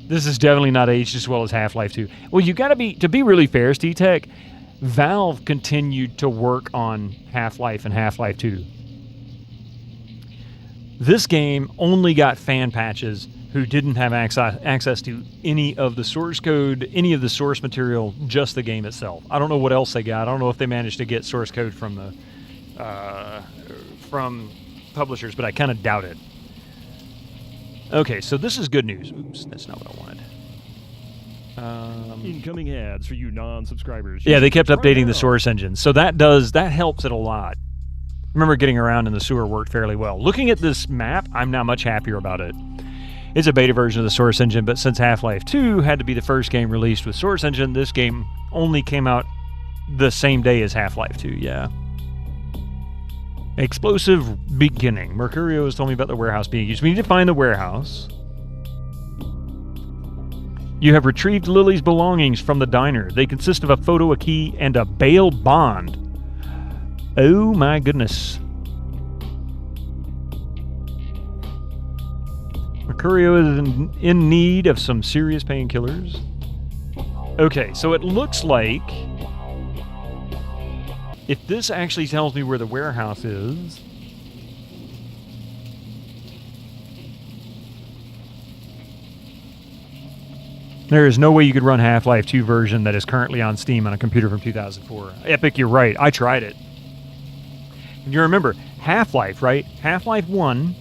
This is definitely not aged as well as Half-Life 2. Well, you got to be really fair, T-Tech, Valve continued to work on Half-Life and Half-Life 2. This game only got fan patches who didn't have access to any of the source code, any of the source material, just the game itself. I don't know what else they got. I don't know if they managed to get source code from the from publishers, but I kind of doubt it. Okay, so this is good news. Oops, that's not what I wanted. Incoming ads for you non-subscribers. Yeah, they kept updating the source engine, so that helps it a lot. remember getting around in the sewer worked fairly well. Looking at this map, I'm now much happier about it. It's a beta version of the Source Engine, but since Half-Life 2 had to be the first game released with Source Engine, this game only came out the same day as Half-Life 2, yeah. Explosive beginning. Mercurio has told me about the warehouse being used. We need to find the warehouse. You have retrieved Lily's belongings from the diner. They consist of a photo, a key, and a bail bond. Oh my goodness. Mercurio is in need of some serious painkillers. Okay, so it looks like if this actually tells me where the warehouse is, there is no way you could run Half-Life 2 version that is currently on Steam on a computer from 2004. Epic, you're right. I tried it. And you remember, Half-Life, right? Half-Life 1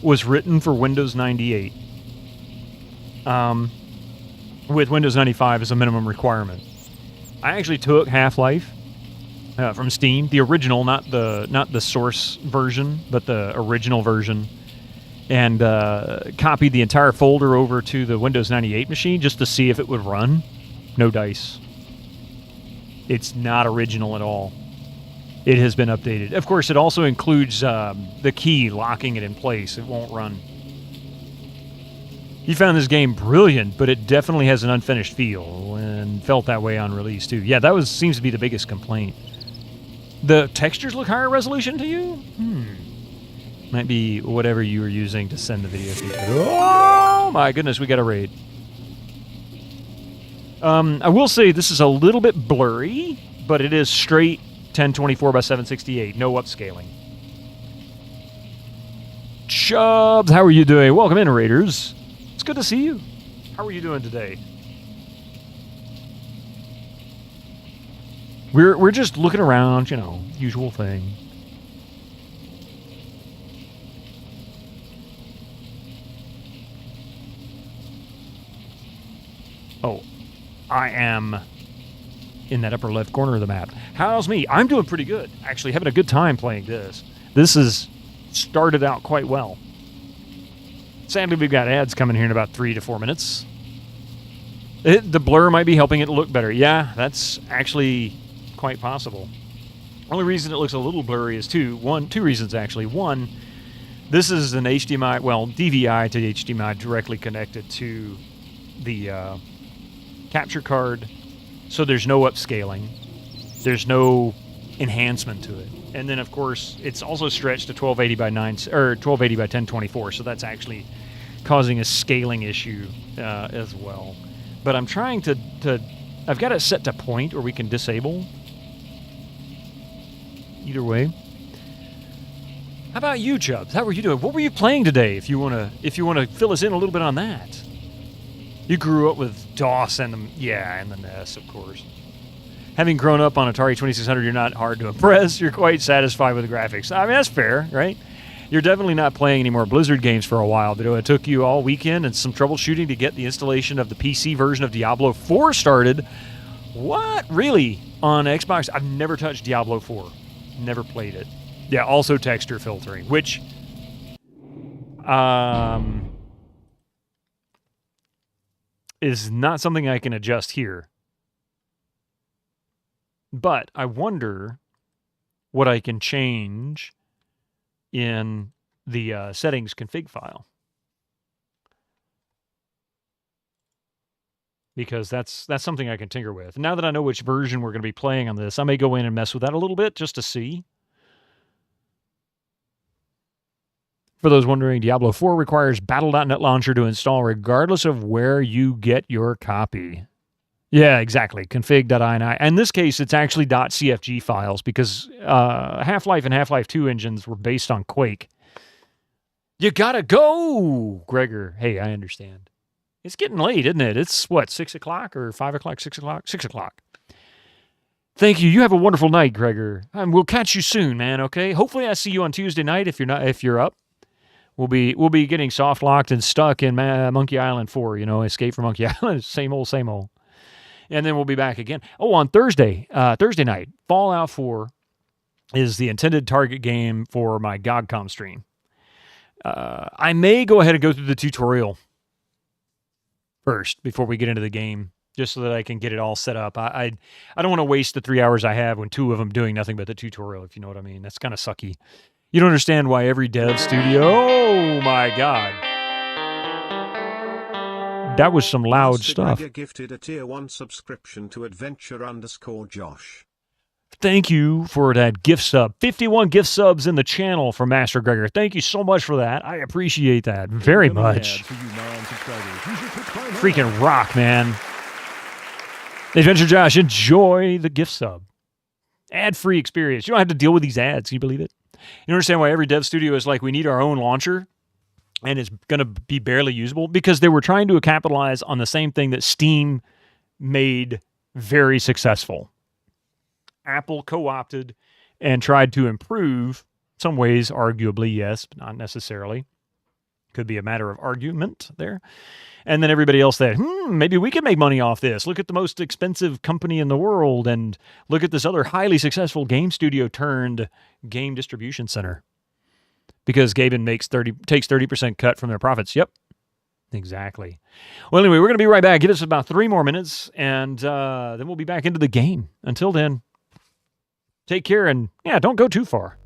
was written for Windows 98. With Windows 95 as a minimum requirement. I actually took Half-Life from Steam, the original, not the source version, but the original version, and copied the entire folder over to the Windows 98 machine just to see if it would run. No dice. It's not original at all. It has been updated. Of course, it also includes the key locking it in place. It won't run. You found this game brilliant, but it definitely has an unfinished feel, and felt that way on release too. Yeah, that seems to be the biggest complaint. The textures look higher resolution to you? Might be whatever you were using to send the video feed. Oh my goodness, we got a raid. I will say this is a little bit blurry, but it is straight 1024 by 768, no upscaling. Chubbs, how are you doing? Welcome in, Raiders. It's good to see you. How are you doing today? We're just looking around, you know, usual thing. Oh, I am in that upper left corner of the map. How's me? I'm doing pretty good. Actually, having a good time playing this. This has started out quite well. Sadly, we've got ads coming here in about 3 to 4 minutes. The blur might be helping it look better. Yeah, that's actually quite possible. Only reason it looks a little blurry is two reasons actually. One, this is an HDMI, well, DVI to HDMI directly connected to the capture card, so there's no upscaling. There's no enhancement to it. And then, of course, it's also stretched to 1280 by 1280 by 1024, so that's actually causing a scaling issue as well. But I'm trying to I've got it set to point, or we can disable. Either way. How about you, Chubbs? How are you doing? What were you playing today? If you wanna fill us in a little bit on that. You grew up with DOS and the NES, of course. Having grown up on Atari 2600, you're not hard to impress. You're quite satisfied with the graphics. I mean, that's fair, right? You're definitely not playing any more Blizzard games for a while, but it took you all weekend and some troubleshooting to get the installation of the PC version of Diablo 4 started. What? Really? On Xbox? I've never touched Diablo 4. Never played it. Yeah, also texture filtering, which is not something I can adjust here. But I wonder what I can change in the settings config file. Because that's something I can tinker with. Now that I know which version we're going to be playing on this, I may go in and mess with that a little bit just to see. For those wondering, Diablo 4 requires Battle.net launcher to install regardless of where you get your copy. Yeah, exactly. Config.ini. In this case, it's actually .cfg files because Half-Life and Half-Life 2 engines were based on Quake. You gotta go, Gregor. Hey, I understand. It's getting late, isn't it? It's, what, 6 o'clock or 5 o'clock, 6 o'clock? 6 o'clock. Thank you. You have a wonderful night, Gregor. We'll catch you soon, man, okay? Hopefully I see you on Tuesday night if you're up. We'll be getting soft locked and stuck in Monkey Island 4, Escape from Monkey Island. Same old, same old. And then we'll be back again. Oh, on Thursday night, Fallout 4 is the intended target game for my GOGCOM stream. I may go ahead and go through the tutorial first before we get into the game, just so that I can get it all set up. I don't want to waste the 3 hours I have when 2 of them doing nothing but the tutorial, if you know what I mean. That's kind of sucky. You don't understand why every dev studio... Oh, my God. That was some loud stuff. Gifted a tier 1 subscription to adventure_Josh. Thank you for that gift sub. 51 gift subs in the channel for Master Gregor. Thank you so much for that. I appreciate that very much. Freaking rock, man. Adventure Josh, enjoy the gift sub. Ad-free experience. You don't have to deal with these ads. Can you believe it? You understand why every dev studio is like, we need our own launcher, and it's going to be barely usable? Because they were trying to capitalize on the same thing that Steam made very successful. Apple co-opted and tried to improve. Some ways, arguably, yes, but not necessarily. Could be a matter of argument there. And then everybody else said, maybe we can make money off this. Look at the most expensive company in the world, and look at this other highly successful game studio turned game distribution center. Because Gaben takes 30% cut from their profits. Yep, exactly. Well, anyway, we're going to be right back. Give us about 3 more minutes, and then we'll be back into the game. Until then, take care, and yeah, don't go too far.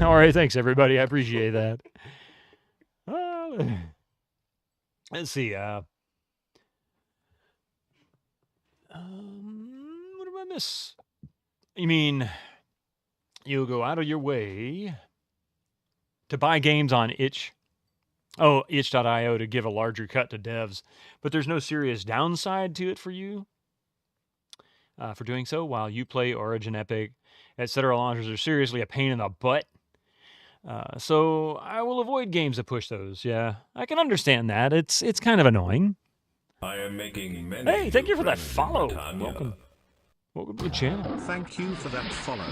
All right, thanks everybody. I appreciate that. Let's see. What did I miss? You mean you go out of your way to buy games on itch.io to give a larger cut to devs, but there's no serious downside to it for you for doing so. While Uplay, Origin, Epic, etc. launchers are seriously a pain in the butt. So I will avoid games that push those. Yeah, I can understand that. It's kind of annoying. I am making many. Hey, thank you for that follow. Welcome to the channel. Thank you for that follow.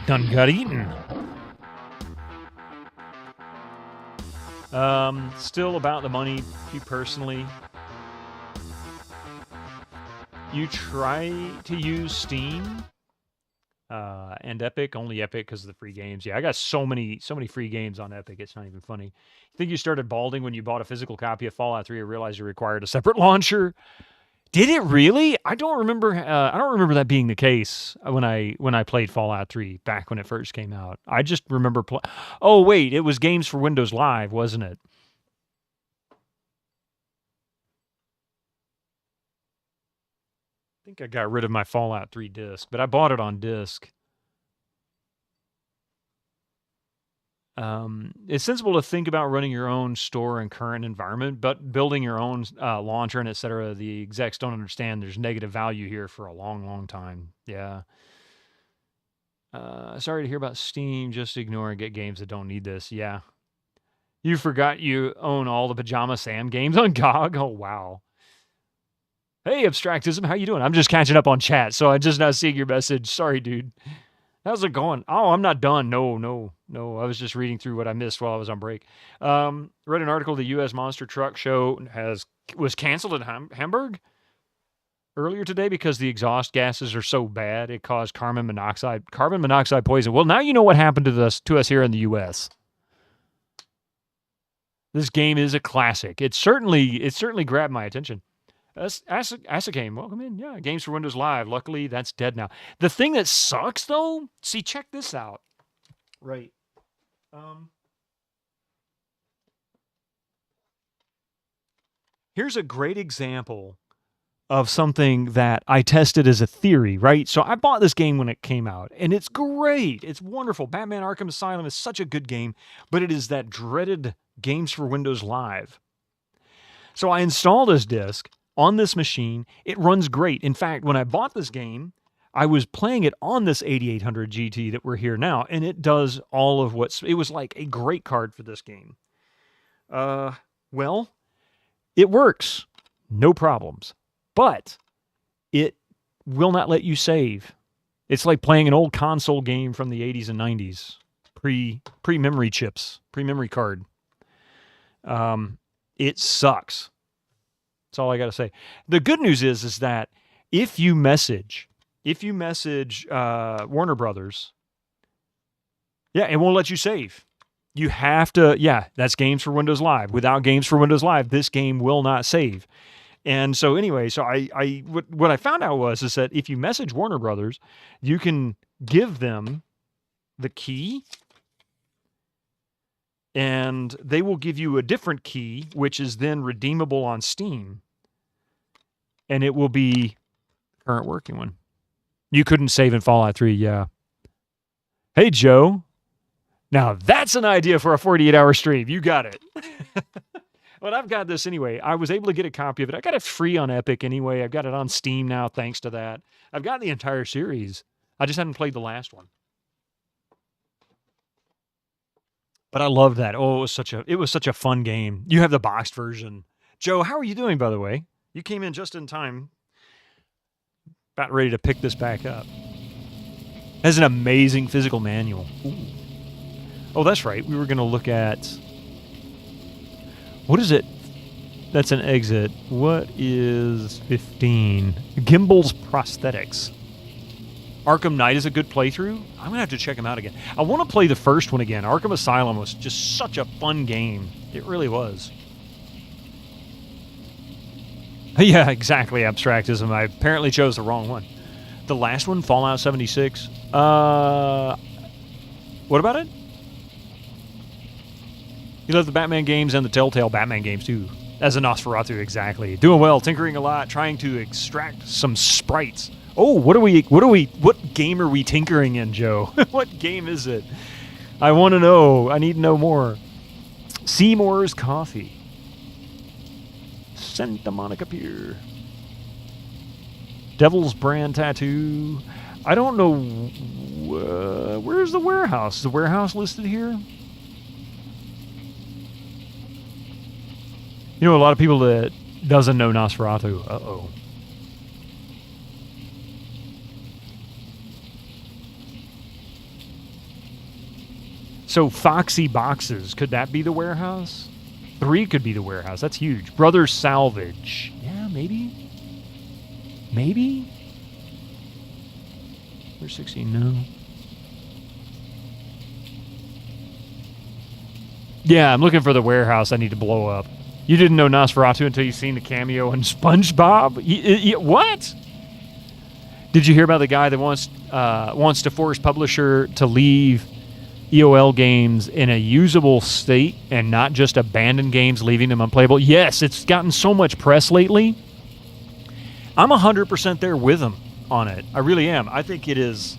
Done got eaten. Still about the money, you personally. You try to use Steam and Epic, only Epic because of the free games. Yeah, I got so many free games on Epic, it's not even funny. You think you started balding when you bought a physical copy of Fallout 3 and realized you required a separate launcher? Did it really? I don't remember that being the case when I played Fallout 3 back when it first came out. I just remember Oh wait, it was Games for Windows Live, wasn't it? I think I got rid of my Fallout 3 disc, but I bought it on disc. It's sensible to think about running your own store and current environment, but building your own launcher and etc. The execs don't understand there's negative value here for a long, long time. Yeah. Sorry to hear about Steam. Just ignore and get games that don't need this. Yeah. You forgot you own all the Pajama Sam games on GOG? Oh, wow. Hey, Abstractism, how you doing? I'm just catching up on chat, so I'm just not seeing your message. Sorry, dude. How's it going? Oh, I'm not done. No. I was just reading through what I missed while I was on break. Read an article. The U.S. Monster Truck Show was canceled in Hamburg earlier today because the exhaust gases are so bad it caused carbon monoxide poison. Well, now you know what happened to us here in the U.S. This game is a classic. It certainly grabbed my attention. Asakame, welcome in. Yeah, Games for Windows Live. Luckily, that's dead now. The thing that sucks, though, see, check this out. Right. Here's a great example of something that I tested as a theory, right? So I bought this game when it came out, and it's great. It's wonderful. Batman Arkham Asylum is such a good game, but it is that dreaded Games for Windows Live. So I installed this disc on this machine. It runs great. In fact, when I bought this game, I was playing it on this 8800 GT that we're here now, and it does all of it was like a great card for this game. Well, it works. No problems. But it will not let you save. It's like playing an old console game from the 80s and 90s. Pre-memory chips. Pre-memory card. It sucks. That's all I got to say. The good news is that if you message Warner Brothers, yeah, it won't let you save. You have to, that's Games for Windows Live. Without Games for Windows Live, this game will not save. And so anyway, what I found out is that if you message Warner Brothers, you can give them the key, and they will give you a different key, which is then redeemable on Steam. And it will be the current working one. You couldn't save in Fallout 3, yeah. Hey, Joe. Now, that's an idea for a 48-hour stream. You got it. Well, I've got this anyway. I was able to get a copy of it. I got it free on Epic anyway. I've got it on Steam now, thanks to that. I've got the entire series. I just haven't played the last one. But I loved that. Oh, it was such a fun game. You have the boxed version. Joe, how are you doing, by the way? You came in just in time. About ready to pick this back up. It has an amazing physical manual. Ooh. Oh, that's right. We were going to look at... What is it? That's an exit. What is 15? Gimbal's Prosthetics. Arkham Knight is a good playthrough. I'm going to have to check them out again. I want to play the first one again. Arkham Asylum was just such a fun game. It really was. Yeah, exactly, Abstractism. I apparently chose the wrong one. The last one, Fallout 76. What about it? You love the Batman games and the Telltale Batman games too. As a Nosferatu, exactly. Doing well, tinkering a lot, trying to extract some sprites. Oh, what game are we tinkering in, Joe? What game is it? I want to know. I need to know more. Seymour's Coffee. Santa Monica Pier. Devil's Brand Tattoo. I don't know. Where's the warehouse? Is the warehouse listed here? You know, a lot of people that doesn't know Nosferatu. Uh-oh. So Foxy Boxes, could that be the warehouse? 3 could be the warehouse. That's huge. Brothers Salvage. Yeah, maybe. Maybe? We're 16, no. Yeah, I'm looking for the warehouse I need to blow up. You didn't know Nosferatu until you seen the cameo in SpongeBob? What? Did you hear about the guy that wants to force publisher to leave EOL games in a usable state and not just abandon games, leaving them unplayable? Yes, it's gotten so much press lately. I'm 100% there with him on it. I really am. I think it is.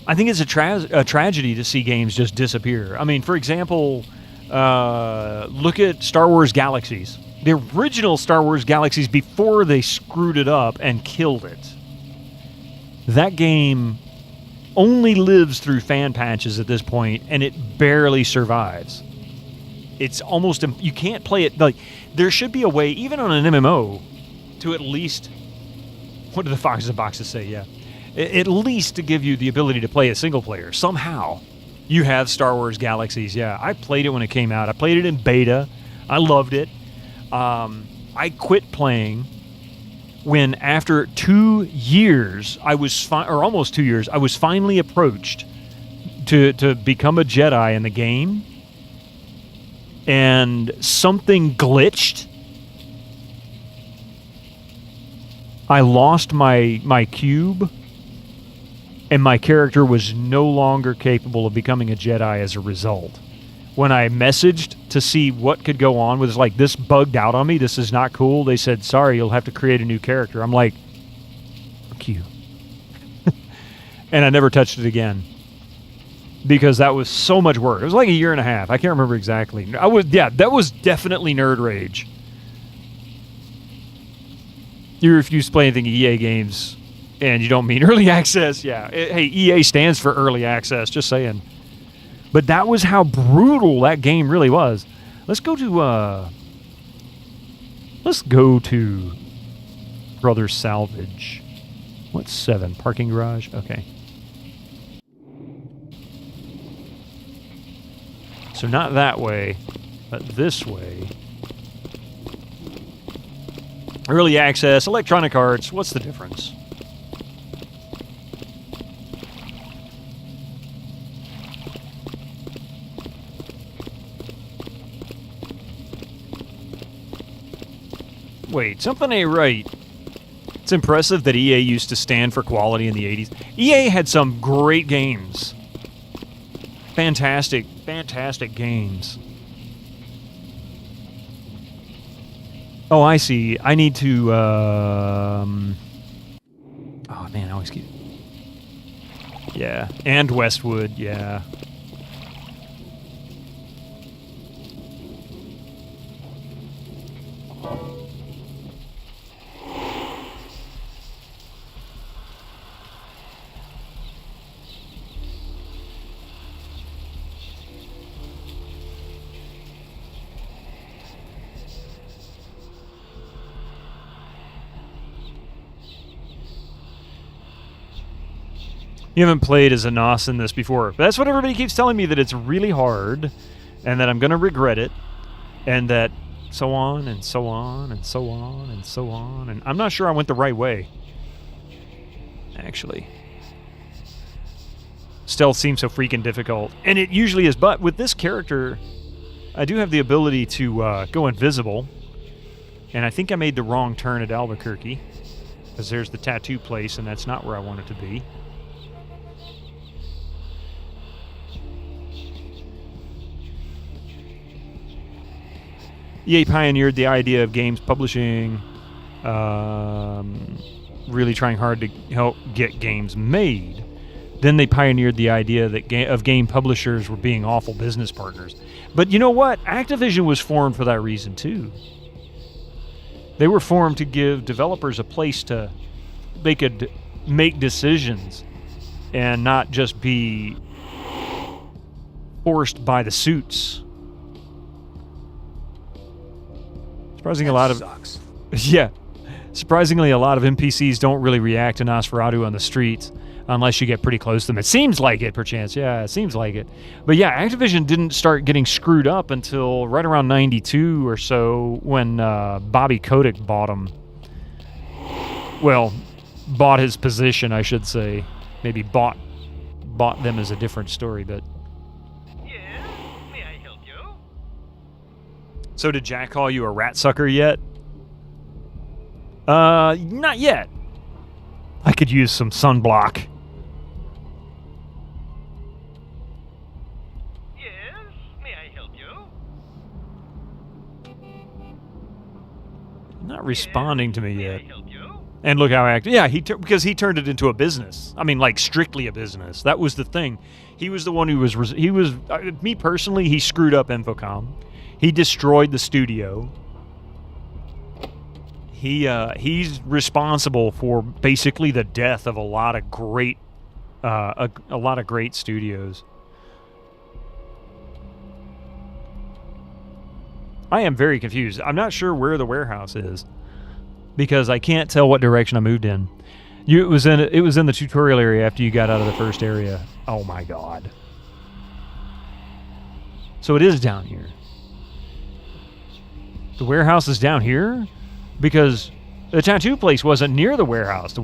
I think it's a tragedy to see games just disappear. I mean, for example, look at Star Wars Galaxies. The original Star Wars Galaxies, before they screwed it up and killed it. That game only lives through fan patches at this point, and it barely survives. It's almost, you can't play it. Like, there should be a way, even on an MMO, to at least, what do the Foxes and Boxes say? Yeah. At least to give you the ability to play a single player. Somehow. You have Star Wars Galaxies, yeah. I played it when it came out. I played it in beta. I loved it. I quit playing when after 2 years, or almost 2 years, I was finally approached to become a Jedi in the game. And something glitched. I lost my cube. And my character was no longer capable of becoming a Jedi as a result. When I messaged to see what could go on with like, this bugged out on me, this is not cool, they said, sorry, you'll have to create a new character. I'm like, fuck you. And I never touched it again. Because that was so much work. It was like a year and a half. I can't remember exactly. That was definitely nerd rage. You refuse to play anything EA games. And you don't mean early access, yeah. Hey, EA stands for early access, just saying. But that was how brutal that game really was. Let's go to Brothers Salvage. What's 7? Parking garage? Okay. So not that way, but this way. Early access, Electronic Arts, what's the difference? Wait, something ain't right. It's impressive that EA used to stand for quality in the 80s. EA had some great games. Fantastic, fantastic games. Oh, I see. I need to, oh, man, I always keep... Yeah, and Westwood, yeah. You haven't played as a Nos in this before. But that's what everybody keeps telling me, that it's really hard, and that I'm going to regret it, and that so on, and so on, and so on, and so on. And I'm not sure I went the right way, actually. Stealth seems so freaking difficult, and it usually is. But with this character, I do have the ability to go invisible, and I think I made the wrong turn at Albuquerque. Because there's the tattoo place, and that's not where I want it to be. EA pioneered the idea of games publishing, really trying hard to help get games made. Then they pioneered the idea that of game publishers were being awful business partners. But you know what? Activision was formed for that reason too. They were formed to give developers a place to they could make decisions and not just be forced by the suits. Surprisingly, a lot of sucks. Yeah. Surprisingly, a lot of NPCs don't really react to Nosferatu on the streets unless you get pretty close to them. It seems like it, perchance. Yeah, it seems like it. But yeah, Activision didn't start getting screwed up until right around 92 or so when Bobby Kotick bought them. Well, bought his position, I should say. Maybe bought them is a different story, but... Yes? May I help you? So did Jack call you a rat sucker yet? Not yet. I could use some sunblock. Yes? May I help you? Not responding to me yet. And look how active. Yeah, because he turned it into a business. I mean, like strictly a business. That was the thing. He was the one who was. Me personally, he screwed up Infocom. He destroyed the studio. He's responsible for basically the death of a lot of great studios. I am very confused. I'm not sure where the warehouse is because I can't tell what direction I moved in. It was in the tutorial area after you got out of the first area. Oh my god. So it is down here. The warehouse is down here? Because the tattoo place wasn't near the warehouse.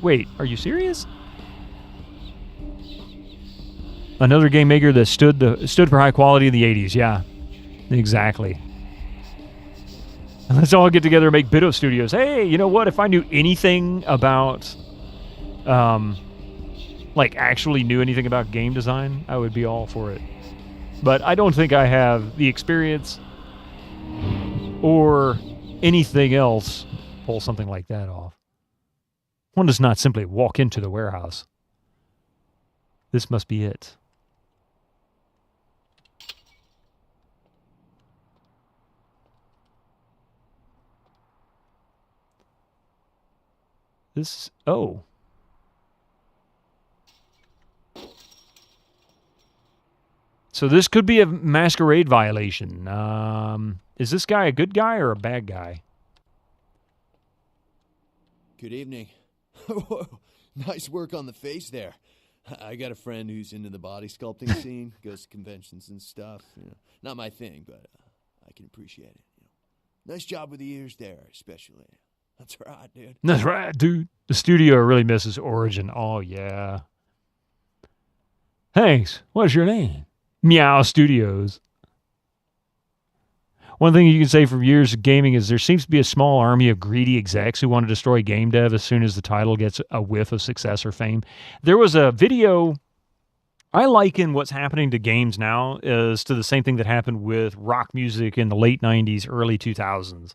Wait, are you serious? Another game maker that stood for high quality in the 80s. Yeah, exactly. Let's all get together and make Bito Studios. Hey, you know what? If I knew anything about, like actually knew anything about game design, I would be all for it. But I don't think I have the experience or anything else pull something like that off. One does not simply walk into the warehouse. This must be it. Oh. So this could be a masquerade violation. Is this guy a good guy or a bad guy? Good evening. Nice work on the face there. I got a friend who's into the body sculpting scene, goes to conventions and stuff. You know, not my thing, but I can appreciate it. You know. Nice job with the ears there, especially. That's right, dude. That's right, dude. The studio really misses Origin. Oh, yeah. Thanks. What's your name? Meow Studios. One thing you can say from years of gaming is there seems to be a small army of greedy execs who want to destroy game dev as soon as the title gets a whiff of success or fame. There was a video... I liken what's happening to games now is to the same thing that happened with rock music in the late 90s, early 2000s.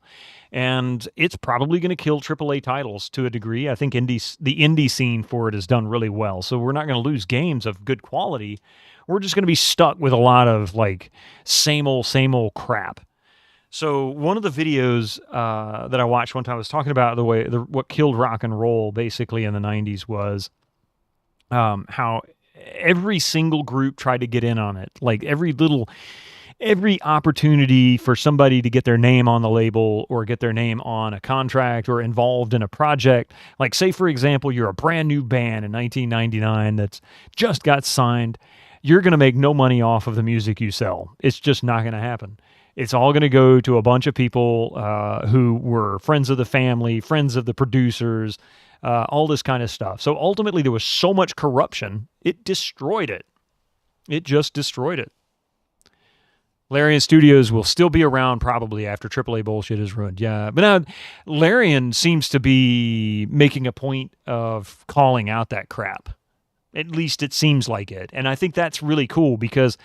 And it's probably going to kill AAA titles to a degree. I think the indie scene for it has done really well. So we're not going to lose games of good quality. We're just going to be stuck with a lot of like same old crap. So one of the videos that I watched one time was talking about what killed rock and roll basically in the 90s was how every single group tried to get in on it. Like every opportunity for somebody to get their name on the label or get their name on a contract or involved in a project. Like say, for example, you're a brand new band in 1999 that's just got signed. You're going to make no money off of the music you sell. It's just not going to happen. It's all going to go to a bunch of people who were friends of the family, friends of the producers, all this kind of stuff. So ultimately there was so much corruption, it destroyed it. It just destroyed it. Larian Studios will still be around probably after AAA bullshit is ruined. Yeah. But now Larian seems to be making a point of calling out that crap. At least it seems like it. And I think that's really cool because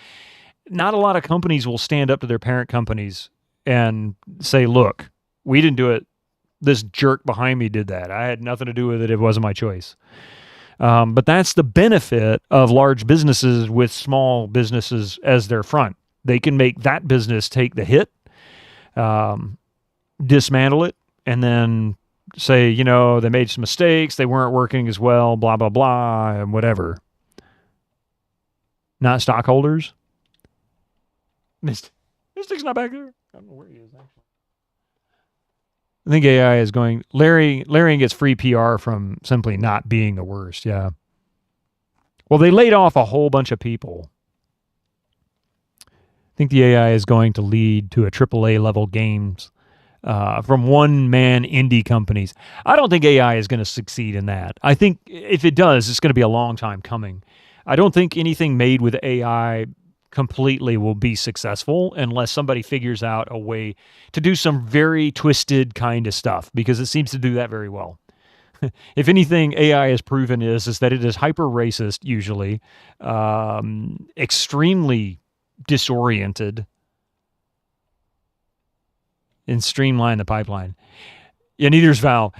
not a lot of companies will stand up to their parent companies and say, look, we didn't do it. This jerk behind me did that. I had nothing to do with it. It wasn't my choice. But that's the benefit of large businesses with small businesses as their front. They can make that business take the hit, dismantle it, and then say, they made some mistakes, they weren't working as well, blah, blah, blah, and whatever. Not stockholders. Mystic's not back there. I don't know where he is, actually. I think AI is going... Larry gets free PR from simply not being the worst, yeah. Well, they laid off a whole bunch of people. I think the AI is going to lead to a AAA level games from one-man indie companies. I don't think AI is going to succeed in that. I think if it does, it's going to be a long time coming. I don't think anything made with AI completely will be successful unless somebody figures out a way to do some very twisted kind of stuff, because it seems to do that very well. If anything, AI has proven is that it is hyper racist, usually, extremely disoriented, and streamline the pipeline. Yeah, neither's Val.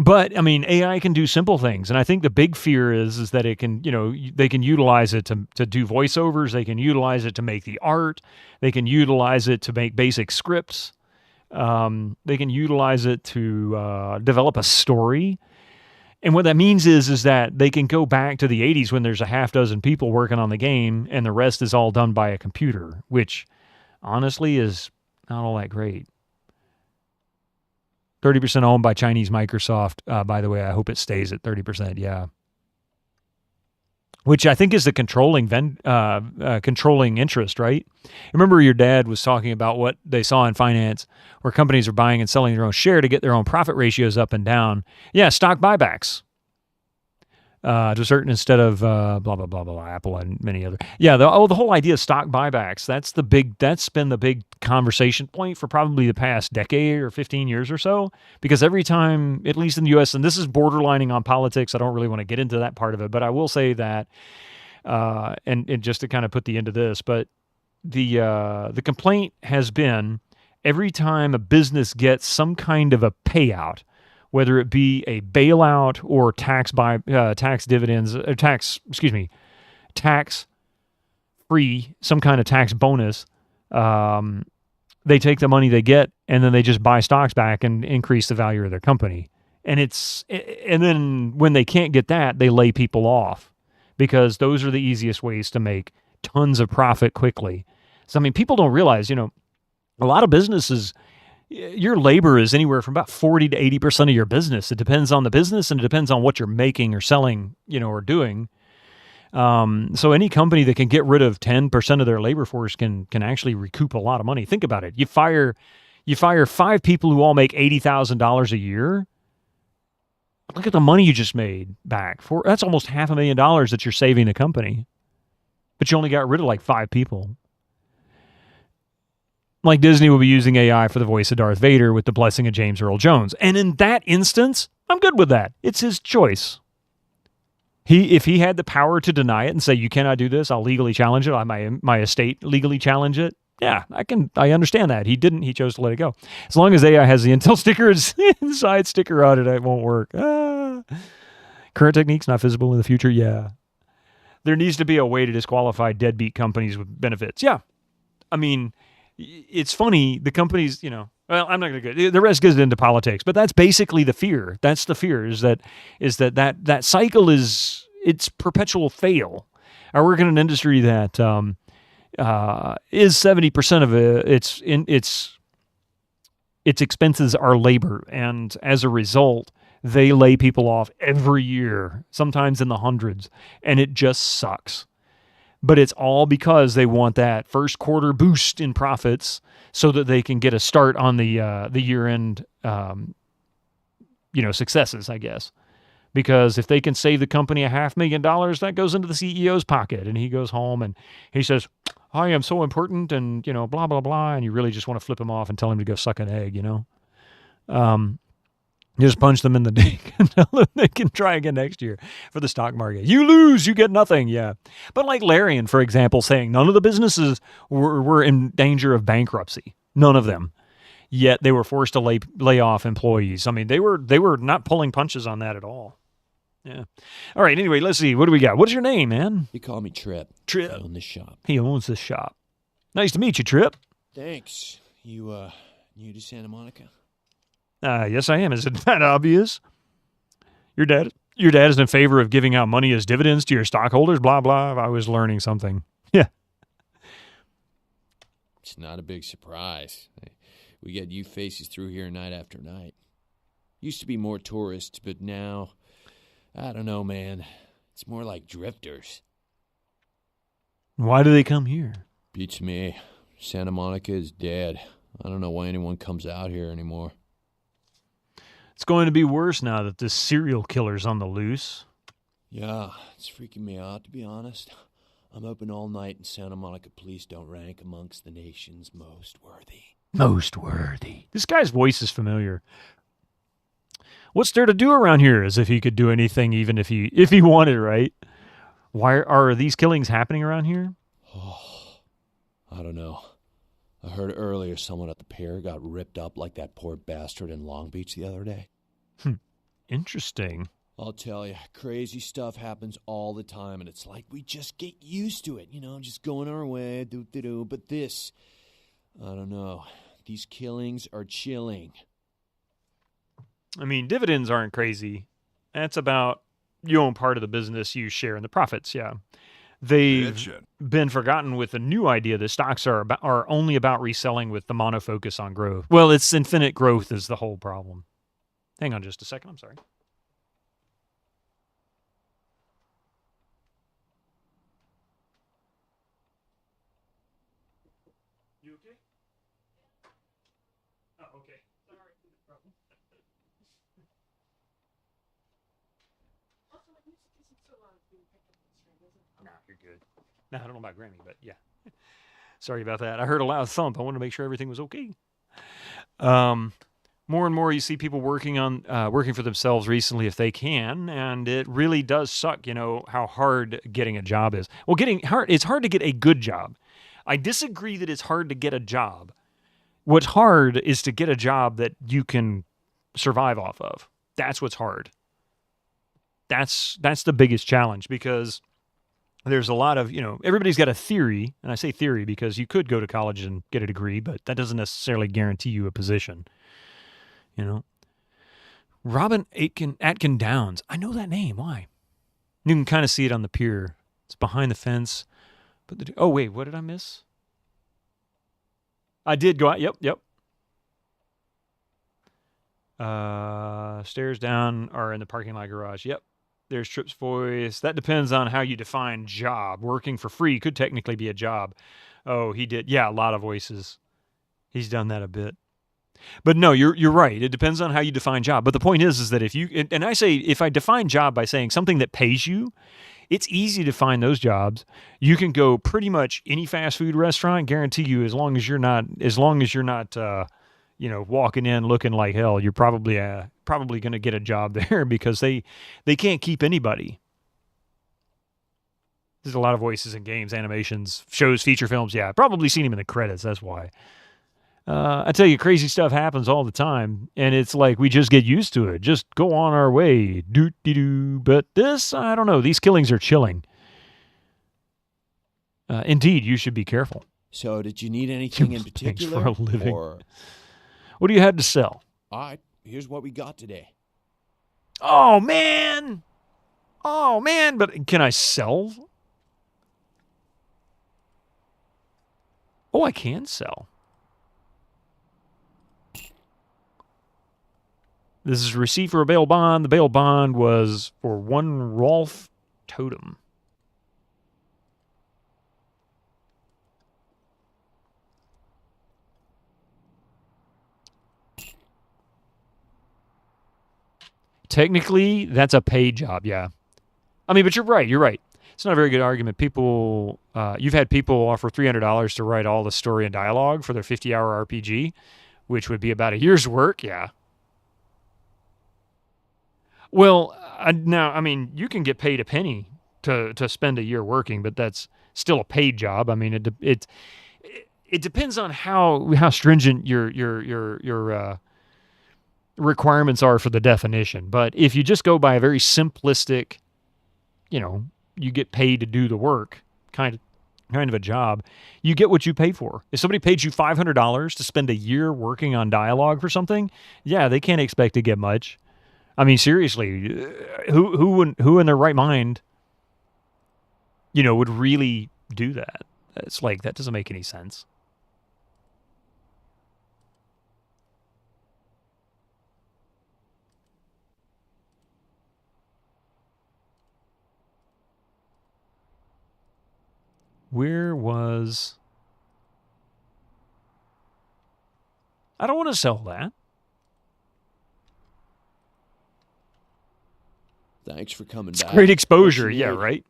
But I mean, AI can do simple things, and I think the big fear is that it can, they can utilize it to do voiceovers, they can utilize it to make the art, they can utilize it to make basic scripts, they can utilize it to develop a story. And what that means is that they can go back to the 80s when there's a half dozen people working on the game, and the rest is all done by a computer, which honestly is not all that great. 30% owned by Chinese Microsoft. By the way, I hope it stays at 30%. Yeah. Which I think is the controlling interest, right? Remember your dad was talking about what they saw in finance where companies are buying and selling their own share to get their own profit ratios up and down. Yeah, stock buybacks. To a certain, instead of blah, blah, blah, blah, Apple and many other. Yeah, the whole idea of stock buybacks, that's been the big conversation point for probably the past decade or 15 years or so, because every time, at least in the U.S., and this is borderlining on politics, I don't really want to get into that part of it, but I will say that, and just to kind of put the end of this, but the complaint has been every time a business gets some kind of a payout, whether it be a bailout or tax dividends, or tax free, some kind of tax bonus, they take the money they get and then they just buy stocks back and increase the value of their company. And then when they can't get that, they lay people off, because those are the easiest ways to make tons of profit quickly. So, I mean, people don't realize, a lot of businesses, your labor is anywhere from about 40 to 80% of your business. It depends on the business and it depends on what you're making or selling, or doing. So any company that can get rid of 10% of their labor force can actually recoup a lot of money. Think about it. You fire 5 people who all make $80,000 a year. Look at the money you just made back. That's almost $500,000 that you're saving the company. But you only got rid of like 5 people. Like Disney will be using AI for the voice of Darth Vader with the blessing of James Earl Jones. And in that instance, I'm good with that. It's his choice. If he had the power to deny it and say, you cannot do this, I'll legally challenge it, my estate legally challenge it, yeah, I understand that. He didn't. He chose to let it go. As long as AI has the Intel inside sticker on it won't work. Current techniques not visible in the future, yeah. There needs to be a way to disqualify deadbeat companies with benefits. Yeah. I mean, it's funny, the companies, well, I'm not going to go, the rest goes into politics, but that's basically the fear. That's the fear is that cycle it's perpetual fail. I work in an industry that is 70% of its expenses are labor. And as a result, they lay people off every year, sometimes in the hundreds, and it just sucks. But it's all because they want that first quarter boost in profits so that they can get a start on the year-end, successes, I guess. Because if they can save the company $500,000, that goes into the CEO's pocket, and he goes home and he says, I am so important and, you know, blah, blah, blah, and you really just want to flip him off and tell him to go suck an egg, you know? Just punch them in the dick and tell them they can try again next year for the stock market. You lose, you get nothing, yeah. But like Larian, for example, saying none of the businesses were in danger of bankruptcy. None of them. Yet they were forced to lay off employees. I mean, they were not pulling punches on that at all. Yeah. All right, anyway, let's see. What do we got? What's your name, man? You call me Trip. Trip. I own this shop. He owns this shop. Nice to meet you, Trip. Thanks. You, new to Santa Monica? Yes, I am. Is it that obvious? Your dad is in favor of giving out money as dividends to your stockholders, blah, blah. I was learning something. Yeah. It's not a big surprise. We get you faces through here night after night. Used to be more tourists, but now, I don't know, man. It's more like drifters. Why do they come here? Beats me. Santa Monica is dead. I don't know why anyone comes out here anymore. It's going to be worse now that this serial killer's on the loose. Yeah, it's freaking me out, to be honest. I'm open all night, and Santa Monica police don't rank amongst the nation's most worthy. Most worthy. This guy's voice is familiar. What's there to do around here? As if he could do anything, even if he wanted, right? Why are these killings happening around here? Oh, I don't know. I heard earlier someone at the pier got ripped up like that poor bastard in Long Beach the other day. Interesting. I'll tell you, crazy stuff happens all the time, and it's like we just get used to it, you know, just going our way, do-do-do. But this, I don't know. These killings are chilling. I mean, dividends aren't crazy. That's about you own part of the business, you share in the profits, yeah. They've been forgotten with a new idea that stocks are only about reselling with the monofocus on growth. Well, it's infinite growth is the whole problem. Hang on just a second. I'm sorry. You okay? Oh, okay. Sorry. No problem. No, you're good. No, I don't know about Grammy, but yeah. Sorry about that. I heard a loud thump. I wanted to make sure everything was okay. More and more you see people working for themselves recently if they can, and it really does suck, you know, how hard getting a job is. Well, it's hard to get a good job. I disagree that it's hard to get a job. What's hard is to get a job that you can survive off of. That's what's hard. That's the biggest challenge, because there's a lot of, you know, everybody's got a theory, and I say theory because you could go to college and get a degree, but that doesn't necessarily guarantee you a position, you know. Robin Atkin Downs. I know that name. Why? You can kind of see it on the pier. It's behind the fence. But oh, wait, what did I miss? I did go out. Yep. Stairs down are in the parking lot garage. Yep. There's Tripp's voice. That depends on how you define job. Working for free could technically be a job. Oh, he did. Yeah, a lot of voices. He's done that a bit. But no, you're right. It depends on how you define job. But the point is that if I define job by saying something that pays you, it's easy to find those jobs. You can go pretty much any fast food restaurant. Guarantee you, as long as you're not walking in looking like hell, you're probably going to get a job there, because they can't keep anybody. There's a lot of voices in games, animations, shows, feature films. Yeah, probably seen him in the credits. That's why. I tell you, crazy stuff happens all the time, and it's like we just get used to it. Just go on our way. Doo-dee-doo. But this, I don't know. These killings are chilling. Indeed, you should be careful. So, did you need anything in particular? For a living. Or... What do you have to sell? All right, here's what we got today. Oh, man, but can I sell? Oh, I can sell. This is a receipt for a bail bond. The bail bond was for one Rolf totem. Technically, that's a paid job, yeah. I mean, but you're right. It's not a very good argument. People, you've had people offer $300 to write all the story and dialogue for their 50-hour RPG, which would be about a year's work. Yeah. Well, now, I mean, you can get paid a penny to spend a year working, but that's still a paid job. I mean, it depends on how stringent your requirements are for the definition. But if you just go by a very simplistic, you get paid to do the work kind of a job, you get what you pay for. If somebody paid you $500 to spend a year working on dialogue for something, yeah, they can't expect to get much. I mean, seriously, who in their right mind, would really do that? It's like, that doesn't make any sense. Where was... I don't want to sell that. Thanks for coming back. back. Great exposure, yeah, right?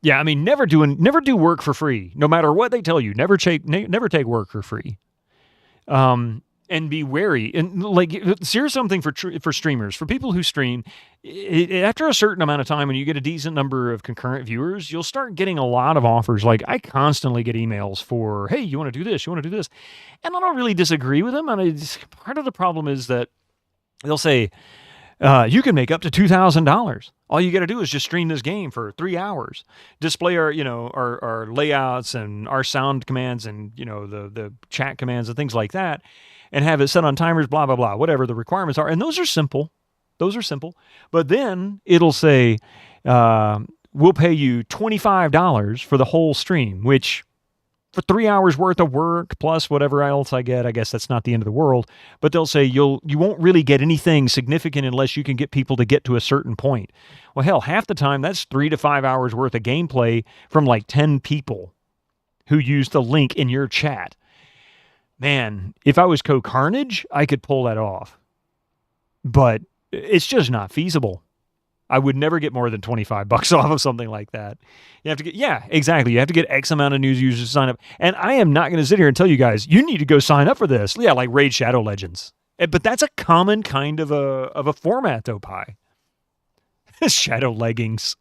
Yeah, I mean, never do work for free. No matter what they tell you, never take work for free. And be wary. And like, here's something for streamers, for people who stream. After a certain amount of time, when you get a decent number of concurrent viewers, you'll start getting a lot of offers. Like, I constantly get emails for, hey, you want to do this? You want to do this? And I don't really disagree with them. I mean, part of the problem is that they'll say, you can make up to $2,000. All you got to do is just stream this game for 3 hours, display our layouts and our sound commands and, the chat commands and things like that, and have it set on timers, blah, blah, blah, whatever the requirements are. And those are simple. But then it'll say, we'll pay you $25 for the whole stream, which for 3 hours worth of work plus whatever else I get, I guess that's not the end of the world. But they'll say you won't really get anything significant unless you can get people to get to a certain point. Well, hell, half the time that's 3 to 5 hours worth of gameplay from like 10 people who used the link in your chat. Man, if I was Co-Carnage, I could pull that off. But it's just not feasible. I would never get more than $25 off of something like that. You have to get, yeah, exactly. You have to get X amount of news users to sign up. And I am not going to sit here and tell you guys, you need to go sign up for this. Yeah, like Raid Shadow Legends. But that's a common kind of a format, though, Pi. Shadow leggings.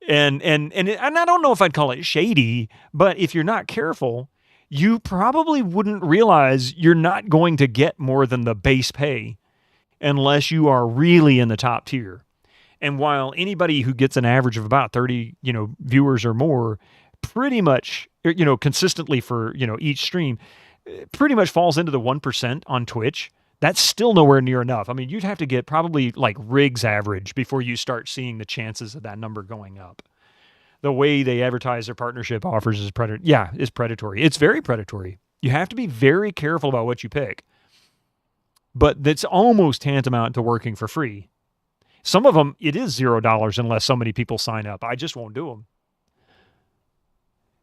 And I don't know if I'd call it shady, but if you're not careful, you probably wouldn't realize you're not going to get more than the base pay unless you are really in the top tier. And while anybody who gets an average of about 30, viewers or more, pretty much, consistently for, each stream, pretty much falls into the 1% on Twitch, that's still nowhere near enough. I mean, you'd have to get probably like Riggs average before you start seeing the chances of that number going up. The way they advertise their partnership offers is predatory. It's very predatory. You have to be very careful about what you pick. But that's almost tantamount to working for free. Some of them, it is $0 unless so many people sign up. I just won't do them.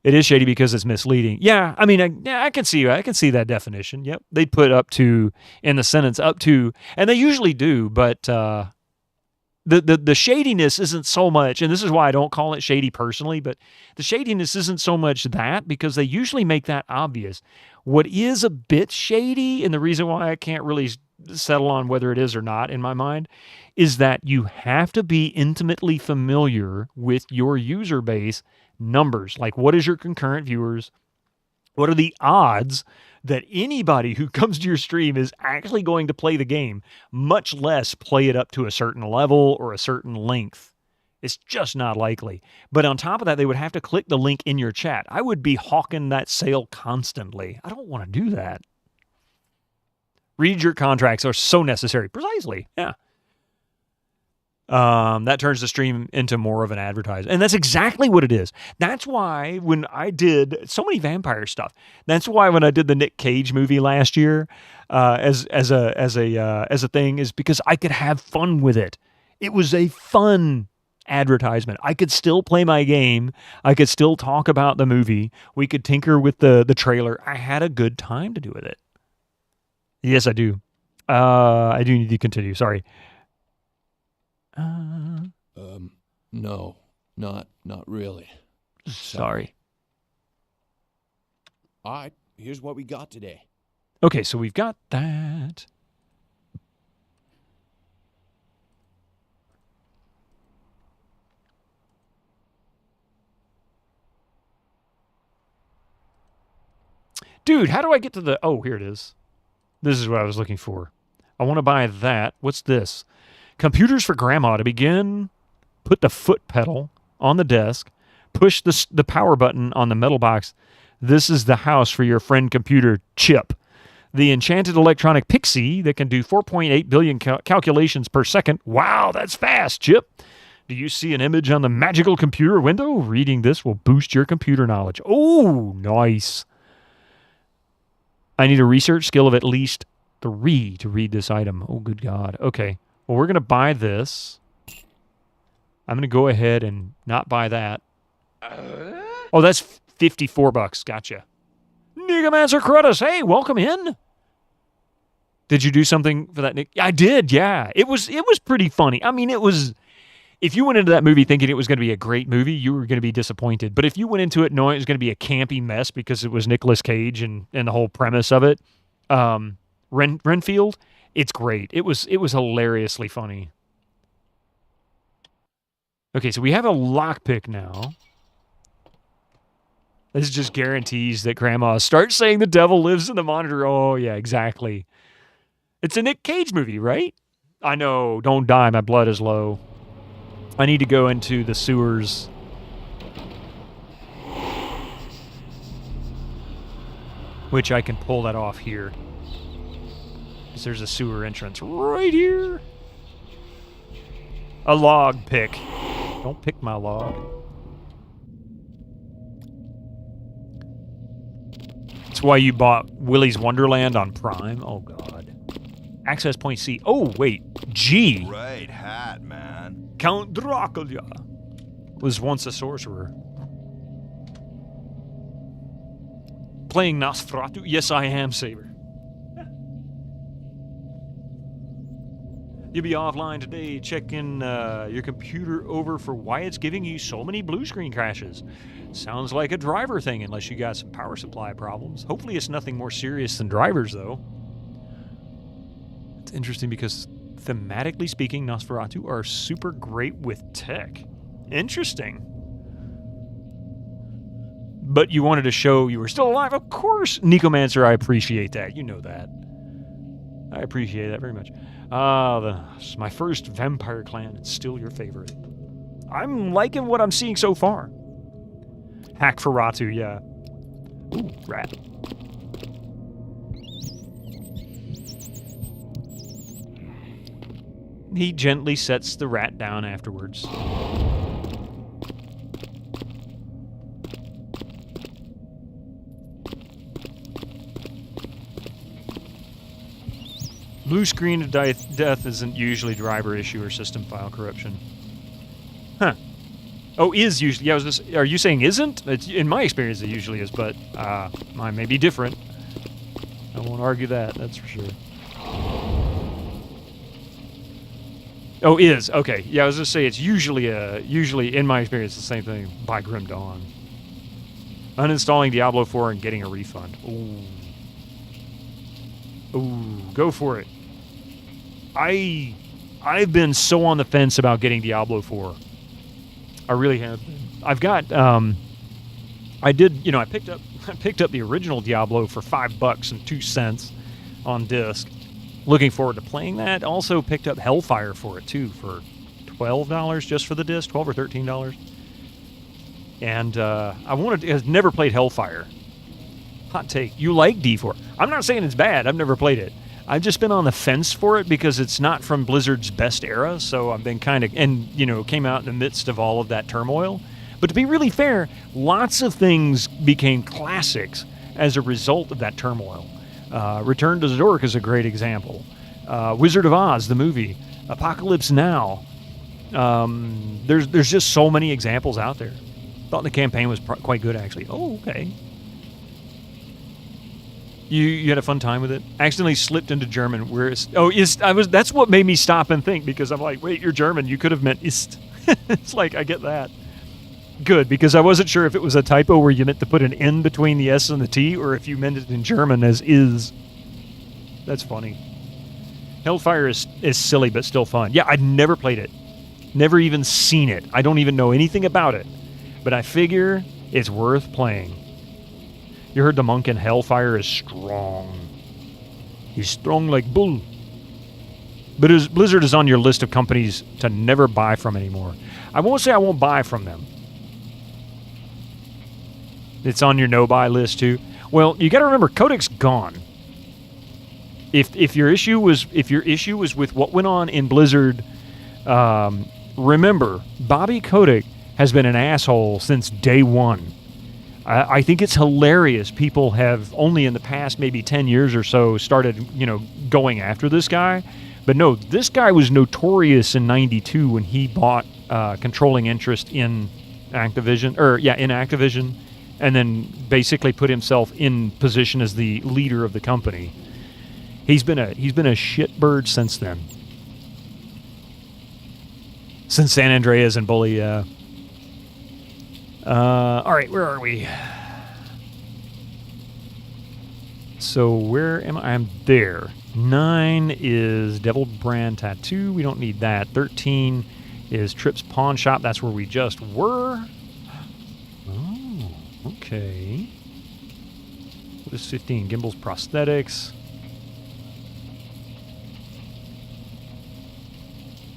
It is shady because it's misleading. Yeah, I mean, I can see that definition. Yep, they'd put up to in the sentence up to, and they usually do. But the shadiness isn't so much, and this is why I don't call it shady personally. But the shadiness isn't so much that, because they usually make that obvious. What is a bit shady, and the reason why I can't really settle on whether it is or not in my mind, is that you have to be intimately familiar with your user base numbers. Like, what is your concurrent viewers? What are the odds that anybody who comes to your stream is actually going to play the game, much less play it up to a certain level or a certain length? It's just not likely. But on top of that, they would have to click the link in your chat. I would be hawking that sale constantly. I don't want to do that. Read your contracts are so necessary. Precisely, yeah. That turns the stream into more of an advertisement. And that's exactly what it is. That's why when I did so many vampire stuff, that's why when I did the Nick Cage movie last year as a thing, is because I could have fun with it. It was a fun advertisement. I could still play my game. I could still talk about the movie. We could tinker with the trailer. I had a good time to do with it. Yes, I do. I do need to continue. Sorry. No, not really. Sorry. All right, here's what we got today. Okay, so we've got that. Dude, how do I get to the... Oh, here it is. This is what I was looking for. I want to buy that. What's this? Computers for Grandma. To begin, put the foot pedal on the desk. Push the power button on the metal box. This is the house for your friend computer, Chip. The enchanted electronic pixie that can do 4.8 billion calculations per second. Wow, that's fast, Chip. Do you see an image on the magical computer window? Reading this will boost your computer knowledge. Oh, nice. I need a research skill of at least 3 to read this item. Oh, good God. Okay. Well, we're going to buy this. I'm going to go ahead and not buy that. Oh, that's $54. Gotcha. Nigomancer Crudus, hey, welcome in. Did you do something for that, Nick? I did, yeah. It was pretty funny. I mean, it was... If you went into that movie thinking it was going to be a great movie, you were going to be disappointed. But if you went into it knowing it was going to be a campy mess because it was Nicolas Cage and the whole premise of it, Renfield, it's great. It was hilariously funny. Okay, so we have a lockpick now. This just guarantees that Grandma starts saying the devil lives in the monitor. Oh, yeah, exactly. It's a Nick Cage movie, right? I know. Don't die. My blood is low. I need to go into the sewers. Which I can pull that off here. Because there's a sewer entrance right here. A log pick. Don't pick my log. That's why you bought Willy's Wonderland on Prime? Oh, God. Access point C. Oh, wait. G. Great hat, man. Count Dracula was once a sorcerer. Playing Nosferatu? Yes, I am, Saber. You'll be offline today checking your computer over for why it's giving you so many blue screen crashes. Sounds like a driver thing unless you got some power supply problems. Hopefully it's nothing more serious than drivers, though. It's interesting because thematically speaking, Nosferatu are super great with tech. Interesting. But you wanted to show you were still alive? Of course, Nicomancer, I appreciate that. You know that. I appreciate that very much. My first vampire clan. It's still your favorite. I'm liking what I'm seeing so far. Hackferatu, yeah. Ooh, rat. He gently sets the rat down afterwards. Blue screen of death isn't usually driver issue or system file corruption. Huh. Oh, is usually. Yeah, are you saying isn't? In my experience, it usually is, but mine may be different. I won't argue that, that's for sure. Oh, is. Okay. Yeah, I was going to say it's usually, in my experience, the same thing by Grim Dawn. Uninstalling Diablo 4 and getting a refund. Ooh. Ooh, go for it. I've been so on the fence about getting Diablo 4. I really have been. I've got, I picked up the original Diablo for $5.02 on disc. Looking forward to playing that. Also picked up Hellfire for it, too, for $12 just for the disc, $12 or $13. And I've never played Hellfire. Hot take. You like D4. I'm not saying it's bad. I've never played it. I've just been on the fence for it because it's not from Blizzard's best era, so I've been kind of, and, came out in the midst of all of that turmoil. But to be really fair, lots of things became classics as a result of that turmoil. Return to Zork is a great example. Wizard of Oz, the movie. Apocalypse Now. There's just so many examples out there. Thought the campaign was quite good, actually. Oh, okay. You had a fun time with it? Accidentally slipped into German. That's what made me stop and think, because I'm like, wait, you're German. You could have meant ist. It's like, I get that. Good, because I wasn't sure if it was a typo where you meant to put an N between the S and the T, or if you meant it in German as is. That's funny. Hellfire is silly, but still fun. Yeah, I'd never played it. Never even seen it. I don't even know anything about it. But I figure it's worth playing. You heard the monk in Hellfire is strong. He's strong like bull. But Blizzard is on your list of companies to never buy from anymore. I won't say I won't buy from them. It's on your no-buy list too. Well, you got to remember, Kodak's gone. If your issue was with what went on in Blizzard, remember, Bobby Kotick has been an asshole since day one. I think it's hilarious. People have only in the past maybe 10 years or so started, going after this guy. But no, this guy was notorious in '92 when he bought controlling interest in Activision, and then basically put himself in position as the leader of the company. He's been a shitbird since then. Since San Andreas and Bully, all right, where are we? So where am I? I'm there. 9 is Devil Brand Tattoo. We don't need that. 13 is Tripp's Pawn Shop. That's where we just were. Oh, okay. What is 15? Gimbal's Prosthetics.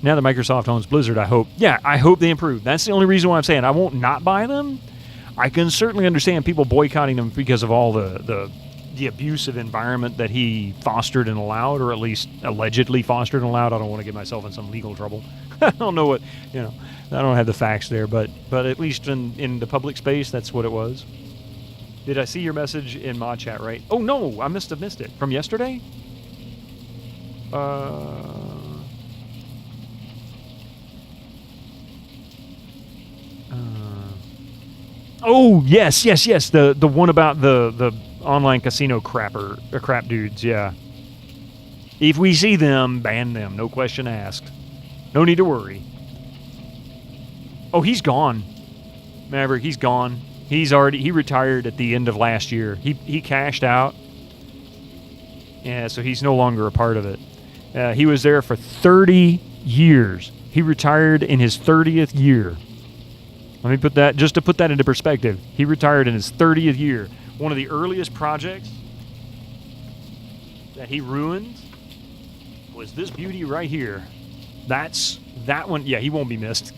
Now that Microsoft owns Blizzard, I hope. Yeah, I hope they improve. That's the only reason why I'm saying I won't not buy them. I can certainly understand people boycotting them because of all the abusive environment that he fostered and allowed, or at least allegedly fostered and allowed. I don't want to get myself in some legal trouble. I don't know what, I don't have the facts there, but at least in the public space, that's what it was. Did I see your message in mod chat, right? Oh, no, I must have missed it. From yesterday? Oh, yes. The one about the online casino crap dudes, yeah. If we see them, ban them. No question asked. No need to worry. Oh, he's gone. Maverick, he's gone. He retired at the end of last year. He cashed out. Yeah, so he's no longer a part of it. He was there for 30 years. He retired in his 30th year. Let me put that, just to put that into perspective. He retired in his 30th year. One of the earliest projects that he ruined was this beauty right here. That one. Yeah, he won't be missed.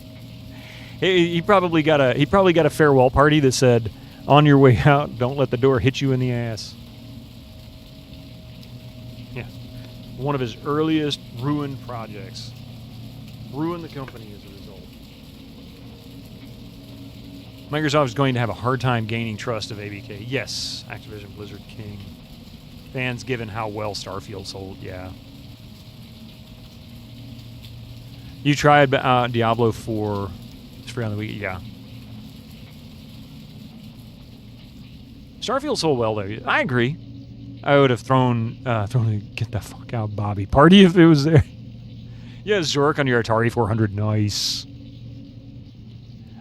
He probably got a farewell party that said, "On your way out, don't let the door hit you in the ass." Yeah, one of his earliest ruined projects. Ruined the company as a result. Microsoft is going to have a hard time gaining trust of ABK. Yes, Activision Blizzard King. Fans, given how well Starfield sold, yeah. You tried Diablo 4. It's free on the week, yeah. Starfield sold well, though. I agree. I would have thrown a get the fuck out Bobby party if it was there. Yeah, Zork on your Atari 400. Nice.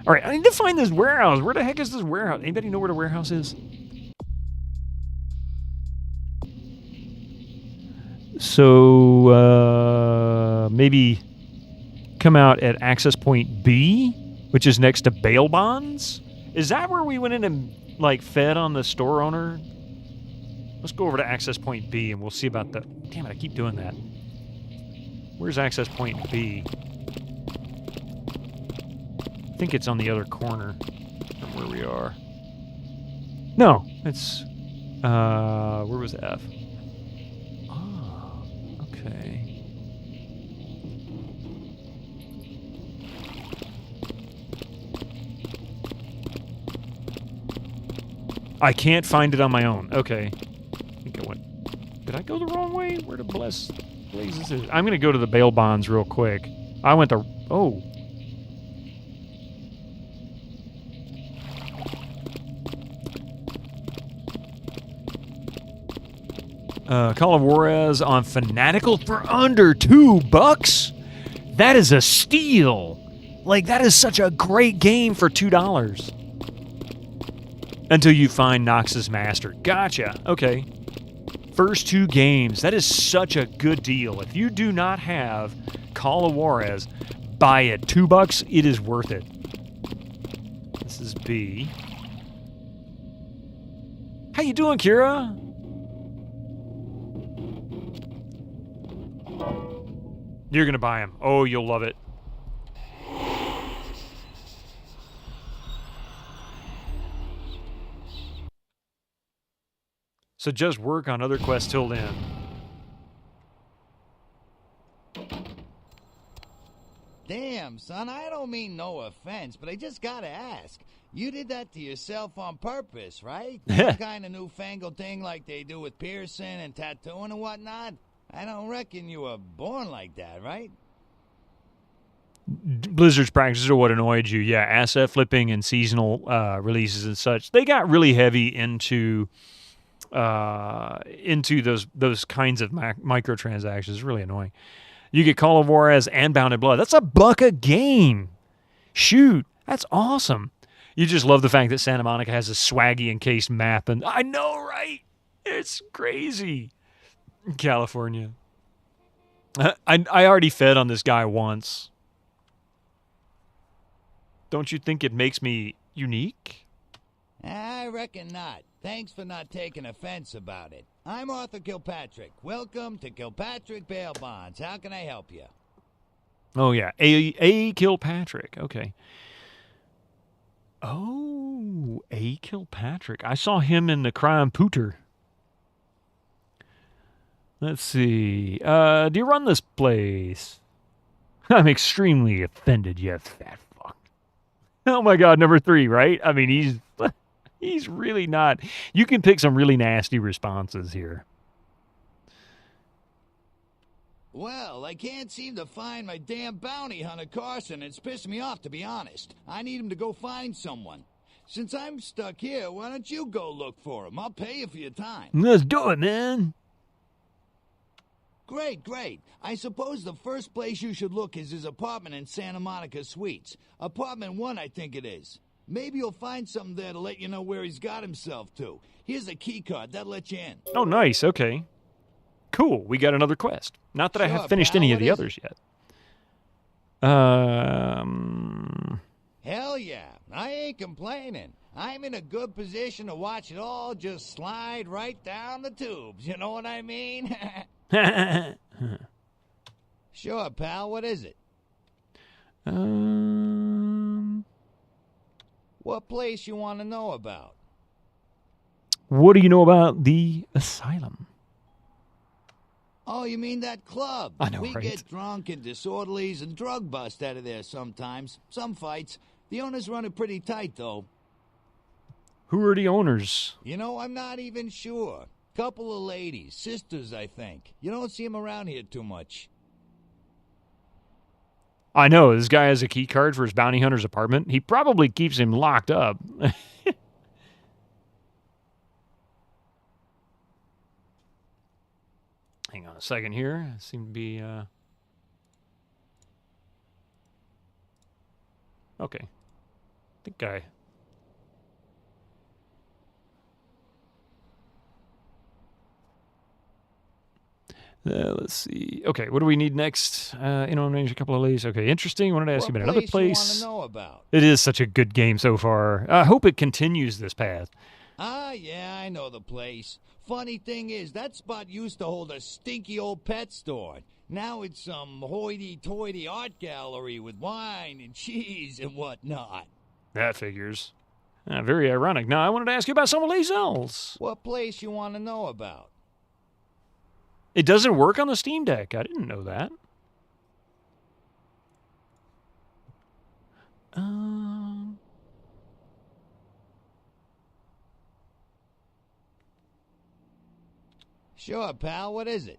All right, I need to find this warehouse. Where the heck is this warehouse? Anybody know where the warehouse is? So, maybe come out at access point B, which is next to bail bonds? Is that where we went in and, fed on the store owner? Let's go over to access point B and we'll see about the... Damn it, I keep doing that. Where's access point B? I think it's on the other corner from where we are. No, it's... where was F? Oh, okay. I can't find it on my own. Okay. I think I went... Did I go the wrong way? Where the blazes is? I'm going to go to the bail bonds real quick. I went the... Oh. Call of Juarez on Fanatical for under $2. That is a steal. Like, that is such a great game for $2. Until you find Nox's Master. Gotcha. Okay. First 2 games. That is such a good deal. If you do not have Call of Juarez, buy it. $2, it is worth it. This is B. How you doing, Kira? You're going to buy them. Oh, you'll love it. So just work on other quests till then. Damn, son, I don't mean no offense, but I just gotta ask. You did that to yourself on purpose, right? Some kind of newfangled thing like they do with piercing and tattooing and whatnot? I don't reckon you were born like that, right? Blizzard's practices are what annoyed you. Yeah, asset flipping and seasonal releases and such. They got really heavy into those kinds of microtransactions. It's really annoying. You get Call of Juarez and Bounded Blood. That's $1 a game. Shoot, that's awesome. You just love the fact that Santa Monica has a swaggy encased map, and I know, right? It's crazy. California. I already fed on this guy once. Don't you think it makes me unique? I reckon not. Thanks for not taking offense about it. I'm Arthur Kilpatrick. Welcome to Kilpatrick Bail Bonds. How can I help you? Oh, yeah. A. Kilpatrick. Okay. Oh, A. Kilpatrick. I saw him in the Crime Pooter. Let's see. Do you run this place? I'm extremely offended, you fat fuck. Oh, my God. Number 3, right? I mean, he's really not. You can pick some really nasty responses here. Well, I can't seem to find my damn bounty hunter Carson. It's pissed me off, to be honest. I need him to go find someone. Since I'm stuck here, why don't you go look for him? I'll pay you for your time. Let's do it, man. Great, great. I suppose the first place you should look is his apartment in Santa Monica Suites. Apartment 1, I think it is. Maybe you'll find something there to let you know where he's got himself to. Here's a key card. That'll let you in. Oh, nice. Okay. Cool. We got another quest. Not that I have finished any of the others yet. Hell yeah. I ain't complaining. I'm in a good position to watch it all just slide right down the tubes. You know what I mean? Sure, pal. What is it? What place you want to know about? What do you know about the asylum? Oh, you mean that club? I know, we right? get drunk and disorderlies and drug bust out of there sometimes. Some fights. The owners run it pretty tight, though. Who are the owners? You know, I'm not even sure. Couple of ladies, sisters, I think. You don't see them around here too much. I know. This guy has a key card for his bounty hunter's apartment. He probably keeps him locked up. Hang on a second here. I seem to be... Okay. I think I... let's see. Okay, what do we need next? A couple of ladies. Okay, interesting. Wanted to ask you about another place. You want to know about? It is such a good game so far. I hope it continues this path. Yeah, I know the place. Funny thing is, that spot used to hold a stinky old pet store. Now it's some hoity-toity art gallery with wine and cheese and whatnot. That figures. Very ironic. Now, I wanted to ask you about someplace else. What place you want to know about? It doesn't work on the Steam Deck. I didn't know that. Sure, pal. What is it?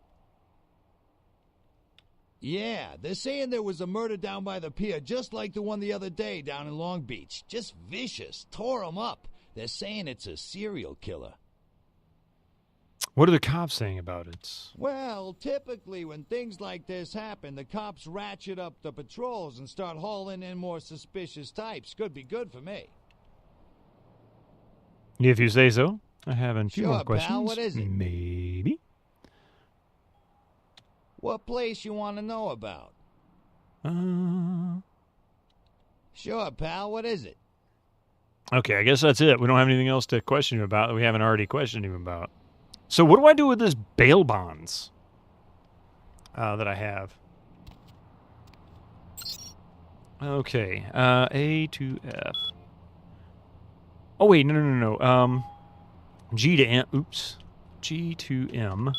Yeah, they're saying there was a murder down by the pier just like the one the other day down in Long Beach. Just vicious. Tore 'em up. They're saying it's a serial killer. What are the cops saying about it? Well, typically when things like this happen, the cops ratchet up the patrols and start hauling in more suspicious types. Could be good for me. If you say so. I have a few more questions. Pal, what is it? Maybe. What place you want to know about? Sure, pal, what is it? Okay, I guess that's it. We don't have anything else to question him about that we haven't already questioned him about. So what do I do with this bail bonds that I have? Okay, A to F. Oh, wait, no. G to M. Oops. G to M.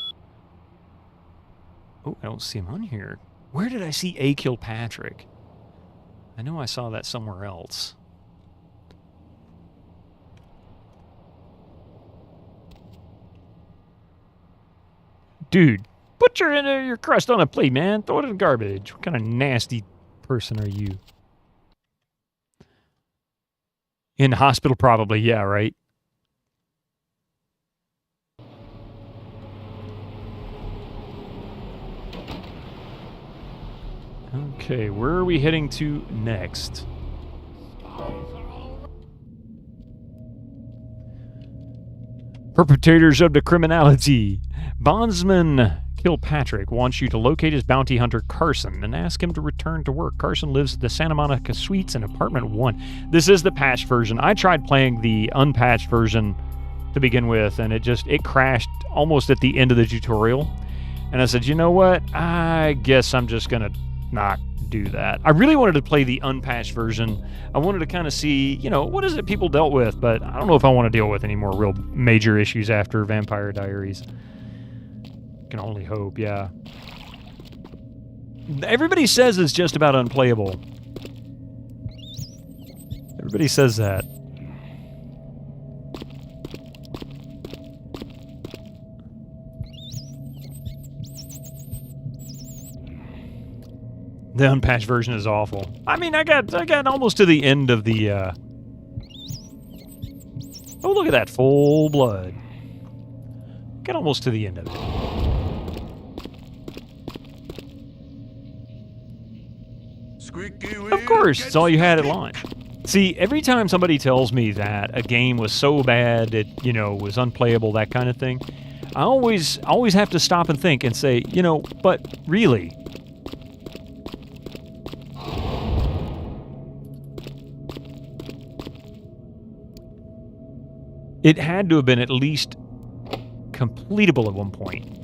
Oh, I don't see him on here. Where did I see A kill Patrick? I know I saw that somewhere else. Dude, put your crust on a plate, man. Throw it in the garbage. What kind of nasty person are you? In the hospital, probably. Yeah, right? Okay, where are we heading to next? Perpetrators of the criminality. Bondsman Kilpatrick wants you to locate his bounty hunter Carson and ask him to return to work. Carson lives at the Santa Monica Suites in apartment 1. This is the patched version. I tried playing the unpatched version to begin with, and it crashed almost at the end of the tutorial. And I said, you know what? I guess I'm just going to not do that. I really wanted to play the unpatched version. I wanted to kind of see, what is it people dealt with, but I don't know if I want to deal with any more real major issues after Vampire Diaries. Can only hope, yeah. Everybody says it's just about unplayable. Everybody says that. The unpatched version is awful. I mean, I got almost to the end of the. Oh, look at that full blood. Got almost to the end of it. Of course, it's all you had at launch. See, every time somebody tells me that a game was so bad it, was unplayable, that kind of thing, I always have to stop and think and say, but really? It had to have been at least completable at one point.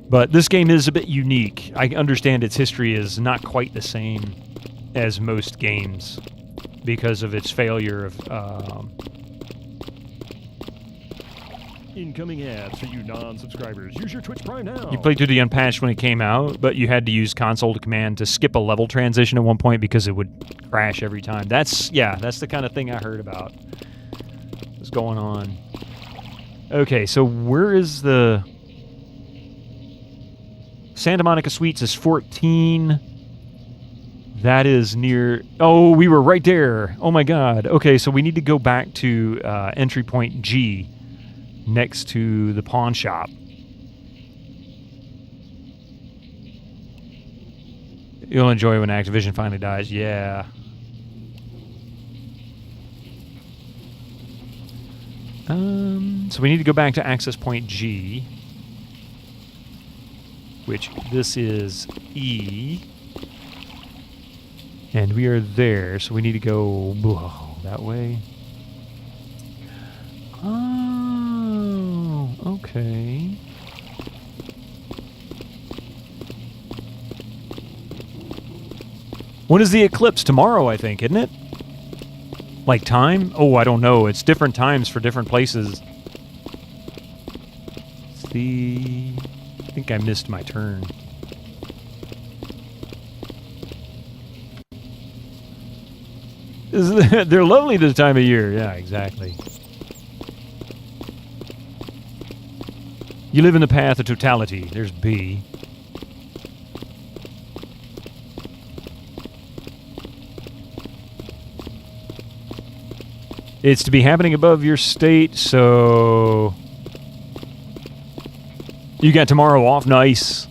But this game is a bit unique. I understand its history is not quite the same as most games because of its failure of... Incoming ads for you non-subscribers. Use your Twitch Prime now. You played through the unpatched when it came out, but you had to use console to command to skip a level transition at one point because it would crash every time. That's the kind of thing I heard about. What's going on? Okay, so where is the... Santa Monica Suites is 14. That is near... Oh, we were right there. Oh, my God. Okay, so we need to go back to entry point G next to the pawn shop. You'll enjoy when Activision finally dies. Yeah. So we need to go back to access point G, which this is E, and we are there, so we need to go that way. Oh, okay. When is the eclipse? Tomorrow, I think, isn't it? Like time? Oh, I don't know. It's different times for different places. I think I missed my turn. They're lovely this time of year. Yeah, exactly. You live in the path of totality. There's B. It's to be happening above your state, so you got tomorrow off. Nice.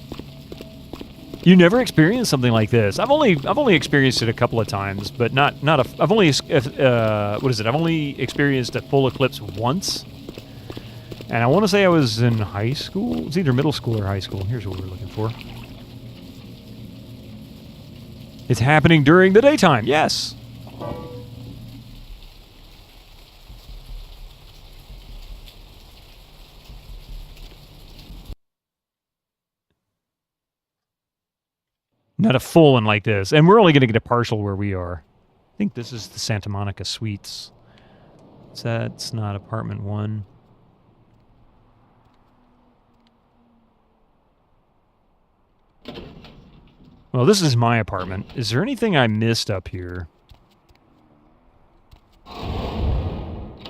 You never experienced something like this. I've only experienced it a couple of times, but not a. I've only what is it? I've only experienced a full eclipse once, and I want to say I was in high school. It's either middle school or high school. Here's what we're looking for. It's happening during the daytime. Yes. Not a full one like this. And we're only going to get a partial where we are. I think this is the Santa Monica Suites. So that's not apartment 1. Well, this is my apartment. Is there anything I missed up here? Oh,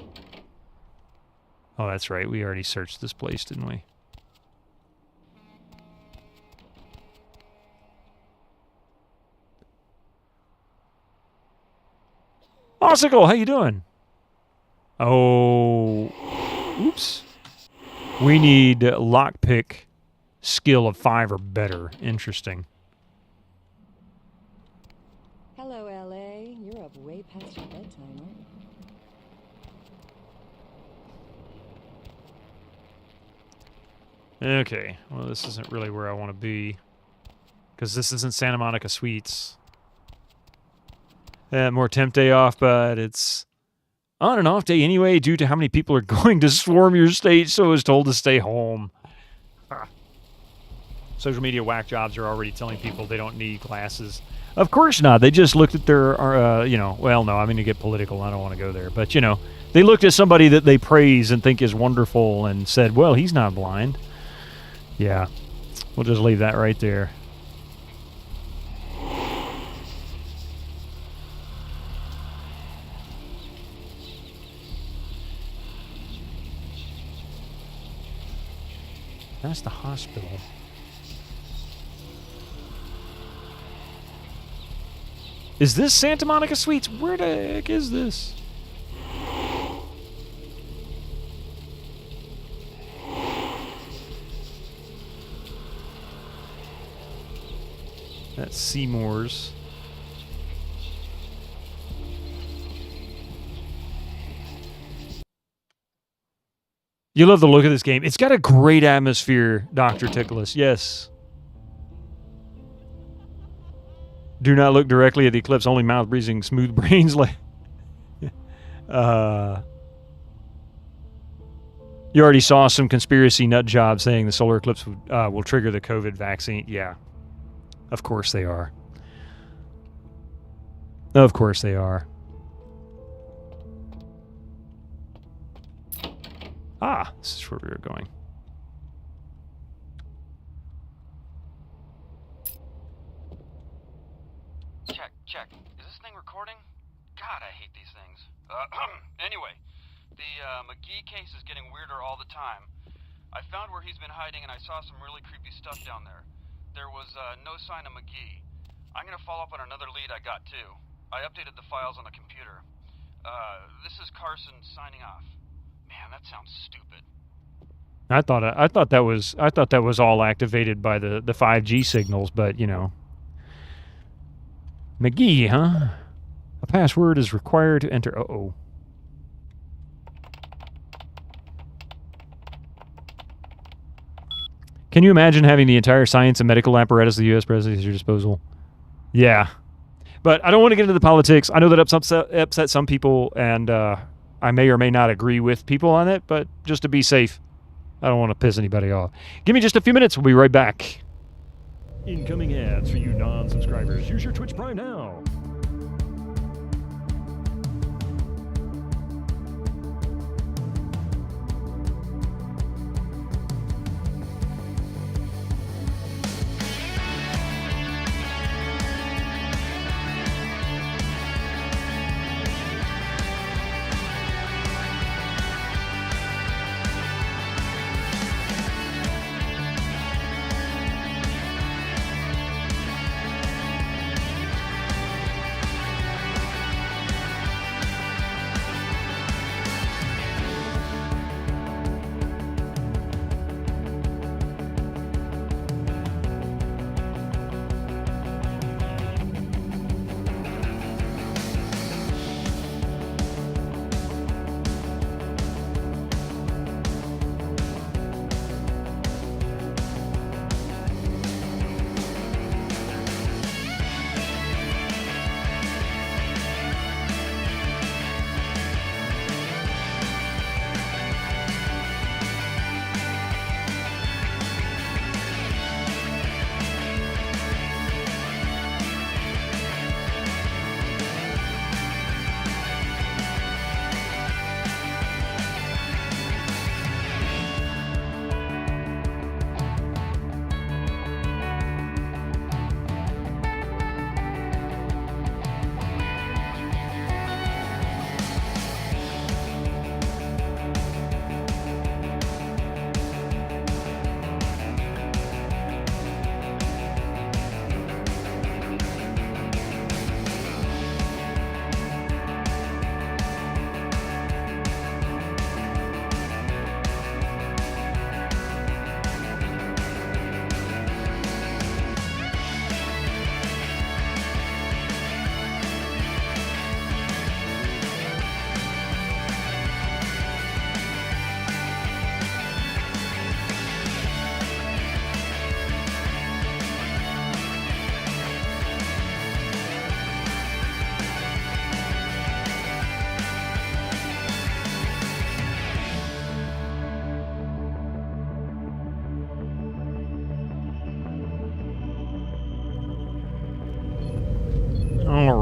that's right. We already searched this place, didn't we? Ossicle, how you doing? Oh, oops. We need lockpick skill of 5 or better. Interesting. Hello, L.A. You're up way past your bedtime, aren't you? Okay, well, this isn't really where I want to be. Because this isn't Santa Monica Suites. More temp day off, but it's on and off day anyway due to how many people are going to swarm your state, so I was told to stay home. Social media whack jobs are already telling people they don't need glasses. Of course not. They just looked at their, well, no, I'm going to get political. I don't want to go there. But, they looked at somebody that they praise and think is wonderful and said, well, he's not blind. Yeah, we'll just leave that right there. That's the hospital. Is this Santa Monica Suites? Where the heck is this? That's Seymour's. You love the look of this game. It's got a great atmosphere, Dr. Tickliss. Yes. Do not look directly at the eclipse. Only mouth breathing, smooth brains. You already saw some conspiracy nut job saying the solar eclipse will trigger the COVID vaccine. Yeah. Of course they are. Of course they are. Ah, this is where we were going. Check. Is this thing recording? God, I hate these things. Anyway, the McGee case is getting weirder all the time. I found where he's been hiding and I saw some really creepy stuff down there. There was no sign of McGee. I'm going to follow up on another lead I got too. I updated the files on the computer. This is Carson signing off. Man, that sounds stupid. I thought that was all activated by the 5G signals, but McGee, huh? A password is required to enter. Uh-oh. Can you imagine having the entire science and medical apparatus of the U.S. President at your disposal? Yeah. But I don't want to get into the politics. I know that upset some people, and I may or may not agree with people on it, but just to be safe, I don't want to piss anybody off. Give me just a few minutes. We'll be right back. Incoming ads for you non-subscribers. Use your Twitch Prime now.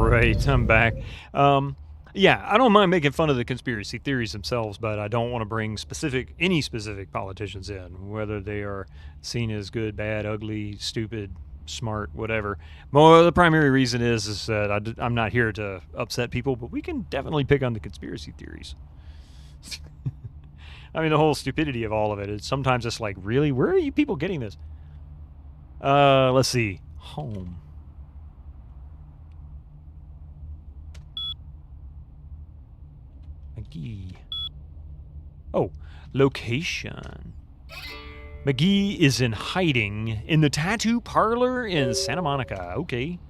right, I'm back. Yeah, I don't mind making fun of the conspiracy theories themselves, but I don't want to bring any specific politicians in, whether they are seen as good, bad, ugly, stupid, smart, whatever. Well, the primary reason is that I'm not here to upset people, but we can definitely pick on the conspiracy theories. I mean, the whole stupidity of all of it is sometimes it's like, really? Where are you people getting this? Let's see. Home. McGee. Oh, location. McGee is in hiding in the tattoo parlor in Santa Monica. Okay.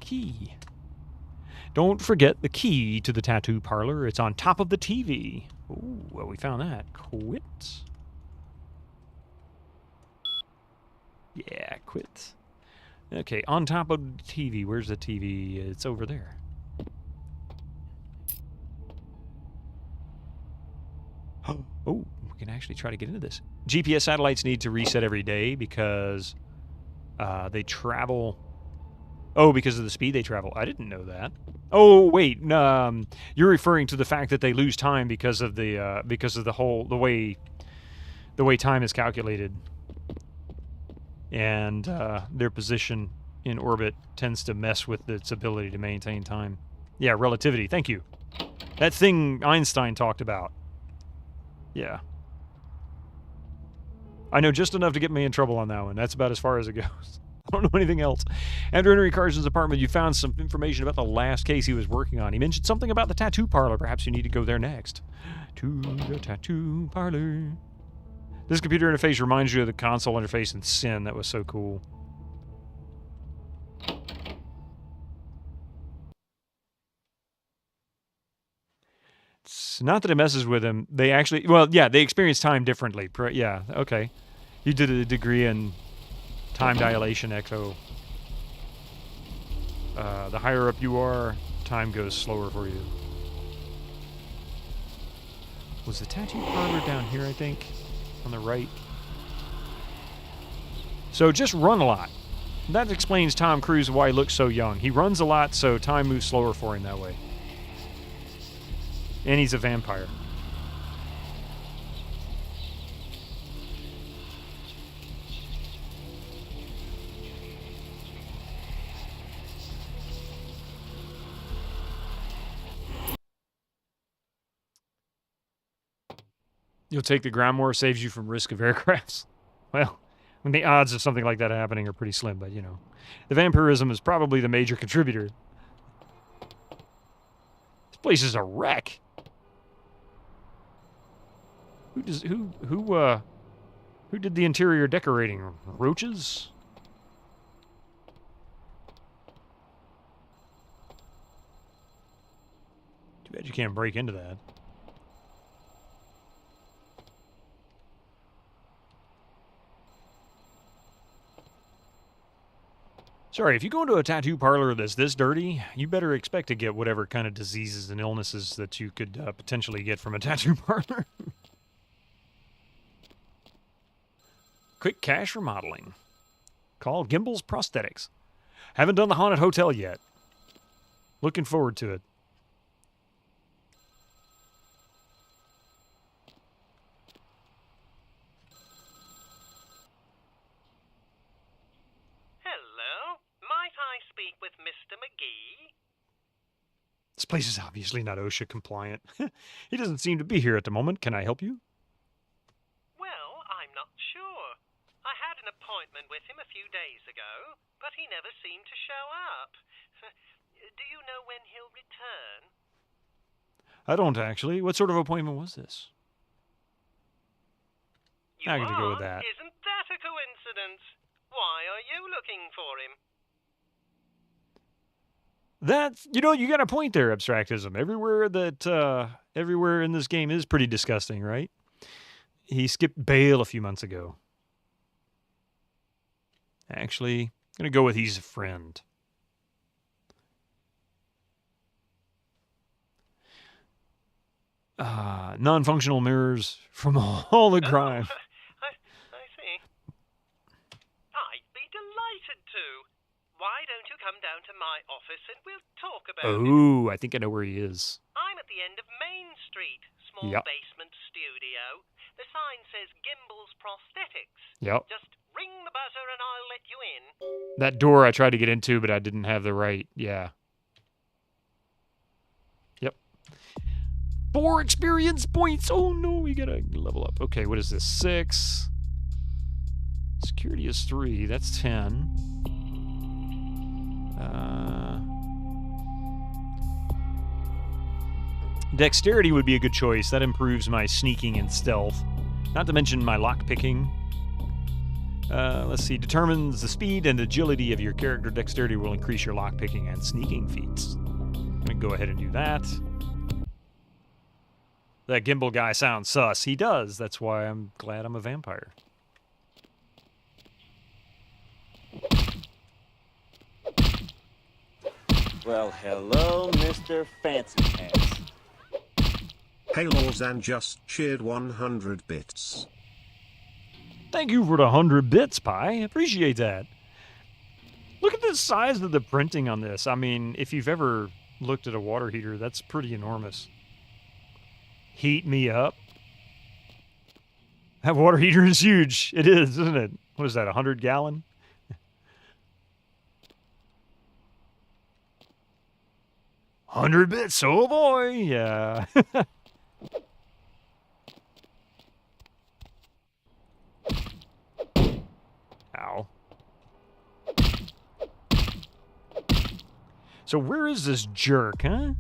Key. Don't forget the key to the tattoo parlor. It's on top of the TV. Ooh, well, we found that. Quit. Yeah, quit. Okay, on top of the TV. Where's the TV? It's over there. Oh, we can actually try to get into this. GPS satellites need to reset every day because they travel... Oh, because of the speed they travel. I didn't know that. Oh, wait. You're referring to the fact that they lose time because of the way time is calculated, and their position in orbit tends to mess with its ability to maintain time. Yeah, relativity. Thank you. That thing Einstein talked about. Yeah. I know just enough to get me in trouble on that one. That's about as far as it goes. I don't know anything else. After entering Carson's apartment, you found some information about the last case he was working on. He mentioned something about the tattoo parlor. Perhaps you need to go there next. To the tattoo parlor. This computer interface reminds you of the console interface in Sin. That was so cool. It's not that it messes with him. They actually... Well, yeah, they experience time differently. Yeah, okay. You did a degree in... time dilation echo. The higher up you are, time goes slower for you. Was the tattoo parlor down here, I think? On the right? So just run a lot. That explains Tom Cruise why he looks so young. He runs a lot, so time moves slower for him that way. And he's a vampire. You'll take the ground more, saves you from risk of aircrafts. Well, I mean, the odds of something like that happening are pretty slim, but, you know. The vampirism is probably the major contributor. This place is a wreck. Who did the interior decorating? Roaches? Too bad you can't break into that. Sorry, if you go into a tattoo parlor that's this dirty, you better expect to get whatever kind of diseases and illnesses that you could potentially get from a tattoo parlor. Quick cash remodeling. Call Gimbel's Prosthetics. Haven't done the Haunted Hotel yet. Looking forward to it. With Mr. McGee? This place is obviously not OSHA compliant. He doesn't seem to be here at the moment. Can I help you? Well, I'm not sure. I had an appointment with him a few days ago, but he never seemed to show up. Do you know when he'll return? I don't actually. What sort of appointment was this? I'm going to go with that. Isn't that a coincidence? Why are you looking for him? That's, you know, you got a point there, Abstractism. Everywhere in this game is pretty disgusting, right? He skipped bail a few months ago. Actually, I'm going to go with he's a friend. Non-functional mirrors from all the crime. I see. I'd be delighted to. Why don't you come down to my office and we'll talk about it. Oh, I think I know where he is. I'm at the end of Main Street, small Yep. basement studio. The sign says Gimbel's Prosthetics. Yep. Just ring the buzzer and I'll let you in. That door I tried to get into, but I didn't have the right. Yeah. Yep. 4 experience points. Oh no, we gotta level up. Okay, what is this? 6. Security is 3. That's 10. Dexterity would be a good choice. That improves my sneaking and stealth. Not to mention my lockpicking. Let's see. Determines the speed and agility of your character. Dexterity will increase your lockpicking and sneaking feats. I'm going to go ahead and do that. That Gimbal guy sounds sus. He does. That's why I'm glad I'm a vampire. Well, hello, Mr. Fancy Pants. Hey Lawzan just cheered 100 bits. Thank you for the 100 bits, Pi. Appreciate that. Look at the size of the printing on this. I mean, if you've ever looked at a water heater, that's pretty enormous. Heat me up. That water heater is huge. It is, isn't it? What is that, 100 gallon? $100 bits, oh boy, yeah. Ow. So where is this jerk, huh?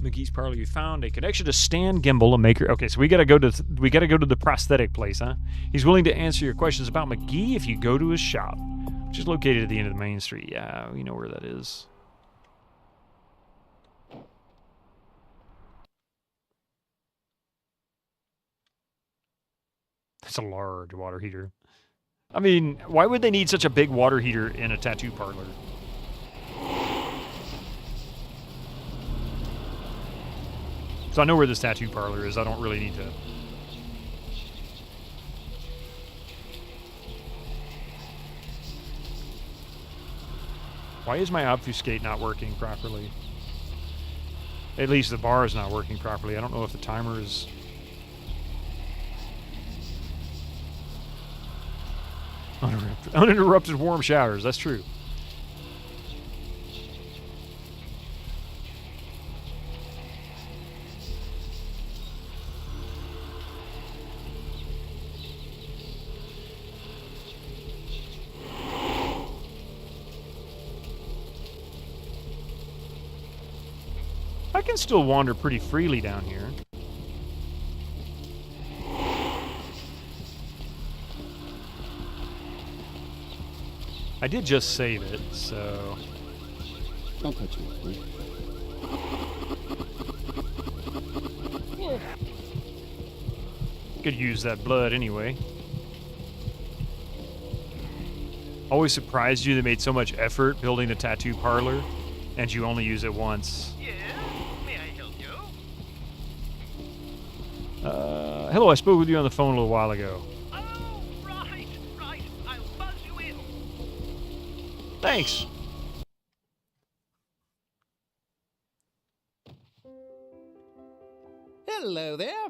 McGee's parlor. You found a connection to Stan Gimbal, a maker. Okay, so we gotta go to the prosthetic place, huh? He's willing to answer your questions about McGee if you go to his shop, which is located at the end of the main street. Yeah, we know where that is. That's a large water heater. I mean, why would they need such a big water heater in a tattoo parlor? So I know where this tattoo parlor is. I don't really need to... Why is my obfuscate not working properly? At least the bar is not working properly. I don't know if the timer is... Uninterrupted warm showers. That's true. I can still wander pretty freely down here. I did just save it, so... Don't touch me. Could use that blood anyway. Always surprised you they made so much effort building a tattoo parlor, and you only use it once. Yeah, may I help you? Hello, I spoke with you on the phone a little while ago. Thanks. Hello there.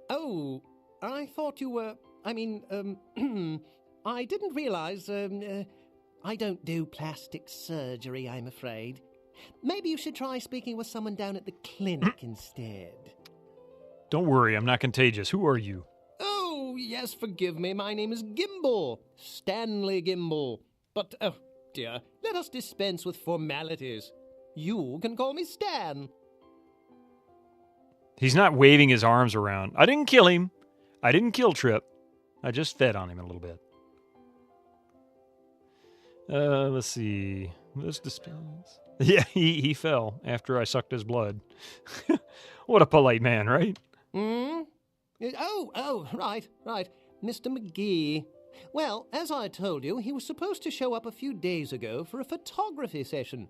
Oh, I thought you were... I mean, I didn't realize, I don't do plastic surgery, I'm afraid. Maybe you should try speaking with someone down at the clinic instead. Don't worry, I'm not contagious. Who are you? Oh, yes, forgive me. My name is Gimbal. Stanley Gimbal. But, oh, dear, let us dispense with formalities. You can call me Stan. He's not waving his arms around. I didn't kill him. I didn't kill Trip. I just fed on him a little bit. Let's see. Let's dispense. Yeah, he fell after I sucked his blood. What a polite man, right? Oh, right. Mr. McGee. Well, as I told you, he was supposed to show up a few days ago for a photography session.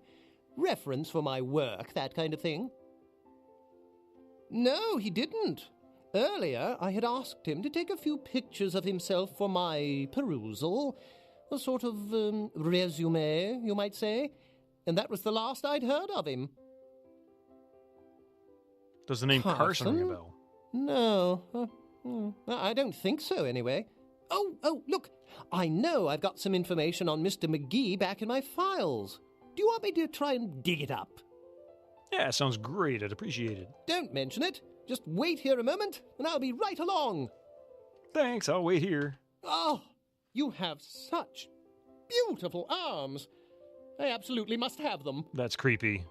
Reference for my work, that kind of thing. No, he didn't. Earlier, I had asked him to take a few pictures of himself for my perusal. A sort of resume, you might say. And that was the last I'd heard of him. Does the name Carson ring a bell? No. I don't think so, anyway. Oh, look. I know I've got some information on Mr. McGee back in my files. Do you want me to try and dig it up? Yeah, sounds great. I'd appreciate it. Don't mention it. Just wait here a moment, and I'll be right along. Thanks, I'll wait here. Oh, you have such beautiful arms. I absolutely must have them. That's creepy.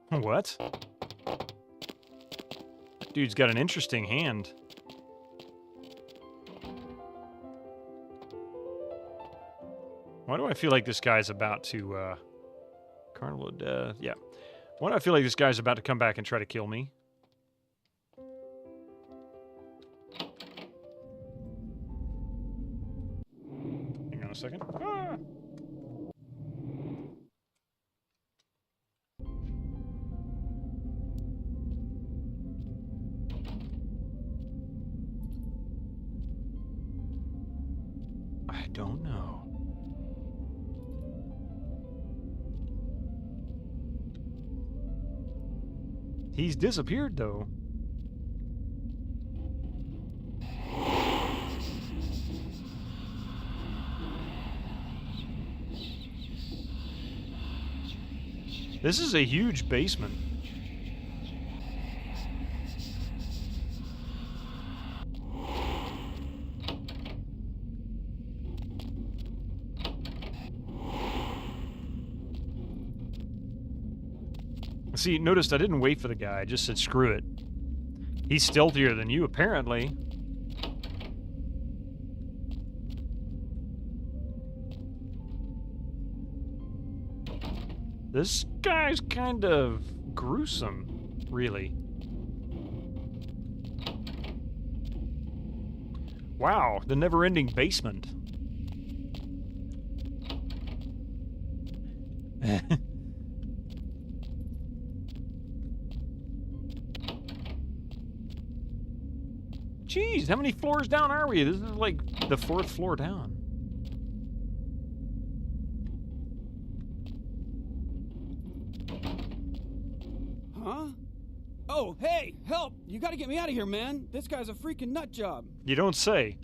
What? Dude's got an interesting hand. Why do I feel like this guy's about to, Carnival of Death, yeah. Why do I feel like this guy's about to come back and try to kill me? Hang on a second. Ah! I don't know. He's disappeared, though. This is a huge basement. See, noticed I didn't wait for the guy. I just said, screw it. He's stealthier than you, apparently. This guy's kind of gruesome, really. Wow, the never-ending basement. Jeez, how many floors down are we? This is like the 4th floor down. Huh? Oh, hey, help! You gotta get me out of here, man. This guy's a freaking nut job. You don't say.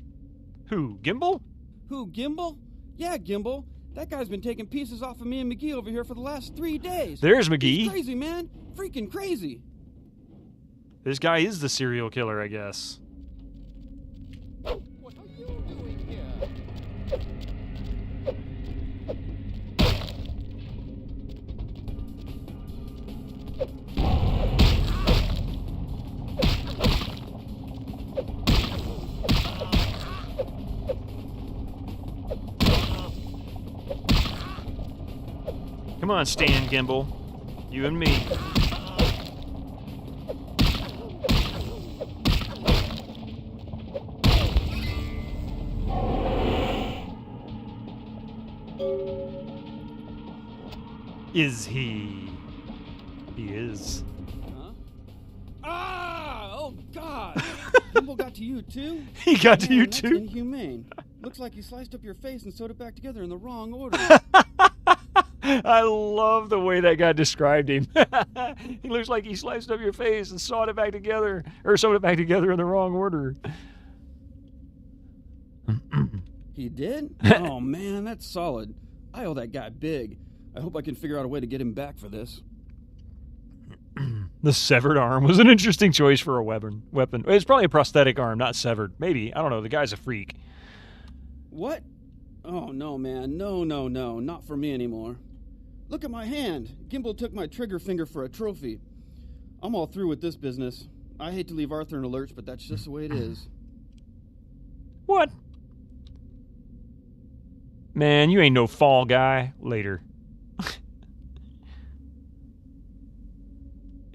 Who, Gimbal? Who, Gimbal? Yeah, Gimbal. That guy's been taking pieces off of me and McGee over here for the last 3 days. There's McGee. He's crazy, man. Freaking crazy. This guy is the serial killer, I guess. What are you doing here? Come on, Stan Gimbal. You and me. Is he? He is. Huh? Ah! Oh, God! Gimbal got to you, too? He got to you, that's too? Inhumane. Looks like you sliced up your face and sewed it back together in the wrong order. I love the way that guy described him. He looks like he sliced up your face and sewed it back together, or sewed it back together in the wrong order. He did? Oh, man, that's solid. I owe that guy big. I hope I can figure out a way to get him back for this. The severed arm was an interesting choice for a weapon. It's probably a prosthetic arm, not severed. Maybe. I don't know. The guy's a freak. What? Oh, no, man. No, not for me anymore. Look at my hand. Gimbal took my trigger finger for a trophy. I'm all through with this business. I hate to leave Arthur in a lurch, but that's just the way it is. What? Man, you ain't no fall guy. Later.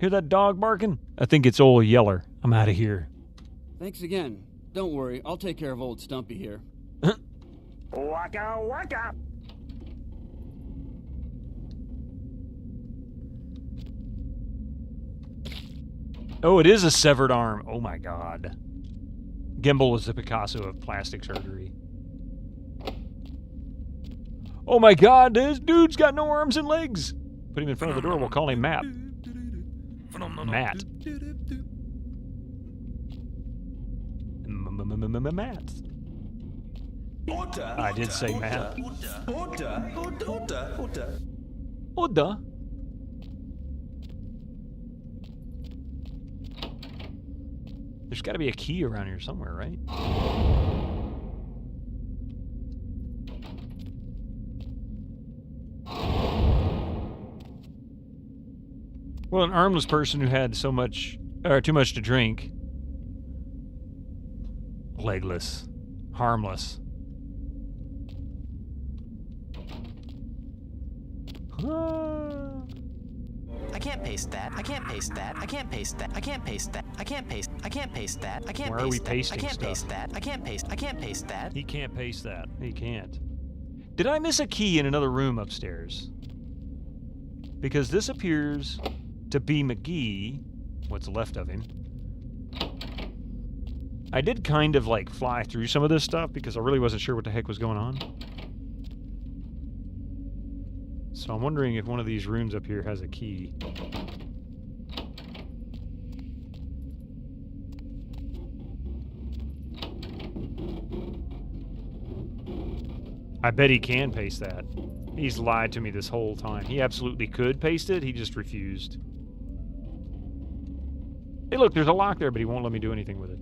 Hear that dog barking? I think it's old Yeller. I'm out of here. Thanks again. Don't worry, I'll take care of old Stumpy here. Waka waka! Oh, it is a severed arm. Oh my God. Gimbal was the Picasso of plastic surgery. Oh my God, this dude's got no arms and legs. Put him in front of the door. We'll call him Matt. Matt. Matt. I did say Matt. Order. There's got to be a key around here somewhere, right? Well, an armless person who had so much, or too much to drink. Legless. Harmless. I can't paste that. I can't paste that. I can't paste that. I can't paste that. I can't paste. I can't paste that. I can't Why are we paste that. I pasting can't stuff? paste that. I can't paste. I can't paste that. He can't paste that. He can't. Did I miss a key in another room upstairs? Because this appears to be McGee, what's left of him. I did kind of like fly through some of this stuff because I really wasn't sure what the heck was going on. So I'm wondering if one of these rooms up here has a key. I bet he can paste that. He's lied to me this whole time. He absolutely could paste it, he just refused. Hey look, there's a lock there, but he won't let me do anything with it.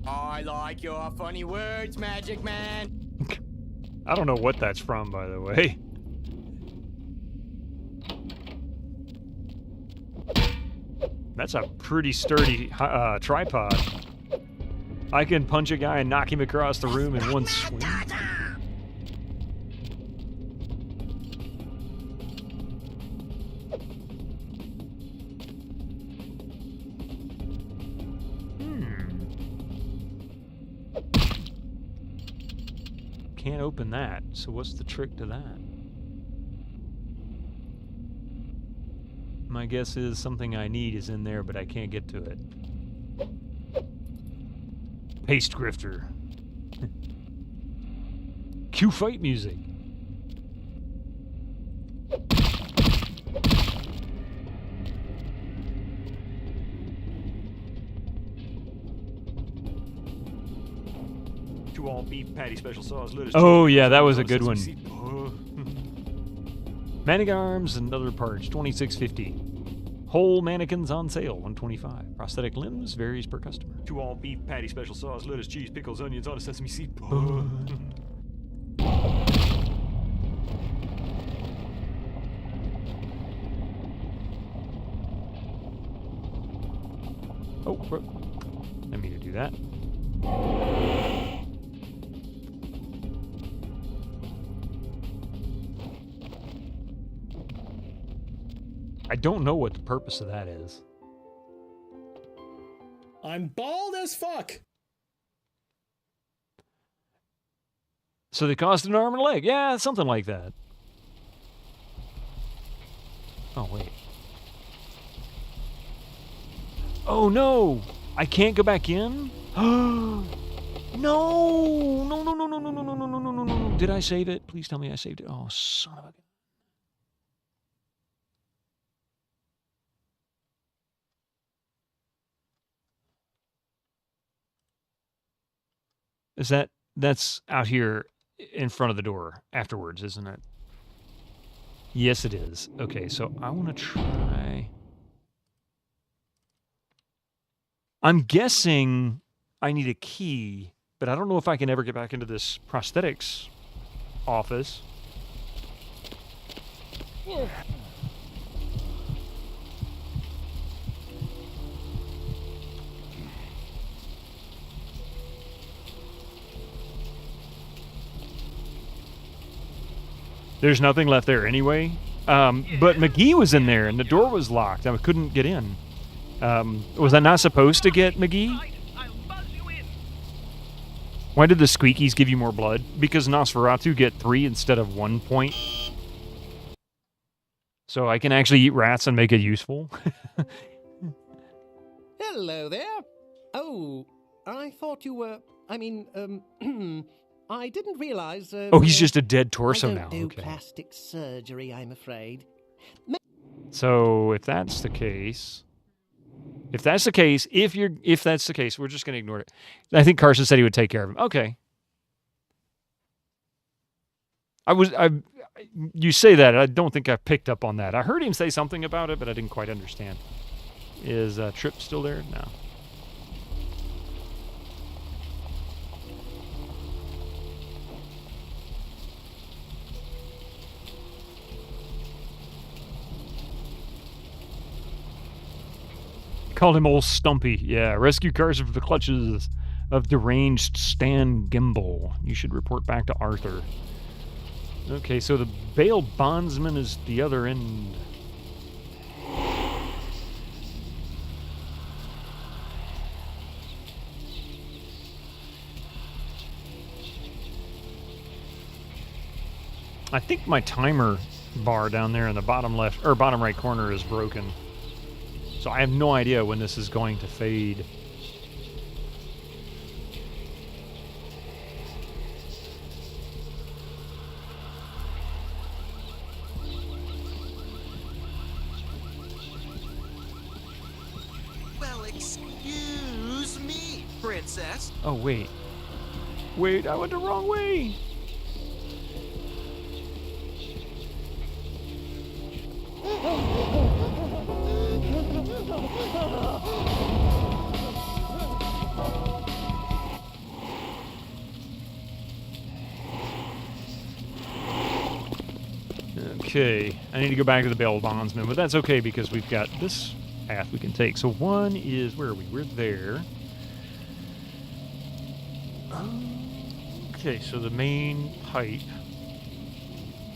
I like your funny words, Magic Man. I don't know what that's from, by the way. That's a pretty sturdy tripod. I can punch a guy and knock him across the room in one swing. Can't open that, so what's the trick to that? My guess is something I need is in there, but I can't get to it. Paste grifter. Cue fight music. All beef patty special sauce. Oh yeah, that was a good one. Mannequin arms and other parts, $26.50. Whole mannequins on sale, $125. Prosthetic limbs varies per customer. 2 all beef patty special sauce, lettuce, cheese, pickles, onions on a sesame seed. Oh, I mean to do that. I don't know what the purpose of that is. I'm bald as fuck. So they cost an arm and a leg. Yeah, something like that. Oh, wait. Oh, no. I can't go back in? No. No, no, no, no, no, no, no, no, no, no, no, no. Did I save it? Please tell me I saved it. Oh, son of a... That's out here in front of the door afterwards, isn't it? Yes, it is. Okay, so I want to try... I'm guessing I need a key, but I don't know if I can ever get back into this prosthetics office. There's nothing left there anyway. But McGee was in there, and the door was locked. I couldn't get in. Was I not supposed to get McGee? Why did the squeakies give you more blood? Because Nosferatu get 3 instead of 1 point. So I can actually eat rats and make it useful. Hello there. Oh, I thought you were... I mean, I didn't realize... oh, he's just a dead torso I now. don't do Okay. plastic surgery, I'm afraid. So if that's the case... If that's the case, we're just going to ignore it. I think Carson said he would take care of him. Okay. You say that, I don't think I picked up on that. I heard him say something about it, but I didn't quite understand. Is Trip still there? No. Called him Old Stumpy. Yeah, rescue Carson from the clutches of deranged Stan Gimble. You should report back to Arthur. Okay, so the bail bondsman is the other end. I think my timer bar down there in the bottom left or bottom right corner is broken. So I have no idea when this is going to fade. Well, excuse me, princess. Oh, wait. Wait, I went the wrong way. Okay, I need to go back to the bail bondsman, but that's okay because we've got this path we can take. So one is, where are we? We're there. Okay, so the main pipe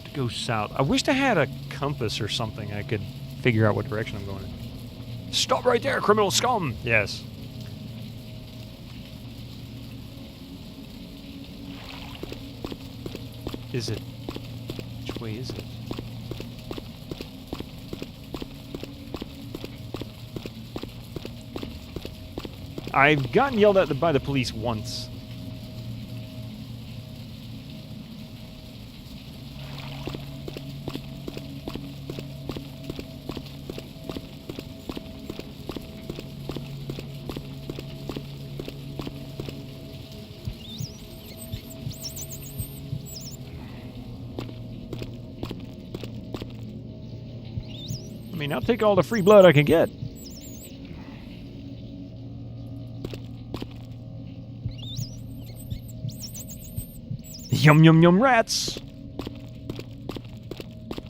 to go south. I wished I had a compass or something I could figure out what direction I'm going in. Stop right there, criminal scum! Yes. Is it? Which way is it? I've gotten yelled at by the police once. I mean, I'll take all the free blood I can get. Yum, yum, yum, rats.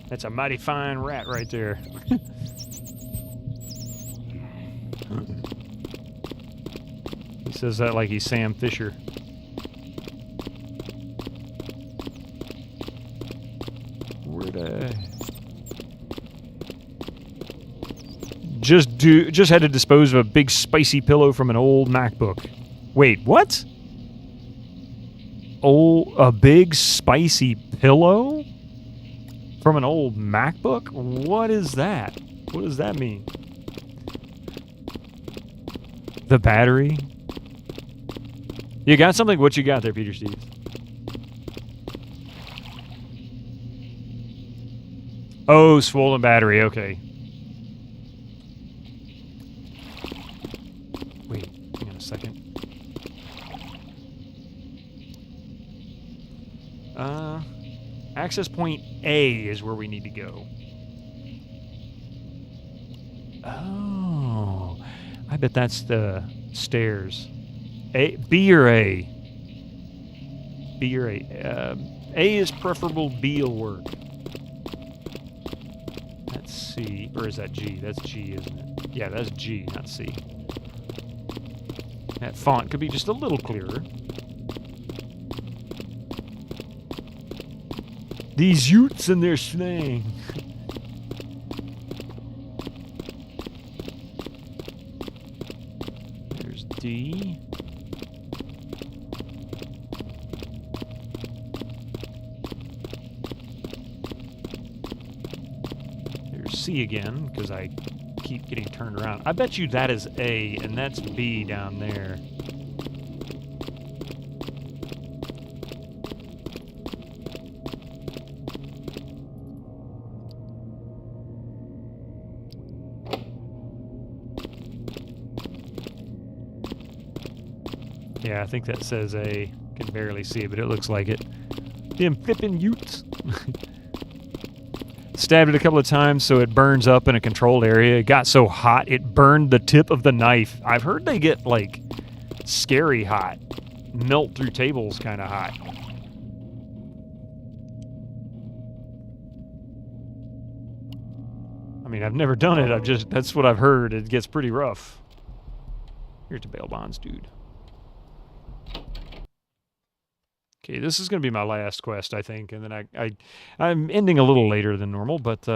That's a mighty fine rat right there. He says that like he's Sam Fisher. Where'd just had to dispose of a big spicy pillow from an old MacBook. Wait, what? Oh, a big spicy pillow from an old MacBook? What is that? What does that mean? The battery? You got something? What you got there, Peter Steve? Oh, swollen battery. Okay. Wait, hang on a second. Access point A is where we need to go. Oh, I bet that's the stairs. B or A? B or A? A is preferable, B will work. That's C, or is that G? That's G, isn't it? Yeah, that's G, not C. That font could be just a little clearer. These Utes and their slang. There's D. There's C again, because I keep getting turned around. I bet you that is A, and that's B down there. Yeah, I think that says A. Can barely see it, but it looks like it. Them flippin' utes. Stabbed it a couple of times so it burns up in a controlled area. It got so hot, it burned the tip of the knife. I've heard they get, like, scary hot. Melt through tables kind of hot. I mean, I've never done it. That's what I've heard. It gets pretty rough. Here's the bail bonds, dude. Okay, this is going to be my last quest, I think, and then I'm ending a little later than normal, but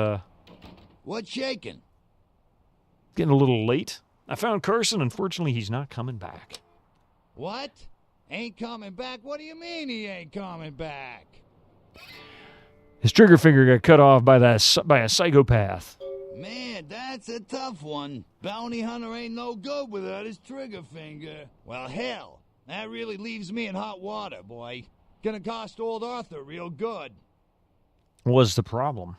What's shaking? Getting a little late. I found Carson. Unfortunately, he's not coming back. What? Ain't coming back? What do you mean he ain't coming back? His trigger finger got cut off by a psychopath. Man, that's a tough one. Bounty hunter ain't no good without his trigger finger. Well, hell, that really leaves me in hot water, boy. Gonna cost old Arthur real good. What's the problem?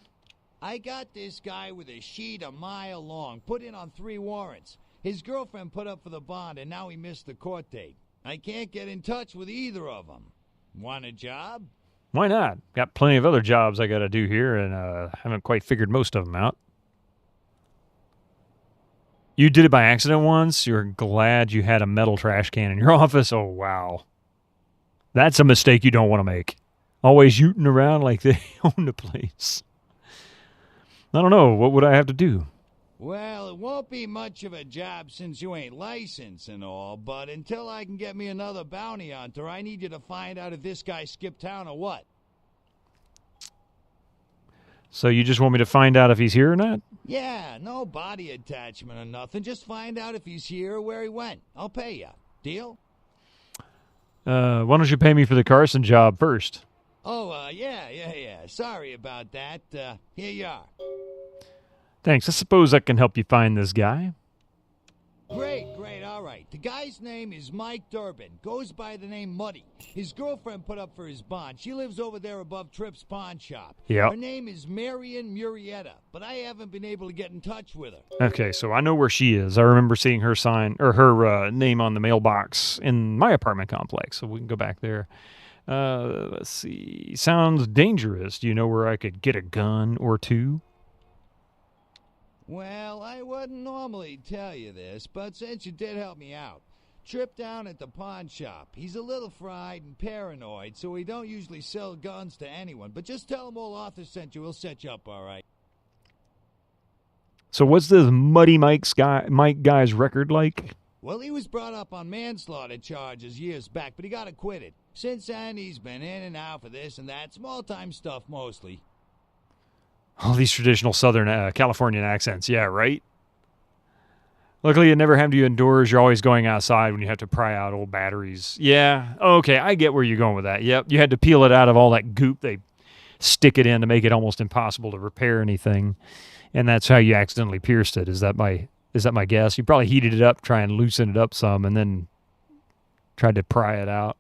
I got this guy with a sheet a mile long, put in on 3 warrants. His girlfriend put up for the bond, and now he missed the court date. I can't get in touch with either of them. Want a job? Why not? Got plenty of other jobs I got to do here, and haven't quite figured most of them out. You did it by accident once? You're glad you had a metal trash can in your office? Oh, wow. That's a mistake you don't want to make. Always yooting around like they own the place. I don't know. What would I have to do? Well, it won't be much of a job since you ain't licensed and all, but until I can get me another bounty hunter, I need you to find out if this guy skipped town or what. So you just want me to find out if he's here or not? Yeah, no body attachment or nothing. Just find out if he's here or where he went. I'll pay you. Deal? Why don't you pay me for the Carson job first? Oh, yeah. Sorry about that. Here you are. Thanks. I suppose I can help you find this guy. Great, all right. The guy's name is Mike Durbin. Goes by the name Muddy. His girlfriend put up for his bond. She lives over there above Tripp's pawn shop. Yep. Her name is Marion Murrieta, but I haven't been able to get in touch with her. Okay, so I know where she is. I remember seeing her sign, or her name on the mailbox in my apartment complex, so we can go back there. Let's see. Sounds dangerous. Do you know where I could get a gun or two? Well, I wouldn't normally tell you this, but since you did help me out, Tripp down at the pawn shop. He's a little fried and paranoid, so he don't usually sell guns to anyone. But just tell him old Arthur sent you. He'll set you up all right. So what's this Muddy Mike guy's record like? Well, he was brought up on manslaughter charges years back, but he got acquitted. Since then, he's been in and out for this and that. Small-time stuff, mostly. All these traditional Southern Californian accents. Yeah, right? Luckily, it never happened to you indoors. You're always going outside when you have to pry out old batteries. Yeah, okay, I get where you're going with that. Yep, you had to peel it out of all that goop they stick it in to make it almost impossible to repair anything. And that's how you accidentally pierced it. Is that my guess? You probably heated it up, try and loosen it up some, and then tried to pry it out.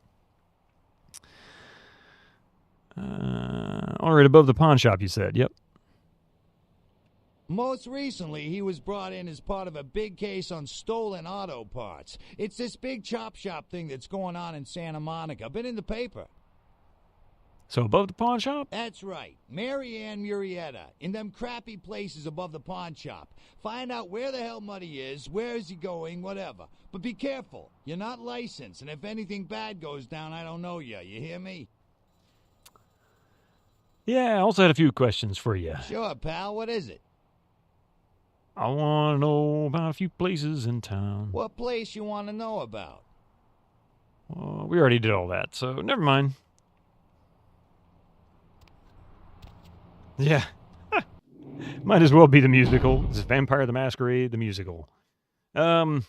All right, above the pawn shop, you said. Yep. Most recently, he was brought in as part of a big case on stolen auto parts. It's this big chop shop thing that's going on in Santa Monica. Been in the paper. So above the pawn shop? That's right. Marianne Murrieta. In them crappy places above the pawn shop. Find out where the hell Muddy is, where is he going, whatever. But be careful. You're not licensed, and if anything bad goes down, I don't know you. You hear me? Yeah, I also had a few questions for you. Sure, pal. What is it? I want to know about a few places in town. What place you want to know about? Well, we already did all that, so never mind. Yeah. Might as well be the musical. It's Vampire the Masquerade, the musical. Let's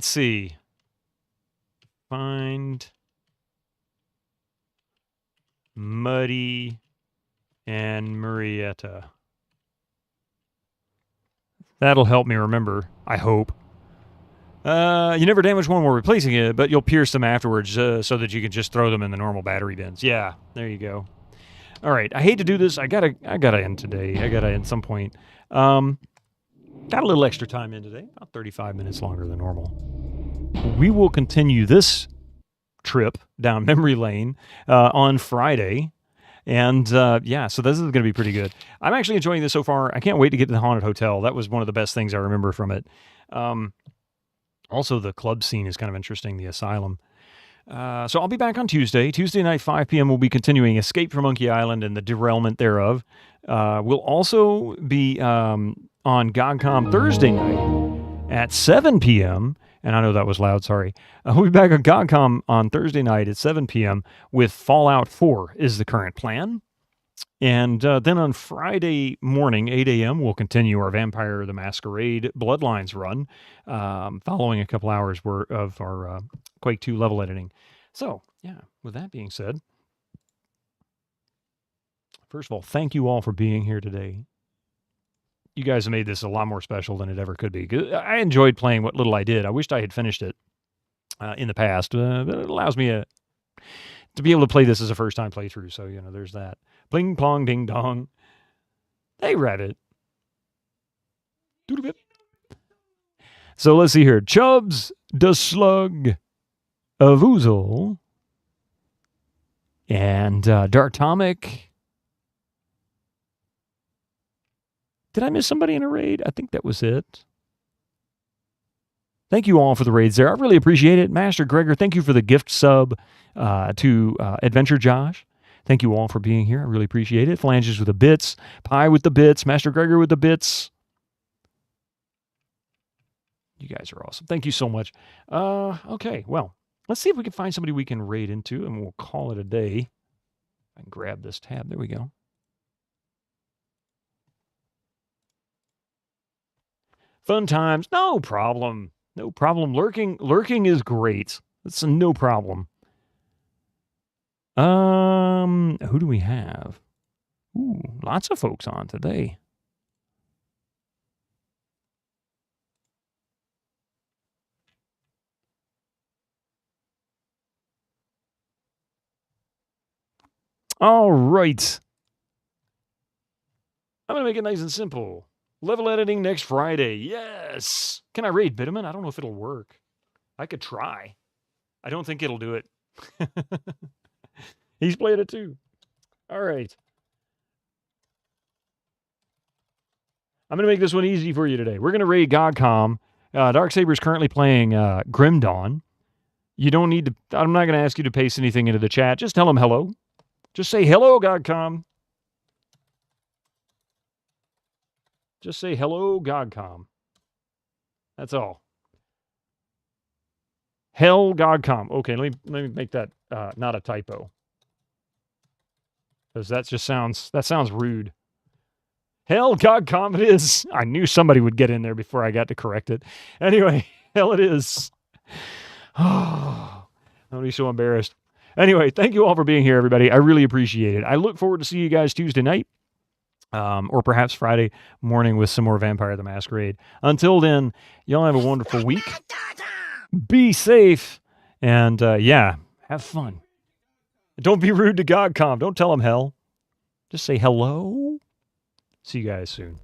see. Find Muddy and Murrieta. That'll help me remember, I hope. You never damage one while replacing it, but you'll pierce them afterwards so that you can just throw them in the normal battery bins. Yeah, there you go. All right, I hate to do this. I gotta end today. I gotta end some point. Got a little extra time in today, about 35 minutes longer than normal. We will continue this trip down memory lane on Friday. And, so this is going to be pretty good. I'm actually enjoying this so far. I can't wait to get to the Haunted Hotel. That was one of the best things I remember from it. Also, the club scene is kind of interesting, the asylum. So I'll be back on Tuesday. Tuesday night, 5 p.m., we'll be continuing Escape from Monkey Island and the derailment thereof. We'll also be on GOGCOM Thursday night at 7 p.m., and I know that was loud, sorry. We'll be back on GOGCOM on Thursday night at 7 p.m. with Fallout 4 is the current plan. And then on Friday morning, 8 a.m., we'll continue our Vampire the Masquerade Bloodlines run, following a couple hours of our Quake 2 level editing. So, yeah, with that being said, first of all, thank you all for being here today. You guys have made this a lot more special than it ever could be. I enjoyed playing what little I did. I wished I had finished it in the past, but it allows me to be able to play this as a first-time playthrough, so, there's that. Bling, plong, ding, dong. Hey, Rabbit. Doodle bit. So let's see here. Chubbs, the Slug, Avoozle, and Dartomic. Did I miss somebody in a raid? I think that was it. Thank you all for the raids there. I really appreciate it. Master Gregor, thank you for the gift sub to Adventure Josh. Thank you all for being here. I really appreciate it. Phalanges with the bits. Pie with the bits. Master Gregor with the bits. You guys are awesome. Thank you so much. Okay, well, let's see if we can find somebody we can raid into, and we'll call it a day. I can grab this tab. There we go. Fun times. No problem. No problem. Lurking is great. It's no problem. Who do we have? Ooh, lots of folks on today. All right. I'm going to make it nice and simple. Level editing next Friday. Yes. Can I raid Bitterman? I don't know if it'll work. I could try. I don't think it'll do it. He's played it too. All right. I'm going to make this one easy for you today. We're going to raid GOGCOM. Darksaber's currently playing Grim Dawn. You don't need to... I'm not going to ask you to paste anything into the chat. Just tell him hello. Just say hello, GOGCOM. Just say hello, GOGCOM. That's all. Hell, GOGCOM. Okay, let me make that not a typo. Because that sounds rude. Hell, GOGCOM it is. I knew somebody would get in there before I got to correct it. Anyway, hell it is. Oh, I'm so embarrassed. Anyway, thank you all for being here, everybody. I really appreciate it. I look forward to seeing you guys Tuesday night. Or perhaps Friday morning with some more Vampire the Masquerade. Until then, y'all have a wonderful week. Be safe. And, have fun. Don't be rude to GOGCOM. Don't tell him hell. Just say hello. See you guys soon.